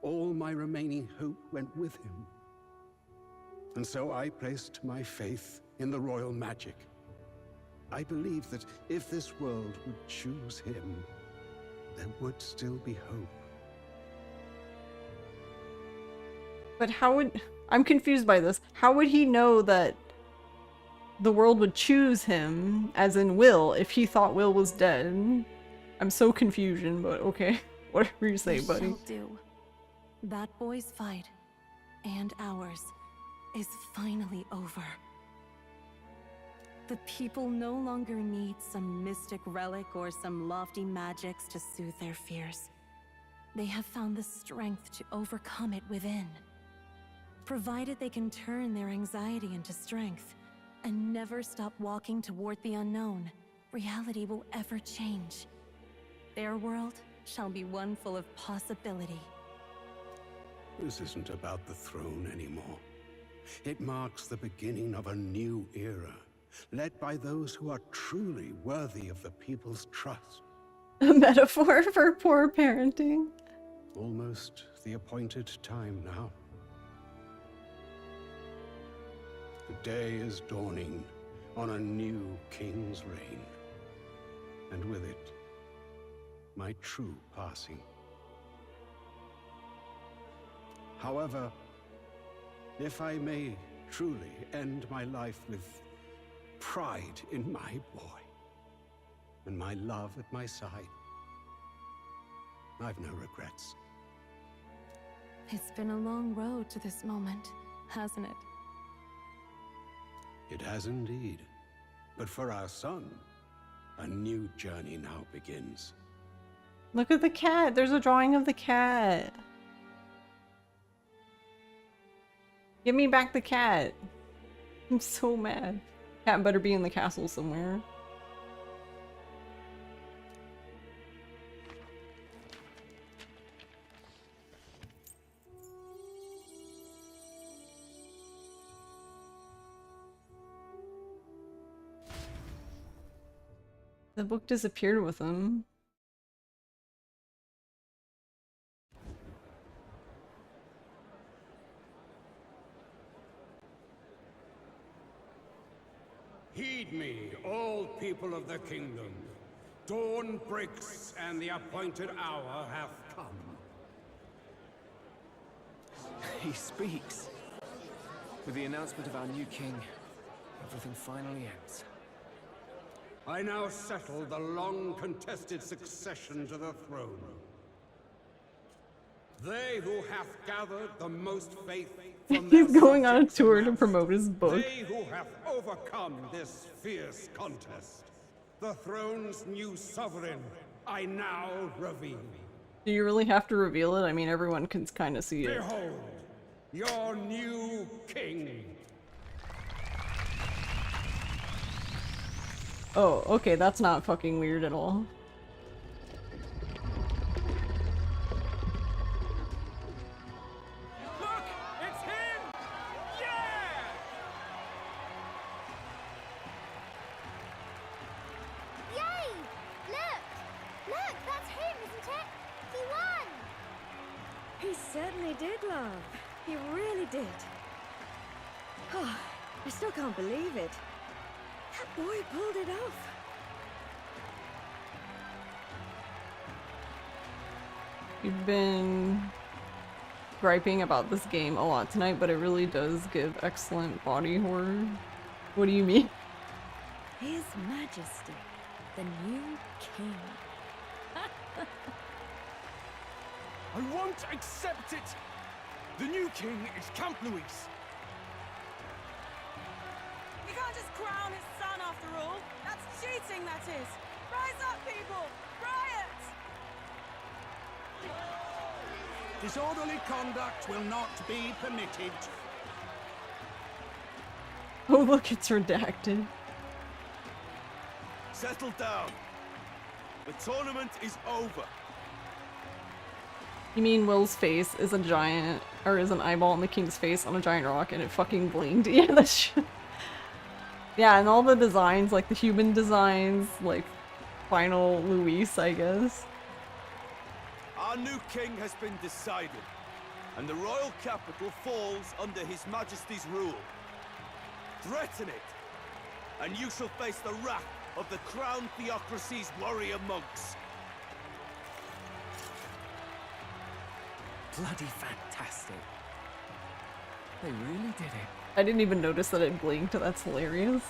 all my remaining hope went with him. And so I placed my faith in the royal magic. I believed that if this world would choose him, there would still be hope.
But how would... I'm confused by this. How would he know that the world would choose him, as in Will, if he thought Will was dead? I'm so confused, but okay. Whatever you say, buddy.
Shall do. That boy's fight, and ours, is finally over. The people no longer need some mystic relic or some lofty magics to soothe their fears. They have found the strength to overcome it within. Provided they can turn their anxiety into strength and never stop walking toward the unknown, reality will ever change. Their world shall be one full of possibility.
This isn't about the throne anymore. It marks the beginning of a new era, led by those who are truly worthy of the people's trust.
A metaphor for poor parenting.
Almost the appointed time now. The day is dawning on a new king's reign, and with it, my true passing. However, if I may truly end my life with pride in my boy, and my love at my side, I've no regrets.
It's been a long road to this moment, hasn't it?
It has indeed. But for our son, a new journey now begins.
Look at the cat. There's a drawing of the cat. Give me back the cat. I'm so mad. Cat better be in the castle somewhere. The book disappeared with him.
Heed me, all people of the kingdom. Dawn breaks and the appointed hour hath come.
He speaks. With the announcement of our new king, everything finally ends.
I now settle the long-contested succession to the throne. They who have gathered the most faith from
He's
their
going on a
subjects
tour to
amassed,
promote his book.
They who have overcome this fierce contest. The throne's new sovereign, I now reveal.
Do you really have to reveal it? I mean, everyone can kind of see it.
Behold, your new king.
Oh, okay, that's not fucking weird at all.
Look! It's him! Yeah!
Yay! Look! Look, that's him, isn't it? He won!
He certainly did, love. He really did. Oh, I still can't believe it. That boy pulled it off.
We've been griping about this game a lot tonight, but it really does give excellent body horror. What do you mean?
His Majesty, the new king.
I won't accept it! The new king is Count Luis.
You can't just crown his son after all. That's cheating, that is. Rise up, people! Riot!
Disorderly conduct will not be permitted.
Oh, look, it's redacted.
Settle down. The tournament is over.
You mean Will's face is a giant, or is an eyeball on the king's face on a giant rock and it fucking blinked? Yeah, that's true. Yeah, and all the designs, like the human designs, like final Luis, I guess.
Our new king has been decided, and the royal capital falls under his majesty's rule. Threaten it, and you shall face the wrath of the crown theocracy's warrior monks.
Bloody fantastic. They really did it.
I didn't even notice that it blinked, that's hilarious.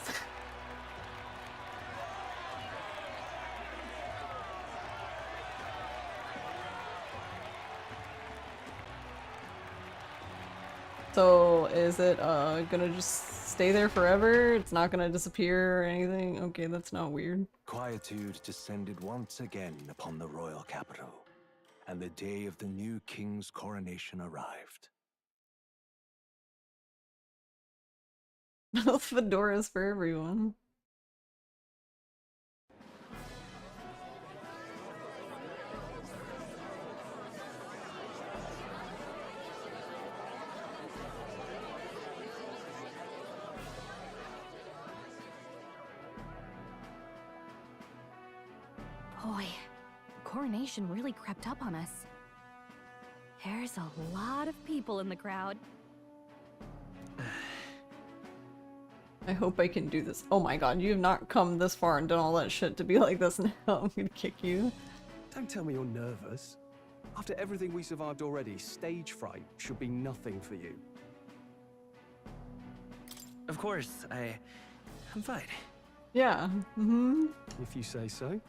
So, is it gonna just stay there forever? It's not gonna disappear or anything? Okay, that's not weird.
Quietude descended once again upon the royal capital, and the day of the new king's coronation arrived.
Fedoras for everyone.
Boy, coronation really crept up on us. There's a lot of people in the crowd.
I hope I can do this. Oh my god, you have not come this far and done all that shit to be like this now. I'm gonna kick you.
Don't tell me you're nervous. After everything we survived already, stage fright should be nothing for you.
Of course, I'm fine.
Yeah. Mm-hmm.
If you say so.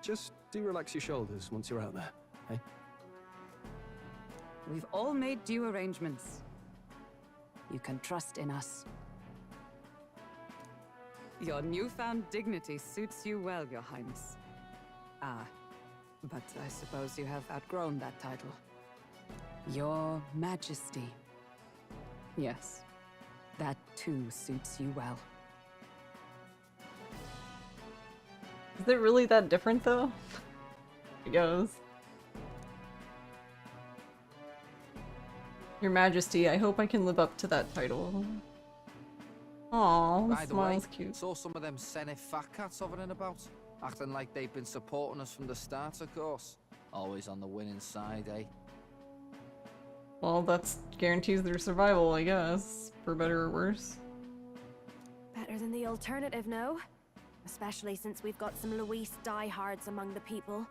Just do relax your shoulders once you're out there, hey?
We've all made due arrangements. You can trust in us. Your newfound dignity suits you well, Your Highness. But I suppose you have outgrown that title. Your Majesty. Yes, that too suits you well.
Is it really that different though? It goes. Your Majesty, I hope I can live up to that title. Aww,
By the way,
smile's cute.
saw some of them Senate fat cats hovering about, acting like they've been supporting us from the start, of course. Always on the winning side, eh?
Well, that's guarantees their survival, I guess, for better or worse.
Better than the alternative, no? Especially since we've got some Luis diehards among the people.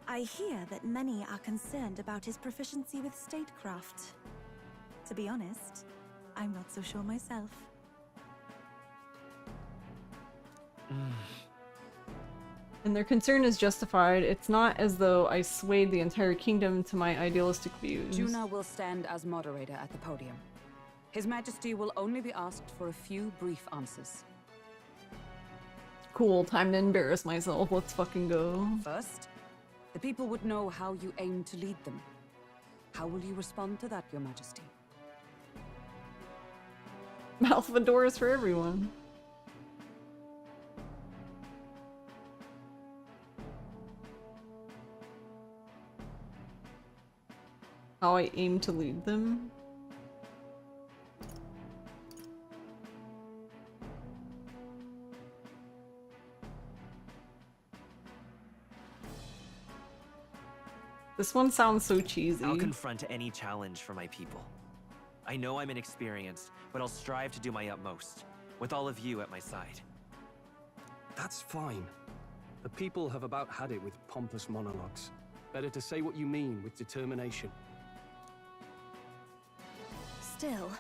I hear that many are concerned about his proficiency with statecraft. To be honest, I'm not so sure myself.
And their concern is justified. It's not as though I swayed the entire kingdom to my idealistic views.
Juna will stand as moderator at the podium. His Majesty will only be asked for a few brief answers.
Cool, time to embarrass myself. Let's fucking go.
First, the people would know how you aim to lead them. How will you respond to that, Your Majesty?
Malfador for everyone. How I aim to lead them. This one sounds so cheesy.
I'll confront any challenge for my people. I know I'm inexperienced, but I'll strive to do my utmost, with all of you at my side.
That's fine. The people have about had it with pompous monologues. Better to say what you mean with determination.
Still,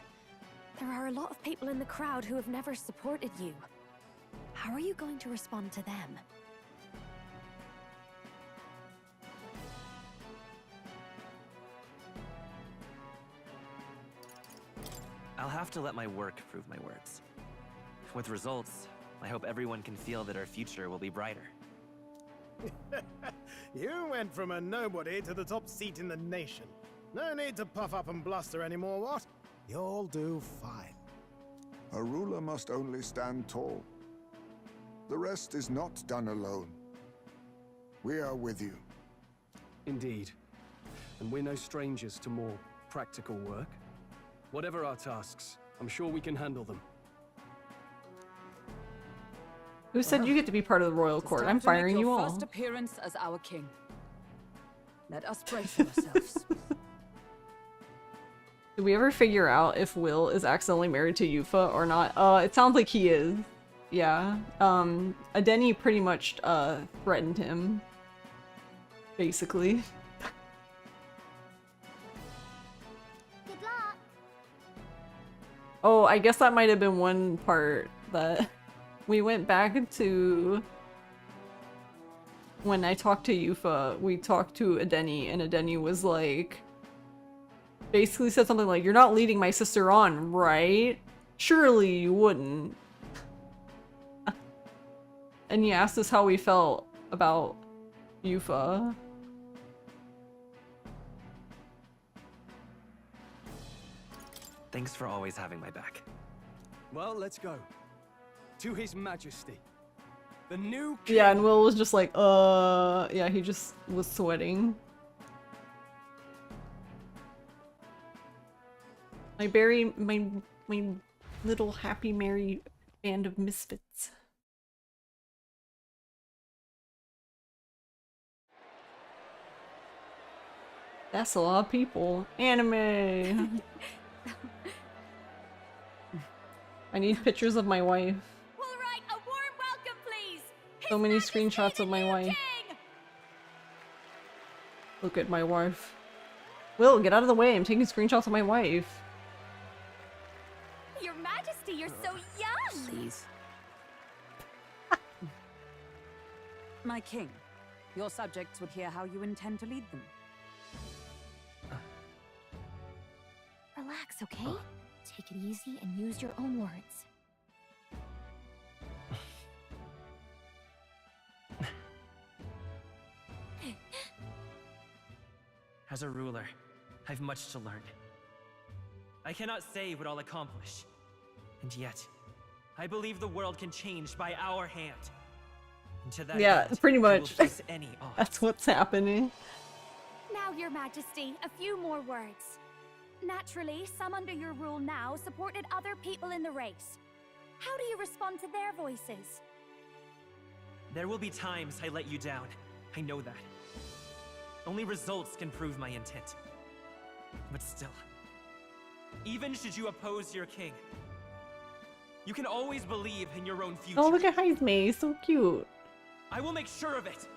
there are a lot of people in the crowd who have never supported you. How are you going to respond to them?
I'll have to let my work prove my words. With results, I hope everyone can feel that our future will be brighter.
You went from a nobody to the top seat in the nation. No need to puff up and bluster anymore, what? You'll do fine.
A ruler must only stand tall. The rest is not done alone. We are with you.
Indeed. And we're no strangers to more practical work. Whatever our tasks, I'm sure we can handle them.
Who said you get to be part of the royal court? I'm firing you all.
First appearance as our king. Let us brace ourselves.
Did we ever figure out if Will is accidentally married to Yufa or not? It sounds like he is. Yeah. Adeni pretty much threatened him. Basically.
Good luck.
Oh, I guess that might have been one part that we went back to when I talked to Yufa. We talked to Adeni, and Adeni was like, basically said something like, "You're not leading my sister on, right? Surely you wouldn't." And he asked us how we felt about Yufa.
Thanks for always having my back.
Well, let's go. To His Majesty. The new king.
Yeah, and Will was just like, yeah, he just was sweating. My little happy merry band of misfits. That's a lot of people. Anime! I need pictures of my wife.
All right, a warm welcome, please.
So many screenshots of my wife. Look at my wife. Will, get out of the way. I'm taking screenshots of my wife.
Your Majesty, you're so young.
Please.
My king, your subjects would hear how you intend to lead them.
Relax, okay? Take it easy and use your own words.
As a ruler, I've much to learn. I cannot say what I'll accomplish. And yet, I believe the world can change by our hand. And to that
Yeah,
end,
pretty
we will
much.
face any odds.
That's what's happening.
Now, Your Majesty, a few more words. Naturally, some under your rule now supported other people in the race. How do you respond to their voices?
There will be times I let you down. I know that. Only results can prove my intent. But still, even should you oppose your king, you can always believe in your own future.
Oh, look at Heismay, so cute.
I will make sure of it.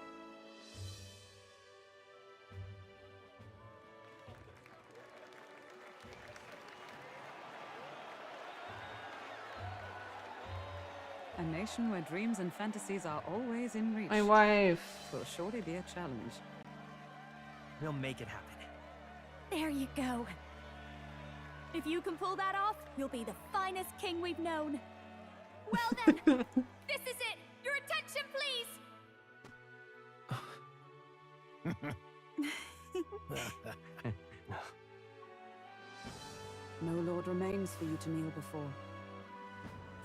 A nation where dreams and fantasies are always in reach.
My wife.
Will surely be a challenge.
We'll make it happen.
There you go. If you can pull that off, you'll be the finest king we've known. Well then, this is it. Your attention, please.
No lord remains for you to kneel before.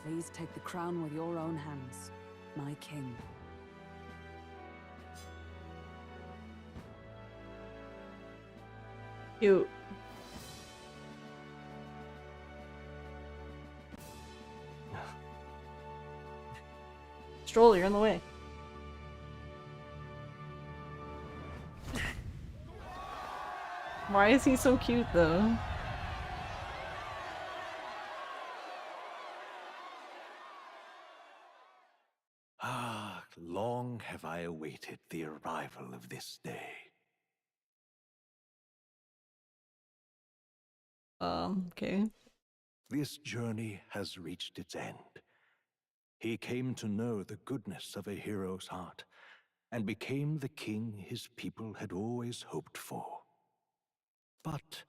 Please take the crown with your own hands, my king.
Cute. Stroll, you're in the way. Why is he so cute though?
Ah, long have I awaited the arrival of this day.
Okay.
This journey has reached its end. He came to know the goodness of a hero's heart, and became the king his people had always hoped for. But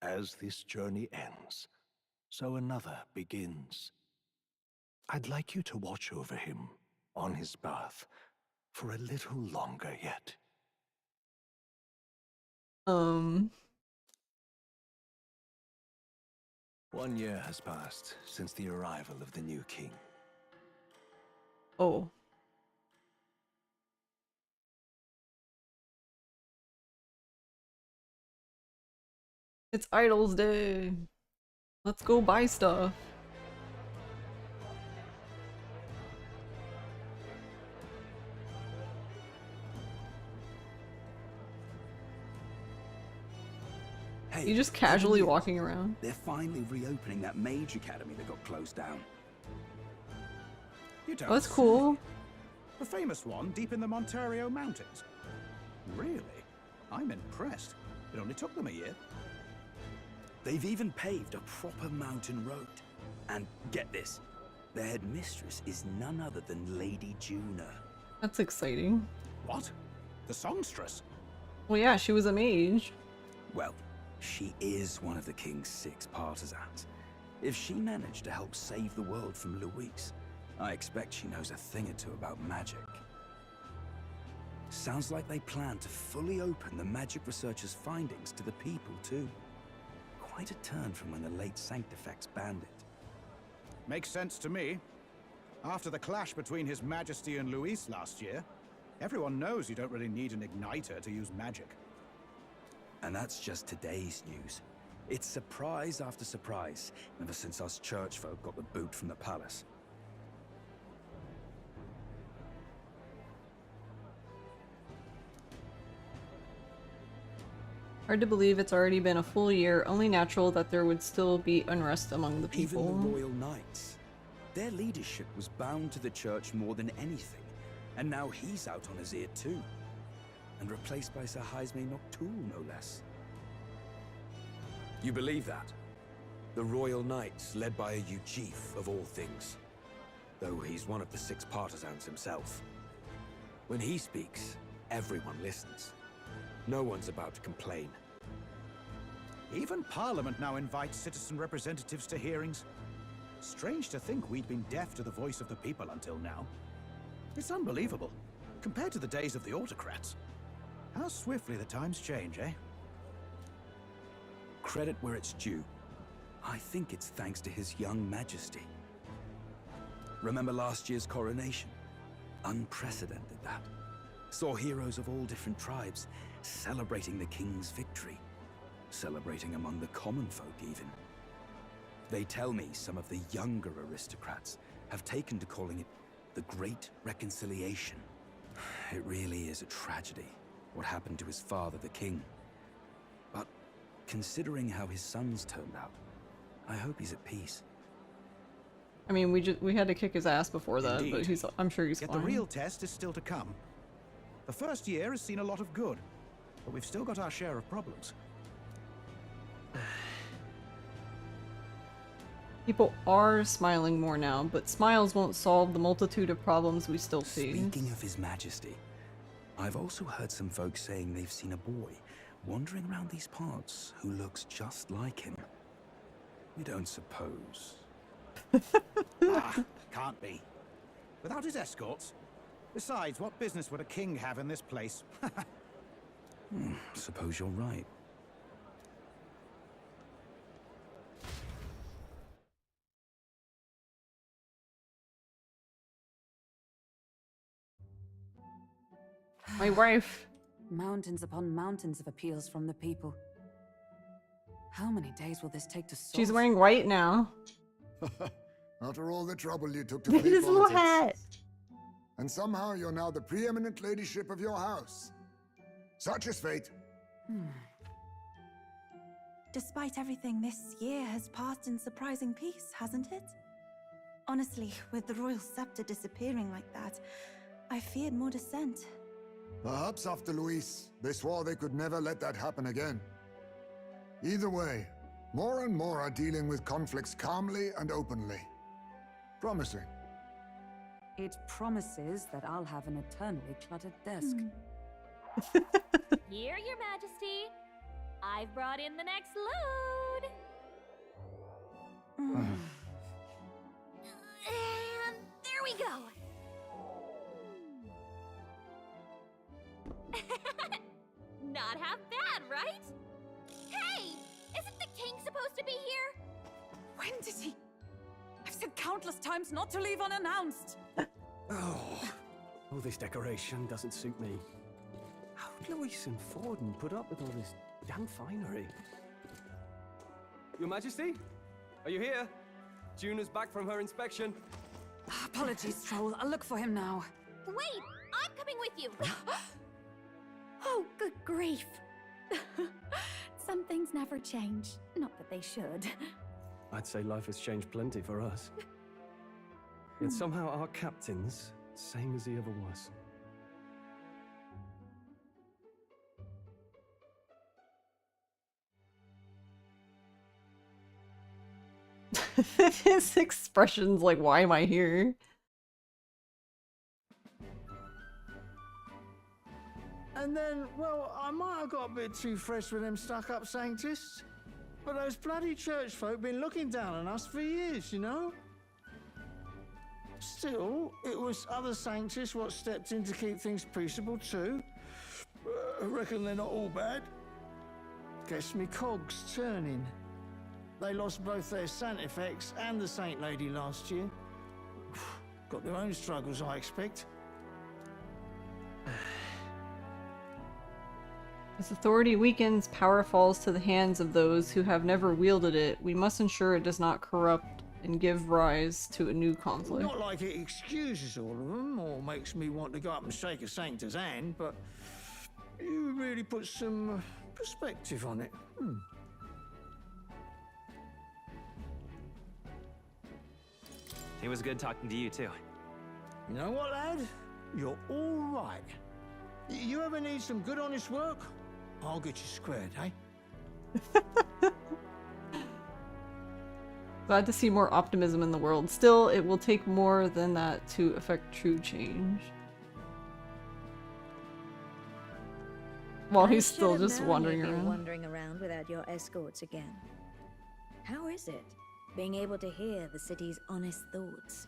as this journey ends, so another begins. I'd like you to watch over him on his path for a little longer yet. 1 year has passed since the arrival of the new king.
Oh. It's Idols Day. Let's go buy stuff.
Hey,
You just casually walking around.
They're finally reopening that mage academy that got closed down.
You don't
Oh, that's
say.
cool.
The famous one deep in the Montario Mountains. Really? I'm impressed. It only took them a year.
They've even paved a proper mountain road. And get this, their headmistress is none other than Lady Juna.
That's exciting.
What? The songstress?
Well, yeah, she was a mage.
Well, she is one of the king's 6 partisans. If she managed to help save the world from Luis, I expect she knows a thing or two about magic. Sounds like they plan to fully open the magic researchers' findings to the people, too. Quite a turn from when the late Sanctifex banned it.
Makes sense to me. After the clash between His Majesty and Luis last year, everyone knows you don't really need an igniter to use magic.
And that's just today's news. It's surprise after surprise, ever since us church folk got the boot from the palace.
Hard to believe it's already been a full year. Only natural that there would still be unrest among the people.
Even the Royal Knights. Their leadership was bound to the church more than anything, and now he's out on his ear too. And replaced by Sir Jaime Noctul, no less.
You believe that? The Royal Knights, led by a Ujif of all things. Though he's one of the 6 partisans himself. When he speaks, everyone listens. No one's about to complain.
Even Parliament now invites citizen representatives to hearings. Strange to think we'd been deaf to the voice of the people until now. It's unbelievable, compared to the days of the autocrats. How swiftly the times change, eh?
Credit where it's due. I think it's thanks to His young Majesty. Remember last year's coronation? Unprecedented, that. Saw heroes of all different tribes celebrating the king's victory. Celebrating among the common folk, even. They tell me some of the younger aristocrats have taken to calling it the Great Reconciliation. It really is a tragedy, what happened to his father, the king. But considering how his sons turned out, I hope he's at peace.
I mean, we had to kick his ass before that, but
Indeed.
I'm sure he's
Yet
fine.
the real test is still to come. The first year has seen a lot of good, but we've still got our share of problems.
People are smiling more now, but smiles won't solve the multitude of problems we still face.
Speaking of His Majesty, I've also heard some folks saying they've seen a boy wandering around these parts who looks just like him. You don't suppose?
Can't be. Without his escorts? Besides, what business would a king have in this place?
Suppose you're right.
My wife.
Mountains upon mountains of appeals from the people. How many days will this take to solve?
She's wearing white now.
After all the trouble you took to
Look at
play
his little
politics.
hat.
And somehow you're now the preeminent ladyship of your house. Such is fate.
Despite everything, this year has passed in surprising peace, hasn't it? Honestly, with the royal scepter disappearing like that, I feared more dissent.
Perhaps after Luis, they swore they could never let that happen again. Either way, More and more are dealing with conflicts calmly and openly. Promising.
It promises that I'll have an eternally cluttered desk.
Here, Your Majesty. I've brought in the next load. And there we go. Not half bad, right? Hey, isn't the king supposed to be here?
When did he? I've said countless times not to leave unannounced.
Oh, all this decoration doesn't suit me. How'd Louise and Forden put up with all this damn finery? Your Majesty? Are you here? Juna's back from her inspection.
Apologies, Troll. I'll look for him now.
Wait, I'm coming with you.
Oh, good grief. Some things never change. Not that they should.
I'd say life has changed plenty for us. Yet somehow our captain's same as he ever was.
His expression's like, why am I here?
And then, well, I might have got a bit too fresh with them stuck-up Sanctists, but those bloody church folk been looking down on us for years, you know? Still, it was other Sanctists what stepped in to keep things peaceable too. I reckon they're not all bad. Guess me cogs turning. They lost both their Santifex and the Saint Lady last year. Got their own struggles, I expect.
As authority weakens, power falls to the hands of those who have never wielded it. We must ensure it does not corrupt and give rise to a new conflict.
Not like it excuses all of them or makes me want to go up and shake a Sanctor's hand, but you really put some perspective on it.
It was good talking to you, too.
You know what, lad? You're all right. You ever need some good, honest work? I'll get you squared, eh?
Glad to see more optimism in the world. Still, it will take more than that to affect true change. While he's still just wandering around.
Wandering around without your escorts again. How is it, being able to hear the city's honest thoughts?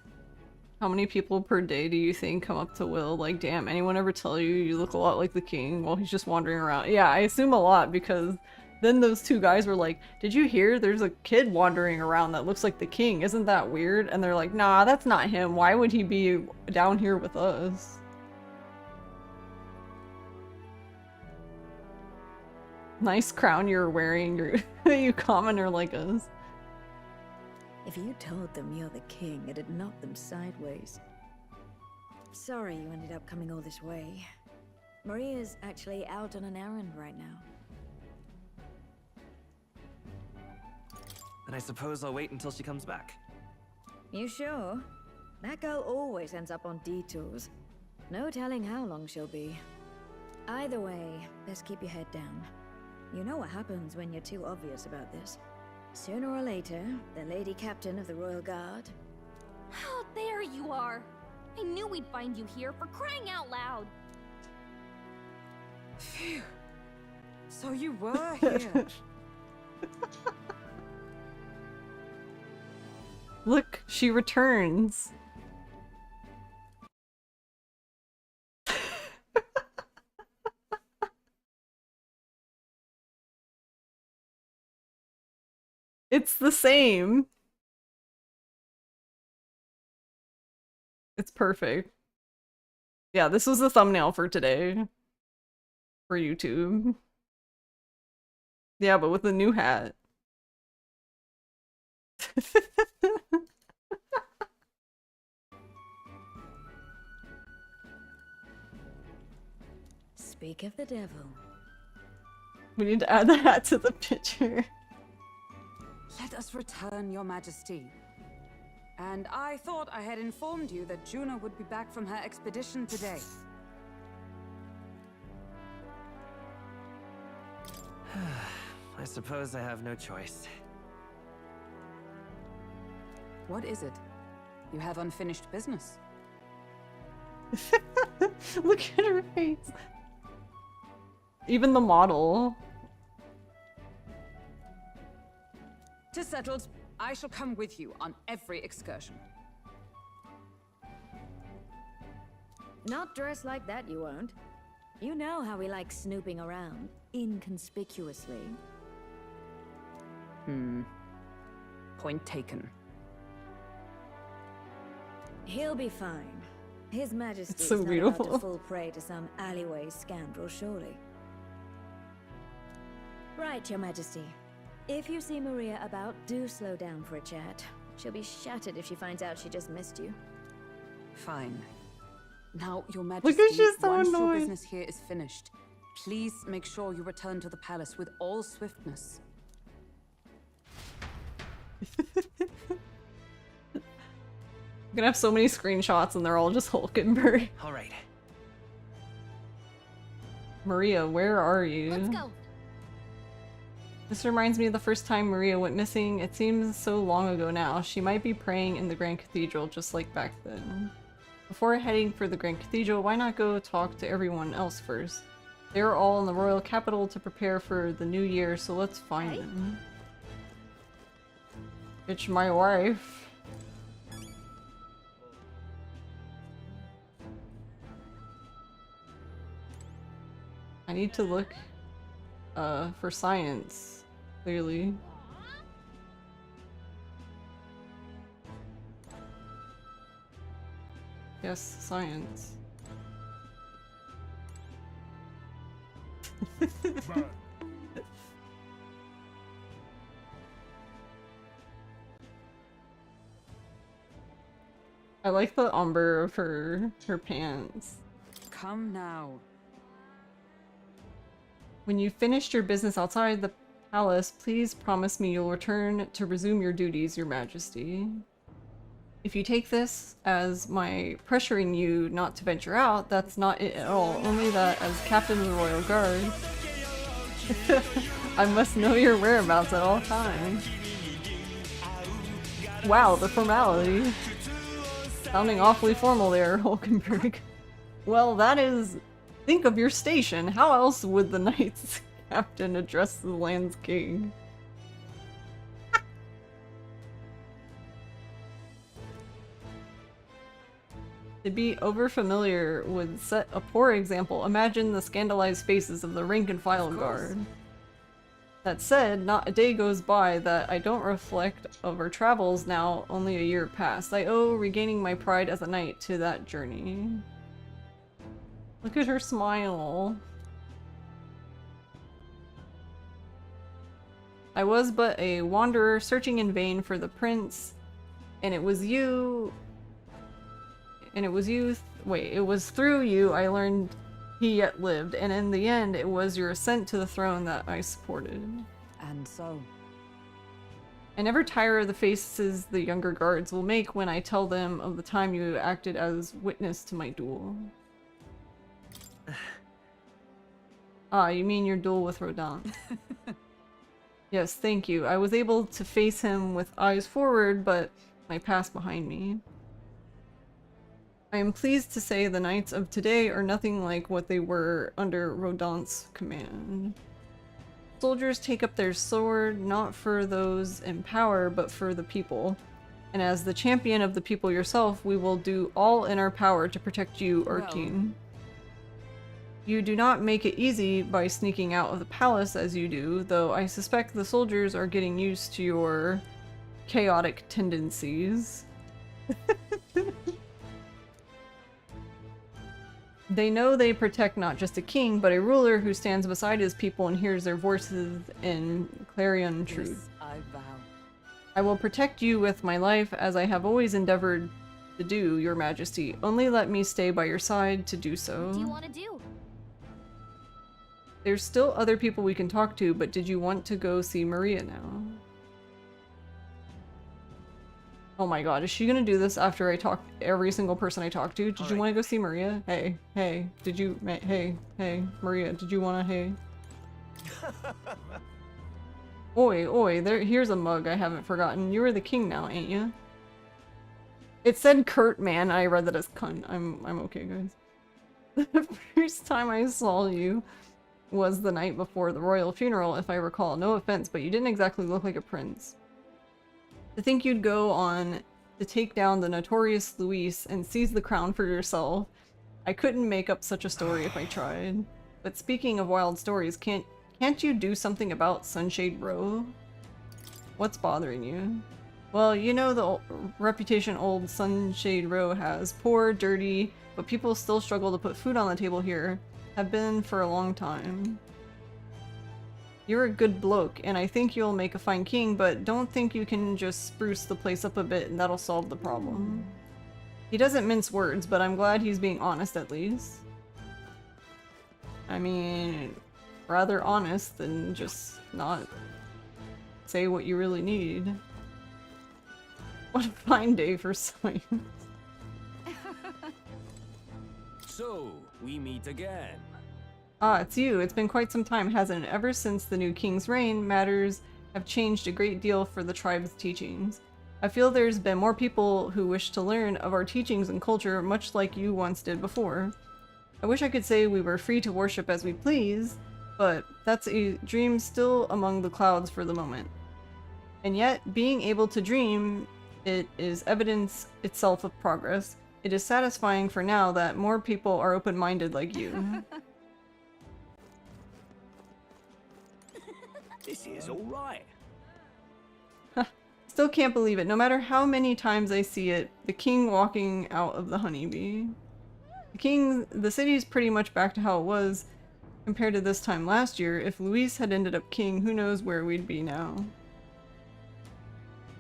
How many people per day do you think come up to Will like, damn, anyone ever tell you you look a lot like the king while he's just wandering around? Yeah, I assume a lot, because then those two guys were like, did you hear there's a kid wandering around that looks like the king? Isn't that weird? And they're like, nah, that's not him. Why would he be down here with us? Nice crown you're wearing, you commoner like us.
If you told them you're the king, it'd knock them sideways. Sorry you ended up coming all this way. Maria's actually out on an errand right now.
And I suppose I'll wait until she comes back.
You sure? That girl always ends up on detours. No telling how long she'll be. Either way, best keep your head down. You know what happens when you're too obvious about this. Sooner or later, the Lady Captain of the Royal Guard.
Oh, there you are. I knew we'd find you here, for crying out loud.
Phew. So you were here.
Look, she returns. It's the same. It's perfect. Yeah, this was the thumbnail for today. For YouTube. Yeah, but with a new hat.
Speak of the devil.
We need to add the hat to the picture.
Let us return, Your Majesty. And I thought I had informed you that Juna would be back from her expedition today.
I suppose I have no choice.
What is it? You have unfinished business.
Look at her face. Even the model.
Tis settled. I shall come with you on every excursion.
Not dressed like that, you won't. You know how we like snooping around, inconspicuously.
Point taken.
He'll be fine. His Majesty's
so
not
beautiful.
about to fall prey to some alleyway scoundrel, surely. Right, Your Majesty. If you see Maria about, do slow down for a chat. She'll be shattered if she finds out she just missed you.
Fine. Now, Your
Look
Majesty,
at she's so
once your
annoyed.
business here is finished, please make sure you return to the palace with all swiftness.
I'm gonna have so many screenshots and they're all just Hulkenberg.
All right.
Maria, where are you?
Let's go.
This reminds me of the first time Maria went missing. It seems so long ago now. She might be praying in the Grand Cathedral just like back then. Before heading for the Grand Cathedral, why not go talk to everyone else first? They're all in the royal capital to prepare for the new year, so let's find them. It's my wife. I need to look for science, clearly. Yes, science. I like the umber of her pants.
Come now.
When you've finished your business outside the palace, please promise me you'll return to resume your duties, Your Majesty. If you take this as my pressuring you not to venture out, that's not it at all. Only that as Captain of the Royal Guard, I must know your whereabouts at all times. Wow, the formality. Sounding awfully formal there, Hulkenberg. Well, that is... Think of your station. How else would the Knights Captain address the land's king? To be overfamiliar would set a poor example. Imagine the scandalized faces of the rank and file guard. That said, not a day goes by that I don't reflect of our travels now only a year past. I owe regaining my pride as a knight to that journey. Look at her smile. I was but a wanderer searching in vain for the prince, and it was you... Wait, it was through you I learned he yet lived, and in the end it was your ascent to the throne that I supported.
And so?
I never tire of the faces the younger guards will make when I tell them of the time you acted as witness to my duel. Ah, you mean your duel with Rodin. Yes, thank you. I was able to face him with eyes forward, but my past behind me. I am pleased to say the knights of today are nothing like what they were under Rodin's command. Soldiers take up their sword not for those in power, but for the people. And as the champion of the people yourself, we will do all in our power to protect you, our king. You do not make it easy by sneaking out of the palace as you do, though I suspect the soldiers are getting used to your chaotic tendencies. They know they protect not just a king, but a ruler who stands beside his people and hears their voices in clarion truth.
Yes, I vow.
I will protect you with my life, as I have always endeavored to do, Your Majesty. Only let me stay by your side to do so.
What do you want to do?
There's still other people we can talk to, but did you want to go see Maria now? Oh my god, is she gonna do this after I talk to every single person I talk to? Did you want to go see Maria? Hey, hey, did you, hey, Maria, did you want to, hey? Oi, oi, here's a mug I haven't forgotten. You are the king now, ain't you? It said Kurt, man. I read that as cunt. I'm okay, guys. The first time I saw you was the night before the royal funeral, if I recall. No offense, but you didn't exactly look like a prince. To think you'd go on to take down the notorious Luis and seize the crown for yourself. I couldn't make up such a story if I tried. But speaking of wild stories, can't you do something about Sunshade Row? What's bothering you? Well, you know the reputation old Sunshade Row has. Poor, dirty, but people still struggle to put food on the table here. Have been for a long time. You're a good bloke, and I think you'll make a fine king, but don't think you can just spruce the place up a bit and that'll solve the problem. He doesn't mince words, but I'm glad he's being honest at least. I mean, rather honest than just not say what you really need. What a fine day for science.
So, we meet again.
Ah, it's you. It's been quite some time, hasn't it? Ever since the new king's reign, matters have changed a great deal for the tribe's teachings. I feel there's been more people who wish to learn of our teachings and culture, much like you once did before. I wish I could say we were free to worship as we please, but that's a dream still among the clouds for the moment. And yet, being able to dream, it is evidence itself of progress. It is satisfying for now that more people are open-minded like you.
This is alright.
Still can't believe it. No matter how many times I see it, the king walking out of the honeybee. The city's pretty much back to how it was compared to this time last year. If Luis had ended up king, who knows where we'd be now.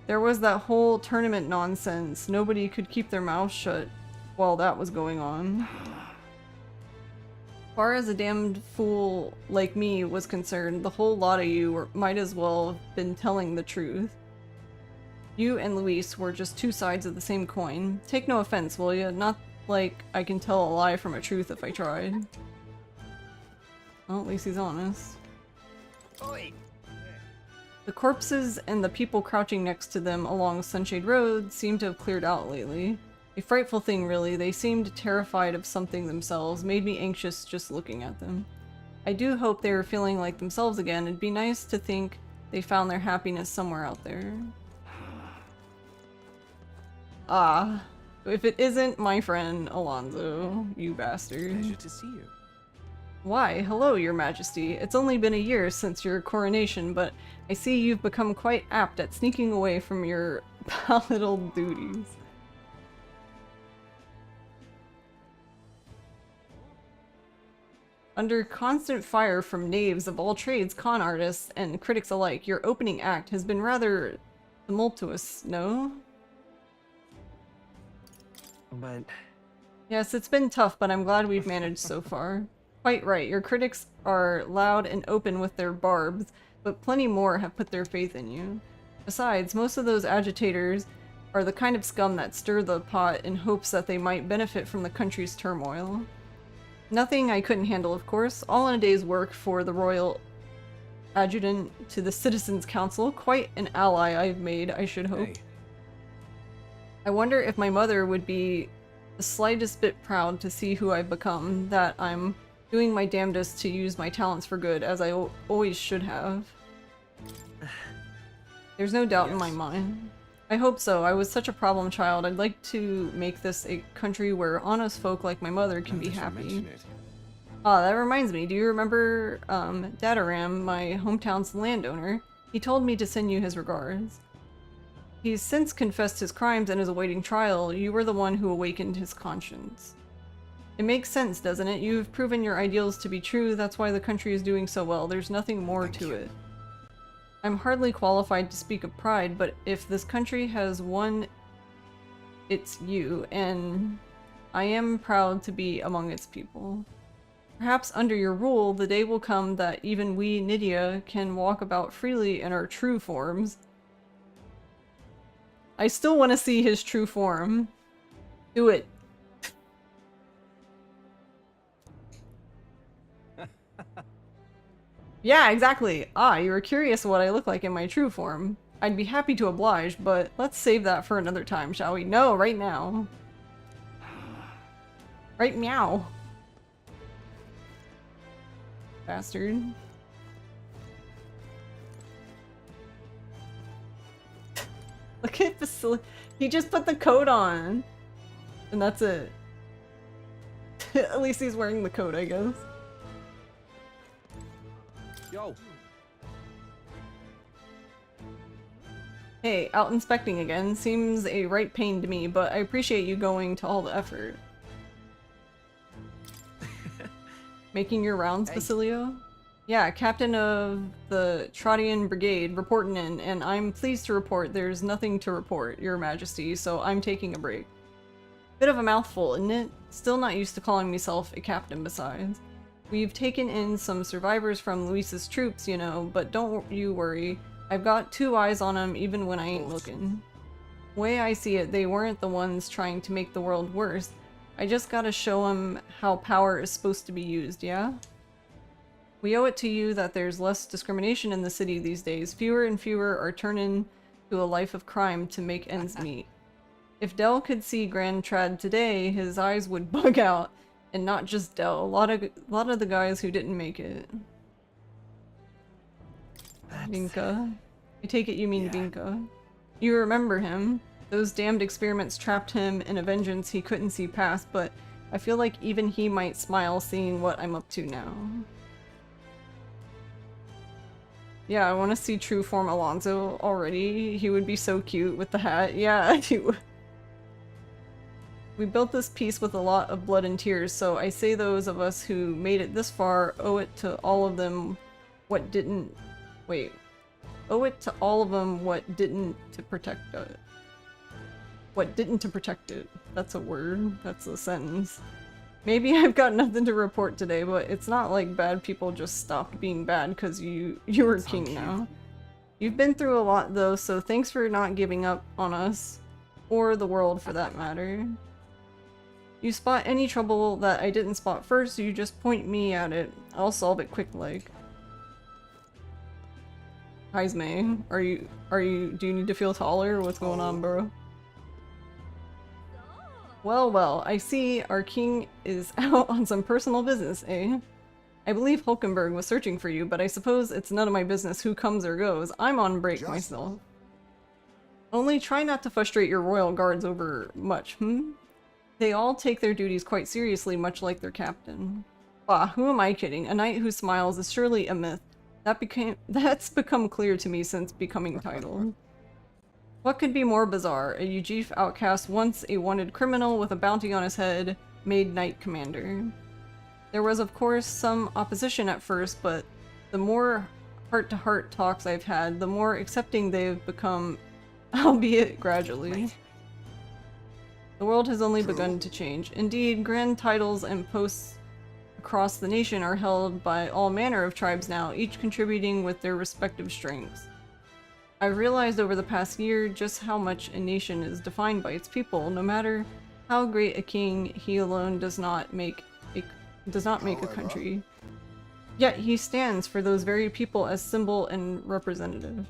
There was that whole tournament nonsense. Nobody could keep their mouth shut while that was going on. As far as a damned fool like me was concerned, the whole lot of you might as well have been telling the truth. You and Luis were just two sides of the same coin. Take no offense, will ya? Not like I can tell a lie from a truth if I tried. Well, at least he's honest.
Oi.
The corpses and the people crouching next to them along Sunshade Road seem to have cleared out lately. A frightful thing, really. They seemed terrified of something themselves, made me anxious just looking at them. I do hope they were feeling like themselves again. It'd be nice to think they found their happiness somewhere out there. Ah, if it isn't my friend Alonzo, you bastard.
Pleasure to see you.
Why, hello, your majesty. It's only been a year since your coronation, but I see you've become quite apt at sneaking away from your palatal duties. Under constant fire from knaves of all trades, con artists, and critics alike, your opening act has been rather tumultuous, no?
But...
Yes, it's been tough, but I'm glad we've managed so far. Quite right, your critics are loud and open with their barbs, but plenty more have put their faith in you. Besides, most of those agitators are the kind of scum that stir the pot in hopes that they might benefit from the country's turmoil. Nothing I couldn't handle, of course, all in a day's work for the royal adjutant to the Citizens' Council. Quite an ally I've made, I should hope.
Hey.
I wonder if my mother would be the slightest bit proud to see who I've become, that I'm doing my damnedest to use my talents for good, as I always should have. There's no doubt in my mind. I hope so. I was such a problem child. I'd like to make this a country where honest folk like my mother can be happy. Ah, that reminds me. Do you remember Dadaram, my hometown's landowner? He told me to send you his regards. He's since confessed his crimes and is awaiting trial. You were the one who awakened his conscience. It makes sense, doesn't it? You've proven your ideals to be true. That's why the country is doing so well. There's nothing more to it. I'm hardly qualified to speak of pride, but if this country has one, it's you, and I am proud to be among its people. Perhaps under your rule, the day will come that even we, Nydia, can walk about freely in our true forms. I still want to see his true form. Do it. Yeah, exactly. Ah, you were curious what I look like in my true form. I'd be happy to oblige, but let's save that for another time, shall we? No, right now. Right meow. Bastard. Look at Vasily. He just put the coat on. And that's it. At least he's wearing the coat, I guess.
Yo.
Hey, out inspecting again. Seems a right pain to me, but I appreciate you going to all the effort. Making your rounds, Basilio? Yeah, captain of the Trottian Brigade, reporting in, and I'm pleased to report there's nothing to report, Your Majesty, so I'm taking a break. Bit of a mouthful, isn't it? Still not used to calling myself a captain besides. We've taken in some survivors from Luis's troops, you know, but don't you worry. I've got 2 eyes on them even when I ain't looking. Way I see it, they weren't the ones trying to make the world worse. I just gotta show them how power is supposed to be used, yeah? We owe it to you that there's less discrimination in the city these days. Fewer and fewer are turning to a life of crime to make ends meet. If Del could see Grand Trad today, his eyes would bug out. And not just Del, a lot of the guys who didn't make it. Vinka. I take it you mean Vinka. You remember him. Those damned experiments trapped him in a vengeance he couldn't see past, but I feel like even he might smile seeing what I'm up to now. Yeah, I want to see true form Alonso already. He would be so cute with the hat. Yeah, he would. We built this piece with a lot of blood and tears, so I say those of us who made it this far owe it to all of them what didn't... Wait. Owe it to all of them what didn't to protect it. What didn't to protect it. That's a word. That's a sentence. Maybe I've got nothing to report today, but it's not like bad people just stopped being bad because you were king now. You've been through a lot though, so thanks for not giving up on us. Or the world for that matter. You spot any trouble that I didn't spot first, you just point me at it. I'll solve it quick like. Heismay, do you need to feel taller? What's going on, bro? Well, well, I see our king is out on some personal business, eh? I believe Hulkenberg was searching for you, but I suppose it's none of my business who comes or goes. I'm on break myself. Only try not to frustrate your royal guards over much, They all take their duties quite seriously, much like their captain. Bah, who am I kidding? A knight who smiles is surely a myth. That's become clear to me since becoming titled. What could be more bizarre? A Ujif outcast, once a wanted criminal with a bounty on his head, made knight commander. There was of course some opposition at first, but the more heart-to-heart talks I've had, the more accepting they've become, albeit gradually. The world has only begun to change. Indeed, grand titles and posts across the nation are held by all manner of tribes now, each contributing with their respective strengths. I've realized over the past year just how much a nation is defined by its people. No matter how great a king, he alone does not make a country. Yet he stands for those very people as symbol and representative.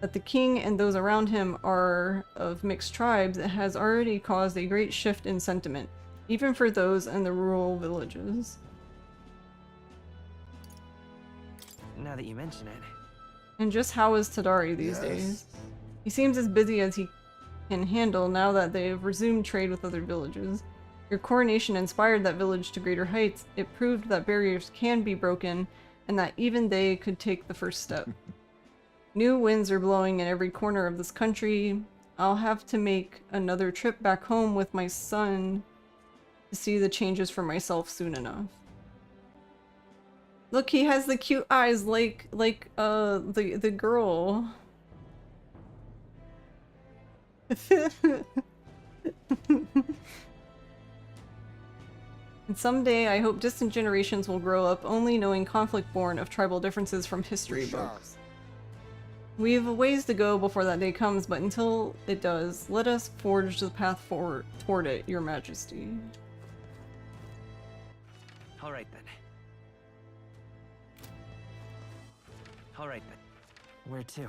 That the king and those around him are of mixed tribes has already caused a great shift in sentiment, even for those in the rural villages.
Now that you mention it.
And just how is Tadari these days? He seems as busy as he can handle now that they have resumed trade with other villages. Your coronation inspired that village to greater heights. It proved that barriers can be broken and that even they could take the first step. New winds are blowing in every corner of this country. I'll have to make another trip back home with my son to see the changes for myself soon enough. Look, he has the cute eyes like the girl. And someday I hope distant generations will grow up only knowing conflict born of tribal differences from history books. We have a ways to go before that day comes, but until it does, let us forge the path forward toward it, Your Majesty.
Alright then. Alright then. Where to?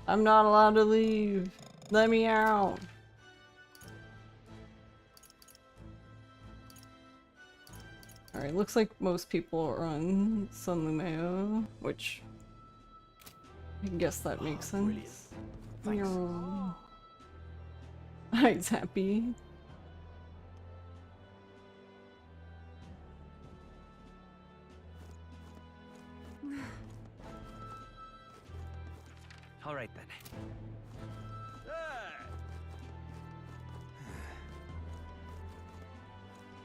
I'm not allowed to leave. Let me out. Alright, looks like most people are on San Lumeo, which I guess that makes sense.
Thanks.
Hi, Zappy.
All right then.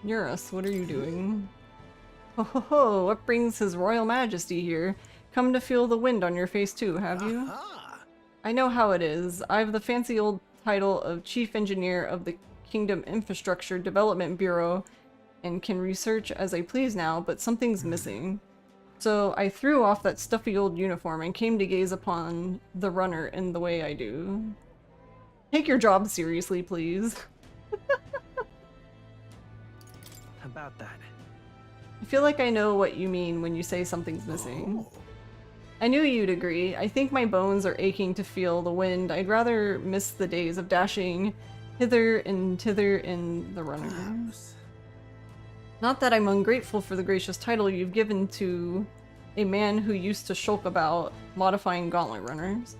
Eurus, what are you doing? Ho ho ho, what brings His Royal Majesty here? Come to feel the wind on your face too, have you? I know how it is. I've the fancy old title of Chief Engineer of the Kingdom Infrastructure Development Bureau and can research as I please now, but something's missing. So I threw off that stuffy old uniform and came to gaze upon the runner in the way I do. Take your job seriously, please.
About that.
I feel like I know what you mean when you say something's missing. I knew you'd agree. I think my bones are aching to feel the wind. I'd rather miss the days of dashing hither and thither in the runner. Not that I'm ungrateful for the gracious title you've given to a man who used to shulk about modifying gauntlet runners.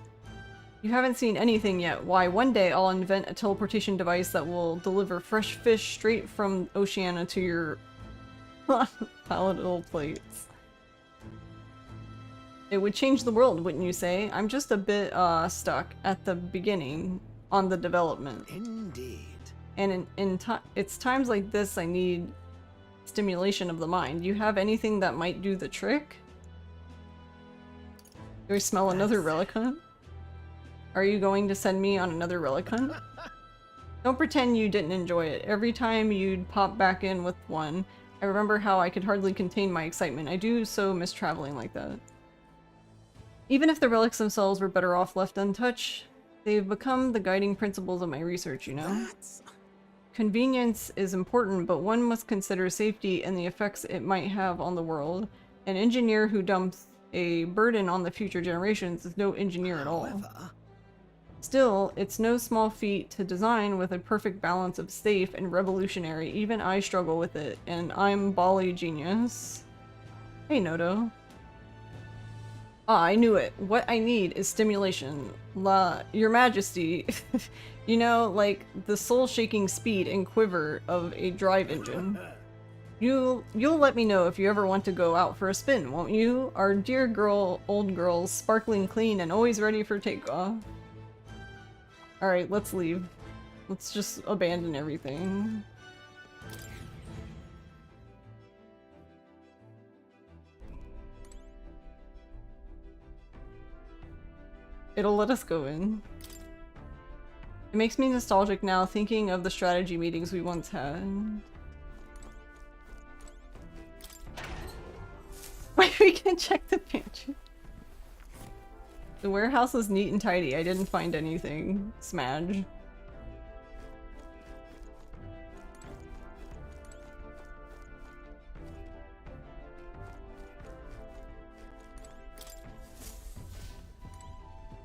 You haven't seen anything yet. Why, one day I'll invent a teleportation device that will deliver fresh fish straight from Oceania to your palatable plates. It would change the world, wouldn't you say? I'm just a bit stuck at the beginning on the development.
Indeed.
And it's times like this I need stimulation of the mind. You have anything that might do the trick? Do I smell another relic hunt? Are you going to send me on another relic hunt? Don't pretend you didn't enjoy it. Every time you'd pop back in with one, I remember how I could hardly contain my excitement. I do so miss traveling like that. Even if the relics themselves were better off left untouched, they've become the guiding principles of my research, you know? Convenience is important, but one must consider safety and the effects it might have on the world. An engineer who dumps a burden on the future generations is no engineer at all. Still, it's no small feat to design with a perfect balance of safe and revolutionary. Even I struggle with it, and I'm Bali genius. Hey, Noto. Ah, I knew it. What I need is stimulation. Your Majesty. You know, like the soul-shaking speed and quiver of a drive engine. You'll let me know if you ever want to go out for a spin, won't you? Our dear old girl's sparkling clean and always ready for takeoff. Alright, let's leave. Let's just abandon everything. It'll let us go in. It makes me nostalgic now thinking of the strategy meetings we once had. Wait, we can check the pantry. The warehouse was neat and tidy. I didn't find anything. Smudge.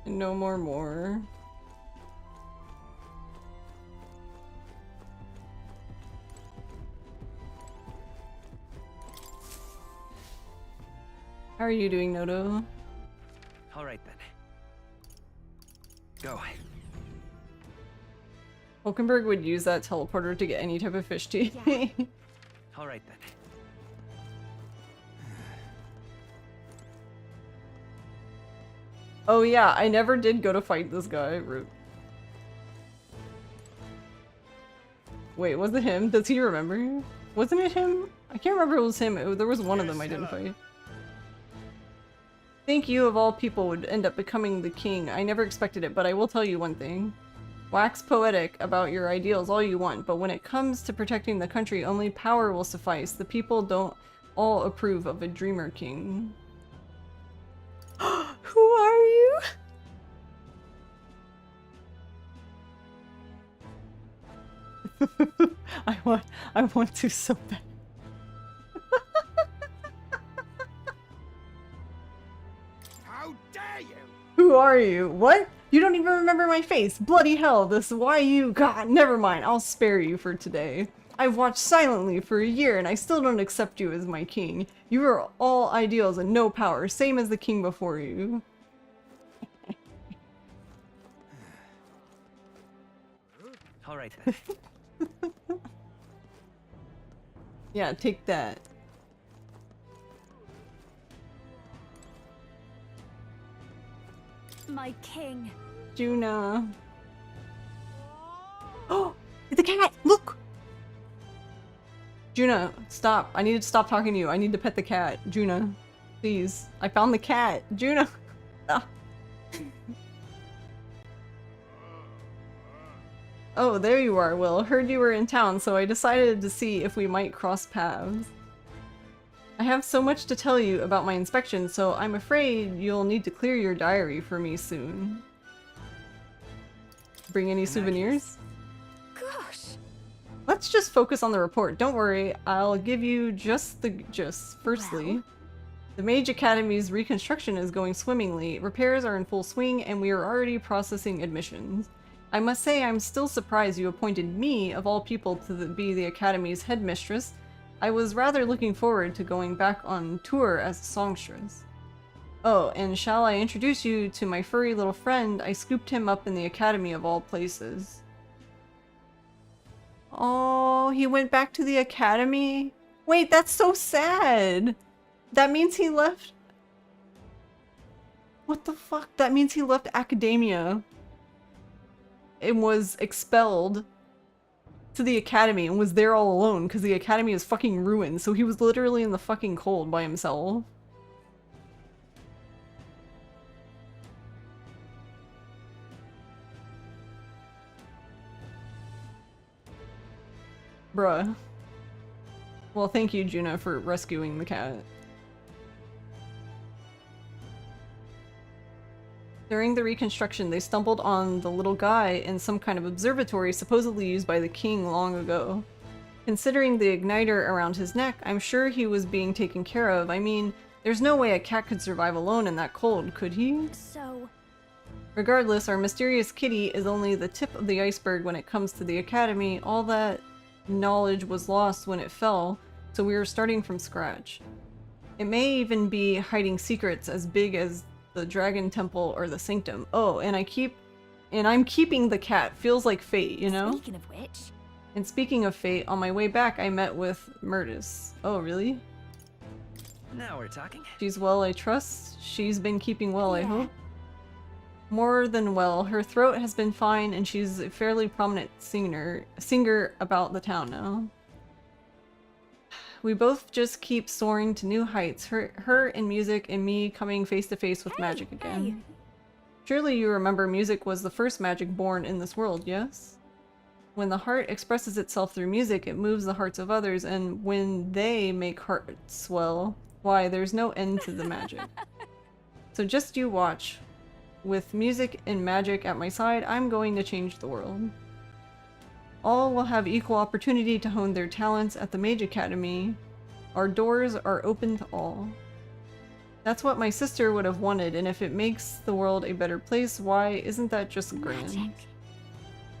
And no more. How are you doing, Noto?
All right then. Go.
Hulkenberg would use that teleporter to get any type of fish tea. Yeah.
All right then.
Oh yeah, I never did go to fight this guy. Root. Wait, was it him? Does he remember? Wasn't it him? I can't remember if it was him. There was one of them I didn't fight. Think you of all people would end up becoming the king. I never expected it, but I will tell you one thing. Wax poetic about your ideals all you want, but when it comes to protecting the country, only power will suffice. The people don't all approve of a dreamer king. Who are you? I want to so bad.
How dare you?
Who are you? What? You don't even remember my face! Bloody hell, this why you- God, never mind, I'll spare you for today. I've watched silently for a year and I still don't accept you as my king. You are all ideals and no power, same as the king before you.
Alright.
Yeah, take that.
My king.
Juna. Oh! The cat! Look! Juna, stop. I need to stop talking to you. I need to pet the cat. Juna. Please. I found the cat. Juna! Ah. Oh, there you are, Will. Heard you were in town, so I decided to see if we might cross paths. I have so much to tell you about my inspection, so I'm afraid you'll need to clear your diary for me soon. Bring any souvenirs?
Gosh.
Let's just focus on the report. Don't worry, I'll give you just the gist. Firstly, the Mage Academy's reconstruction is going swimmingly. Repairs are in full swing, and we are already processing admissions. I must say I'm still surprised you appointed me, of all people, to be the Academy's headmistress. I was rather looking forward to going back on tour as a songstress. Oh, and shall I introduce you to my furry little friend? I scooped him up in the Academy of all places. Oh, he went back to the Academy? Wait, that's so sad! That means he left... What the fuck? That means he left academia and was expelled to the academy and was there all alone because the academy is fucking ruined, so he was literally in the fucking cold by himself. Bruh. Well, thank you, Juna, for rescuing the cat. During the reconstruction, they stumbled on the little guy in some kind of observatory supposedly used by the king long ago. Considering the igniter around his neck, I'm sure he was being taken care of. I mean, there's no way a cat could survive alone in that cold, could he?
So...
Regardless, our mysterious kitty is only the tip of the iceberg when it comes to the academy. All that knowledge was lost when it fell, so we are starting from scratch. It may even be hiding secrets as big as the Dragon Temple or the Sanctum. Oh, and I'm keeping the cat. Feels like fate, you know?
Speaking of which...
And speaking of fate, on my way back I met with Murtis. Oh, really?
Now we're talking.
She's well, I trust. She's been keeping well, I hope. More than well. Her throat has been fine and she's a fairly prominent singer about the town now. We both just keep soaring to new heights. Her in music and me coming face to face with magic again. Surely you remember music was the first magic born in this world, yes? When the heart expresses itself through music, it moves the hearts of others, and when they make hearts swell, why, there's no end to the magic. So just you watch. With music and magic at my side, I'm going to change the world. All will have equal opportunity to hone their talents at the Mage Academy. Our doors are open to all. That's what my sister would have wanted, and if it makes the world a better place, why isn't that just grand? Magic.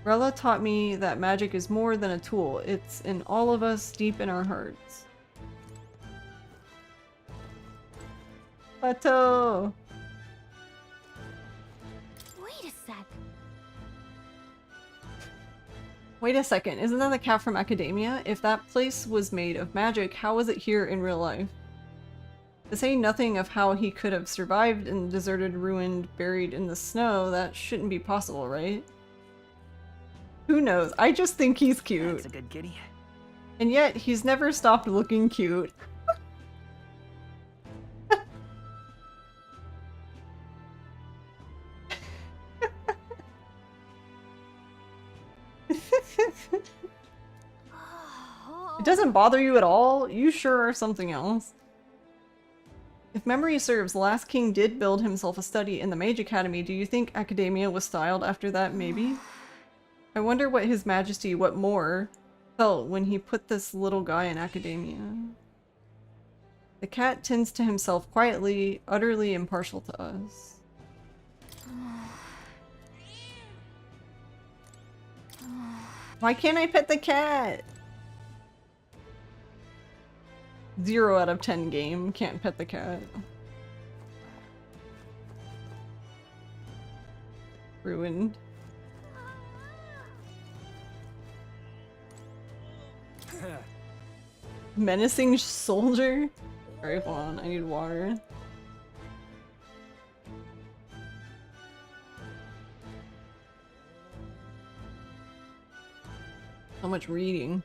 Rella taught me that magic is more than a tool. It's in all of us, deep in our hearts. Plateau!
Wait a sec.
Wait a second, isn't that the cat from Academia? If that place was made of magic, how was it here in real life? To say nothing of how he could have survived in deserted, ruined, buried in the snow, that shouldn't be possible, right? Who knows? I just think he's cute.
That's a good kitty.
And yet, he's never stopped looking cute. It doesn't bother you at all? You sure are something else. If memory serves, the last king did build himself a study in the Mage Academy. Do you think Academia was styled after that, maybe? I wonder what His Majesty, what more, felt when he put this little guy in Academia. The cat tends to himself quietly, utterly impartial to us. Why can't I pet the cat? 0 out of 10 game. Can't pet the cat. Ruined. Menacing soldier? Alright, hold on. I need water. So much reading.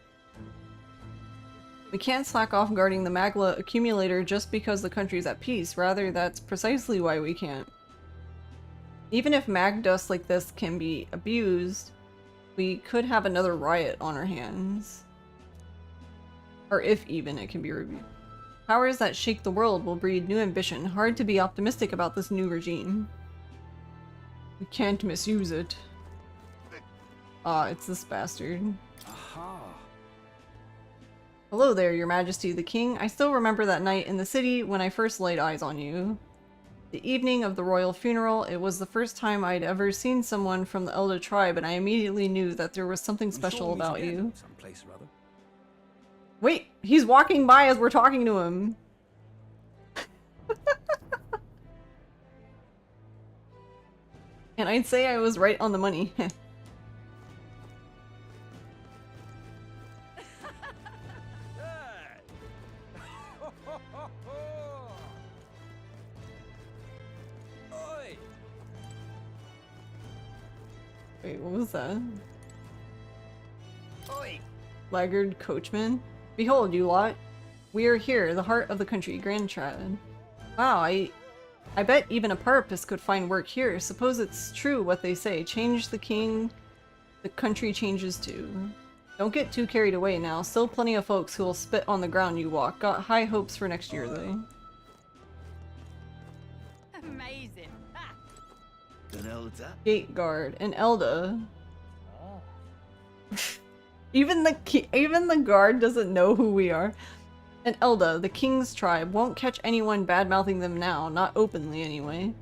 We can't slack off guarding the Magla accumulator just because the country's at peace. Rather, that's precisely why we can't. Even if mag dust like this can be abused, we could have another riot on our hands. Or if even it can be reviewed. Powers that shake the world will breed new ambition. Hard to be optimistic about this new regime. We can't misuse it. Ah, it's this bastard.
Aha.
Hello there, Your Majesty the King. I still remember that night in the city when I first laid eyes on you. The evening of the royal funeral, it was the first time I'd ever seen someone from the Elda tribe, and I immediately knew that there was something special about you.
Someplace or other.
Wait, he's walking by as we're talking to him. And I'd say I was right on the money. Wait, what was that?
Oi.
Laggard coachman? Behold, you lot. We are here, the heart of the country, Grand Trad. Wow, I bet even a parapus could find work here. Suppose it's true what they say. Change the king, the country changes too. Don't get too carried away now. Still plenty of folks who will spit on the ground you walk. Got high hopes for next year, though.
Amazing.
An elder?
Gate guard. An Elda. Even the guard doesn't know who we are. An Elda, the king's tribe, won't catch anyone bad-mouthing them now, not openly anyway.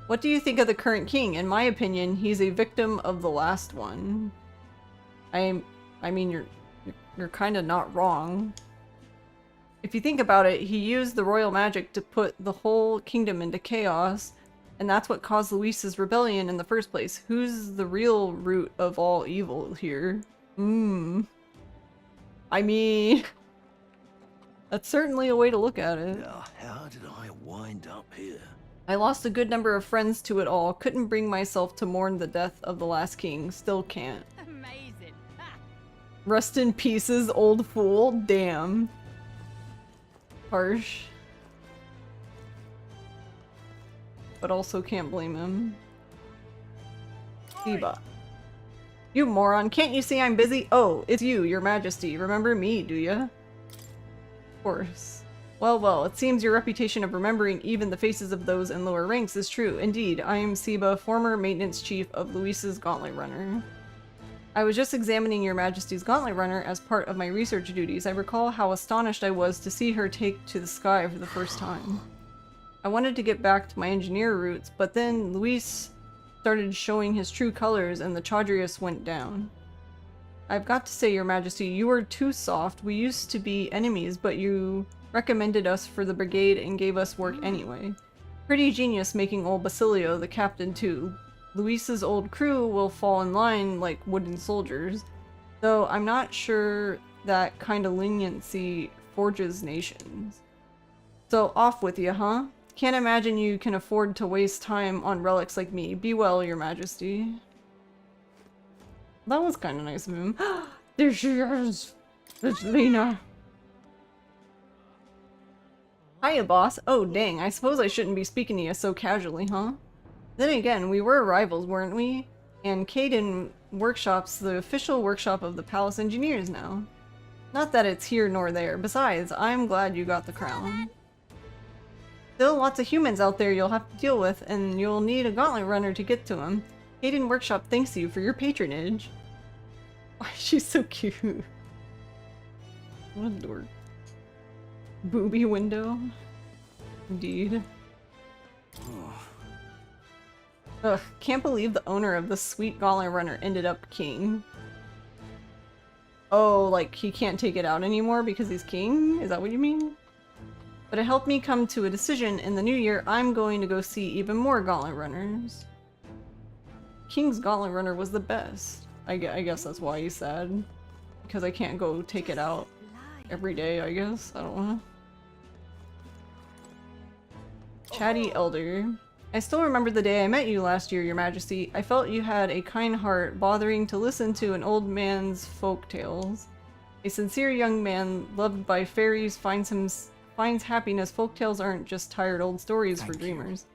What do you think of the current king? In my opinion, he's a victim of the last one. I mean, you're kind of not wrong. If you think about it, he used the royal magic to put the whole kingdom into chaos, and that's what caused Luis's rebellion in the first place. Who's the real root of all evil here? I mean, that's certainly a way to look at it.
Now, how did I wind up here?
I lost a good number of friends to it all. Couldn't bring myself to mourn the death of the last king. Still can't.
Amazing.
Rest in pieces, old fool. Damn. Harsh. But also can't blame him. Eva. You moron, can't you see I'm busy? Oh, it's you, Your Majesty. Remember me, do ya? Of course. Well, well, it seems your reputation of remembering even the faces of those in lower ranks is true. Indeed, I am Seba, former maintenance chief of Luis's Gauntlet Runner. I was just examining Your Majesty's Gauntlet Runner as part of my research duties. I recall how astonished I was to see her take to the sky for the first time. I wanted to get back to my engineer roots, but then Luis started showing his true colors and the Chaudhryus went down. I've got to say, Your Majesty, you were too soft. We used to be enemies, but you recommended us for the brigade and gave us work anyway. Pretty genius making old Basilio the captain too. Luis's old crew will fall in line like wooden soldiers, though I'm not sure that kind of leniency forges nations. So off with you, huh? Can't imagine you can afford to waste time on relics like me. Be well, Your Majesty. That was kind of nice of him. There she is! It's Lena! Hiya, boss. Oh, dang. I suppose I shouldn't be speaking to you so casually, huh? Then again, we were rivals, weren't we? And Caden Workshop's the official workshop of the Palace Engineers now. Not that it's here nor there. Besides, I'm glad you got the crown. Still lots of humans out there you'll have to deal with, and you'll need a gauntlet runner to get to them. Caden Workshop thanks you for your patronage. Why, she's so cute. What a dork. Booby window. Indeed. Ugh, can't believe the owner of the sweet gauntlet runner ended up king. Oh, like he can't take it out anymore because he's king? Is that what you mean? But it helped me come to a decision. In the new year, I'm going to go see even more Gauntlet Runners. King's Gauntlet Runner was the best. I guess that's why he's sad. Because I can't go take it out every day, I guess. I don't know. Chatty Elder. I still remember the day I met you last year, Your Majesty. I felt you had a kind heart, bothering to listen to an old man's folk tales. A sincere young man, loved by fairies, finds happiness. Folk tales aren't just tired old stories for dreamers.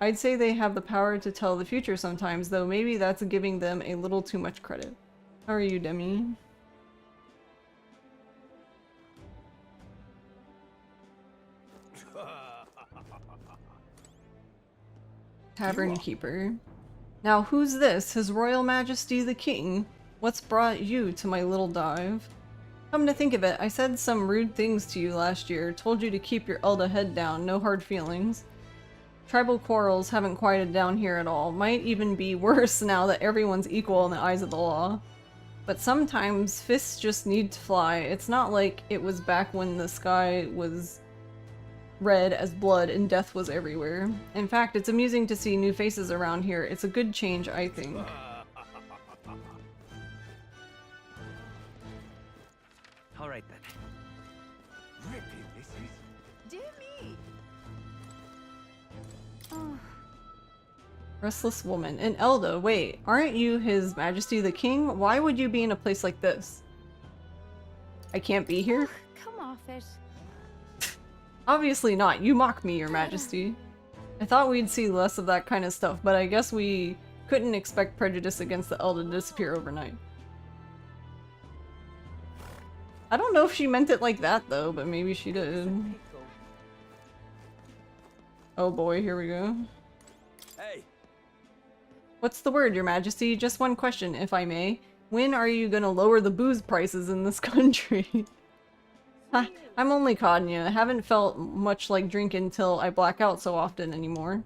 I'd say they have the power to tell the future sometimes, though maybe that's giving them a little too much credit. How are you, Demi? Tavern Keeper. Now who's this? His Royal Majesty the King? What's brought you to my little dive? Come to think of it, I said some rude things to you last year, told you to keep your Elda head down, no hard feelings. Tribal quarrels haven't quieted down here at all, might even be worse now that everyone's equal in the eyes of the law. But sometimes fists just need to fly. It's not like it was back when the sky was red as blood and death was everywhere. In fact, it's amusing to see new faces around here. It's a good change, I think.
Alright then.
Ripping this is.
Dear me.
Restless woman. And Elda, wait, aren't you His Majesty the King? Why would you be in a place like this? I can't be here?
Come off it.
Obviously not. You mock me, Your Majesty. I thought we'd see less of that kind of stuff, but I guess we couldn't expect prejudice against the Elda to disappear overnight. I don't know if she meant it like that, though, but maybe she did. Oh boy, here we go.
Hey!
What's the word, Your Majesty? Just one question, if I may. When are you gonna lower the booze prices in this country? I'm only codding you. I haven't felt much like drinking till I black out so often anymore.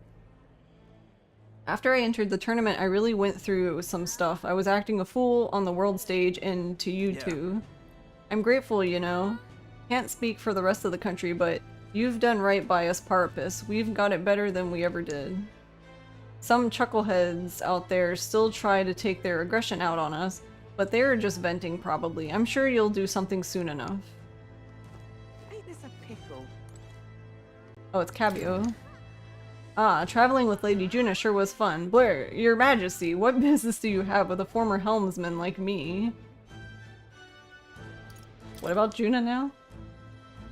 After I entered the tournament, I really went through some stuff. I was acting a fool on the world stage and to you too. I'm grateful, you know. Can't speak for the rest of the country, but you've done right by us Parapus. We've got it better than we ever did. Some chuckleheads out there still try to take their aggression out on us, but they're just venting probably. I'm sure you'll do something soon enough. Oh, it's Cabio. Ah, traveling with Lady Juna sure was fun. Blair, Your Majesty, what business do you have with a former helmsman like me? What about Juna now?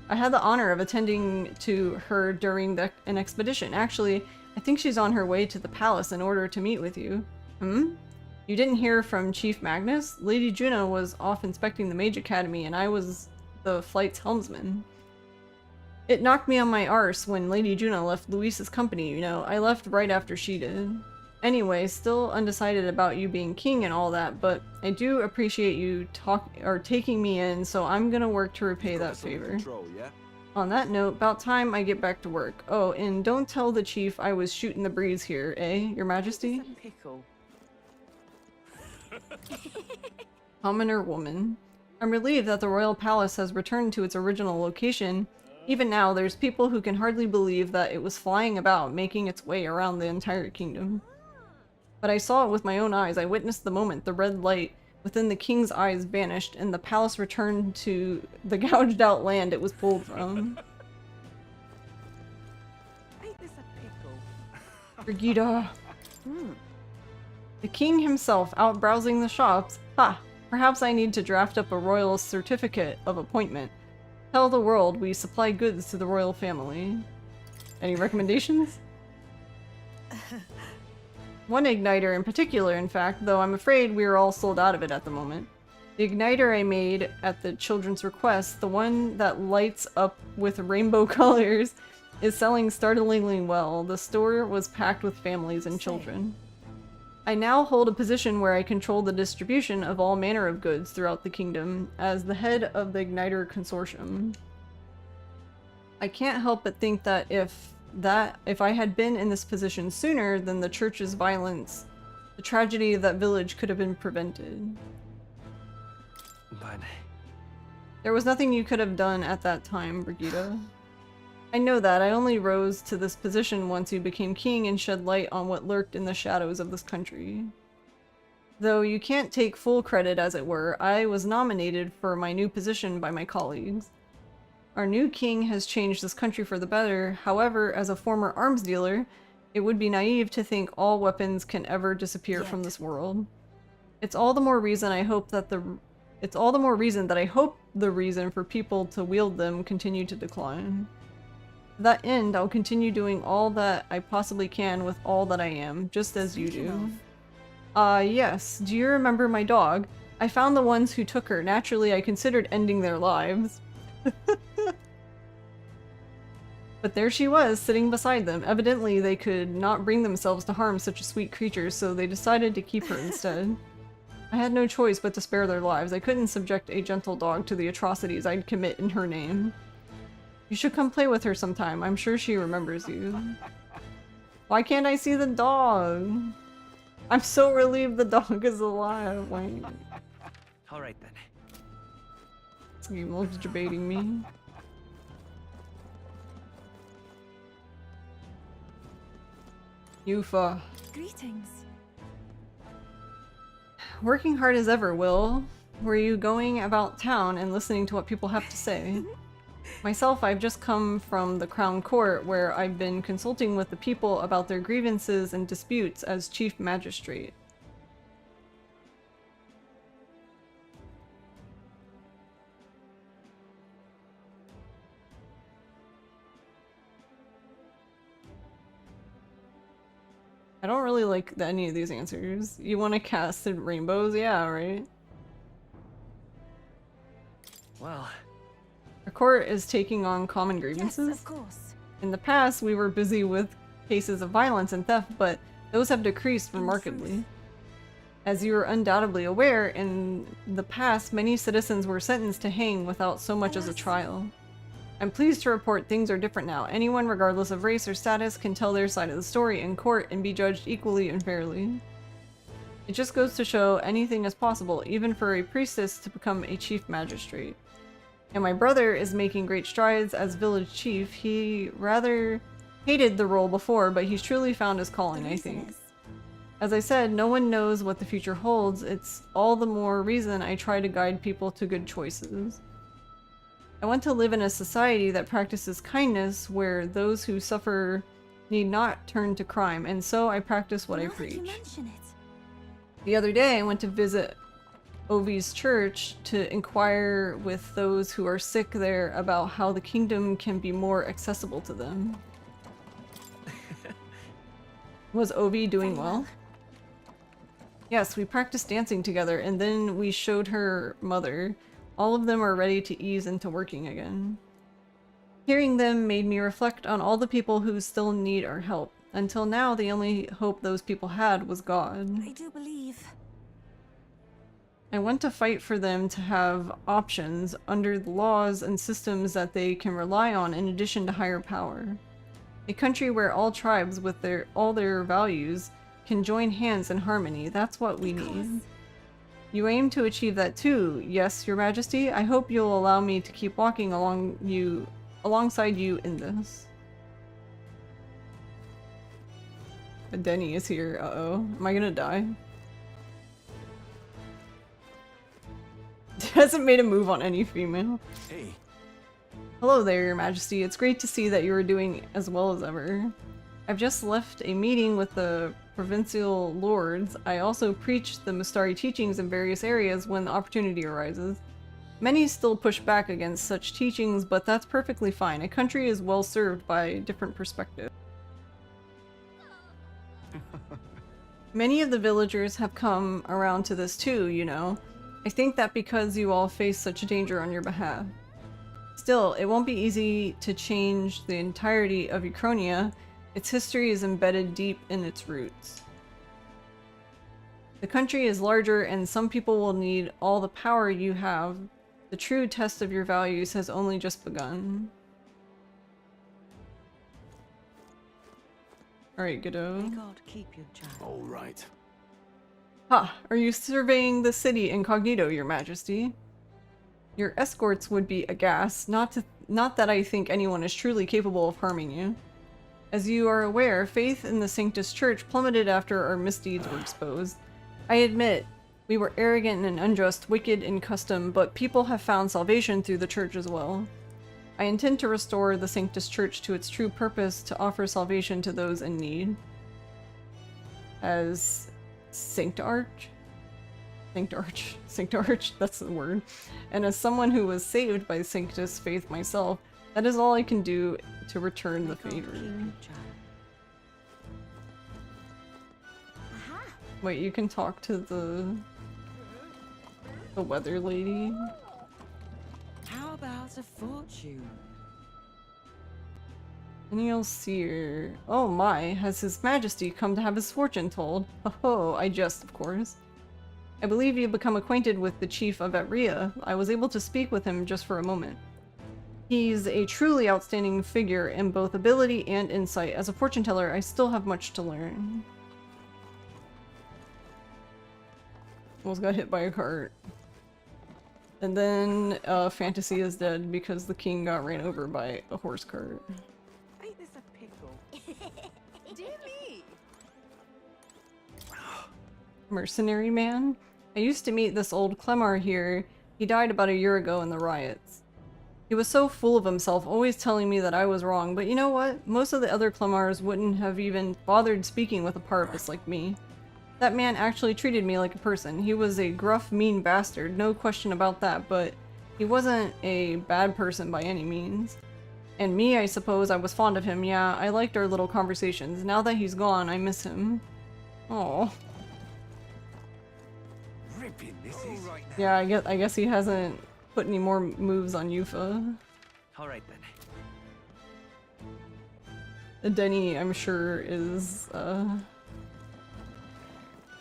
I had the honor of attending to her during an expedition. Actually, I think she's on her way to the palace in order to meet with you. You didn't hear from Chief Magnus? Lady Juna was off inspecting the Mage Academy and I was the flight's helmsman. It knocked me on my arse when Lady Juna left Luis's company, you know. I left right after she did. Anyway, still undecided about you being king and all that, but I do appreciate you taking me in, so I'm gonna work to repay that favor.
Control, yeah?
On that note, about time I get back to work. Oh, and don't tell the chief I was shooting the breeze here, eh, Your Majesty? Commoner woman. I'm relieved that the royal palace has returned to its original location. Even now, there's people who can hardly believe that it was flying about, making its way around the entire kingdom. But I saw it with my own eyes. I witnessed the moment the red light within the king's eyes vanished, and the palace returned to the gouged out land it was pulled from. Brigida. The king himself out browsing the shops. Ha! Perhaps I need to draft up a royal certificate of appointment. Tell the world we supply goods to the royal family. Any recommendations? One igniter in particular, in fact, though I'm afraid we are all sold out of it at the moment. The igniter I made at the children's request, the one that lights up with rainbow colors, is selling startlingly well. The store was packed with families and children. I now hold a position where I control the distribution of all manner of goods throughout the kingdom as the head of the Igniter Consortium. I can't help but think that if I had been in this position sooner, then the church's violence, the tragedy of that village could have been prevented.
but...
There was nothing you could have done at that time, Brigitte. I know that. I only rose to this position once you became king and shed light on what lurked in the shadows of this country. Though you can't take full credit, as it were, I was nominated for my new position by my colleagues. Our new king has changed this country for the better. However, as a former arms dealer, it would be naive to think all weapons can ever disappear from this world. It's all the more reason I hope that the reason for people to wield them continue to decline. To that end, I'll continue doing all that I possibly can with all that I am, just as you do. Yes. Do you remember my dog? I found the ones who took her. Naturally, I considered ending their lives. But there she was, sitting beside them. Evidently, they could not bring themselves to harm such a sweet creature, so they decided to keep her instead. I had no choice but to spare their lives. I couldn't subject a gentle dog to the atrocities I'd commit in her name. You should come play with her sometime. I'm sure she remembers you. Why can't I see the dog? I'm so relieved the dog is alive. Wait.
Alright then.
This game loves debating me. Yufa.
Greetings.
Working hard as ever, Will. Were you going about town and listening to what people have to say? Myself, I've just come from the Crown Court, where I've been consulting with the people about their grievances and disputes as Chief Magistrate. I don't really like any of these answers. You want to cast in rainbows? Yeah, right?
Well...
Our court is taking on common grievances.
Yes, of course.
In the past, we were busy with cases of violence and theft, but those have decreased remarkably. As you are undoubtedly aware, in the past, many citizens were sentenced to hang without so much as a trial. I'm pleased to report things are different now. Anyone, regardless of race or status, can tell their side of the story in court and be judged equally and fairly. It just goes to show anything is possible, even for a priestess to become a chief magistrate. And my brother is making great strides as village chief. He rather hated the role before, but he's truly found his calling, I think. As I said, no one knows what the future holds. It's all the more reason I try to guide people to good choices. I want to live in a society that practices kindness, where those who suffer need not turn to crime, and so I practice what I preach. The other day, I went to visit Ovi's church to inquire with those who are sick there about how the kingdom can be more accessible to them. Was Ovi doing well? Yes, we practiced dancing together, and then we showed her mother. All of them are ready to ease into working again. Hearing them made me reflect on all the people who still need our help. Until now, the only hope those people had was God.
I do believe.
I want to fight for them to have options under the laws and systems that they can rely on in addition to higher power. A country where all tribes with all their values can join hands in harmony. That's what we need. You aim to achieve that too, yes, Your Majesty? I hope you'll allow me to keep walking alongside you in this. Denny is here. Uh-oh. Am I gonna die? Hasn't made a move on any female.
Hey.
Hello there, Your Majesty. It's great to see that you are doing as well as ever. I've just left a meeting with the provincial lords. I also preach the Mustari teachings in various areas when the opportunity arises. Many still push back against such teachings, but that's perfectly fine. A country is well served by different perspectives. Many of the villagers have come around to this too, you know. I think that because you all face such danger on your behalf. Still, it won't be easy to change the entirety of Uchronia. Its history is embedded deep in its roots. The country is larger, and some people will need all the power you have. The true test of your values has only just begun. Alright, Godot.
May God keep you, child.
All right.
Ha! Are you surveying the city incognito, Your Majesty? Your escorts would be aghast, not that I think anyone is truly capable of harming you. As you are aware, faith in the Sanctus Church plummeted after our misdeeds were exposed. I admit, we were arrogant and unjust, wicked in custom, but people have found salvation through the Church as well. I intend to restore the Sanctus Church to its true purpose to offer salvation to those in need. As Sanctarch, that's the word. And as someone who was saved by Sanctus faith myself, that is all I can do to return the favor. Wait, you can talk to the weather lady?
How about a fortune?
And you'll see her. Oh my, has His Majesty come to have his fortune told? Oh, I jest, of course. I believe you've become acquainted with the chief of Atria. I was able to speak with him just for a moment. He's a truly outstanding figure in both ability and insight. As a fortune teller, I still have much to learn. Almost got hit by a cart. And then Fantasy is dead because the king got ran over by a horse cart.
Ain't this a pickle? Dear me!
Mercenary man? I used to meet this old Clemar here. He died about a year ago in the riots. He was so full of himself, always telling me that I was wrong, but you know what? Most of the other Clemars wouldn't have even bothered speaking with a parapist like me. That man actually treated me like a person. He was a gruff, mean bastard, no question about that, but he wasn't a bad person by any means. And me, I suppose I was fond of him, yeah, I liked our little conversations. Now that he's gone, I miss him. Oh. Yeah, I guess he hasn't put any more moves on Yufa.
Alright then.
Denny, I'm sure, is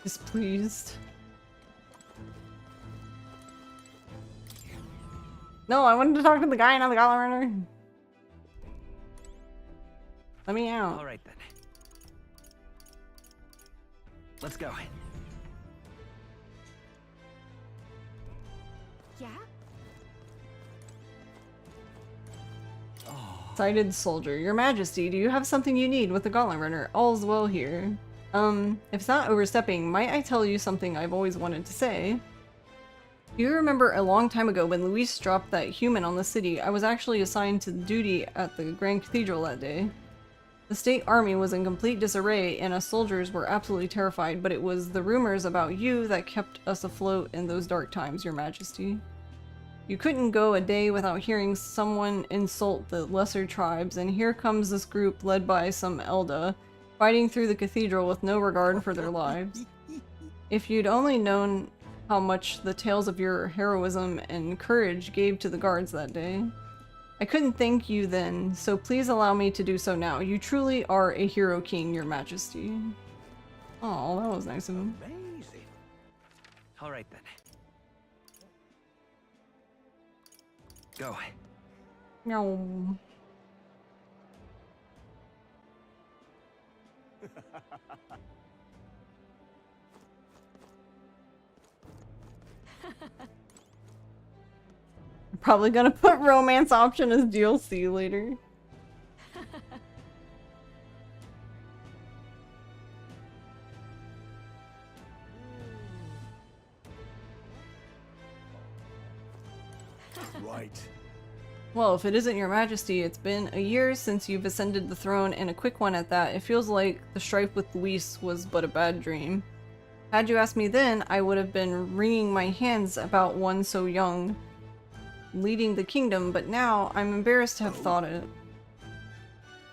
displeased. No, I wanted to talk to the guy, not the Goblin Runner. Let me out.
Alright then. Let's go.
Yeah?
Sighted soldier. Your Majesty, do you have something you need with the Gauntlet Runner? All's well here. If it's not overstepping, might I tell you something I've always wanted to say? Do you remember a long time ago when Luis dropped that human on the city? I was actually assigned to duty at the Grand Cathedral that day. The state army was in complete disarray and us soldiers were absolutely terrified, but it was the rumors about you that kept us afloat in those dark times, Your Majesty. You couldn't go a day without hearing someone insult the lesser tribes, and here comes this group led by some Elda, fighting through the cathedral with no regard for their lives. If you'd only known how much the tales of your heroism and courage gave to the guards that day. I couldn't thank you then, so please allow me to do so now. You truly are a hero king, Your Majesty. Oh, that was nice of him.
Amazing. Alright then. Go.
No. Probably gonna put romance option as DLC later.
Right.
Well, if it isn't Your Majesty, it's been a year since you've ascended the throne, and a quick one at that. It feels like the strife with Luis was but a bad dream. Had you asked me then, I would have been wringing my hands about one so young, leading the kingdom, but now I'm embarrassed to have thought it.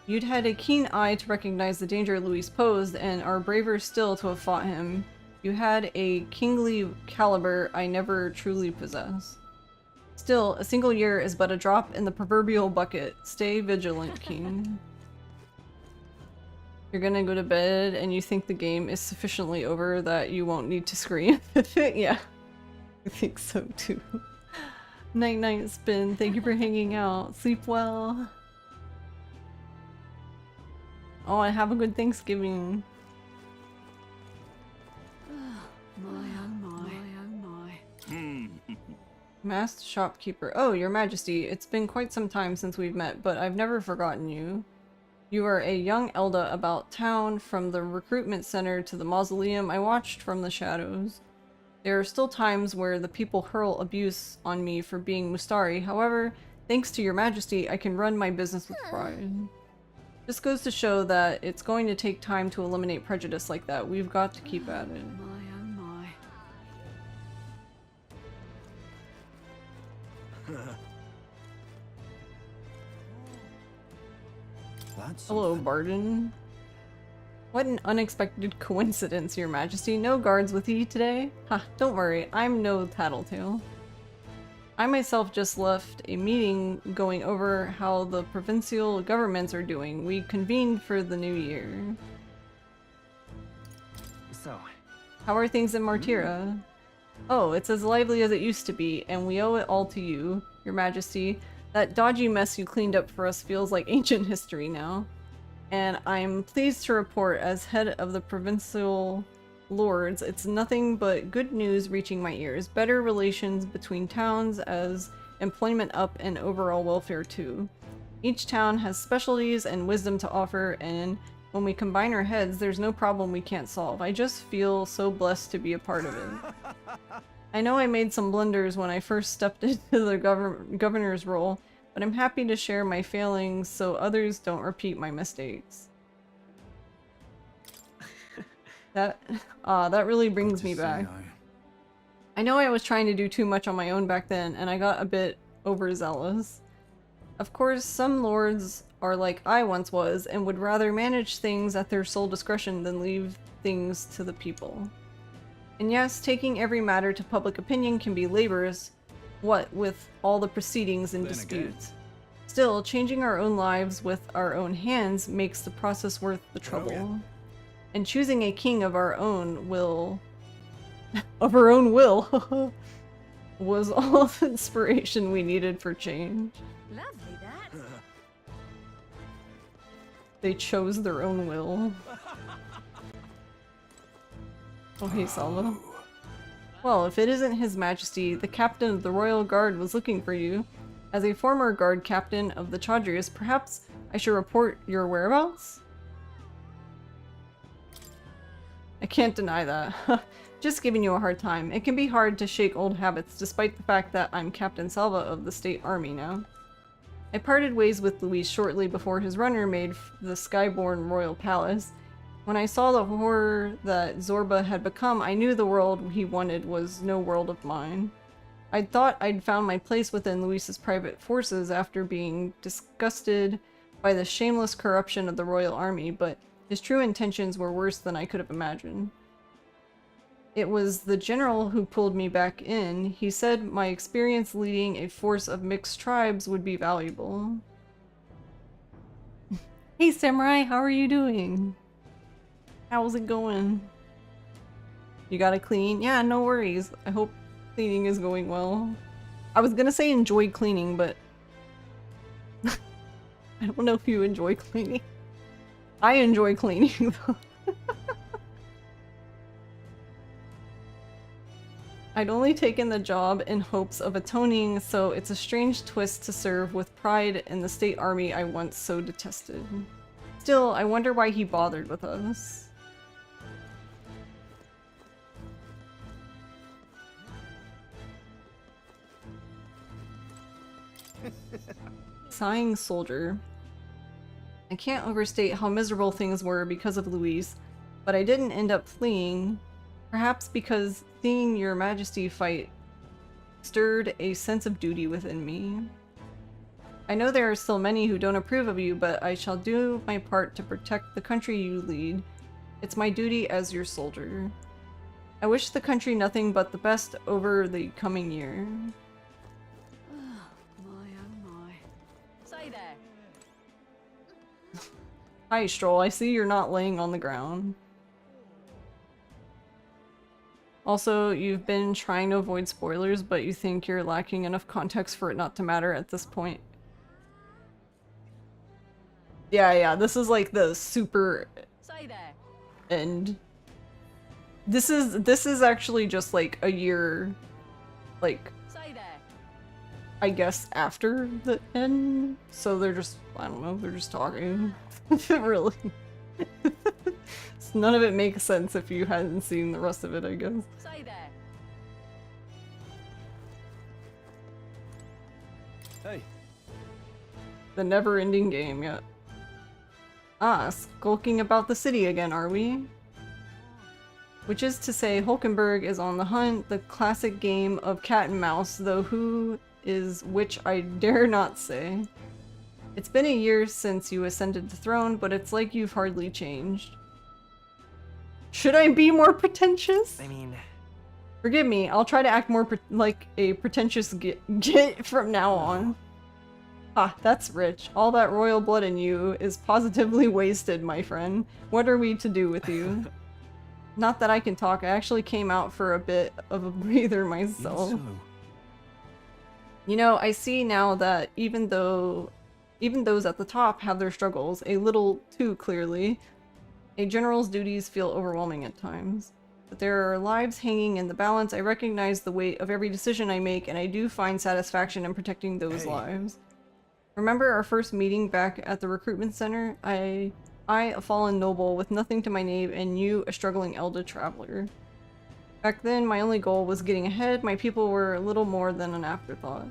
You'd had a keen eye to recognize the danger Luis posed, and are braver still to have fought him. You had a kingly caliber I never truly possessed. Still, a single year is but a drop in the proverbial bucket. Stay vigilant, King. You're gonna go to bed and you think the game is sufficiently over that you won't need to scream. Yeah, I think so too. Night night, Spin. Thank you for hanging out. Sleep well. Oh, and have a good Thanksgiving.
My, oh my, oh my.
Masked shopkeeper. Oh, your majesty, it's been quite some time since we've met, but I've never forgotten you. You are a young Elda about town, from the recruitment center to the mausoleum I watched from the shadows. There are still times where the people hurl abuse on me for being Mustari. However, thanks to your majesty, I can run my business with pride. This goes to show that it's going to take time to eliminate prejudice like that. We've got to keep at it. Hello, Barden. What an unexpected coincidence, your majesty. No guards with you today? Ha, don't worry, I'm no tattletale. I myself just left a meeting going over how the provincial governments are doing. We convened for the new year.
So,
how are things in Martira? Oh, it's as lively as it used to be, and we owe it all to you, your majesty. That dodgy mess you cleaned up for us feels like ancient history now. And I'm pleased to report, as head of the provincial lords, it's nothing but good news reaching my ears. Better relations between towns, as employment up, and overall welfare too. Each town has specialties and wisdom to offer, and when we combine our heads, there's no problem we can't solve. I just feel so blessed to be a part of it. I know I made some blunders when I first stepped into the governor's role, but I'm happy to share my failings so others don't repeat my mistakes. That really brings me back. I know I was trying to do too much on my own back then, and I got a bit overzealous. Of course, some lords are like I once was, and would rather manage things at their sole discretion than leave things to the people. And yes, taking every matter to public opinion can be laborious, what with all the proceedings and disputes. Still, changing our own lives with our own hands makes the process worth the trouble. Oh, yeah. And choosing a king of our own will... was all the inspiration we needed for change.
Lovely, that.
They chose their own will. Oh, hey, Salva. Well, if it isn't His Majesty, the captain of the Royal Guard was looking for you. As a former guard captain of the Chaudhrys, perhaps I should report your whereabouts? I can't deny that. Just giving you a hard time. It can be hard to shake old habits, despite the fact that I'm Captain Salva of the State Army now. I parted ways with Luis shortly before his runner made the Skyborn Royal Palace. When I saw the horror that Zorba had become, I knew the world he wanted was no world of mine. I'd thought I'd found my place within Luis's private forces after being disgusted by the shameless corruption of the Royal Army, but his true intentions were worse than I could have imagined. It was the general who pulled me back in. He said my experience leading a force of mixed tribes would be valuable. Hey Samurai, how are you doing? How's it going? You gotta clean? Yeah, no worries. I hope cleaning is going well. I was gonna say enjoy cleaning, but I don't know if you enjoy cleaning. I enjoy cleaning though. I'd only taken the job in hopes of atoning, so it's a strange twist to serve with pride in the state army I once so detested. Still, I wonder why he bothered with us. Sighing soldier. I can't overstate how miserable things were because of Luis, but I didn't end up fleeing. Perhaps because seeing your majesty fight stirred a sense of duty within me. I know there are still many who don't approve of you, but I shall do my part to protect the country you lead. It's my duty as your soldier. I wish the country nothing but the best over the coming year.
Say there.
Hi, Stroll. I see you're not laying on the ground. Also, you've been trying to avoid spoilers, but you think you're lacking enough context for it not to matter at this point. Yeah, this is like the super end. This is actually just like a year, like I guess, after the end. So they're just, I don't know, they're just talking. Really. None of it makes sense if you hadn't seen the rest of it, I guess.
Say there.
Hey.
The never-ending game, yeah. Ah, skulking about the city again, are we? Which is to say, Hulkenberg is on the hunt, the classic game of cat and mouse, though who is which I dare not say. It's been a year since you ascended the throne, but it's like you've hardly changed. Should I be more pretentious?
I mean...
Forgive me, I'll try to act more like a pretentious git from now on. Ah, that's rich. All that royal blood in you is positively wasted, my friend. What are we to do with you? Not that I can talk, I actually came out for a bit of a breather myself. You know, I see now that even those at the top have their struggles, a little too clearly, a general's duties feel overwhelming at times. But there are lives hanging in the balance. I recognize the weight of every decision I make, and I do find satisfaction in protecting those lives. Remember our first meeting back at the recruitment center? I, a fallen noble with nothing to my name, and you, a struggling elder traveler. Back then, my only goal was getting ahead. My people were little more than an afterthought.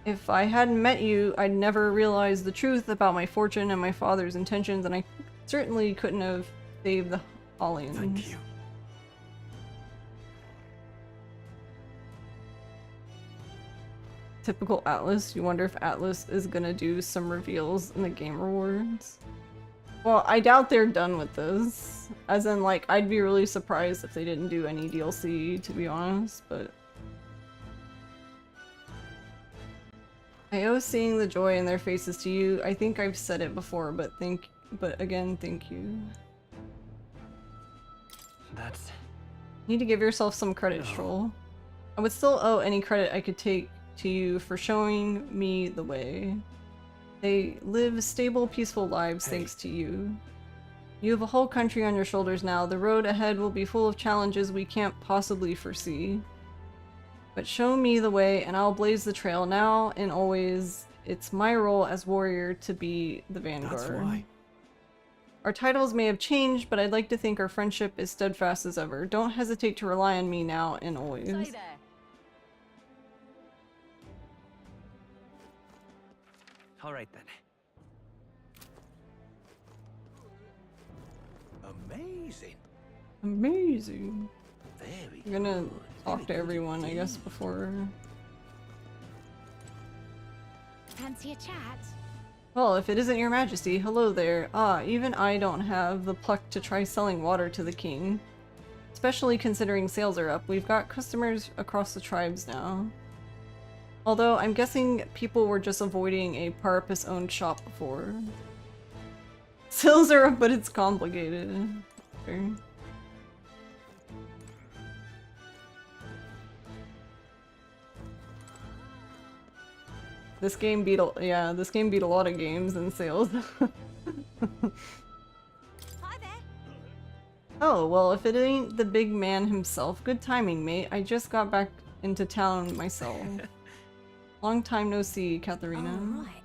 If I hadn't met you, I'd never realized the truth about my fortune and my father's intentions, and I certainly couldn't have saved the Hollians.
Thank you.
Typical Atlus. You wonder if Atlus is gonna do some reveals in the game rewards. Well, I doubt they're done with this. As in, like, I'd be really surprised if they didn't do any DLC, to be honest, but... I owe seeing the joy in their faces to you. I think I've said it before, but again, thank you.
That's...
You need to give yourself some credit, Stroll. I would still owe any credit I could take to you for showing me the way. They live stable, peaceful lives thanks to you. You have a whole country on your shoulders now. The road ahead will be full of challenges we can't possibly foresee. But show me the way and I'll blaze the trail now and always. It's my role as warrior to be the vanguard.
That's why.
Our titles may have changed, but I'd like to think our friendship is steadfast as ever. Don't hesitate to rely on me now and always.
Say there.
All right then.
Amazing.
Amazing.
Very
I'm gonna talk to everyone, I guess, before...
Fancy a chat?
Well, if it isn't your majesty, hello there. Ah, even I don't have the pluck to try selling water to the king. Especially considering sales are up. We've got customers across the tribes now. Although, I'm guessing people were just avoiding a Parapus-owned shop before. Sales are up, but it's complicated. Okay. This game beat this game beat a lot of games in sales.
Hi there.
Oh, well, if it ain't the big man himself, good timing, mate. I just got back into town myself. Long time no see, Katharina.
All right.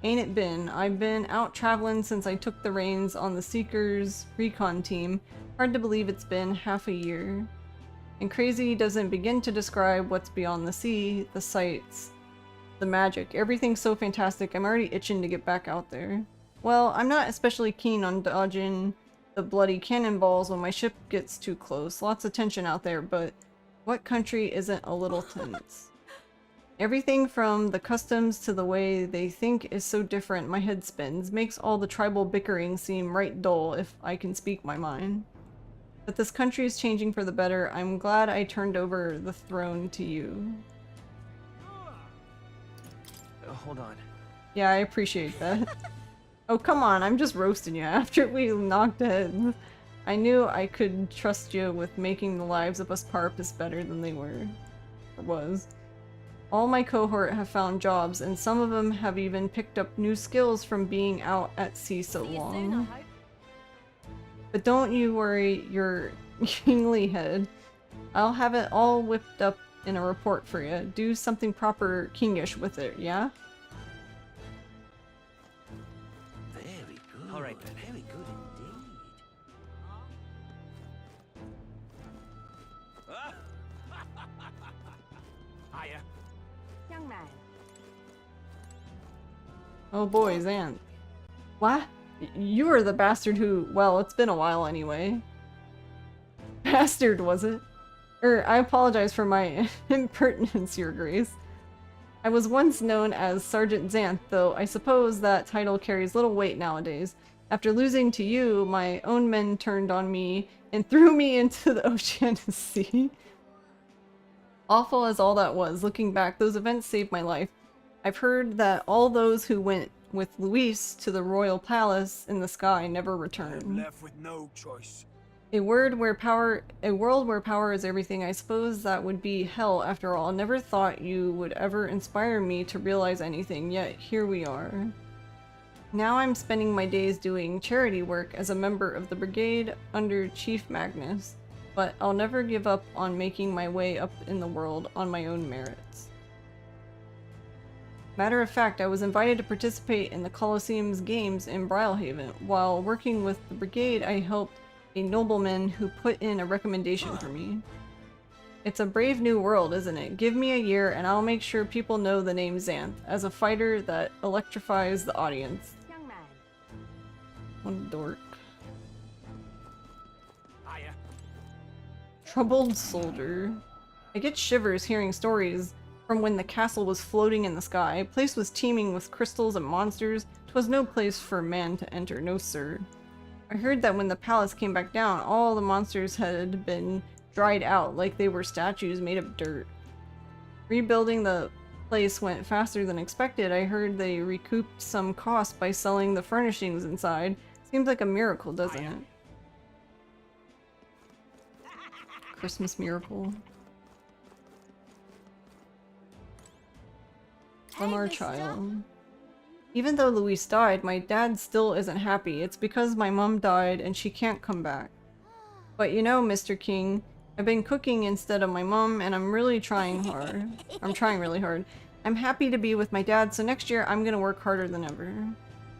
Ain't it been? I've been out traveling since I took the reins on the Seekers recon team. Hard to believe it's been half a year. And crazy doesn't begin to describe what's beyond the sea, the sights, the magic. Everything's so fantastic, I'm already itching to get back out there. Well, I'm not especially keen on dodging the bloody cannonballs when my ship gets too close. Lots of tension out there, but what country isn't a little tense? Everything from the customs to the way they think is so different, my head spins. Makes all the tribal bickering seem right dull, if I can speak my mind. But this country is changing for the better. I'm glad I turned over the throne to you.
Hold on.
Yeah, I appreciate that. Oh, come on, I'm just roasting you after we knocked heads. I knew I could trust you with making the lives of us Parapus better than they were. Or was. All my cohort have found jobs, and some of them have even picked up new skills from being out at sea so long. But don't you worry your kingly head. I'll have it all whipped up in a report for you. Do something proper kingish with it, yeah?
Very good.
All right, then.
Very good indeed.
Hiya.
Young man.
Oh boy, Xanth. What? You were the bastard who... Well, it's been a while anyway. Bastard, was it? I apologize for my impertinence, Your Grace. I was once known as Sergeant Xanth, though I suppose that title carries little weight nowadays. After losing to you, my own men turned on me and threw me into the Oceanus Sea. Awful as all that was, looking back, those events saved my life. I've heard that all those who went with Luis to the royal palace in the sky never returned.
I'm left with no choice.
A world where power is everything. I suppose that would be hell after all. Never thought you would ever inspire me to realize anything, yet here we are. Now I'm spending my days doing charity work as a member of the brigade under Chief Magnus, but I'll never give up on making my way up in the world on my own merits. Matter of fact, I was invited to participate in the Colosseum's games in Brylehaven. While working with the brigade, I helped a nobleman who put in a recommendation for me. It's a brave new world, isn't it? Give me a year and I'll make sure people know the name Xanth as a fighter that electrifies the audience.
Young man.
What a dork.
Hiya.
Troubled soldier. I get shivers hearing stories from when the castle was floating in the sky. The place was teeming with crystals and monsters. 'Twas no place for man to enter, no sir. I heard that when the palace came back down, all the monsters had been dried out like they were statues made of dirt. Rebuilding the place went faster than expected. I heard they recouped some cost by selling the furnishings inside. Seems like a miracle, doesn't it? Christmas miracle. From our child. Even though Luis died, my dad still isn't happy. It's because my mom died and she can't come back. But you know, Mr. King, I've been cooking instead of my mom and I'm really trying hard. I'm trying really hard. I'm happy to be with my dad, so next year I'm gonna work harder than ever.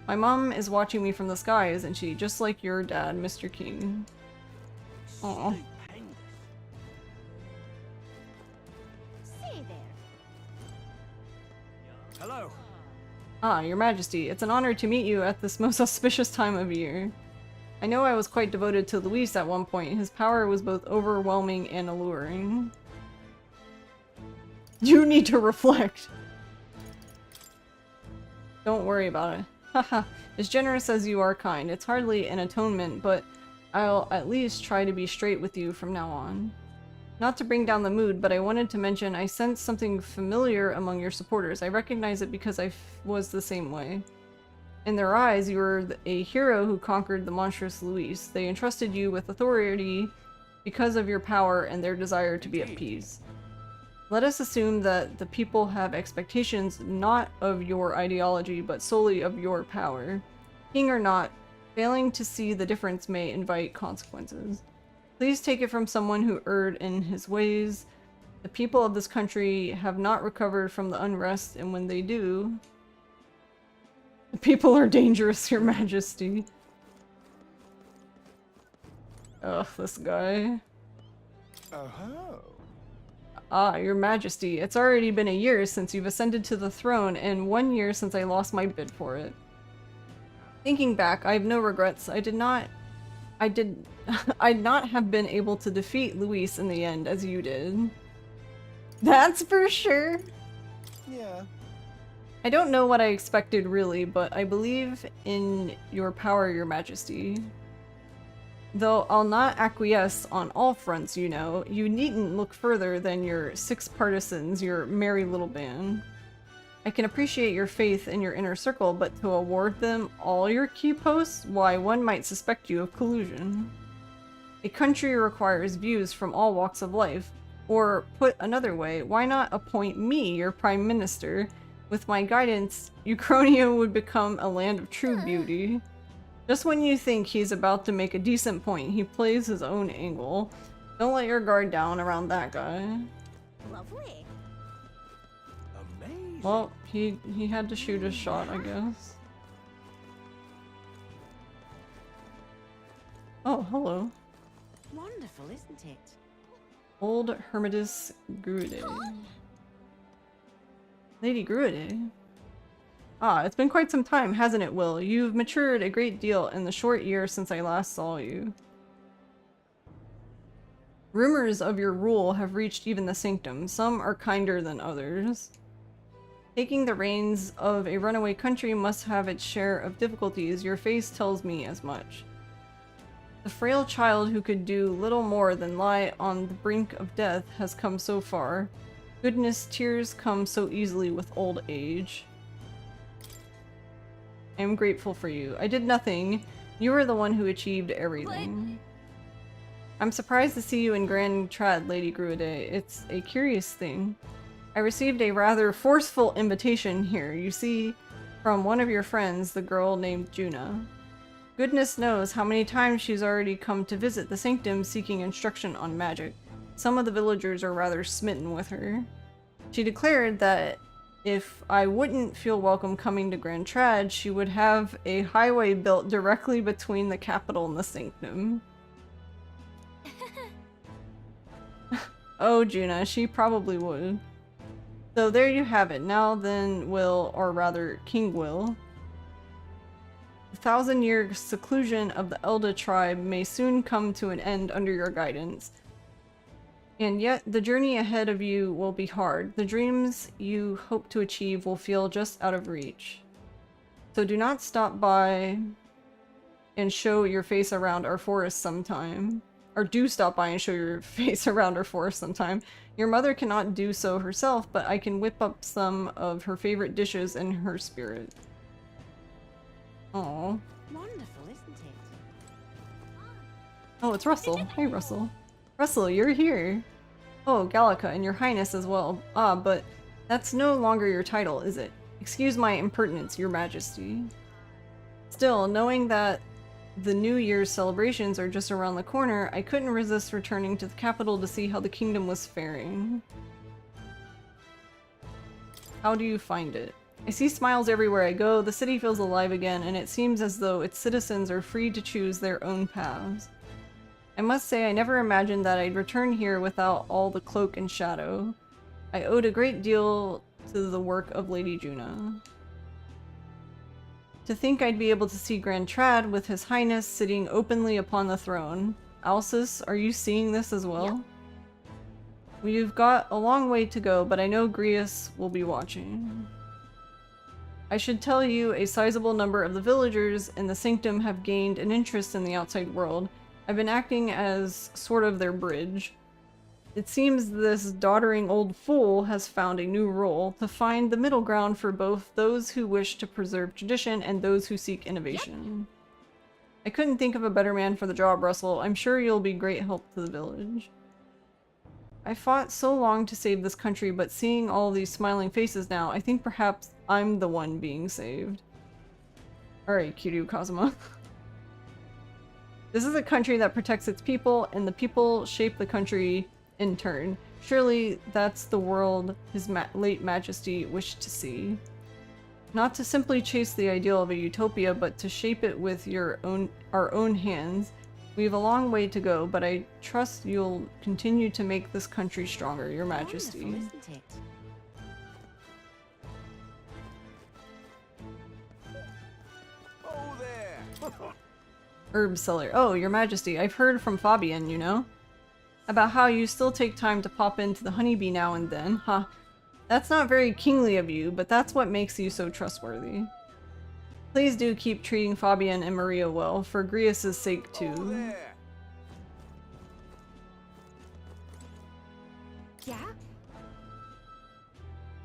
My mom is watching me from the sky, isn't she? Just like your dad, Mr. King. Aww.
Hello.
Ah, Your Majesty, it's an honor to meet you at this most auspicious time of year. I know I was quite devoted to Luis at one point. His power was both overwhelming and alluring. You need to reflect. Don't worry about it. Haha, as generous as you are kind. It's hardly an atonement, but I'll at least try to be straight with you from now on. Not to bring down the mood, but I wanted to mention I sense something familiar among your supporters. I recognize it because I was the same way. In their eyes, you were a hero who conquered the monstrous Luis. They entrusted you with authority because of your power and their desire to be at peace. Let us assume that the people have expectations not of your ideology, but solely of your power. King or not, failing to see the difference may invite consequences. Please take it from someone who erred in his ways. The people of this country have not recovered from the unrest, and when they do... The people are dangerous, Your Majesty. Ugh, this guy.
Oh-ho.
Ah, Your Majesty, it's already been a year since you've ascended to the throne, and 1 year since I lost my bid for it. Thinking back, I have no regrets. I'd not have been able to defeat Luis in the end as you did. That's for sure.
Yeah.
I don't know what I expected really, but I believe in your power, Your Majesty. Though I'll not acquiesce on all fronts, you know. You needn't look further than your 6 partisans, your merry little band. I can appreciate your faith in your inner circle, but to award them all your key posts? Why, one might suspect you of collusion. A country requires views from all walks of life. Or, put another way, why not appoint me your prime minister? With my guidance, Uchronia would become a land of true beauty. Just when you think he's about to make a decent point, he plays his own angle. Don't let your guard down around that guy.
Lovely.
Amazing.
Well, he had to shoot his shot, I guess. Oh, hello.
Wonderful, isn't it?
Old Hermitis Gruide. Lady Gruide? Ah, it's been quite some time, hasn't it, Will? You've matured a great deal in the short year since I last saw you. Rumors of your rule have reached even the Sanctum. Some are kinder than others. Taking the reins of a runaway country must have its share of difficulties. Your face tells me as much. The frail child who could do little more than lie on the brink of death has come so far. Goodness, tears come so easily with old age. I am grateful for you. I did nothing. You were the one who achieved everything. I'm surprised to see you in Grand Trad, Lady Gruide. It's a curious thing. I received a rather forceful invitation here, you see, from one of your friends, the girl named Juna. Goodness knows how many times she's already come to visit the Sanctum seeking instruction on magic. Some of the villagers are rather smitten with her. She declared that if I wouldn't feel welcome coming to Grand Trad, she would have a highway built directly between the capital and the Sanctum. Oh, Juna, she probably would. So there you have it. Now then, Will, or rather, King Will. The 1,000-year seclusion of the Elda tribe may soon come to an end under your guidance. And yet, the journey ahead of you will be hard. The dreams you hope to achieve will feel just out of reach. So do not stop by and show your face around our forest sometime. Or do stop by and show your face around our forest sometime. Your mother cannot do so herself, but I can whip up some of her favorite dishes in her spirit. Aww.
Wonderful, isn't it?
Oh, it's Russell. Hey, Russell. Russell, you're here. Oh, Gallica, and your highness as well. Ah, but that's no longer your title, is it? Excuse my impertinence, your majesty. Still, knowing that the New Year's celebrations are just around the corner, I couldn't resist returning to the capital to see how the kingdom was faring. How do you find it? I see smiles everywhere I go, the city feels alive again, and it seems as though its citizens are free to choose their own paths. I must say I never imagined that I'd return here without all the cloak and shadow. I owed a great deal to the work of Lady Juna. To think I'd be able to see Grand Trad with His Highness sitting openly upon the throne. Alcis, are you seeing this as well? Yep. We've got a long way to go, but I know Grius will be watching. I should tell you, a sizable number of the villagers in the Sanctum have gained an interest in the outside world. I've been acting as sort of their bridge. It seems this doddering old fool has found a new role, to find the middle ground for both those who wish to preserve tradition and those who seek innovation. Yep. I couldn't think of a better man for the job, Russell. I'm sure you'll be great help to the village. I fought so long to save this country, but seeing all these smiling faces now, I think perhaps I'm the one being saved. Alright, Kiryu Kazuma. This is a country that protects its people, and the people shape the country in turn. Surely that's the world His late Majesty wished to see. Not to simply chase the ideal of a utopia, but to shape it with our own hands. We have a long way to go, but I trust you'll continue to make this country stronger, Your Majesty.
Wonderful, isn't it?
Oh there!
Herb seller. Oh, Your Majesty, I've heard from Fabian, you know? About how you still take time to pop into the honeybee now and then. Huh. That's not very kingly of you, but that's what makes you so trustworthy. Please do keep treating Fabian and Maria well, for Grius' sake too.
Oh,
Yeah?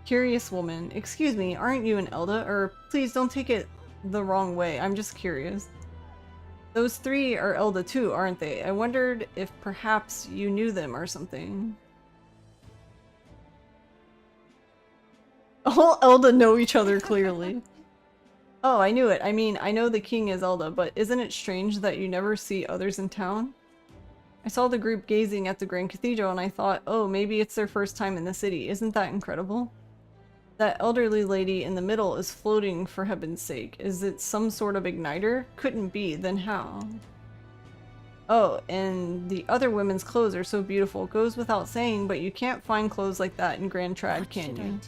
Curious woman. Excuse me, aren't you an Elda? Or please don't take it the wrong way, I'm just curious. Those three are Elda too, aren't they? I wondered if perhaps you knew them or something. All Elda know each other clearly. Oh, I knew it. I mean, I know the king is Elda, but isn't it strange that you never see others in town? I saw the group gazing at the Grand Cathedral and I thought, oh, maybe it's their first time in the city. Isn't that incredible? That elderly lady in the middle is floating, for heaven's sake. Is it some sort of igniter? Couldn't be. Then how? Oh, and the other women's clothes are so beautiful. Goes without saying, but you can't find clothes like that in Grand Trad, can you?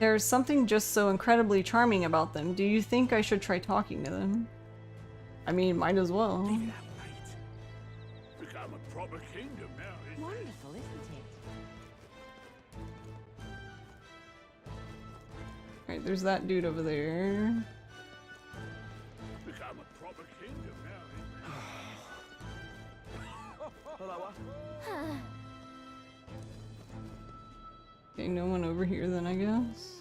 There's something just so incredibly charming about them. Do you think I should try talking to them? I mean, might as well.
Become a proper kingdom now, isn't it?
Wonderful, isn't it?
Alright, there's that dude over there.
Become a proper kingdom now, isn't it?
Okay, no one over here then, I guess.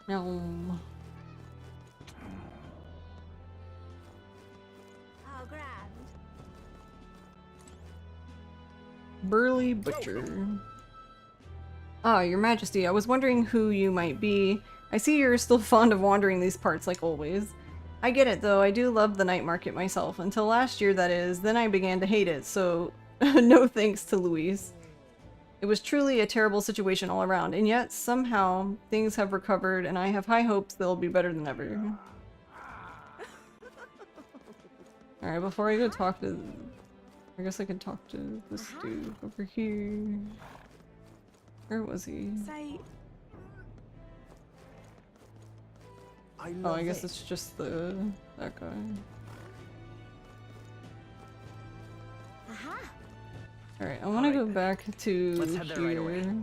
No.
Oh, grand.
Burly Butcher. Ah, Your Majesty, I was wondering who you might be. I see you're still fond of wandering these parts like always. I get it though, I do love the night market myself. Until last year, that is. Then I began to hate it, so no thanks to Luis. It was truly a terrible situation all around, and yet somehow things have recovered and I have high hopes they'll be better than ever. Alright, before I go talk to... I guess I could talk to this dude over here. Where was he? Oh, I guess it's just that guy. Alright, I want to go back to
Let's head there right away.
here.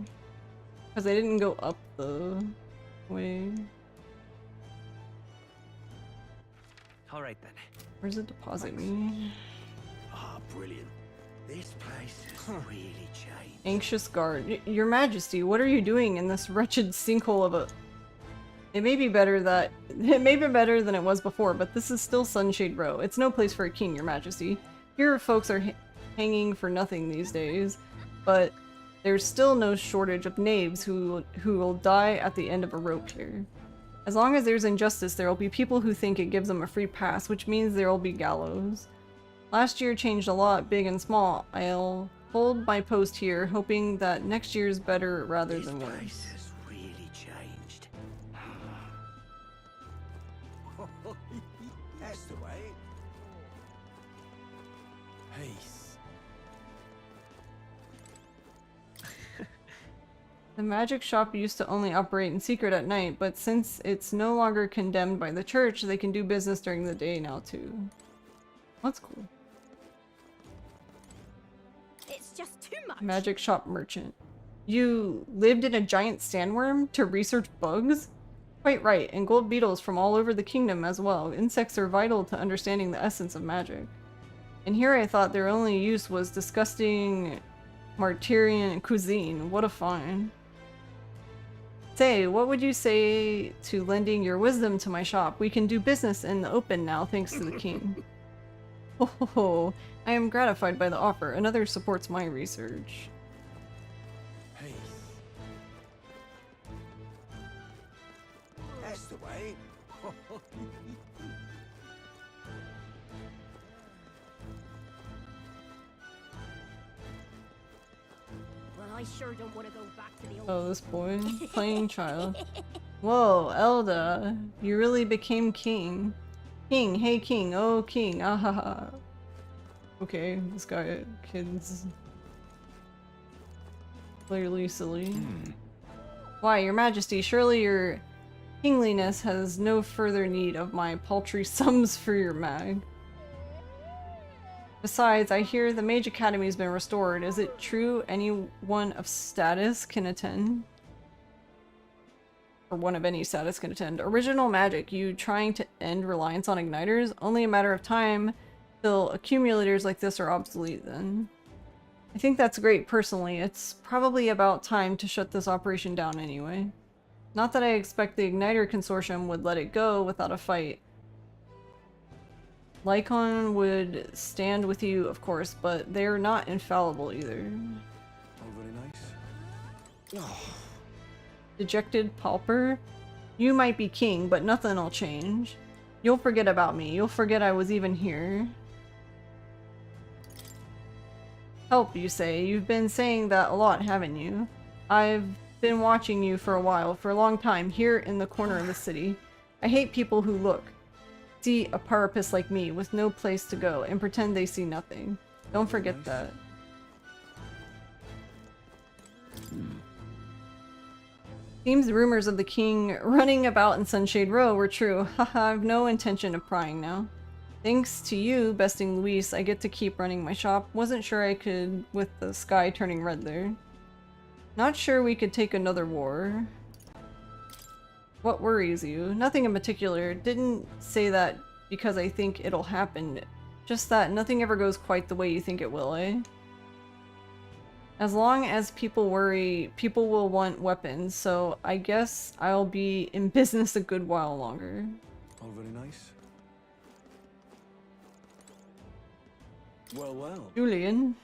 Because I didn't go up the way.
Alright then.
Where's it deposit me?
Ah, brilliant. This place has really changed.
Anxious guard. Your Majesty, what are you doing in this wretched sinkhole of a... It may be better than it was before, but this is still Sunshade Row. It's no place for a king, Your Majesty. Here folks are hanging for nothing these days, but there's still no shortage of knaves who will die at the end of a rope here. As long as there's injustice, there will be people who think it gives them a free pass, which means there will be gallows. Last year changed a lot, big and small. I'll hold my post here, hoping that next year's better rather than worse.
This has really changed. That's the way. Peace.
The magic shop used to only operate in secret at night, but since it's no longer condemned by the church, they can do business during the day now too. That's cool.
It's just too much.
Magic shop merchant. You lived in a giant sandworm to research bugs? Quite right, and gold beetles from all over the kingdom as well. Insects are vital to understanding the essence of magic. And here I thought their only use was disgusting Martyrian cuisine. What a find. Say, what would you say to lending your wisdom to my shop? We can do business in the open now, thanks to the king. Oh, I am gratified by the offer. Another supports my research.
Peace. That's the way.
Well, I sure don't want to go back to the old...
Oh, this boy. Playing child. Whoa, Elda. You really became king. King, hey king, oh king, ahaha. Okay, this kid's clearly silly. Why, your majesty, surely your kingliness has no further need of my paltry sums for your mag. Besides, I hear the Mage Academy has been restored. Is it true anyone of status can attend? Or one of any status can attend. Original magic, you trying to end reliance on igniters? Only a matter of time till accumulators like this are obsolete then. I think that's great personally. It's probably about time to shut this operation down anyway. Not that I expect the Igniter Consortium would let it go without a fight. Lycon would stand with you, of course, but they're not infallible either.
Oh, very nice. Oh.
Dejected Pauper? You might be king, but nothing'll change. You'll forget about me. You'll forget I was even here. Help, you say? You've been saying that a lot, haven't you? I've been watching you for a while, for a long time, here in the corner of the city. I hate people who look, see a parapus like me with no place to go, and pretend they see nothing. Don't forget that. Seems the rumors of the king running about in Sunshade Row were true. Haha, I've no intention of prying now. Thanks to you, besting Luis, I get to keep running my shop. Wasn't sure I could with the sky turning red there. Not sure we could take another war. What worries you? Nothing in particular. Didn't say that because I think it'll happen. Just that nothing ever goes quite the way you think it will, eh? As long as people worry, people will want weapons, so I guess I'll be in business a good while longer.
All very nice. Well, well.
Julian.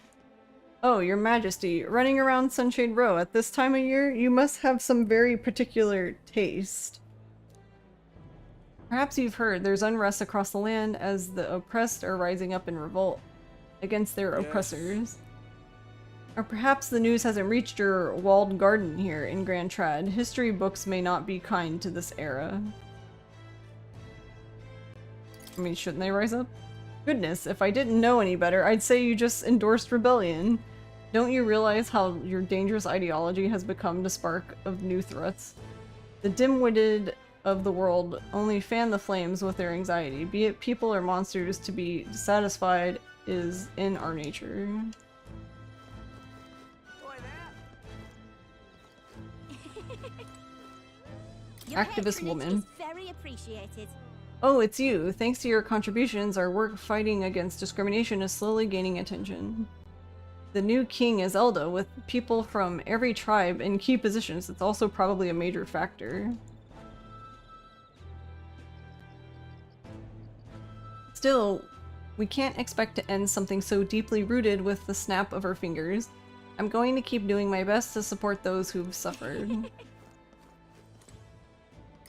Oh, your majesty, running around Sunshade Row at this time of year? You must have some very particular taste. Perhaps you've heard there's unrest across the land as the oppressed are rising up in revolt against their oppressors. Or perhaps the news hasn't reached your walled garden here in Grand Trad. History books may not be kind to this era. I mean, shouldn't they rise up? Goodness, if I didn't know any better, I'd say you just endorsed rebellion. Don't you realize how your dangerous ideology has become the spark of new threats? The dim-witted of the world only fan the flames with their anxiety. Be it people or monsters, to be dissatisfied is in our nature. Activist woman.
Very appreciated.
Oh, it's you. Thanks to your contributions, our work fighting against discrimination is slowly gaining attention. The new king is Elda, with people from every tribe in key positions. It's also probably a major factor. Still, we can't expect to end something so deeply rooted with the snap of our fingers. I'm going to keep doing my best to support those who've suffered.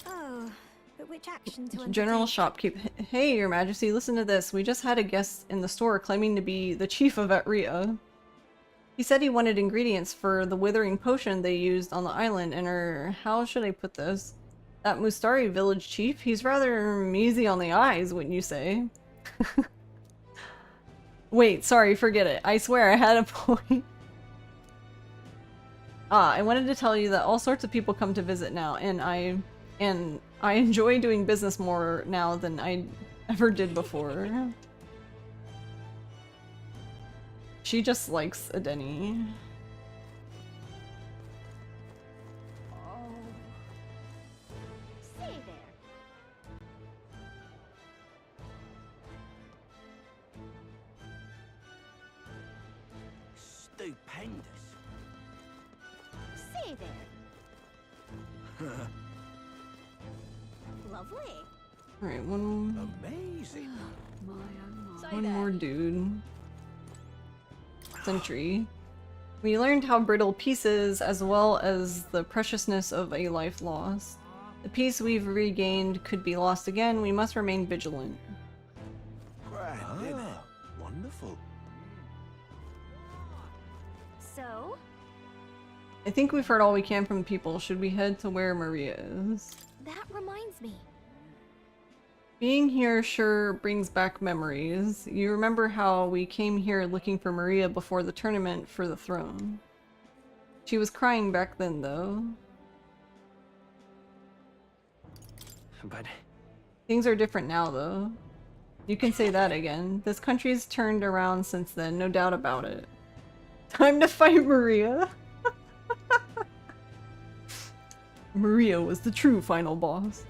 Oh, but which action to
General Shopkeep. Hey, your majesty, listen to this. We just had a guest in the store claiming to be the chief of Atria. He said he wanted ingredients for the withering potion they used on the island and how should I put this? That Mustari village chief? He's rather measy on the eyes, wouldn't you say? Wait, sorry, forget it. I swear I had a point. I wanted to tell you that all sorts of people come to visit now, and I enjoy doing business more now than I ever did before. She just likes Adeni.
Say there.
Stupendous.
Say there. Lovely.
Alright, one
Amazing.
more dude. Sentry. We learned how brittle peace is, as well as the preciousness of a life lost. The peace we've regained could be lost again. We must remain vigilant.
Wonderful.
So?
I think we've heard all we can from the people. Should we head to where Maria is?
That reminds me.
Being here sure brings back memories. You remember how we came here looking for Maria before the tournament for the throne. She was crying back then, though.
But
things are different now, though. You can say that again. This country's turned around since then, no doubt about it. Time to fight Maria! Maria was the true final boss.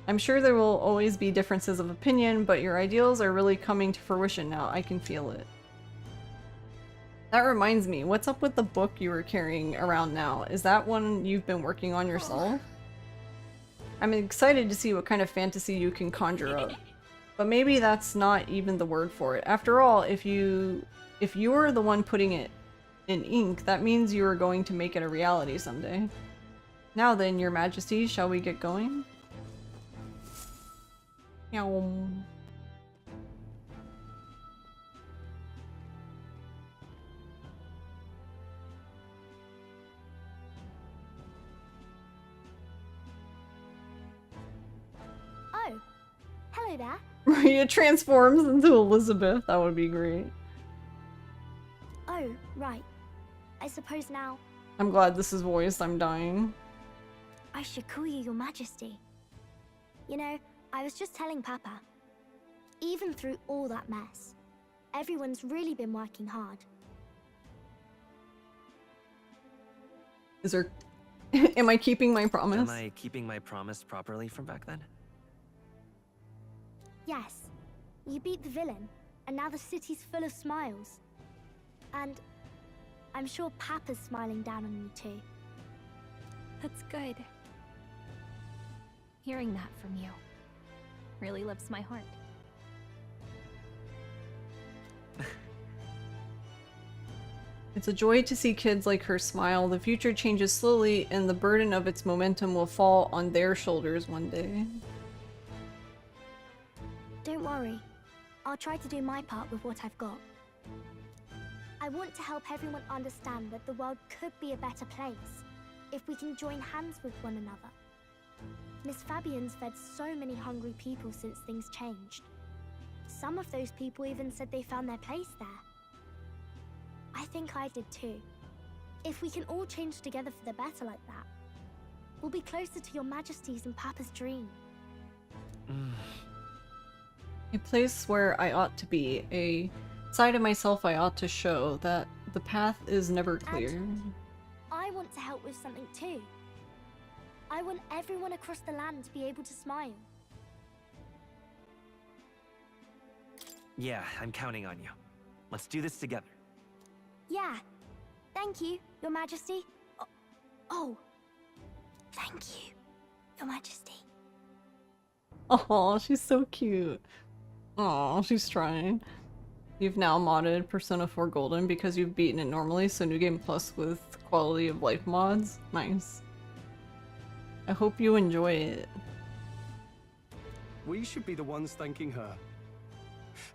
I'm sure there will always be differences of opinion, but your ideals are really coming to fruition now. I can feel it. That reminds me, what's up with the book you were carrying around now? Is that one you've been working on yourself? I'm excited to see what kind of fantasy you can conjure up. But maybe that's not even the word for it. After all, if you're the one putting it in ink, that means you are going to make it a reality someday. Now then, your majesty, shall we get going? Meow.
Hello there.
Maria transforms into Elizabeth. That would be great.
Oh, right. I suppose now
I'm glad this is voiced. I'm dying.
I should call you Your Majesty. You know, I was just telling Papa. Even through all that mess, everyone's really been working hard.
Is there... Am I keeping my promise?
Am I keeping my promise properly from back then?
Yes, you beat the villain, and now the city's full of smiles. And I'm sure Papa's smiling down on you too.
That's good. Hearing that from you really lifts my heart.
It's a joy to see kids like her smile. The future changes slowly, and the burden of its momentum will fall on their shoulders one day.
Don't worry. I'll try to do my part with what I've got. I want to help everyone understand that the world could be a better place if we can join hands with one another. Miss Fabian's fed so many hungry people since things changed. Some of those people even said they found their place there. I think I did too. If we can all change together for the better like that, we'll be closer to Your Majesty's and Papa's dream.
A place where I ought to be, a side of myself I ought to show, that the path is never clear.
And I want to help with something too. I want everyone across the land to be able to smile.
Yeah, I'm counting on you. Let's do this together.
Yeah. Thank you, Your Majesty. Oh. Thank you, Your Majesty.
Oh, she's so cute. Oh, she's trying. You've now modded Persona 4 Golden because you've beaten it normally, so New Game Plus with quality of life mods. Nice. I hope you enjoy it.
We should be the ones thanking her.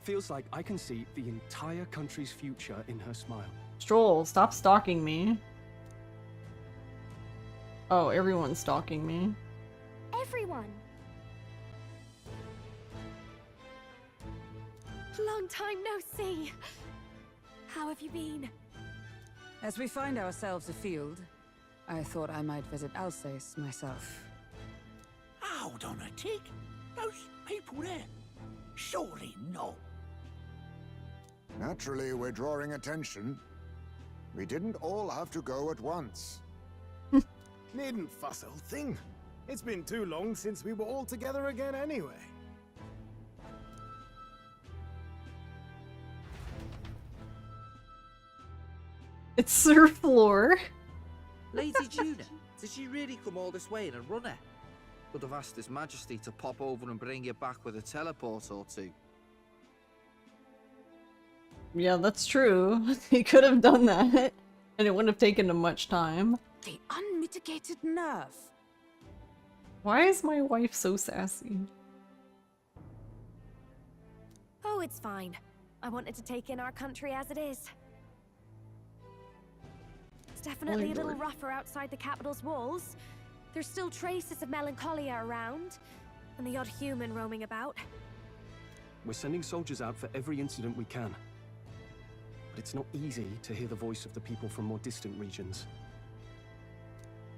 Feels like I can see the entire country's future in her smile.
Stroll, stop stalking me. Oh, everyone's stalking me.
Everyone.
Long time no see. How have you been?
As we find ourselves afield, I thought I might visit Alsace myself.
Hold on a tick. Those people there. Surely not.
Naturally, we're drawing attention. We didn't all have to go at once.
Needn't fuss, old thing. It's been too long since we were all together again anyway.
It's Sir Floor.
Lady Juna, did she really come all this way in a runner? Could have asked His Majesty to pop over and bring you back with a teleport or two.
Yeah, that's true. He could have done that, and it wouldn't have taken him much time.
The unmitigated nerve.
Why is my wife so sassy?
Oh, it's fine. I wanted to take in our country as it is. It's definitely a little rougher outside the capital's walls. There's still traces of melancholia around, and the odd human roaming about.
We're sending soldiers out for every incident we can. But it's not easy to hear the voice of the people from more distant regions.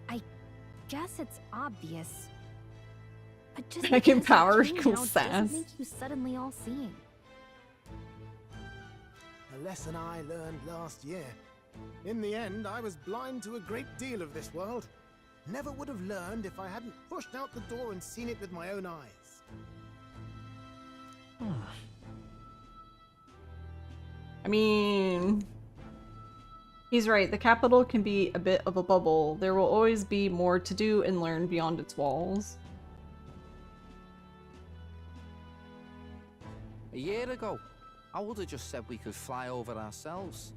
I guess it's obvious. But just
Back in
because
power
you change
equals
now
sass.
doesn't make you suddenly all-seeing.
A lesson I learned last year. In the end, I was blind to a great deal of this world. Never would have learned if I hadn't pushed out the door and seen it with my own eyes.
I mean, he's right. The capital can be a bit of a bubble. There will always be more to do and learn beyond its walls.
A year ago, I would have just said we could fly over ourselves.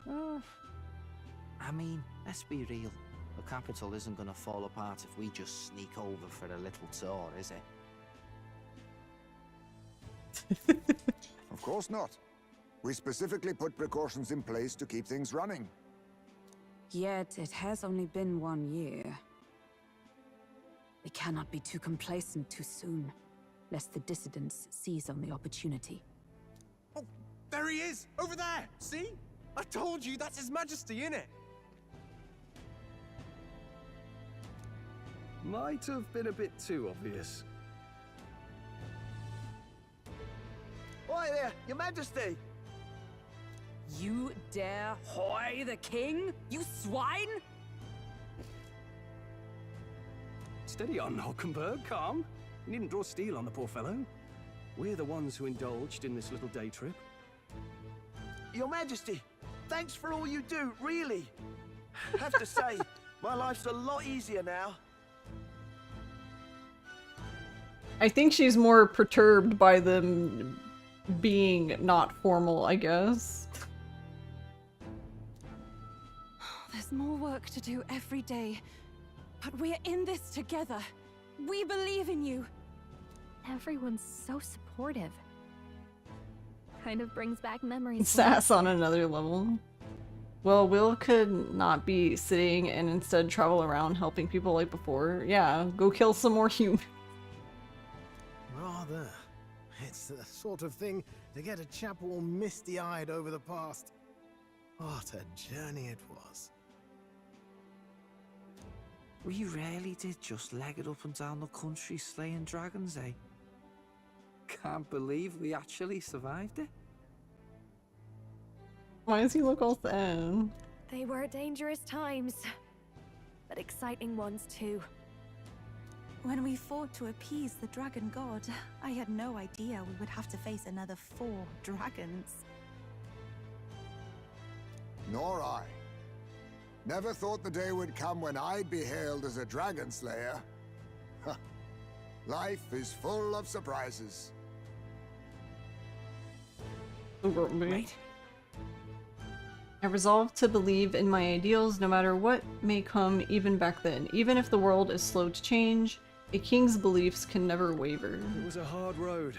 I mean, let's be real. The capital isn't going to fall apart if we just sneak over for a little tour, is it?
Of course not. We specifically put precautions in place to keep things running.
Yet it has only been 1 year. We cannot be too complacent too soon. lest the dissidents seize on the opportunity.
Oh, there he is! Over there! See? I told you, that's His Majesty, innit? Might have been a bit too obvious.
Oi there, Your Majesty!
You dare hoy the king? You swine!
Steady on, Hulkenberg, calm. You needn't draw steel on the poor fellow. We're the ones who indulged in this little day trip.
Your Majesty, thanks for all you do, really. Have to say, my life's a lot easier now.
I think she's more perturbed by them being not formal, I guess.
There's more work to do every day, but we're in this together. We believe in you.
Everyone's so supportive. Kind of brings back memories.
Sass on another level. Well, Will could not be sitting and instead travel around helping people like before. Yeah, go kill some more humans.
Rather. It's the sort of thing to get a chap all misty-eyed over the past. What a journey it was.
We really did just leg it up and down the country slaying dragons, eh? Can't believe we actually survived it.
Why does he look all sad?
They were dangerous times, but exciting ones too.
When we fought to appease the dragon god, I had no idea we would have to face another 4 dragons.
Nor I. Never thought the day would come when I'd be hailed as a dragon slayer. Life is full of surprises.
Right. I resolved to believe in my ideals no matter what may come even back then. Even if the world is slow to change, a king's beliefs can never waver.
It was a hard road,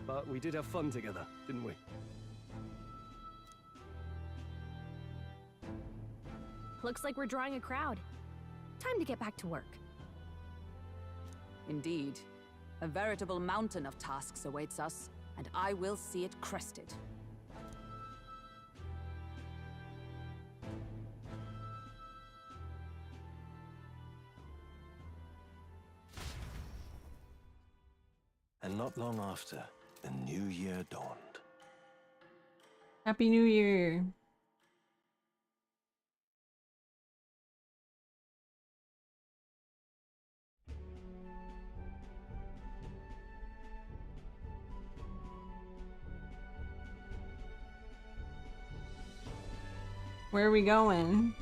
but we did have fun together, didn't we?
Looks like we're drawing a crowd. Time to get back to work.
Indeed. A veritable mountain of tasks awaits us, and I will see it crested.
And not long after, the new year dawned.
Happy New Year! Where are we going?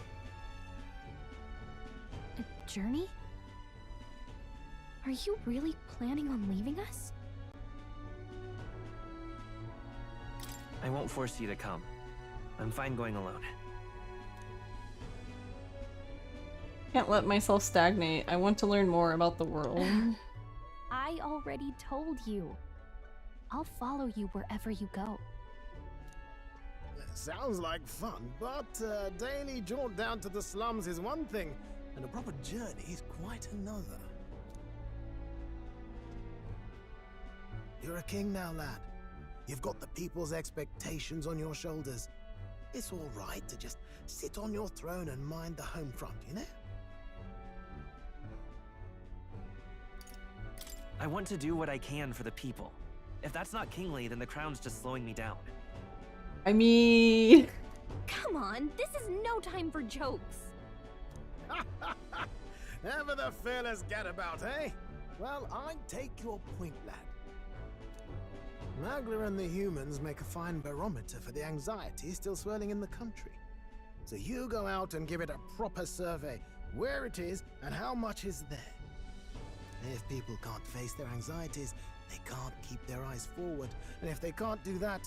A journey? Are you really planning on leaving us?
I won't force you to come. I'm fine going alone.
Can't let myself stagnate. I want to learn more about the world.
I already told you. I'll follow you wherever you go.
Sounds like fun, but a daily jaunt down to the slums is one thing, and a proper journey is quite another. You're a king now, lad. You've got the people's expectations on your shoulders. It's all right to just sit on your throne and mind the home front, you know?
I want to do what I can for the people. If that's not kingly, then the crown's just slowing me down.
I mean...
Come on, this is no time for jokes.
Ever the fearless gadabout, eh? Well, I take your point, lad. Magla and the humans make a fine barometer for the anxiety still swirling in the country. So you go out and give it a proper survey, where it is and how much is there. If people can't face their anxieties, they can't keep their eyes forward. And if they can't do that,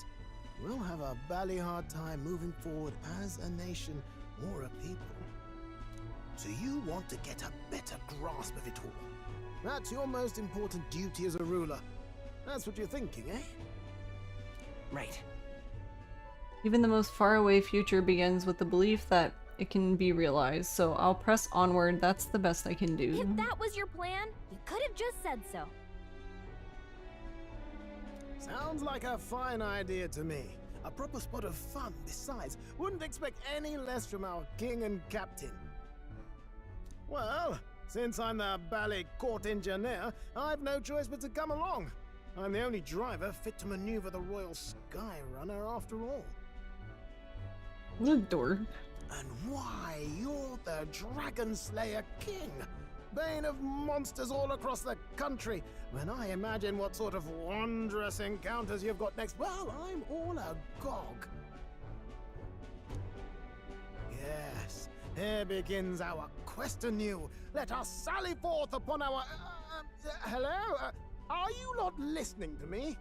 we'll have a bally hard time moving forward as a nation or a people. So you want to get a better grasp of it all. That's your most important duty as a ruler. That's what you're thinking, eh?
Right.
Even the most faraway future begins with the belief that it can be realized, so I'll press onward. That's the best I can do.
If that was your plan, you could have just said so.
Sounds like a fine idea to me. A proper spot of fun besides. Wouldn't expect any less from our king and captain. Well, since I'm the ballet court engineer, I've no choice but to come along. I'm the only driver fit to maneuver the Royal Skyrunner after all.
What a dork.
And why, you're the Dragon Slayer King, bane of monsters all across the country. When I imagine what sort of wondrous encounters you've got next, well, I'm all agog. Yes, here begins our quest anew. Let us sally forth upon our... hello? Are you not listening to me?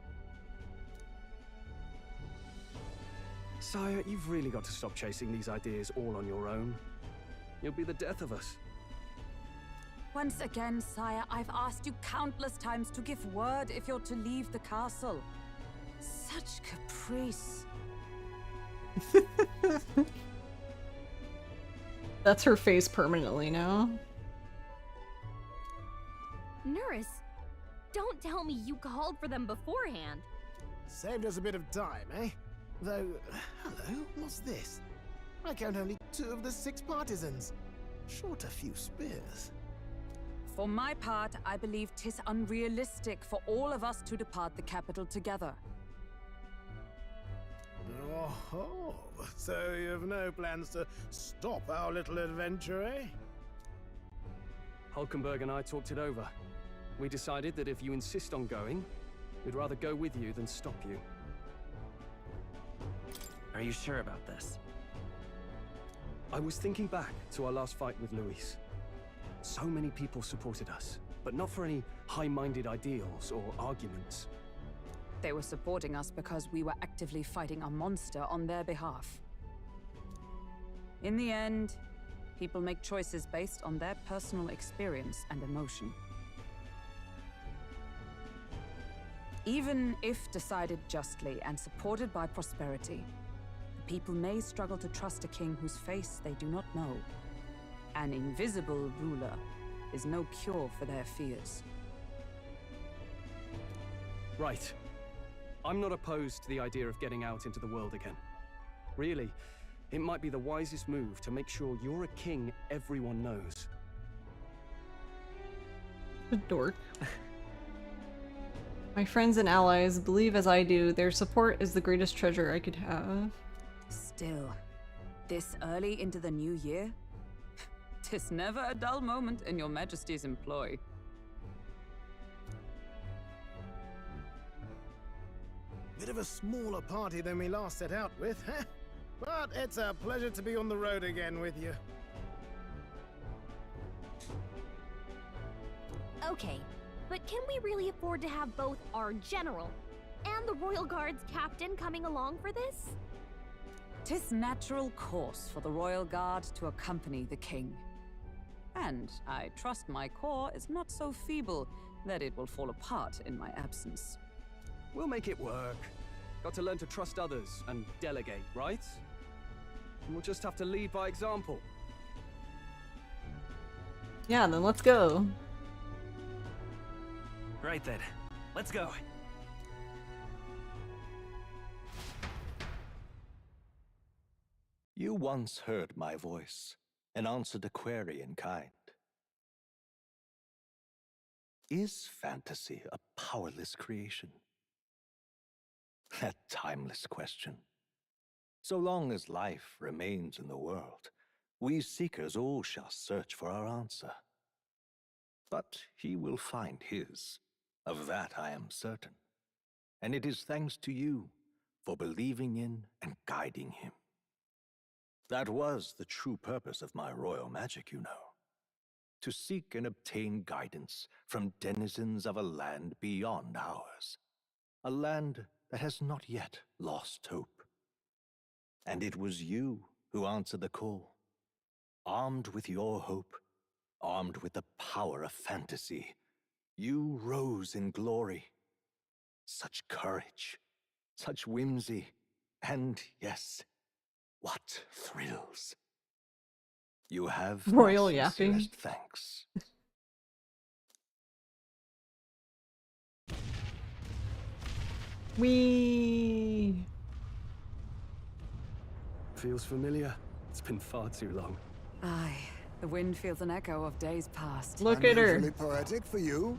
Sire, you've really got to stop chasing these ideas all on your own. You'll be the death of us.
Once again, sire, I've asked you countless times to give word if you're to leave the castle. Such caprice.
That's her face permanently now.
Nurse, don't tell me you called for them beforehand.
Saved us a bit of time, eh? Though, hello, what's this? I count only 2 of the 6 partisans. Short a few spears.
For my part, I believe 'tis unrealistic for all of us to depart the capital together.
Oh, so you've no plans to stop our little adventure, eh?
Hulkenberg and I talked it over. We decided that if you insist on going, we'd rather go with you than stop you.
Are you sure about this?
I was thinking back to our last fight with Luis. So many people supported us, but not for any high-minded ideals or arguments.
They were supporting us because we were actively fighting a monster on their behalf. In the end, people make choices based on their personal experience and emotion. Even if decided justly and supported by prosperity, the people may struggle to trust a king whose face they do not know. An invisible ruler is no cure for their fears.
Right. I'm not opposed to the idea of getting out into the world again. Really, it might be the wisest move to make sure you're a king everyone knows.
A dork. My friends and allies believe as I do, their support is the greatest treasure I could have.
Still, this early into the new year? 'Tis never a dull moment in your Majesty's employ.
Bit of a smaller party than we last set out with, huh? But it's a pleasure to be on the road again with you.
Okay, but can we really afford to have both our general and the Royal Guard's captain coming along for this?
'Tis natural course for the Royal Guard to accompany the king. And I trust my corps is not so feeble that it will fall apart in my absence.
We'll make it work. Got to learn to trust others and delegate, right? And we'll just have to lead by example.
Yeah, then let's go.
Right then, let's go.
You once heard my voice and answered a query in kind. Is fantasy a powerless creation? That timeless question. So long as life remains in the world, we seekers all shall search for our answer. But he will find his, of that I am certain. And it is thanks to you for believing in and guiding him. That was the true purpose of my royal magic, you know. To seek and obtain guidance from denizens of a land beyond ours. A land that has not yet lost hope. And it was you who answered the call. Armed with your hope, armed with the power of fantasy, you rose in glory. Such courage, such whimsy, and yes, what thrills. You have
Royal
my
yapping.
sincerest thanks.
Wee.
Feels familiar. It's been far too long.
Aye, the wind feels an echo of days past.
Look at her.
Unusually poetic for you.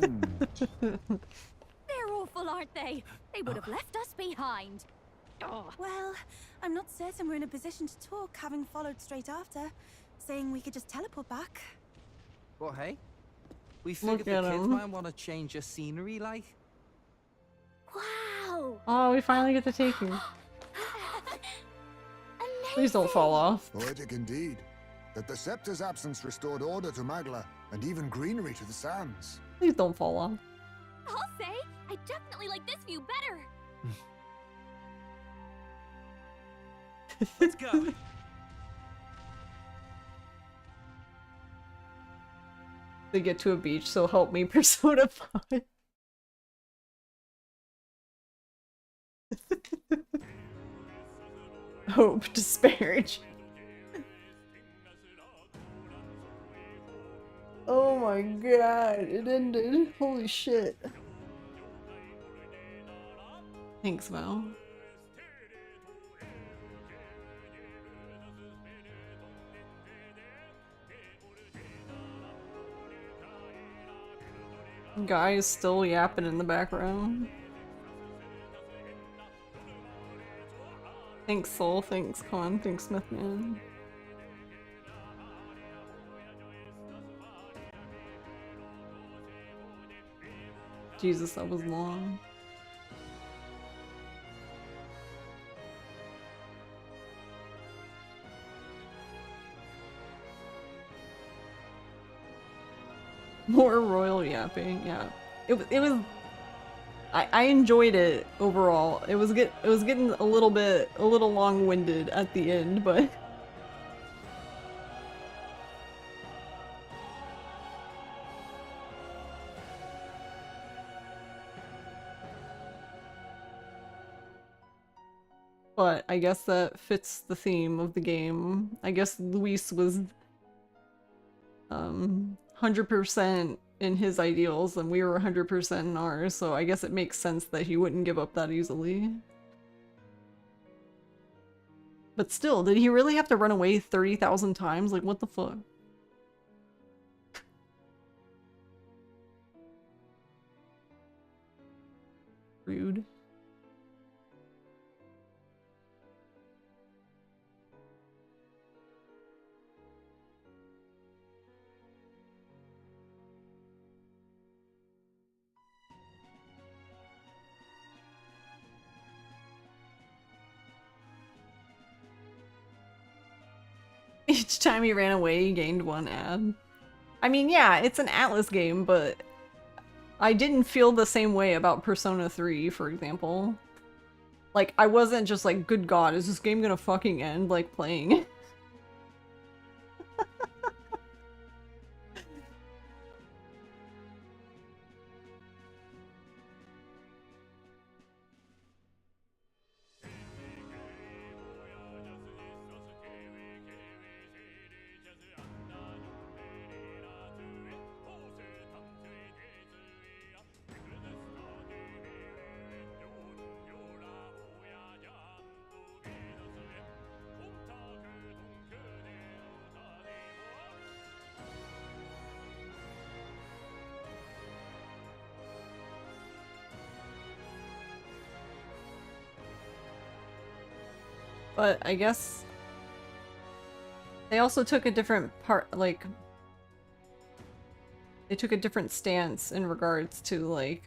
They're awful, aren't they? They would have left us behind. Oh.
Well, I'm not certain we're in a position to talk, having followed straight after, saying we could just teleport back.
But hey, we figured the kids might want to change your scenery, like.
Wow!
Oh, we finally get to take you. Please don't fall off.
Poetic indeed. That the scepter's absence restored order to Magla, and even greenery to the sands.
Please don't fall off.
I'll say, I definitely like this view better.
Let's go.
They get to a beach, so help me, Persona 5. Hope, disparage. Oh my god, it ended. Holy shit. Thanks, Val. Guy is still yapping in the background. Thanks, Soul. Thanks, Con. Thanks, Smithman. Jesus, that was long. More royal yapping, yeah. It was. I enjoyed it overall. It was getting a little long-winded at the end, but. But I guess that fits the theme of the game. I guess Luis was 100% in his ideals and we were 100% in ours, so I guess it makes sense that he wouldn't give up that easily. But still, did he really have to run away 30,000 times? Like, what the fuck? Rude. Each time he ran away, he gained 1 ad. I mean, yeah, it's an Atlus game, but I didn't feel the same way about Persona 3, for example. Like, I wasn't just like, good god, is this game gonna fucking end, like, playing? But I guess they also took a different they took a different stance in regards to like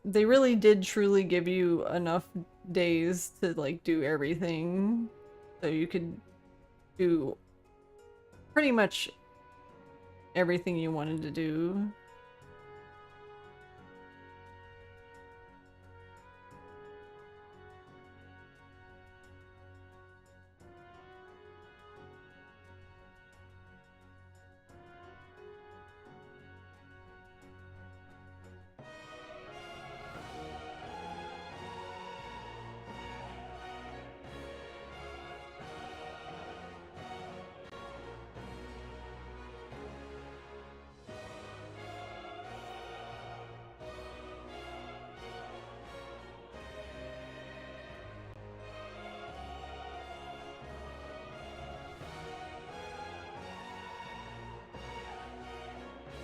they really did truly give you enough days to like do everything, so you could do pretty much everything you wanted to do.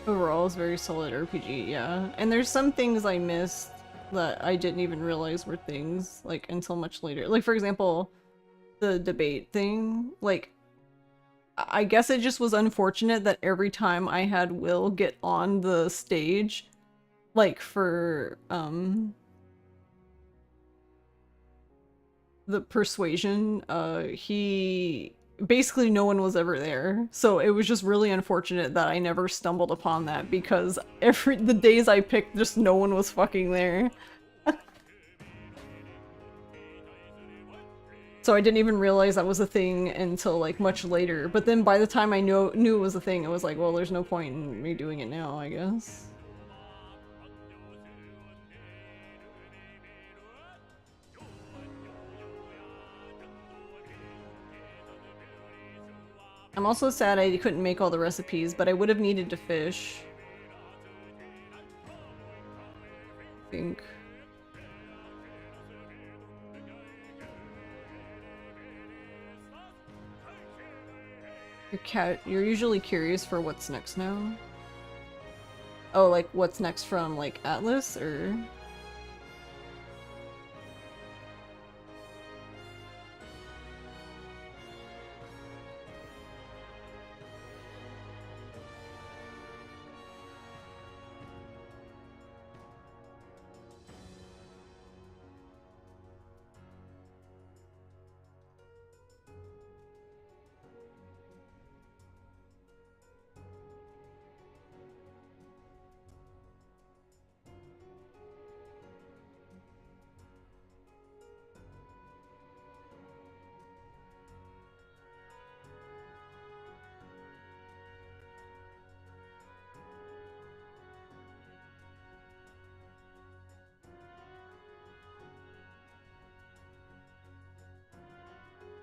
Overall, it's very solid RPG, yeah. And there's some things I missed that I didn't even realize were things, like, until much later. Like, for example, the debate thing, like, I guess it just was unfortunate that every time I had Will get on the stage, like, for, the persuasion, basically no one was ever there. So it was just really unfortunate that I never stumbled upon that, because the days I picked, just no one was fucking there. So I didn't even realize that was a thing until like much later. But then by the time I knew it was a thing, it was like, well, there's no point in me doing it now, I guess. I'm also sad I couldn't make all the recipes, but I would have needed to fish. I think. You're usually curious for what's next now? Oh, like what's next from like Atlus, or?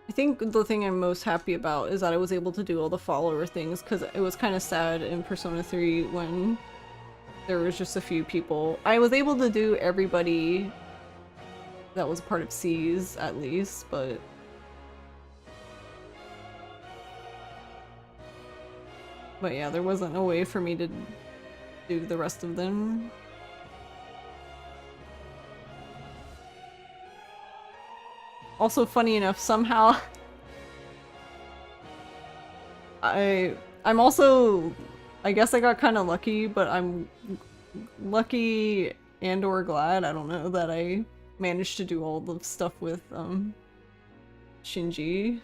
I think the thing I'm most happy about is that I was able to do all the follower things, because it was kind of sad in Persona 3 when there was just a few people. I was able to do everybody that was part of C's, at least, but... But yeah, there wasn't a way for me to do the rest of them. Also, funny enough, somehow I'm also, I guess I got kind of lucky, but I'm lucky and or glad, I don't know, that I managed to do all the stuff with Shinji.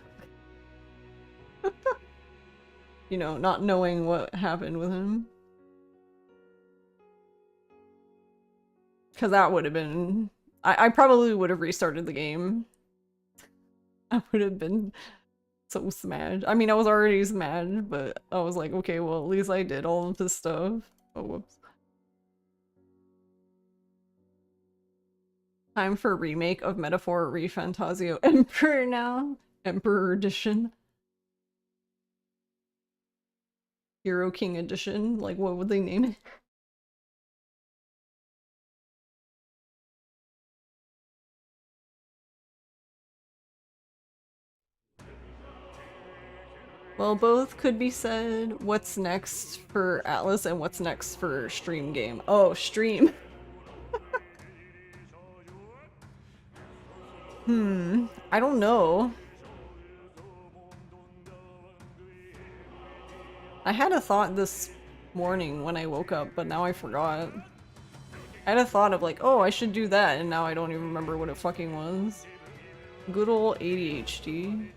You know, not knowing what happened with him. Because that would have been... I probably would have restarted the game. I would have been so smashed. I mean, I was already smashed, but I was like, okay, well, at least I did all of this stuff. Oh, whoops. Time for a remake of Metaphor ReFantazio Emperor now. Emperor Edition. Hero King Edition. Like, what would they name it? Well, both could be said. What's next for Atlus and what's next for Stream Game? Oh, Stream. I don't know. I had a thought this morning when I woke up, but now I forgot. I had a thought of like, oh, I should do that, and now I don't even remember what it fucking was. Good old ADHD.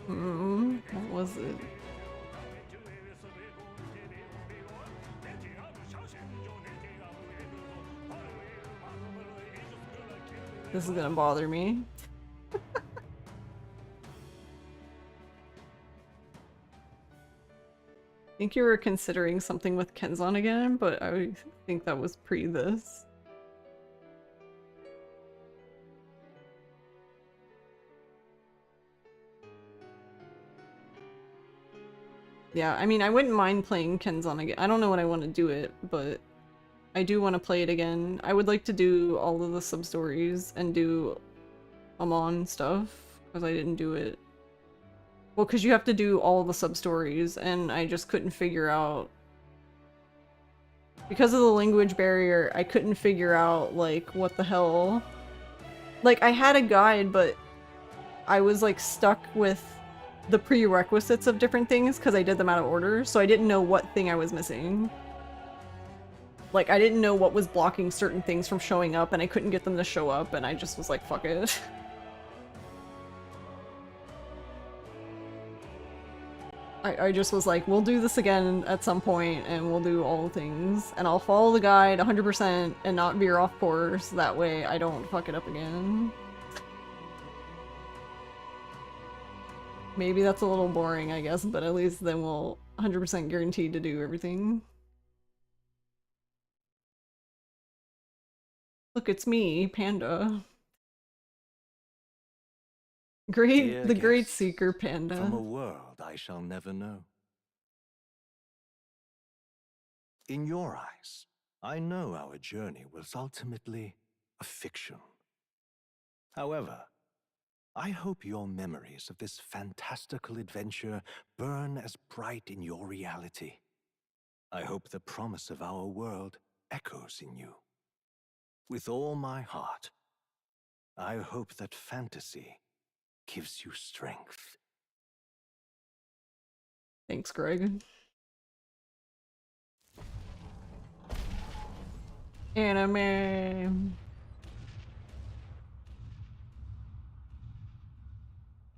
What was it? This is gonna bother me. I think you were considering something with Kenzan again, but I think that was pre this. Yeah, I mean, I wouldn't mind playing Kenzan again. I don't know when I want to do it, but I do want to play it again. I would like to do all of the sub-stories and do Amon stuff, because I didn't do it Well, because you have to do all the sub-stories, and I just couldn't figure out... Because of the language barrier, I couldn't figure out, like, what the hell... Like, I had a guide, but I was, like, stuck with the prerequisites of different things because I did them out of order, so I didn't know what thing I was missing. Like, I didn't know what was blocking certain things from showing up, and I couldn't get them to show up, and I just was like, fuck it. I just was like, we'll do this again at some point, and we'll do all the things, and I'll follow the guide 100% and not veer off course, that way I don't fuck it up again. Maybe that's a little boring, I guess, but at least then we'll 100% guaranteed to do everything. Look, it's me, Panda.
Dear
The Great
guests,
Seeker Panda.
From a world I shall never know. In your eyes, I know our journey was ultimately a fiction. However, I hope your memories of this fantastical adventure burn as bright in your reality. I hope the promise of our world echoes in you. With all my heart, I hope that fantasy gives you strength.
Thanks, Greg. Anime.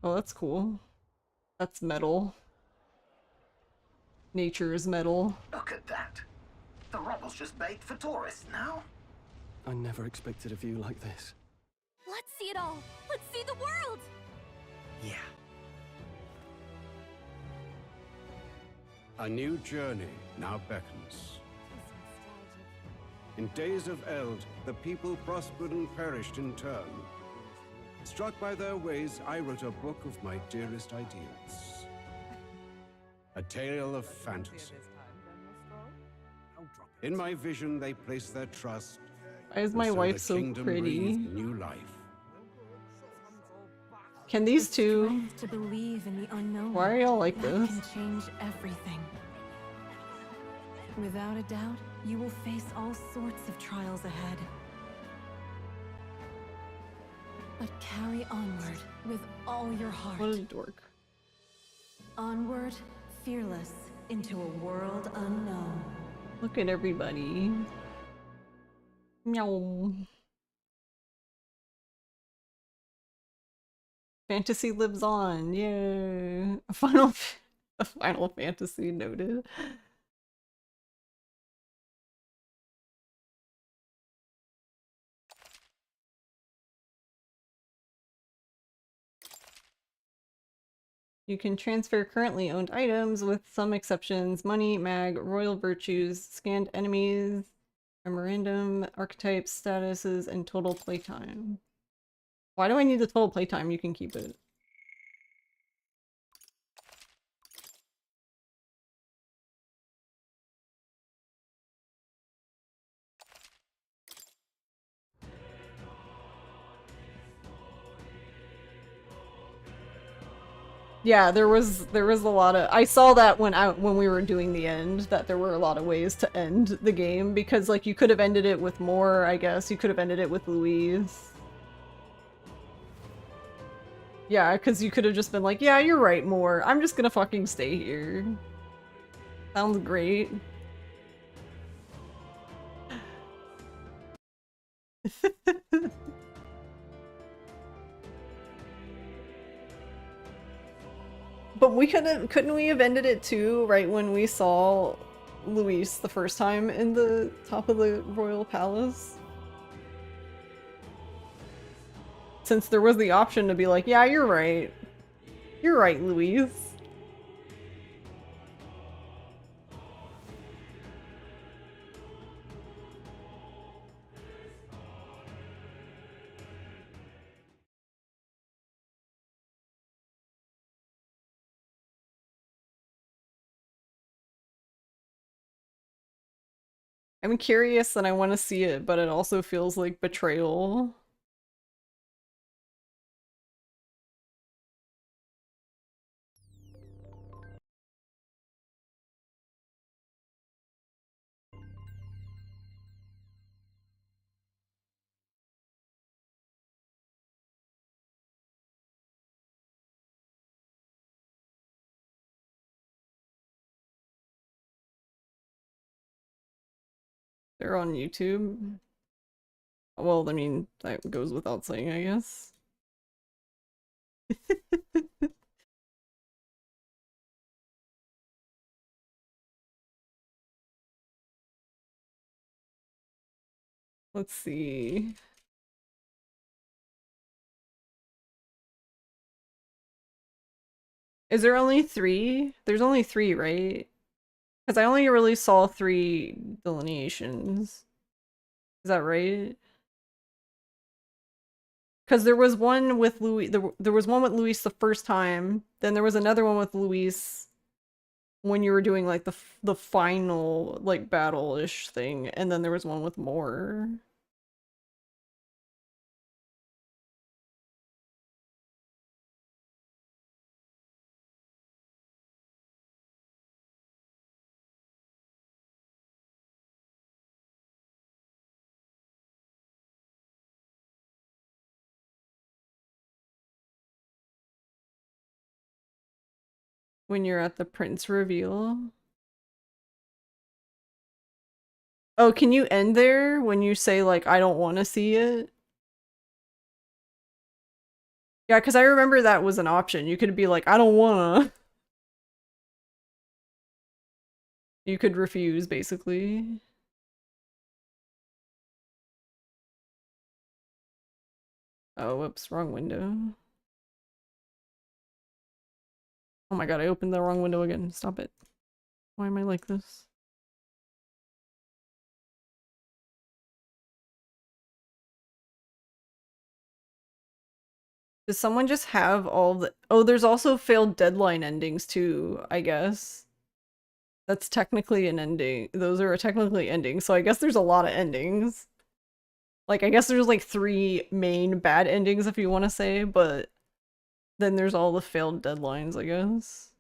Oh, that's cool. That's metal. Nature is metal.
Look at that. The rubble's just bait for tourists now.
I never expected a view like this.
Let's see it all. Let's see the world.
Yeah.
A new journey now beckons. In days of eld, the people prospered and perished in turn. Struck by their ways, I wrote a book of my dearest ideals. A tale of fantasy. In my vision, they place their trust.
Why is my wife
the
so
kingdom
pretty?
breathed new life.
Can these two...
To believe in the unknown.
Why are y'all like
That
this?
can change everything. Without a doubt, you will face all sorts of trials ahead. But carry onward with all your heart.
What a dork.
Onward, fearless, into a world unknown.
Look at everybody. Meow. Fantasy lives on. Yay. A Final Fantasy noted. You can transfer currently owned items with some exceptions. Money, mag, royal virtues, scanned enemies, memorandum, archetypes, statuses, and total playtime. Why do I need the total playtime? You can keep it. Yeah, there was a lot of... I saw that when we were doing the end, that there were a lot of ways to end the game, because, like, you could have ended it with more, I guess. You could have ended it with Louise. Yeah, because you could have just been like, yeah, you're right, more. I'm just gonna fucking stay here. Sounds great. But we couldn't we have ended it too, right when we saw Luis the first time in the top of the royal palace? Since there was the option to be like, yeah, you're right. You're right, Luis. I'm curious and I want to see it, but it also feels like betrayal. They're on YouTube. Well, I mean, that goes without saying, I guess. Let's see. Is there only 3? There's only 3, right? Because I only really saw 3 delineations. Is that right? Because there was one with Louis. There was one with Luis the first time. Then there was another one with Luis when you were doing like the final like battle-ish thing, and then there was one with more. When you're at the Prince reveal. Oh, can you end there when you say like I don't want to see it? Yeah, because I remember that was an option. You could be like, I don't wanna. You could refuse, basically. Oh, whoops, wrong window. Oh my god, I opened the wrong window again. Stop it. Why am I like this? Does someone just have all the— oh, there's also failed deadline endings too, I guess. That's technically an ending. Those are technically endings, so I guess there's a lot of endings. Like, I guess there's like 3 main bad endings if you want to say, but then there's all the failed deadlines, I guess.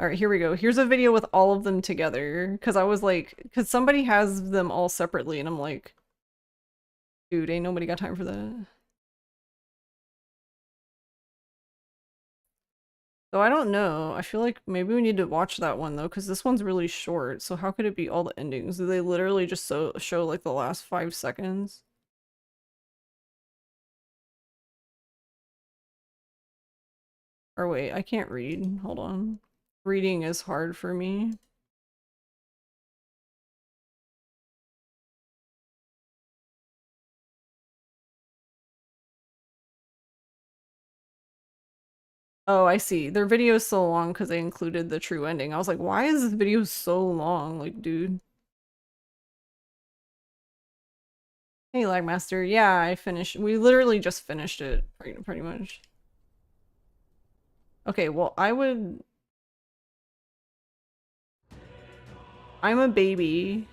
Alright, here we go. Here's a video with all of them together, because I was like— because somebody has them all separately, and I'm like, dude, ain't nobody got time for that. So I don't know. I feel like maybe we need to watch that one though, because this one's really short. So how could it be all the endings? Do they literally just show like the last 5 seconds? Or wait, I can't read. Hold on. Reading is hard for me. Oh, I see. Their video is so long because they included the true ending. I was like, why is this video so long? Like, dude. Hey, Lagmaster. Yeah, I finished. We literally just finished it, pretty much. Okay, well, I'm a baby.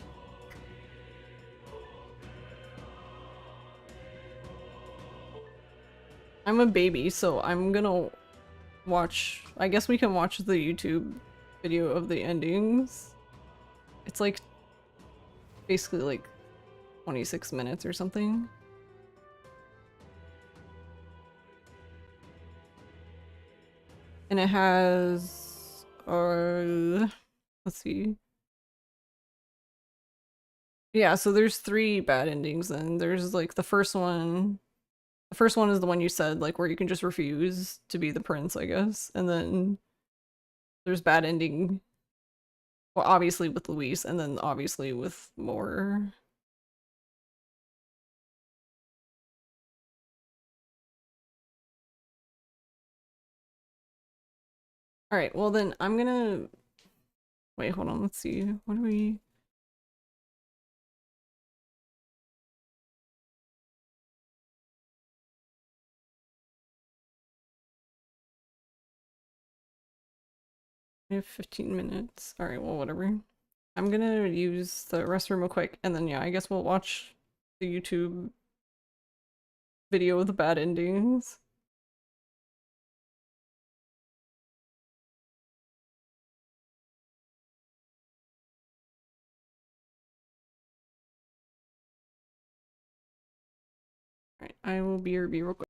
I'm a baby, so I'm gonna watch— I guess we can watch the YouTube video of the endings. It's like basically like 26 minutes or something. And it has let's see. Yeah, so there's 3 bad endings then. There's like the first one. The first one is the one you said, like where you can just refuse to be the prince, I guess. And then there's bad ending, well, obviously with Luis, and then obviously with more. Alright, well then I'm gonna— wait, hold on, let's see. What do we— we have 15 minutes. Alright, well, whatever. I'm gonna use the restroom real quick, and then yeah, I guess we'll watch the YouTube video with the bad endings. Alright, I will BRB real quick.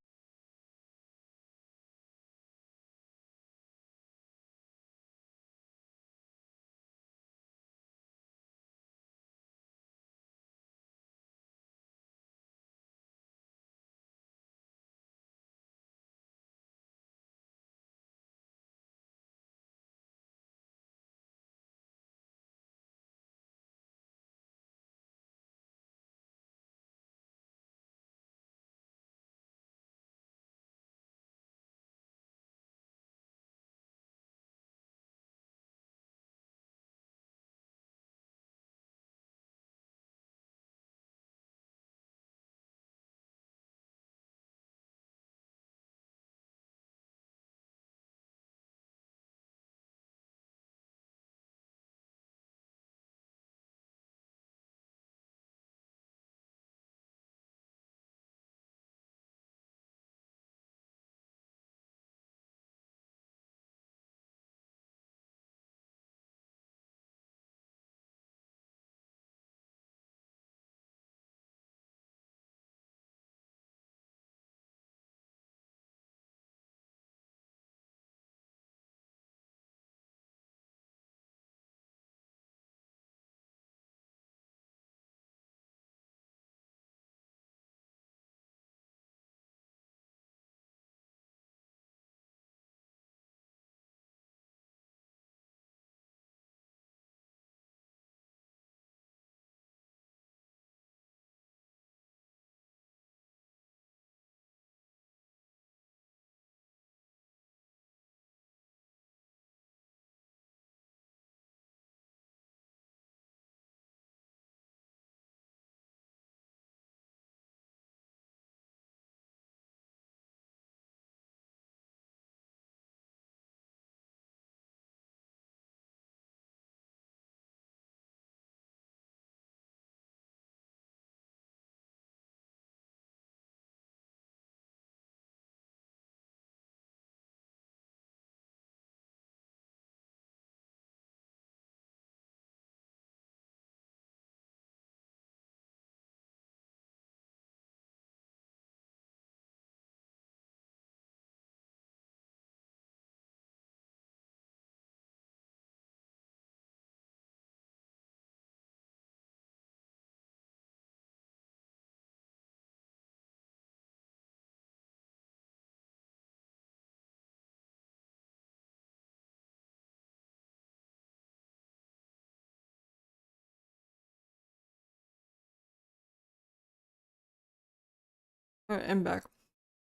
Alright, I'm back.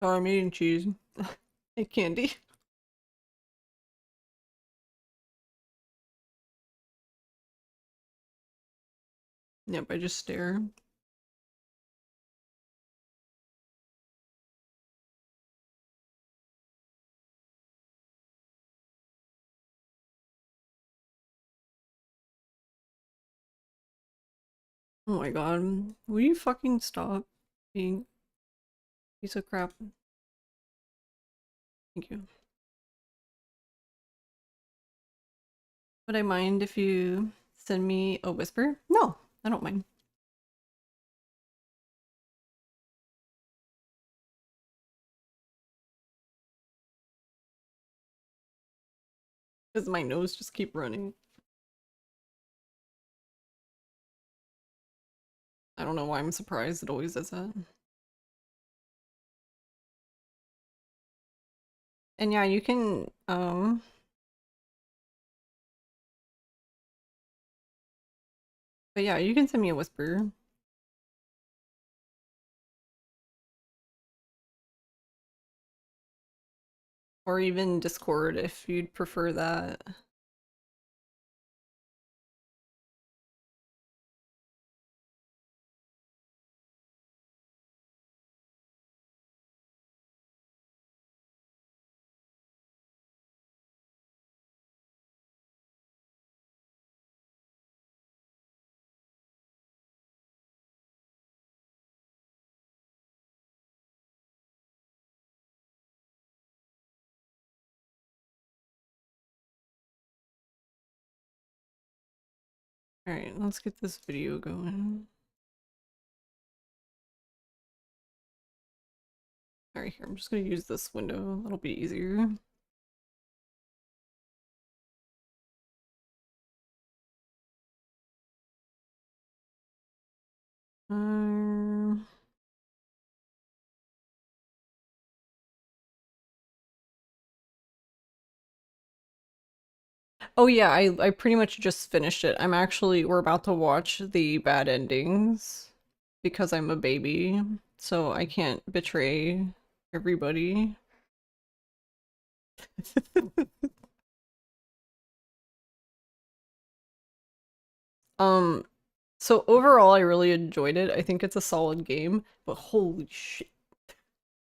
Sorry, I'm eating cheese. And candy. Yep, I just stare. Oh my god. Will you fucking stop being a piece of crap? Thank you. Would I mind if you send me a whisper? No, I don't mind. Does my nose just keep running? I don't know why I'm surprised it always does that. And yeah, you can, but yeah, you can send me a whisper. Or even Discord if you'd prefer that. Alright, let's get this video going. Alright, here, I'm just gonna use this window. That'll be easier. Um... Oh yeah, I pretty much just finished it. We're about to watch the bad endings because I'm a baby, so I can't betray everybody. Um, so overall I really enjoyed it. I think it's a solid game, but holy shit.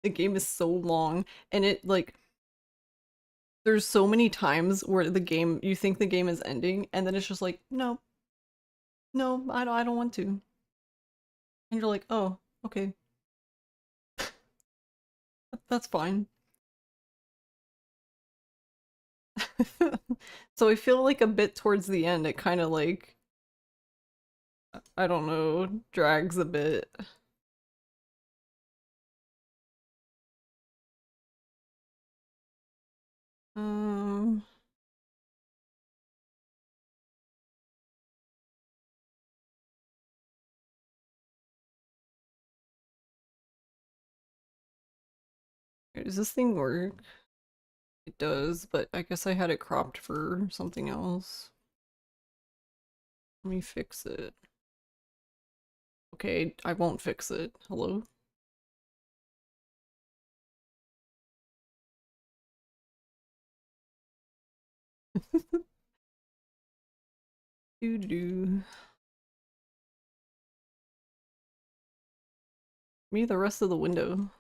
The game is so long and it like there's so many times where you think the game is ending and then it's just like, no. No, I don't want to. And you're like, oh, okay. That's fine. So I feel like a bit towards the end, it kind of like, I don't know, drags a bit. Um, does this thing work? It does, but I guess I had it cropped for something else. Let me fix it. Okay, I won't fix it. Hello? Doo-doo. Me the rest of the window.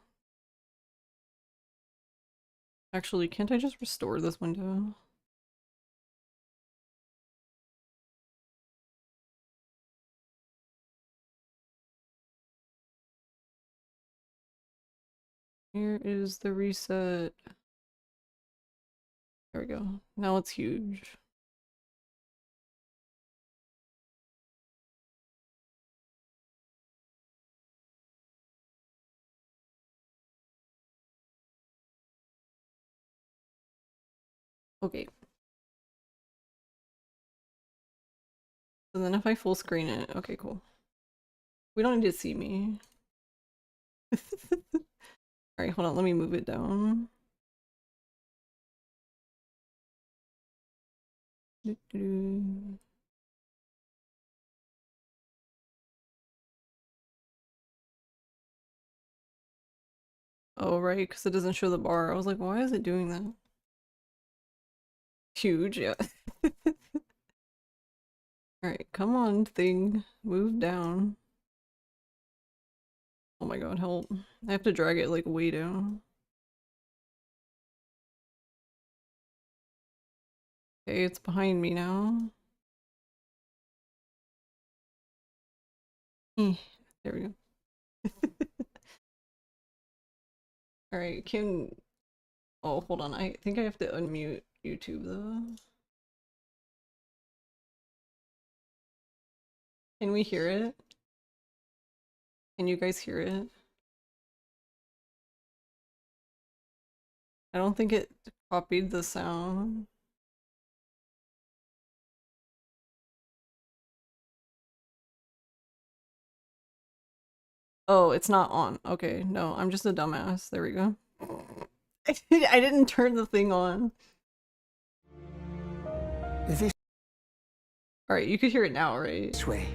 Actually, can't I just restore this window? Here is the reset. There we go. Now it's huge. Okay. So then if I full screen it, okay, cool. We don't need to see me. Alright, hold on, let me move it down. Doo-doo. Oh, right, because it doesn't show the bar. I was like, why is it doing that? Huge, yeah. Alright, come on, thing. Move down. Oh my god, help. I have to drag it, like, way down. Okay, it's behind me now. There we go. Alright, can... Oh, hold on. I think I have to unmute YouTube, though. Can we hear it? Can you guys hear it? I don't think it copied the sound. Oh, it's not on. Okay, no, I'm just a dumbass. There we go. I didn't turn the thing on. Alright, you could hear it now, right?
This way.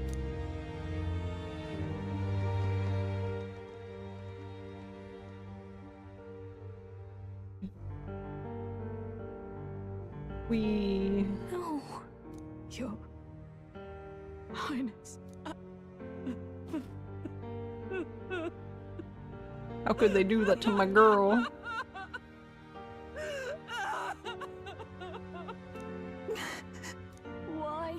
No. Your Highness.
How could they do that to my girl?
Why?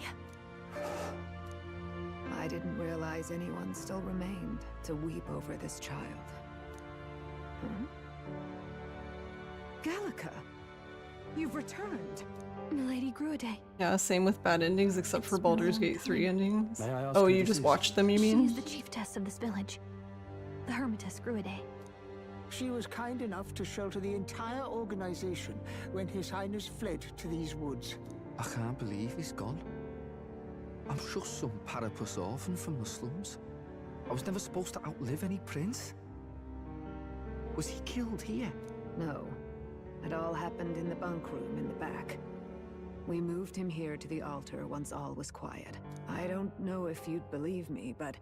I didn't realize anyone still remained to weep over this child. Huh? Gallica, you've returned.
Milady Gruade.
Yeah, same with bad endings except for Baldur's Gate 3 endings.
May I ask
Oh,
who
you
this
just
is?
watched them, you
She
mean?
is the chieftess of this village. The Hermitess Gruade.
She was kind enough to shelter the entire organization when His Highness fled to these woods.
I can't believe he's gone. I'm just some parapus orphan from the slums. I was never supposed to outlive any prince. Was he killed here?
No. It all happened in the bunk room in the back. We moved him here to the altar once all was quiet. I don't know if you'd believe me, but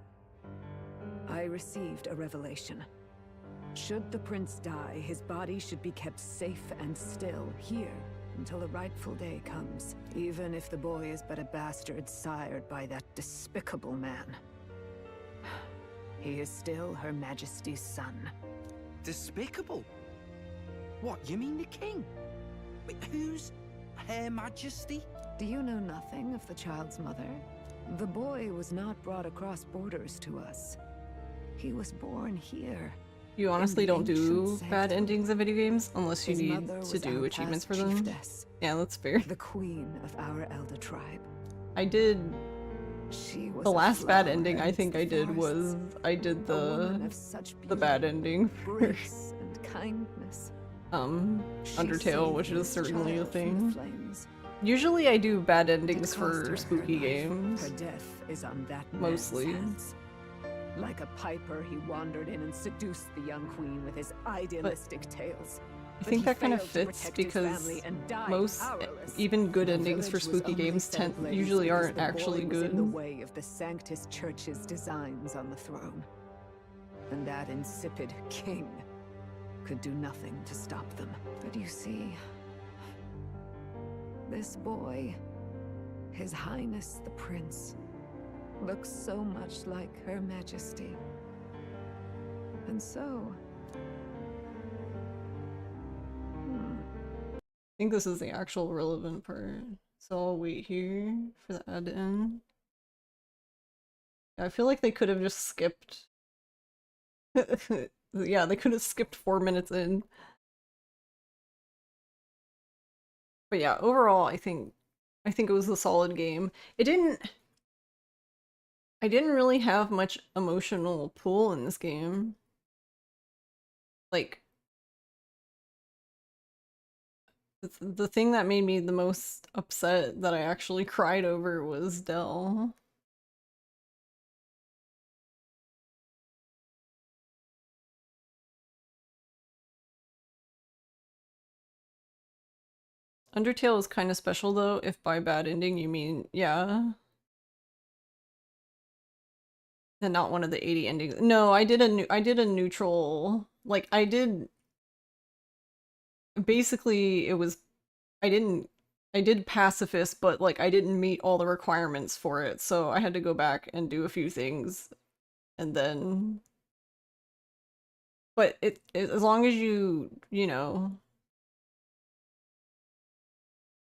I received a revelation. Should the prince die, his body should be kept safe and still here until the rightful day comes, even if the boy is but a bastard sired by that despicable man. He is still Her Majesty's son.
Despicable? What, you mean the king? Wait, who's Her Majesty?
Do you know nothing of the child's mother? The boy was not brought across borders to us. He was born here.
You honestly
in the
don't do
ancient
bad
sanctum.
endings of video games unless you
His
need
mother
to
was
do
our
achievements
past
for them.
chiefess,
Yeah, that's fair.
the queen of our elder tribe.
I did
She was
the
a
last bad
flower
ending I
amidst
think
the
I did
forests.
was I did
A woman
the
of such
bad
beauty,
ending for
grace and kindness. She
Undertale,
saved
which is
this
certainly a
child from the
thing.
flames.
Usually I do bad endings
It cost her
for
her
spooky
life.
games.
Her death is on that man's
Mostly.
hands. Like a piper, he wandered in and seduced the young queen with his idealistic tales.
I
But
think
he
that kind of
failed to
fits
protect his
because
family and died
most,
powerless.
even good
The
endings for
village was
spooky
only
games
set ablaze
usually
because
aren't
the boy
actually
was in the
good.
way of the Sanctus Church's designs on the throne. And that insipid king could do nothing to stop them. But you see, this boy, His Highness the Prince, looks so much like Her Majesty. And so...
I think this is the actual relevant part. So I'll wait here for the ad to end. I feel like they could have just skipped. Yeah, they could have skipped 4 minutes in. But yeah, overall, I think it was a solid game. I didn't really have much emotional pull in this game. Like, the thing that made me the most upset that I actually cried over was Dell. Undertale is kind of special though, if by bad ending you mean, yeah. And not one of the 80 endings. No, I did a neutral like I did basically it was I did pacifist, but like I didn't meet all the requirements for it, so I had to go back and do a few things and then but as long as you know,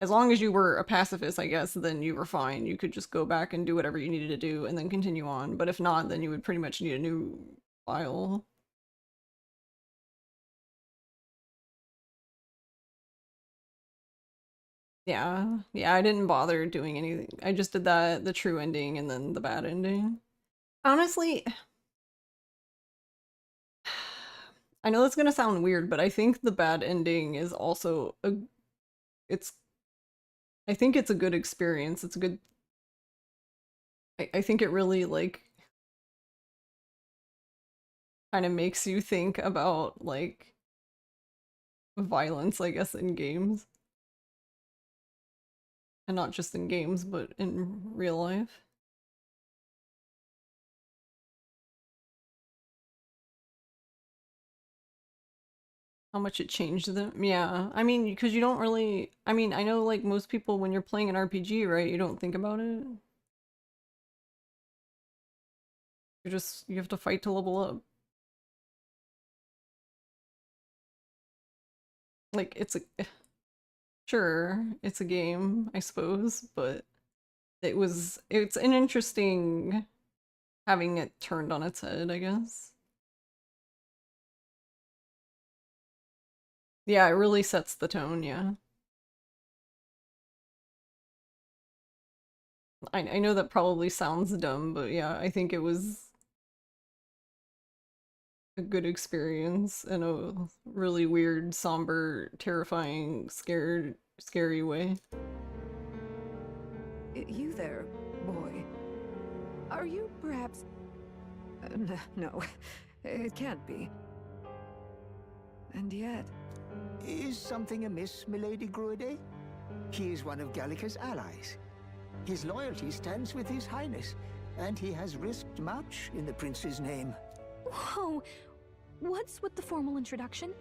as long as you were a pacifist, I guess, then you were fine. You could just go back and do whatever you needed to do and then continue on. But if not, then you would pretty much need a new file. Yeah, yeah, I didn't bother doing anything. I just did the true ending and then the bad ending. Honestly, I know that's gonna sound weird, but I think the bad ending is also it's I think it's a good experience. It's a good I think it really like kind of makes you think about like violence, I guess, in games. And not just in games, but in real life. How much it changed them. Yeah, I mean, because you don't really, I mean, I know like most people when you're playing an RPG, right, you don't think about it. You have to fight to level up. Like, it's a, sure, it's a game, I suppose, but it's an interesting having it turned on its head, I guess. Yeah, it really sets the tone, yeah. I know that probably sounds dumb, but yeah, I think it was a good experience in a really weird, somber, terrifying, scary way.
You there, boy. Are you perhaps... no, it can't be. And yet...
Is something amiss, Milady Gruide? He is one of Gallica's allies. His loyalty stands with His Highness, and he has risked much in the prince's name.
Whoa! What's with the formal introduction?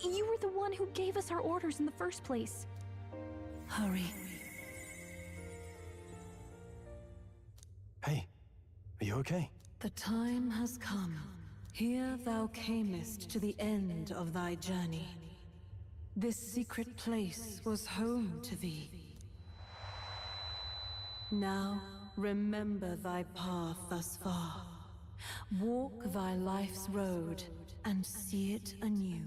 You were the one who gave us our orders in the first place.
Hurry.
Hey, are you okay?
The time has come. Here thou camest to the end of thy journey. This secret place was home to thee. Now, remember thy path thus far. Walk thy life's road and see it anew.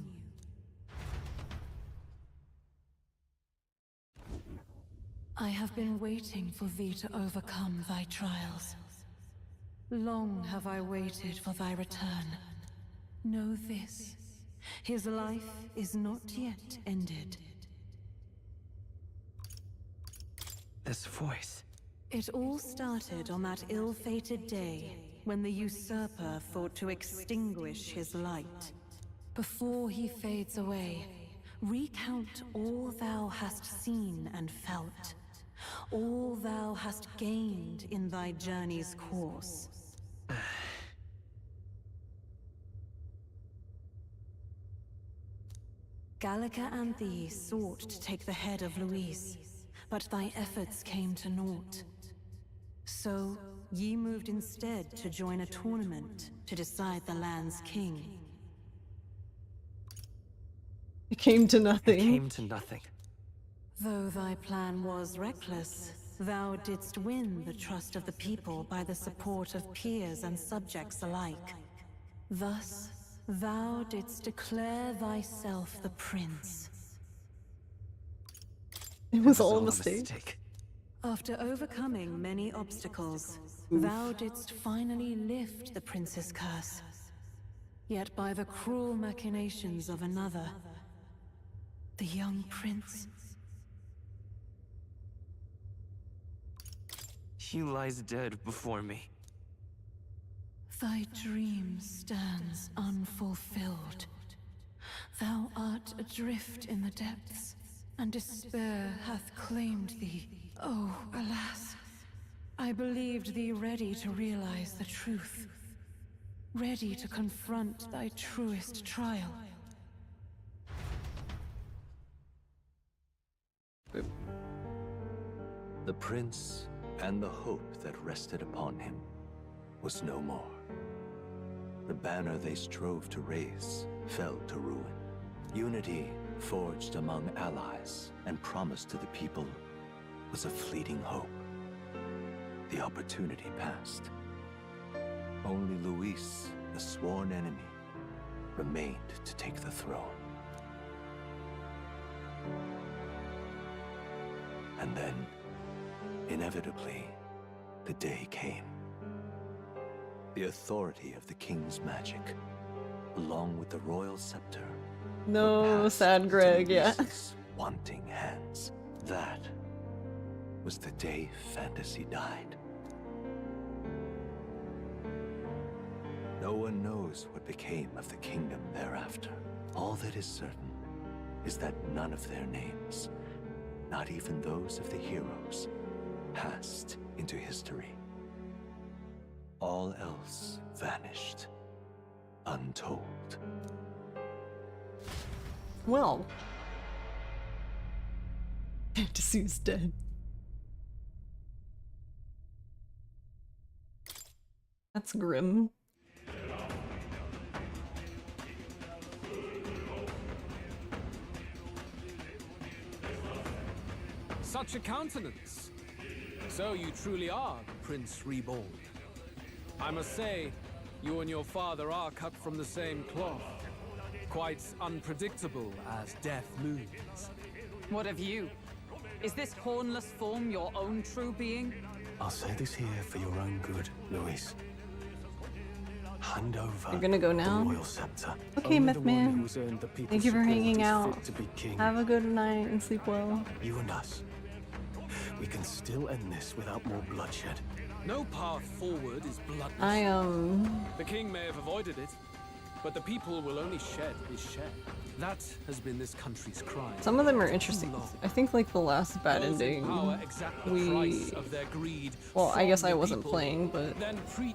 I have been waiting for thee to overcome thy trials. Long have I waited for thy return. Know this, his life is not yet ended.
This voice.
It all started on that ill-fated day when the usurper thought to extinguish his light. Before he fades away, recount all thou hast seen and felt, all thou hast gained in thy journey's course. Gallica and thee sought to take the head of Louise, but thy efforts came to naught. So, ye moved instead to join a tournament to decide the land's king.
It came to nothing.
It came to nothing.
Though thy plan was reckless, thou didst win the trust of the people by the support of peers and subjects alike. Thus, thou didst declare thyself the prince.
It was all a mistake.
After overcoming many obstacles, thou didst finally lift the prince's curse. Yet by the cruel machinations of another, the young prince...
He lies dead before me.
Thy dream stands unfulfilled. Thou art adrift in the depths, and despair hath claimed thee. Oh, alas! I believed thee ready to realize the truth. ready to confront thy truest trial.
The prince and the hope that rested upon him was no more. The banner they strove to raise fell to ruin. Unity forged among allies and promised to the people was a fleeting hope. The opportunity passed. Only Luis, the sworn enemy, remained to take the throne. And then, inevitably, the day came. The authority of the king's magic, along with the royal scepter,
No, sad Greg, yeah.
wanting hands. That was the day fantasy died. No one knows what became of the kingdom thereafter. All that is certain is that none of their names, not even those of the heroes, passed into history. All else vanished, untold.
Well, Fantasy's dead. That's grim.
Such a countenance. So you truly are the Prince Reborn. I must say, you and your father are cut from the same cloth. Quite unpredictable as death moves.
What of you? Is this hornless form your own true being?
I'll say this here for your own good, Luis. Hand over
You're gonna go now?
the royal scepter.
Okay, Mythman. Thank you for hanging out. Have a good night and sleep well.
You and us. We can still end this without more bloodshed.
No path forward is bloodless.
The
king may have avoided it, but the people will only shed his shed. That has been this country's crime.
Some of them are interesting. I think like the last bad ending, well, I guess I wasn't playing, but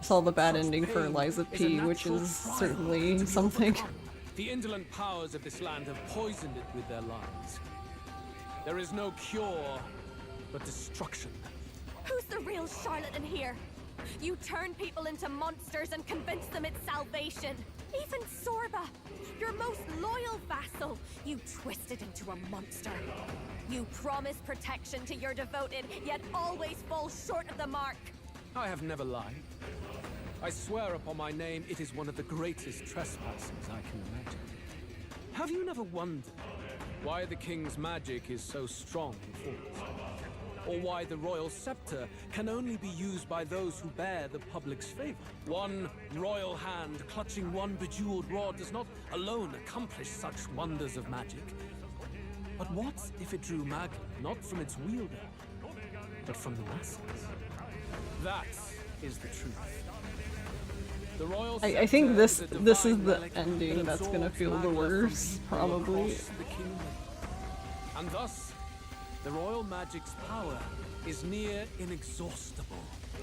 saw the bad ending for Liza P, which is certainly something.
The indolent powers of this land have poisoned it with their lies. There is no cure, but destruction.
Who's the real charlatan here? You turn people into monsters and convince them it's salvation. Even Sorba, your most loyal vassal, you twisted into a monster. You promise protection to your devoted, yet always fall short of the mark.
I have never lied. I swear upon my name, it is one of the greatest trespasses I can imagine. Have you never wondered why the king's magic is so strong and force? Or why the royal scepter can only be used by those who bear the public's favor? One royal hand clutching one bejeweled rod does not alone accomplish such wonders of magic. But what if it drew Magla not from its wielder, but from the masses? That is the truth. The royal
I think this is the ending that's gonna feel the worst, probably.
And thus, the royal magic's power is near inexhaustible.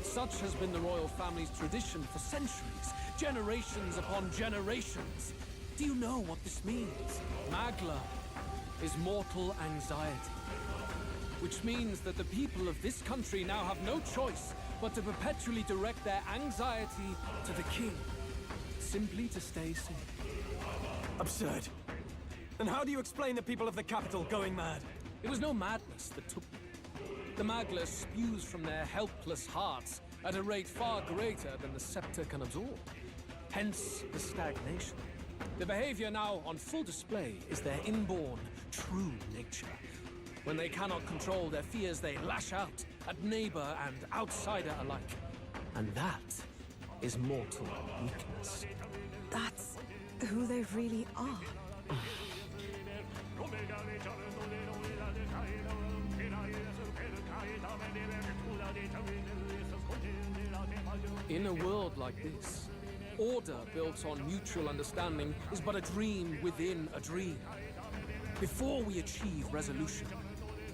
Such has been the royal family's tradition for centuries, generations upon generations. Do you know what this means? Magla is mortal anxiety, which means that the people of this country now have no choice but to perpetually direct their anxiety to the king, simply to stay safe.
Absurd. Then how do you explain the people of the capital going mad?
It was no madness that took them. The Magla spews from their helpless hearts at a rate far greater than the scepter can absorb. Hence the stagnation. The behavior now on full display is their inborn, true nature. When they cannot control their fears, they lash out at neighbor and outsider alike. And that is mortal weakness.
That's who they really are.
In a world like this, order built on mutual understanding is but a dream within a dream. Before we achieve resolution,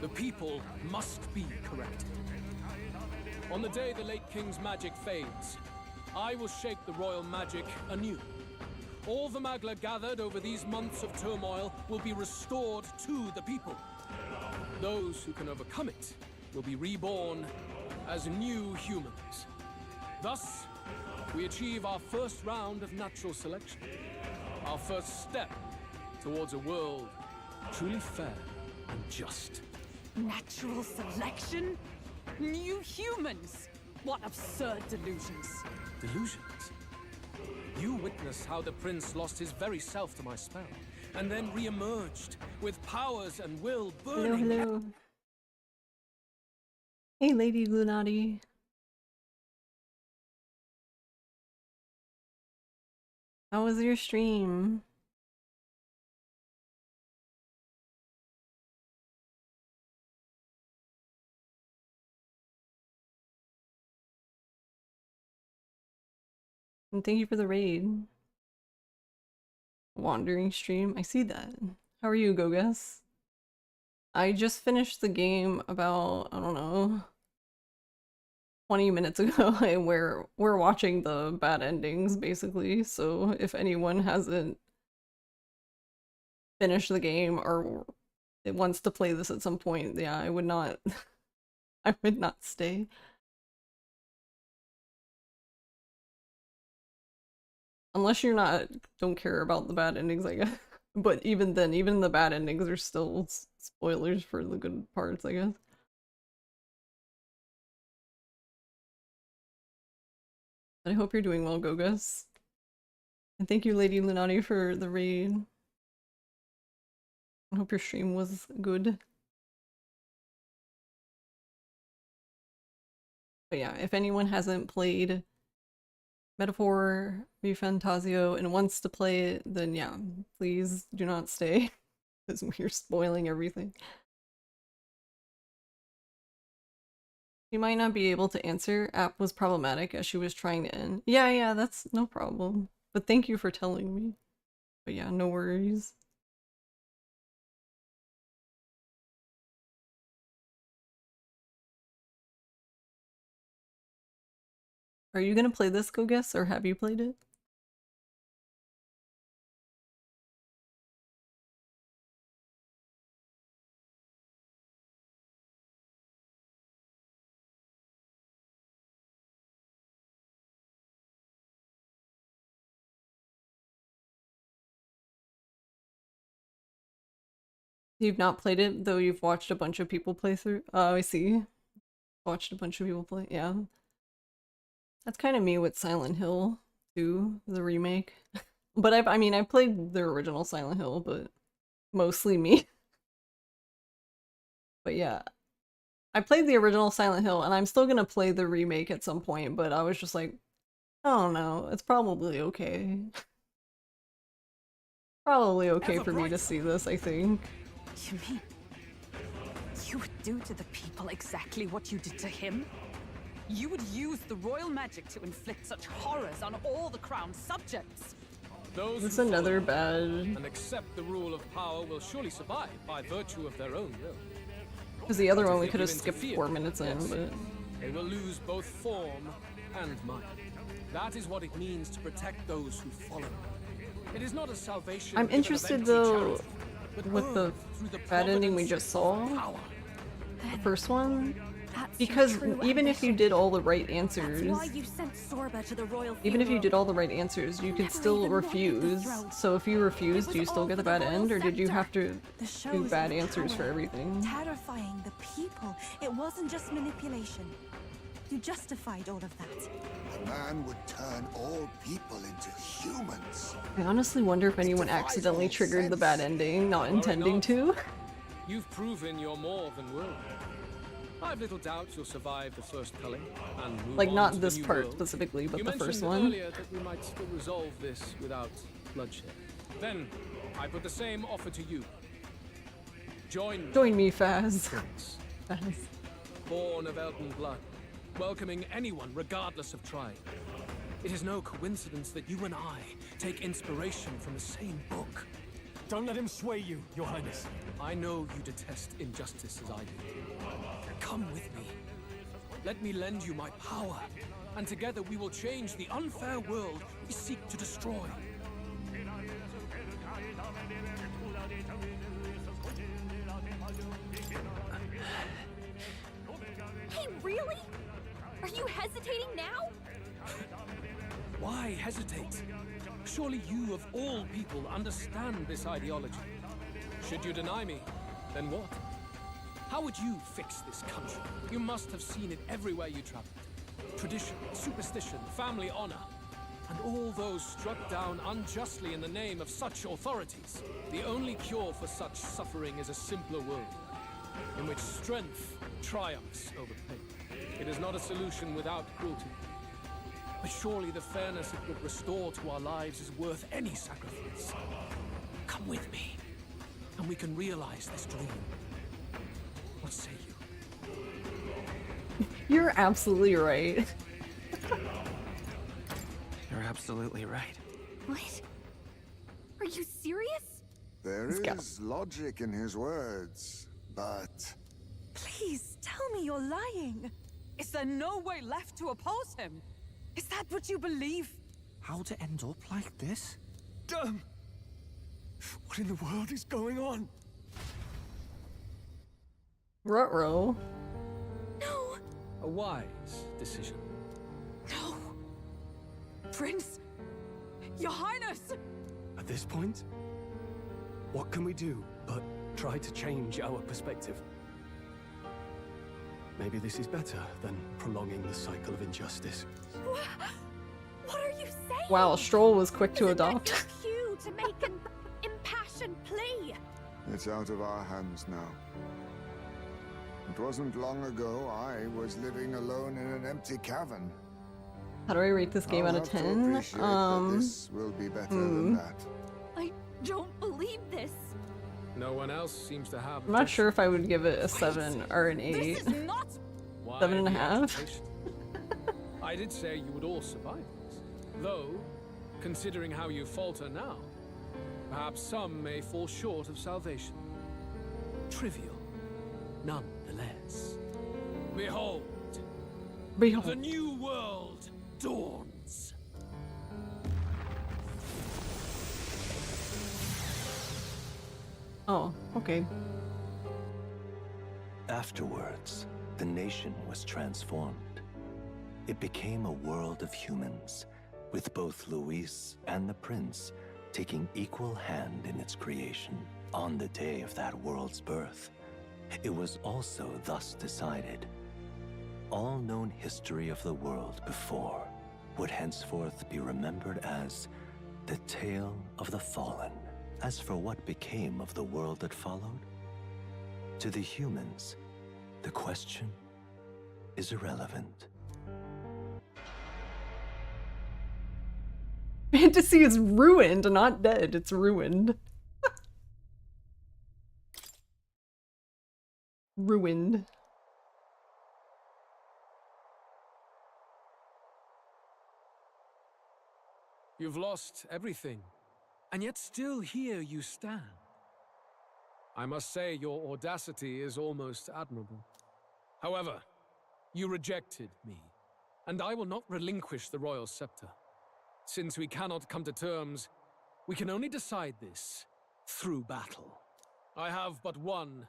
the people must be corrected. On the day the late king's magic fades, I will shake the royal magic anew. All the Magla gathered over these months of turmoil will be restored to the people. Those who can overcome it will be reborn as new humans. Thus, we achieve our first round of natural selection. Our first step towards a world truly fair and just.
Natural selection? New humans? What absurd delusions.
Delusions? You witnessed how the prince lost his very self to my spell, and then re-emerged with powers and will burning.
Hello, hello. Hey, Lady Lunati. How was your stream? And thank you for the raid. Wandering stream. I see that. How are you, Gogus? I just finished the game about, I don't know, 20 minutes ago, and we're watching the bad endings, basically. So if anyone hasn't finished the game or it wants to play this at some point, yeah, I would not I would not stay. Unless you're don't care about the bad endings, I guess. But even then, even the bad endings are still spoilers for the good parts, I guess. But I hope you're doing well, Gogus. And thank you, Lady Lunati, for the raid. I hope your stream was good. But yeah, if anyone hasn't played Metaphor, ReFantazio, and wants to play it, then yeah, please do not stay, because we're spoiling everything. She might not be able to answer. App was problematic as she was trying to end. Yeah, that's no problem. But thank you for telling me. But yeah, no worries. Are you gonna play this, Gogus, or have you played it? You've not played it, though you've watched a bunch of people play through? Oh, I see. Watched a bunch of people play, yeah. That's kind of me with Silent Hill, too, the remake. But I mean, I played the original Silent Hill, but mostly me. But yeah, I played the original Silent Hill, and I'm still gonna play the remake at some point, but I was just like, I don't know, it's probably okay. Probably okay for me to see this, I think.
You mean you would do to the people exactly what you did to him? You would use the royal magic to inflict such horrors on all the crown's subjects.
Those
That's
who
another
follow
bad.
and accept the rule of power will surely survive by virtue of their own will.
Because the other
But
one
if
we
they
could have
give in to
skipped
fear,
4 minutes in,
yes,
but
they will lose both form and mind. That is what it means to protect those who follow. It is not a salvation.
I'm
given of
interested
empty
though
charity, but
with the
earned through the
bad ending we
providence
just saw,
of power.
the first one,
That's
because
your true
even if you
ambition.
did all the right answers,
That's why you sent Sorba to the royal
even if you
funeral.
did all the right answers, you could still refuse. So if you refused, do you still get the bad end, or did you have to
The
do
shows
bad
of
answers for
power,
everything?
terrifying the people. It wasn't just manipulation. You justified all of that.
The man would turn all people into humans.
I honestly wonder if anyone accidentally triggered the bad ending, not intending to.
You've proven you're more than worthy. I have little doubt you'll survive the first culling and move
Like,
on
not
to the
this
new
part
world.
specifically, but
You
the first
mentioned
one.
earlier that we might still resolve this without bloodshed. Then, I put the same offer to you. Join
Join me, Faz. Faz.
born of Elden blood, welcoming anyone regardless of tribe. It is no coincidence that you and I take inspiration from the same book.
Don't let him sway you, Your Highness.
I know you detest injustice as I do. Come with me. Let me lend you my power.
and together we will change the unfair world we seek to destroy.
Hey, really? Are you hesitating now?
Why hesitate? Surely you, of all people, understand this ideology. Should you deny me, then what? How would you fix this country? You must have seen it everywhere you traveled. Tradition, superstition, family honor, and all those struck down unjustly in the name of such authorities. The only cure for such suffering is a simpler world, in which strength triumphs over pain. It is not a solution without cruelty. But surely the fairness it would restore to our lives is worth any sacrifice. Come with me, and we can realize this dream. What say you?
You're absolutely right.
You're absolutely right.
What? Are you serious?
There is logic in his words, but...
Please, tell me you're lying.
Is there no way left to oppose him? Is that what you believe?
How to end up like this?
Damn! What in the world is going on?
Ruh-roh.
No!
A wise decision.
No! Prince! Your Highness!
At this point, what can we do but try to change our perspective? Maybe this is better than prolonging the cycle of injustice.
What are you saying?
Wow, Stroll was quick to adopt.
Cue to make an impassioned plea.
It's out of our hands now. It wasn't long ago I was living alone in an empty cavern.
How do I rate this game out of 10?
This will be better than that.
I don't believe this.
No one else seems to have...
I'm not sure if I would give it a 7 or an 8.
This is not...
7.5.
I did say you would all survive this. Though, considering how you falter now, perhaps some may fall short of salvation. Trivial, nonetheless. Behold!
Behold.
The new world dawns!
Oh, okay.
Afterwards, the nation was transformed. It became a world of humans, with both Luis and the prince taking equal hand in its creation on the day of that world's birth. It was also thus decided. All known history of the world before would henceforth be remembered as the tale of the fallen. As for what became of the world that followed, to the humans, the question is irrelevant.
Fantasy is ruined, not dead. It's ruined. Ruined.
You've lost everything, and yet still here you stand. I must say your audacity is almost admirable. However, you rejected me, and I will not relinquish the royal scepter. Since we cannot come to terms, we can only decide this through battle. I have but one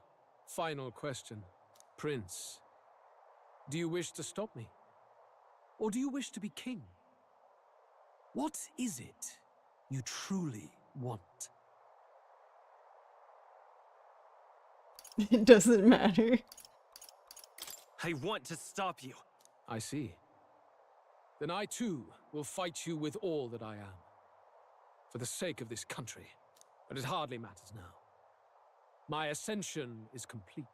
final question. Prince, do you wish to stop me? Or do you wish to be king? What is it you truly want?
It doesn't matter.
I want to stop you.
I see. Then I too will fight you with all that I am. For the sake of this country. But it hardly matters now. My ascension is complete.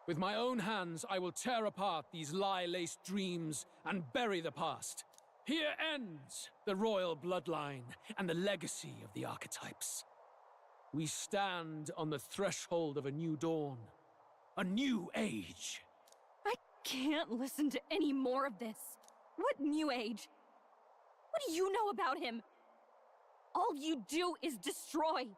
With my own hands, I will tear apart these lie-laced dreams and bury the past. Here ends the royal bloodline and the legacy of the archetypes. We stand on the threshold of a new dawn, a new age.
I can't listen to any more of this. What new age? What do you know about him? All you do is destroy.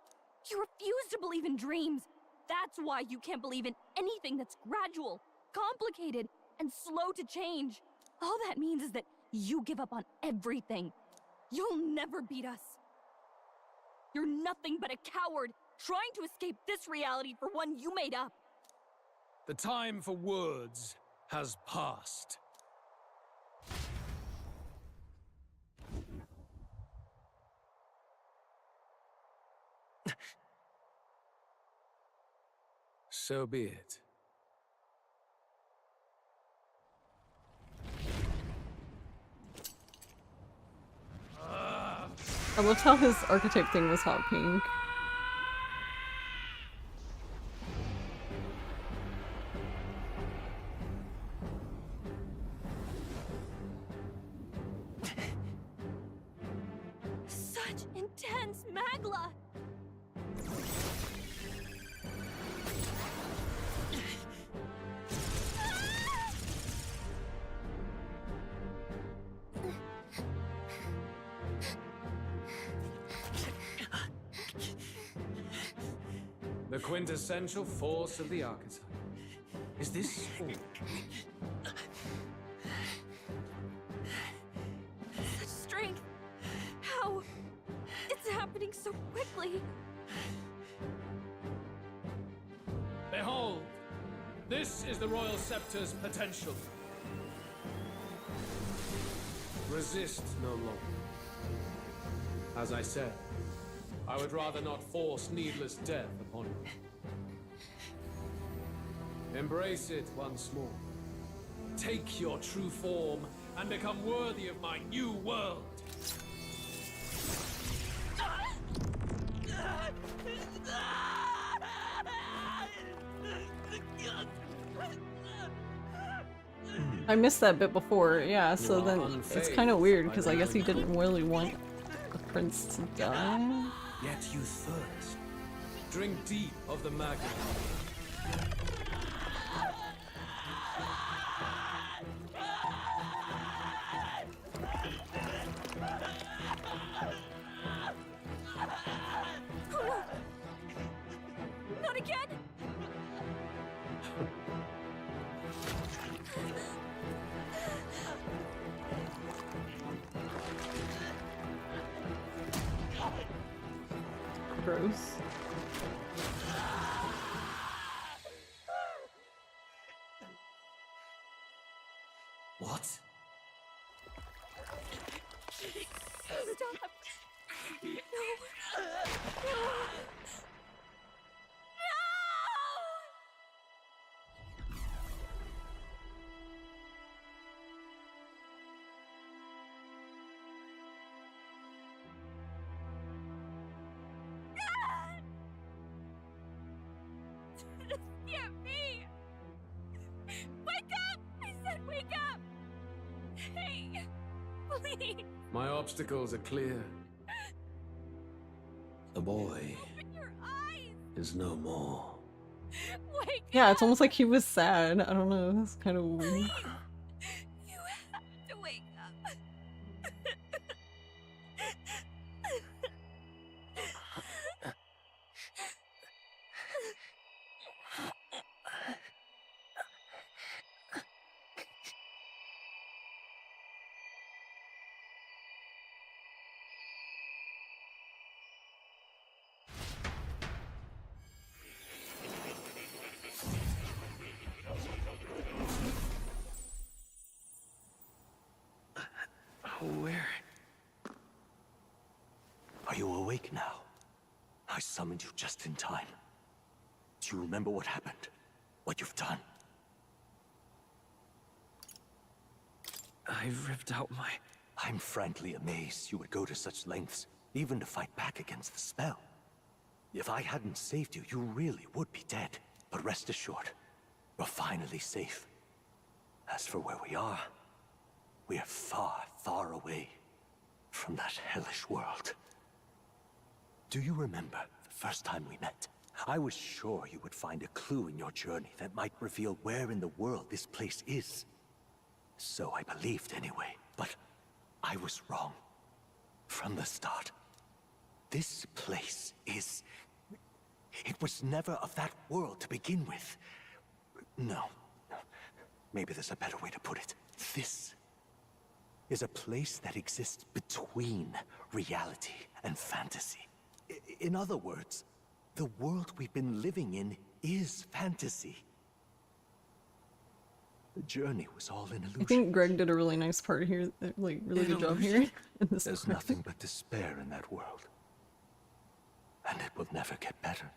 You refuse to believe in dreams. That's why you can't believe in anything that's gradual, complicated, and slow to change. All that means is that you give up on everything. You'll never beat us. You're nothing but a coward trying to escape this reality for one you made up.
The time for words has passed. So be it.
I loved how his archetype thing was hot pink.
Such intense magla!
The quintessential force of the archetype. Is this all?
Such strength! How? It's happening so quickly!
Behold! This is the Royal Scepter's potential. Resist no longer. As I said, I would rather not force needless death upon you. Embrace it once more. Take your true form and become worthy of my new world.
I missed that bit before, yeah, so then it's kind of weird because I guess he didn't really want the prince to die.
Yet you thirst. Drink deep of the magma.
Not again!
Gross.
What?
Stop! No! No! This can't be! Wake up! I said wake up! Hey! Please!
My obstacles are clear. The boy
Open your eyes!
is no more.
Wake
Yeah,
up!
it's almost like he was sad. I don't know, that's kind of weird.
You have to wake up.
Where? Are you awake now? I summoned you just in time. Do you remember what happened? What you've done?
I ripped out my...
I'm frankly amazed you would go to such lengths, even to fight back against the spell. If I hadn't saved you, you really would be dead. But rest assured, we're finally safe. As for where we are far, far away from that hellish world. Do you remember the first time we met? I was sure you would find a clue in your journey that might reveal where in the world this place is. So I believed anyway, but I was wrong. From the start. This place is... It was never of that world to begin with. No. maybe there's a better way to put it. This is a place that exists between reality and fantasy. In other words, the world we've been living in is fantasy. The journey was all an illusion.
I think Greg did a really nice part here, like really good job here. In this
There's
part.
nothing but despair in that world. And it will never get better.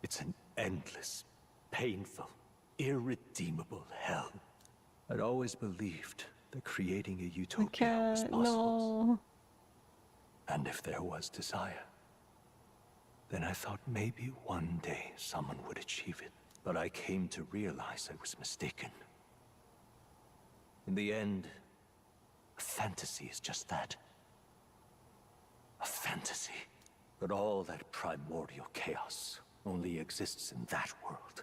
It's an endless, painful, irredeemable hell. I'd always believed that creating a utopia was possible.
No.
And if there was desire, then I thought maybe one day someone would achieve it. But I came to realize I was mistaken. In the end, a fantasy is just that. A fantasy. But all that primordial chaos only exists in that world.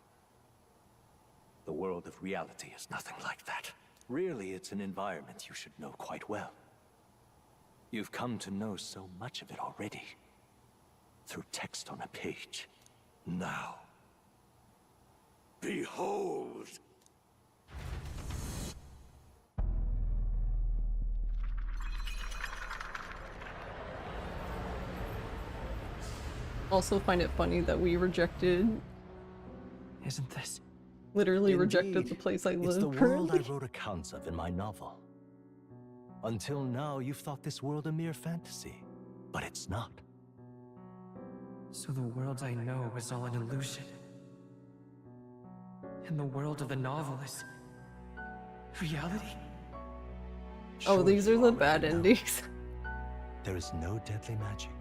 The world of reality is nothing like that. Really, it's an environment you should know quite well. You've come to know so much of it already. Through text on a page. Now, behold!
Also find it funny that we rejected.
Isn't this?
Literally
Indeed,
rejected the place I
it's
live
the world
currently.
I wrote accounts of in my novel. Until now, you've thought this world a mere fantasy. But it's not.
So the world I know is all an illusion. And the world of the novel is reality?
Oh, these are the bad
already know.
endings.
There is no deadly magic,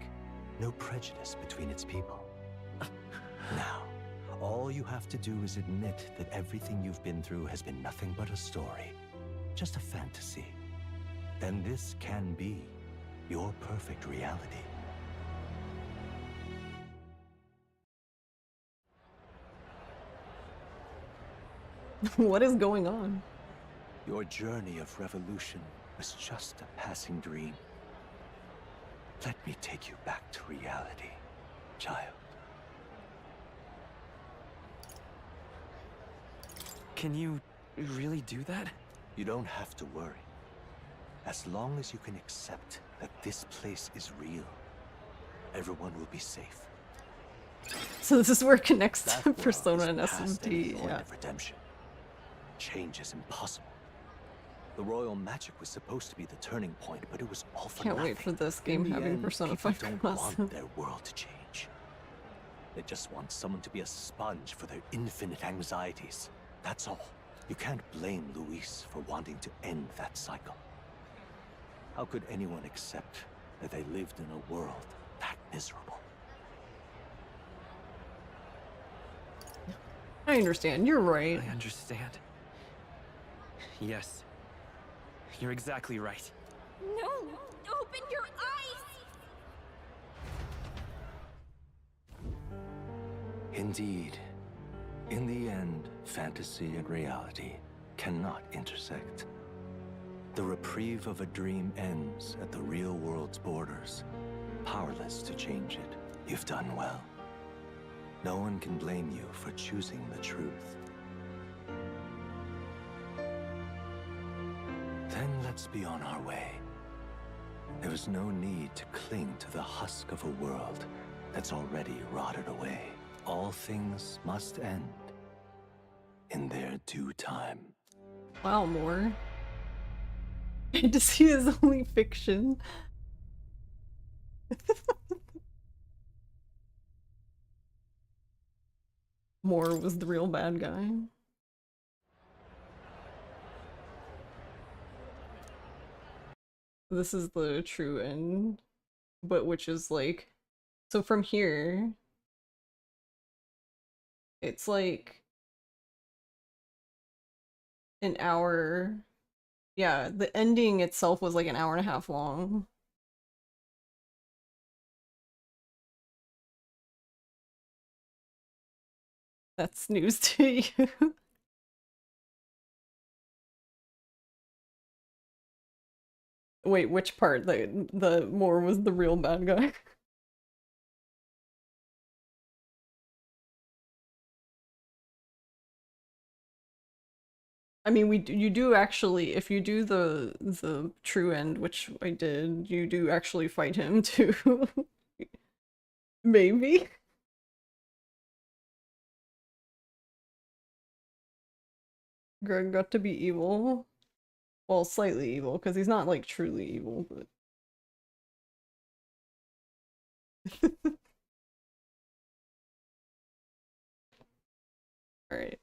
no prejudice between its people. Now, all you have to do is admit that everything you've been through has been nothing but a story, just a fantasy. Then this can be your perfect reality.
What is going on?
Your journey of revolution was just a passing dream. Let me take you back to reality, child.
Can you really do that?
You don't have to worry. As long as you can accept that this place is real, everyone will be safe.
So this is where it connects
That
to
world
Persona
is
and
past any
SMT.
point
Yeah.
of redemption. Change is impossible. The royal magic was supposed to be the turning point, but it was all for
Can't
nothing.
wait for this
In
game
the
having
end,
Persona
people
5
don't
Plus.
want their world to change. They just want someone to be a sponge for their infinite anxieties. That's all. You can't blame Luis for wanting to end that cycle. How could anyone accept that they lived in a world that miserable?
I understand. You're right.
I understand. Yes. You're exactly right.
No! Open your eyes!
Indeed. In the end, fantasy and reality cannot intersect. The reprieve of a dream ends at the real world's borders, powerless to change it. You've done well. No one can blame you for choosing the truth. Then let's be on our way. There is no need to cling to the husk of a world that's already rotted away. All things must end in their due time.
Wow, more. Fantasy is only fiction. Moore was the real bad guy. This is the true end, but which is like, so from here, it's like an hour. Yeah, the ending itself was like an hour and a half long. That's news to you. Wait, which part? The Moore was the real bad guy? I mean, you do actually, if you do the true end, which I did, you do actually fight him too. Maybe. Greg got to be evil. Well, slightly evil, because he's not like truly evil, but alright.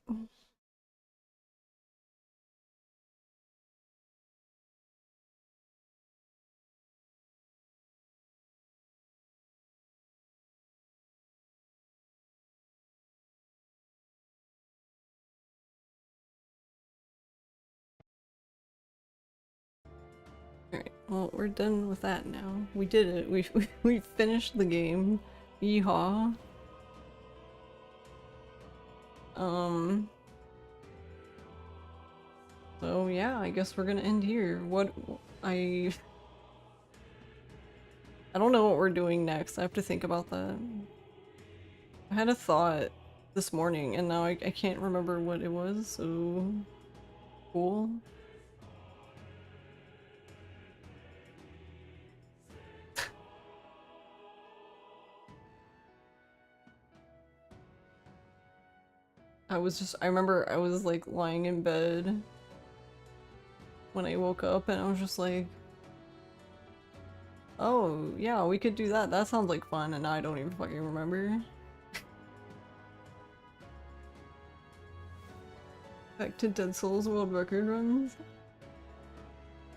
Alright, well, we're done with that now. We did it. We finished the game. Yeehaw. So yeah, I guess we're gonna end here. I don't know what we're doing next. I have to think about that. I had a thought this morning and now I can't remember what it was, so cool. I remember I was like lying in bed when I woke up and I was just like, oh yeah, we could do that. That sounds like fun, and now I don't even fucking remember. Back to Dead Souls world record runs.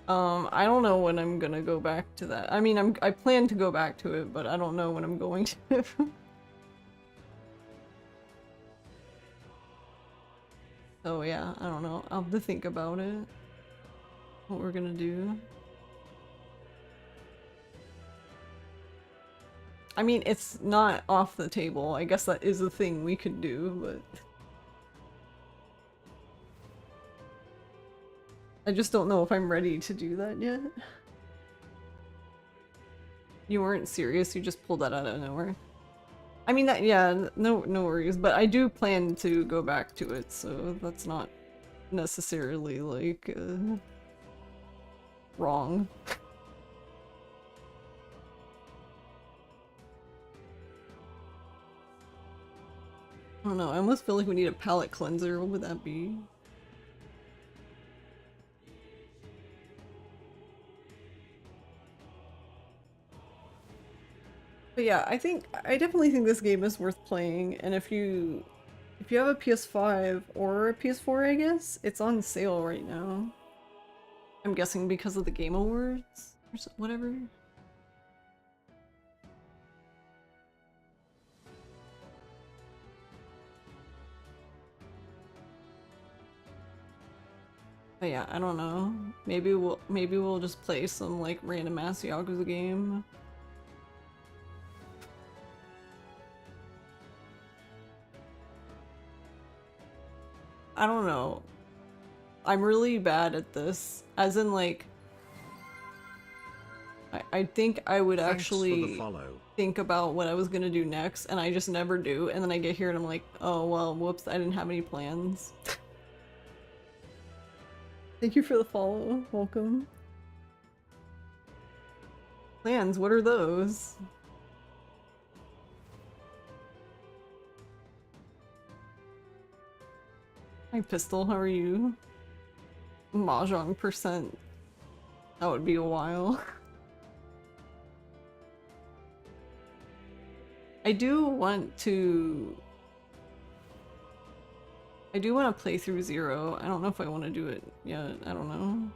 I don't know when I'm gonna go back to that. I mean, I plan to go back to it, but I don't know when I'm going to. So yeah, I don't know. I'll have to think about it. What we're gonna do. I mean, it's not off the table. I guess that is a thing we could do, but I just don't know if I'm ready to do that yet. You weren't serious, you just pulled that out of nowhere. I mean, that, yeah, no worries, but I do plan to go back to it, so that's not necessarily, like, wrong. I don't know, I almost feel like we need a palate cleanser. What would that be? But yeah, I definitely think this game is worth playing, and if you have a PS5 or a PS4, I guess, it's on sale right now. I'm guessing because of the Game Awards or whatever. But yeah, I don't know. Maybe we'll just play some like random ass Yakuza game. I don't know. I'm really bad at this. As in, like, I think I would actually think about what I was gonna do next, and I just never do, and then I get here and I'm like, oh well, whoops, I didn't have any plans. Thank you for the follow. Welcome. Plans? What are those? Hi Pistol, how are you? Mahjong %. That would be a while. I do want to play through Zero. I don't know if I want to do it yet. I don't know.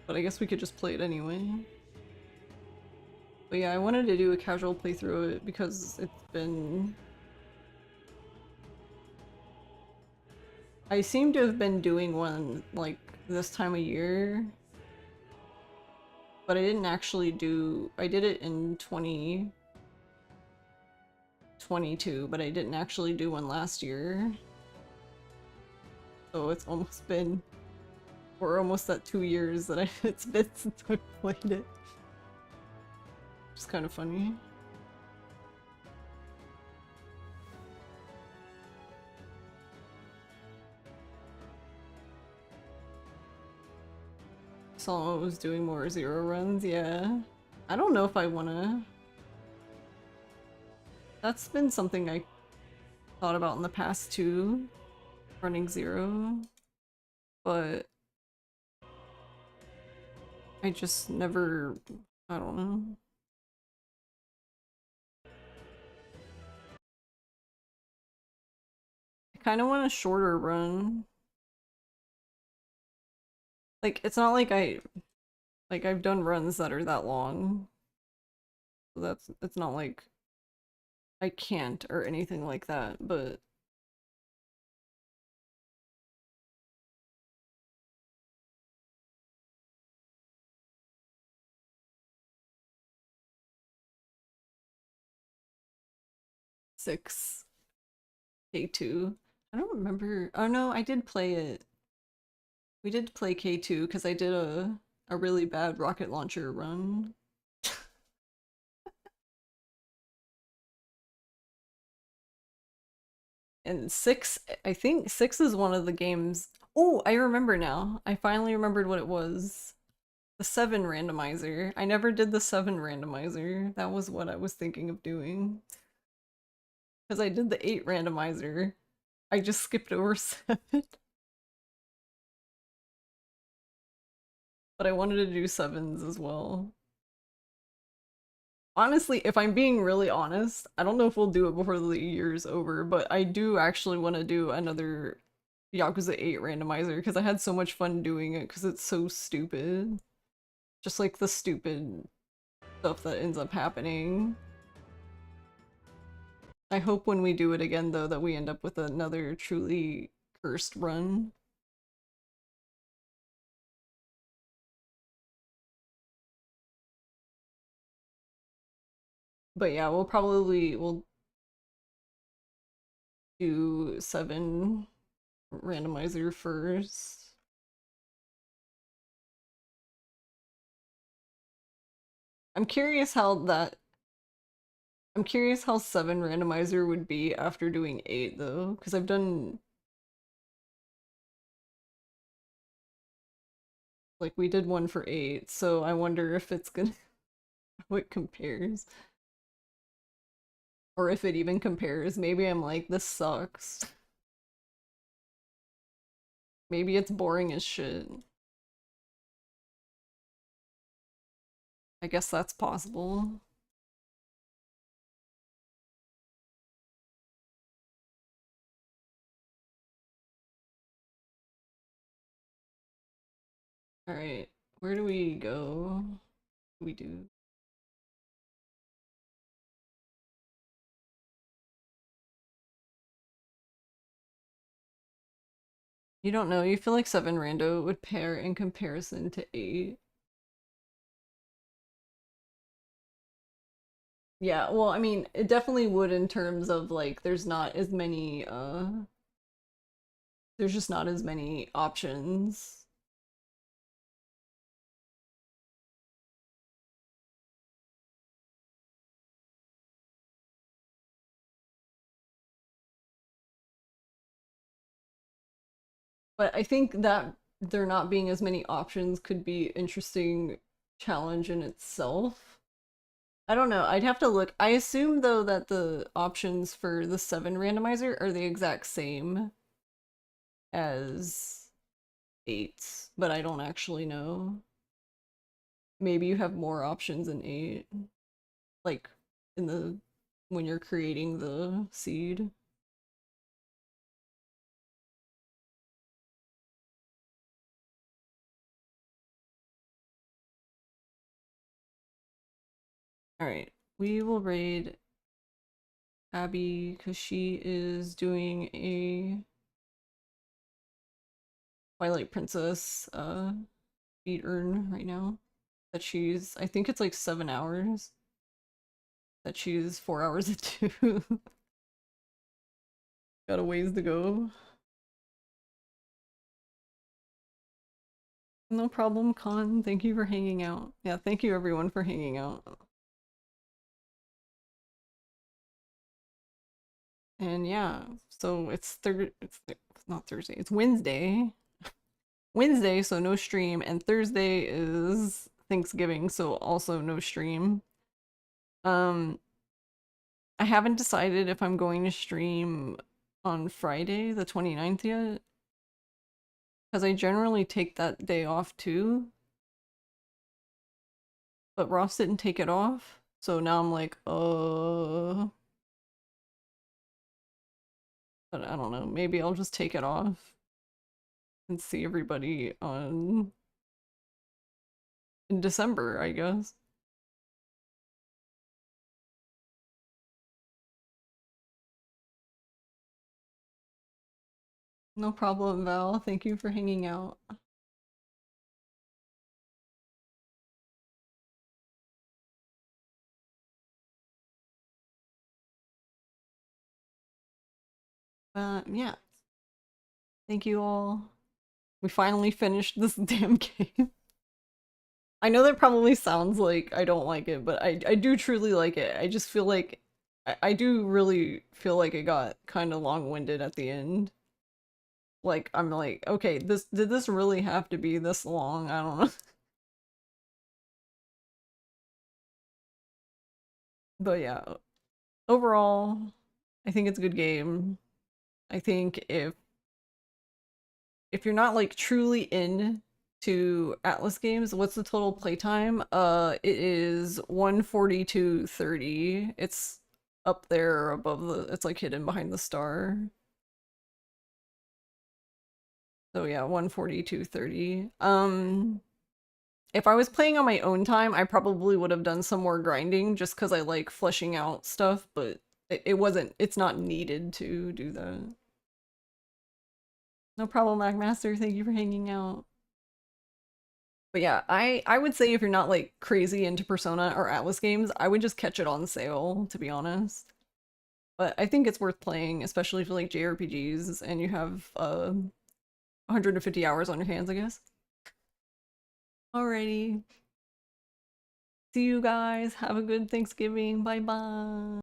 But I guess we could just play it anyway. But yeah, I wanted to do a casual playthrough of it because it's been... I seem to have been doing one, like, this time of year. But I didn't actually do... I did it in 2022, but I didn't actually do one last year. So it's almost been... We're almost at 2 years that it's been since I played it. It's kind of funny. Someone was doing more zero runs, yeah. I don't know if I wanna... That's been something I thought about in the past too, running zero, but I just never, I don't know. I kind of want a shorter run. Like, it's not like I've done runs that are that long. So it's not like I can't or anything like that, but six K2. I don't remember. Oh no, I did play it. We did play K2 because I did a really bad rocket launcher run. And 6, I think 6 is one of the games. Oh, I remember now. I finally remembered what it was. The 7 randomizer. I never did the 7 randomizer. That was what I was thinking of doing. Because I did the 8 randomizer. I just skipped over 7. But I wanted to do 7s as well. Honestly, if I'm being really honest, I don't know if we'll do it before the year's over, but I do actually want to do another Yakuza 8 randomizer because I had so much fun doing it because it's so stupid. Just like the stupid stuff that ends up happening. I hope when we do it again though that we end up with another truly cursed run. But yeah, we'll do 7 randomizer first. I'm curious how 7 randomizer would be after doing 8 though, because I've done like we did one for 8, so I wonder if it's gonna how it compares. Or if it even compares. Maybe I'm like, this sucks. Maybe it's boring as shit. I guess that's possible. Alright, where do we go? What do we do? You don't know, you feel like 7 rando would pair in comparison to 8. Yeah, well, I mean, it definitely would in terms of like there's not as many there's just not as many options. But I think that there not being as many options could be interesting challenge in itself. I don't know, I'd have to look. I assume though that the options for the 7 randomizer are the exact same as 8's, but I don't actually know. Maybe you have more options in 8, like in the when you're creating the seed. Alright, we will raid Abby because she is doing a Twilight Princess speed earn right now. That she's, I think it's like 7 hours. That she's 4 hours into. Got a ways to go. No problem, Con. Thank you for hanging out. Yeah, thank you everyone for hanging out. And yeah, so it's not Thursday, it's Wednesday. Wednesday, so no stream, and Thursday is Thanksgiving, so also no stream. I haven't decided if I'm going to stream on Friday, the 29th yet, because I generally take that day off too. But Ross didn't take it off, so now I'm like, but I don't know, maybe I'll just take it off and see everybody in December, I guess. No problem, Val. Thank you for hanging out. Yeah. Thank you all. We finally finished this damn game. I know that probably sounds like I don't like it, but I do truly like it. I just feel like I do really feel like it got kind of long-winded at the end. Like, I'm like, okay, did this really have to be this long? I don't know. But yeah, overall, I think it's a good game. I think if you're not like truly in to Atlus games, what's the total playtime? It is 142.30. It's up there above it's like hidden behind the star. So yeah, 142.30. If I was playing on my own time, I probably would have done some more grinding just because I like fleshing out stuff, but it's not needed to do that. No problem, Macmaster. Thank you for hanging out. But yeah, I would say if you're not like crazy into Persona or Atlus games, I would just catch it on sale, to be honest. But I think it's worth playing, especially if you like JRPGs and you have 150 hours on your hands, I guess. Alrighty. See you guys. Have a good Thanksgiving. Bye bye.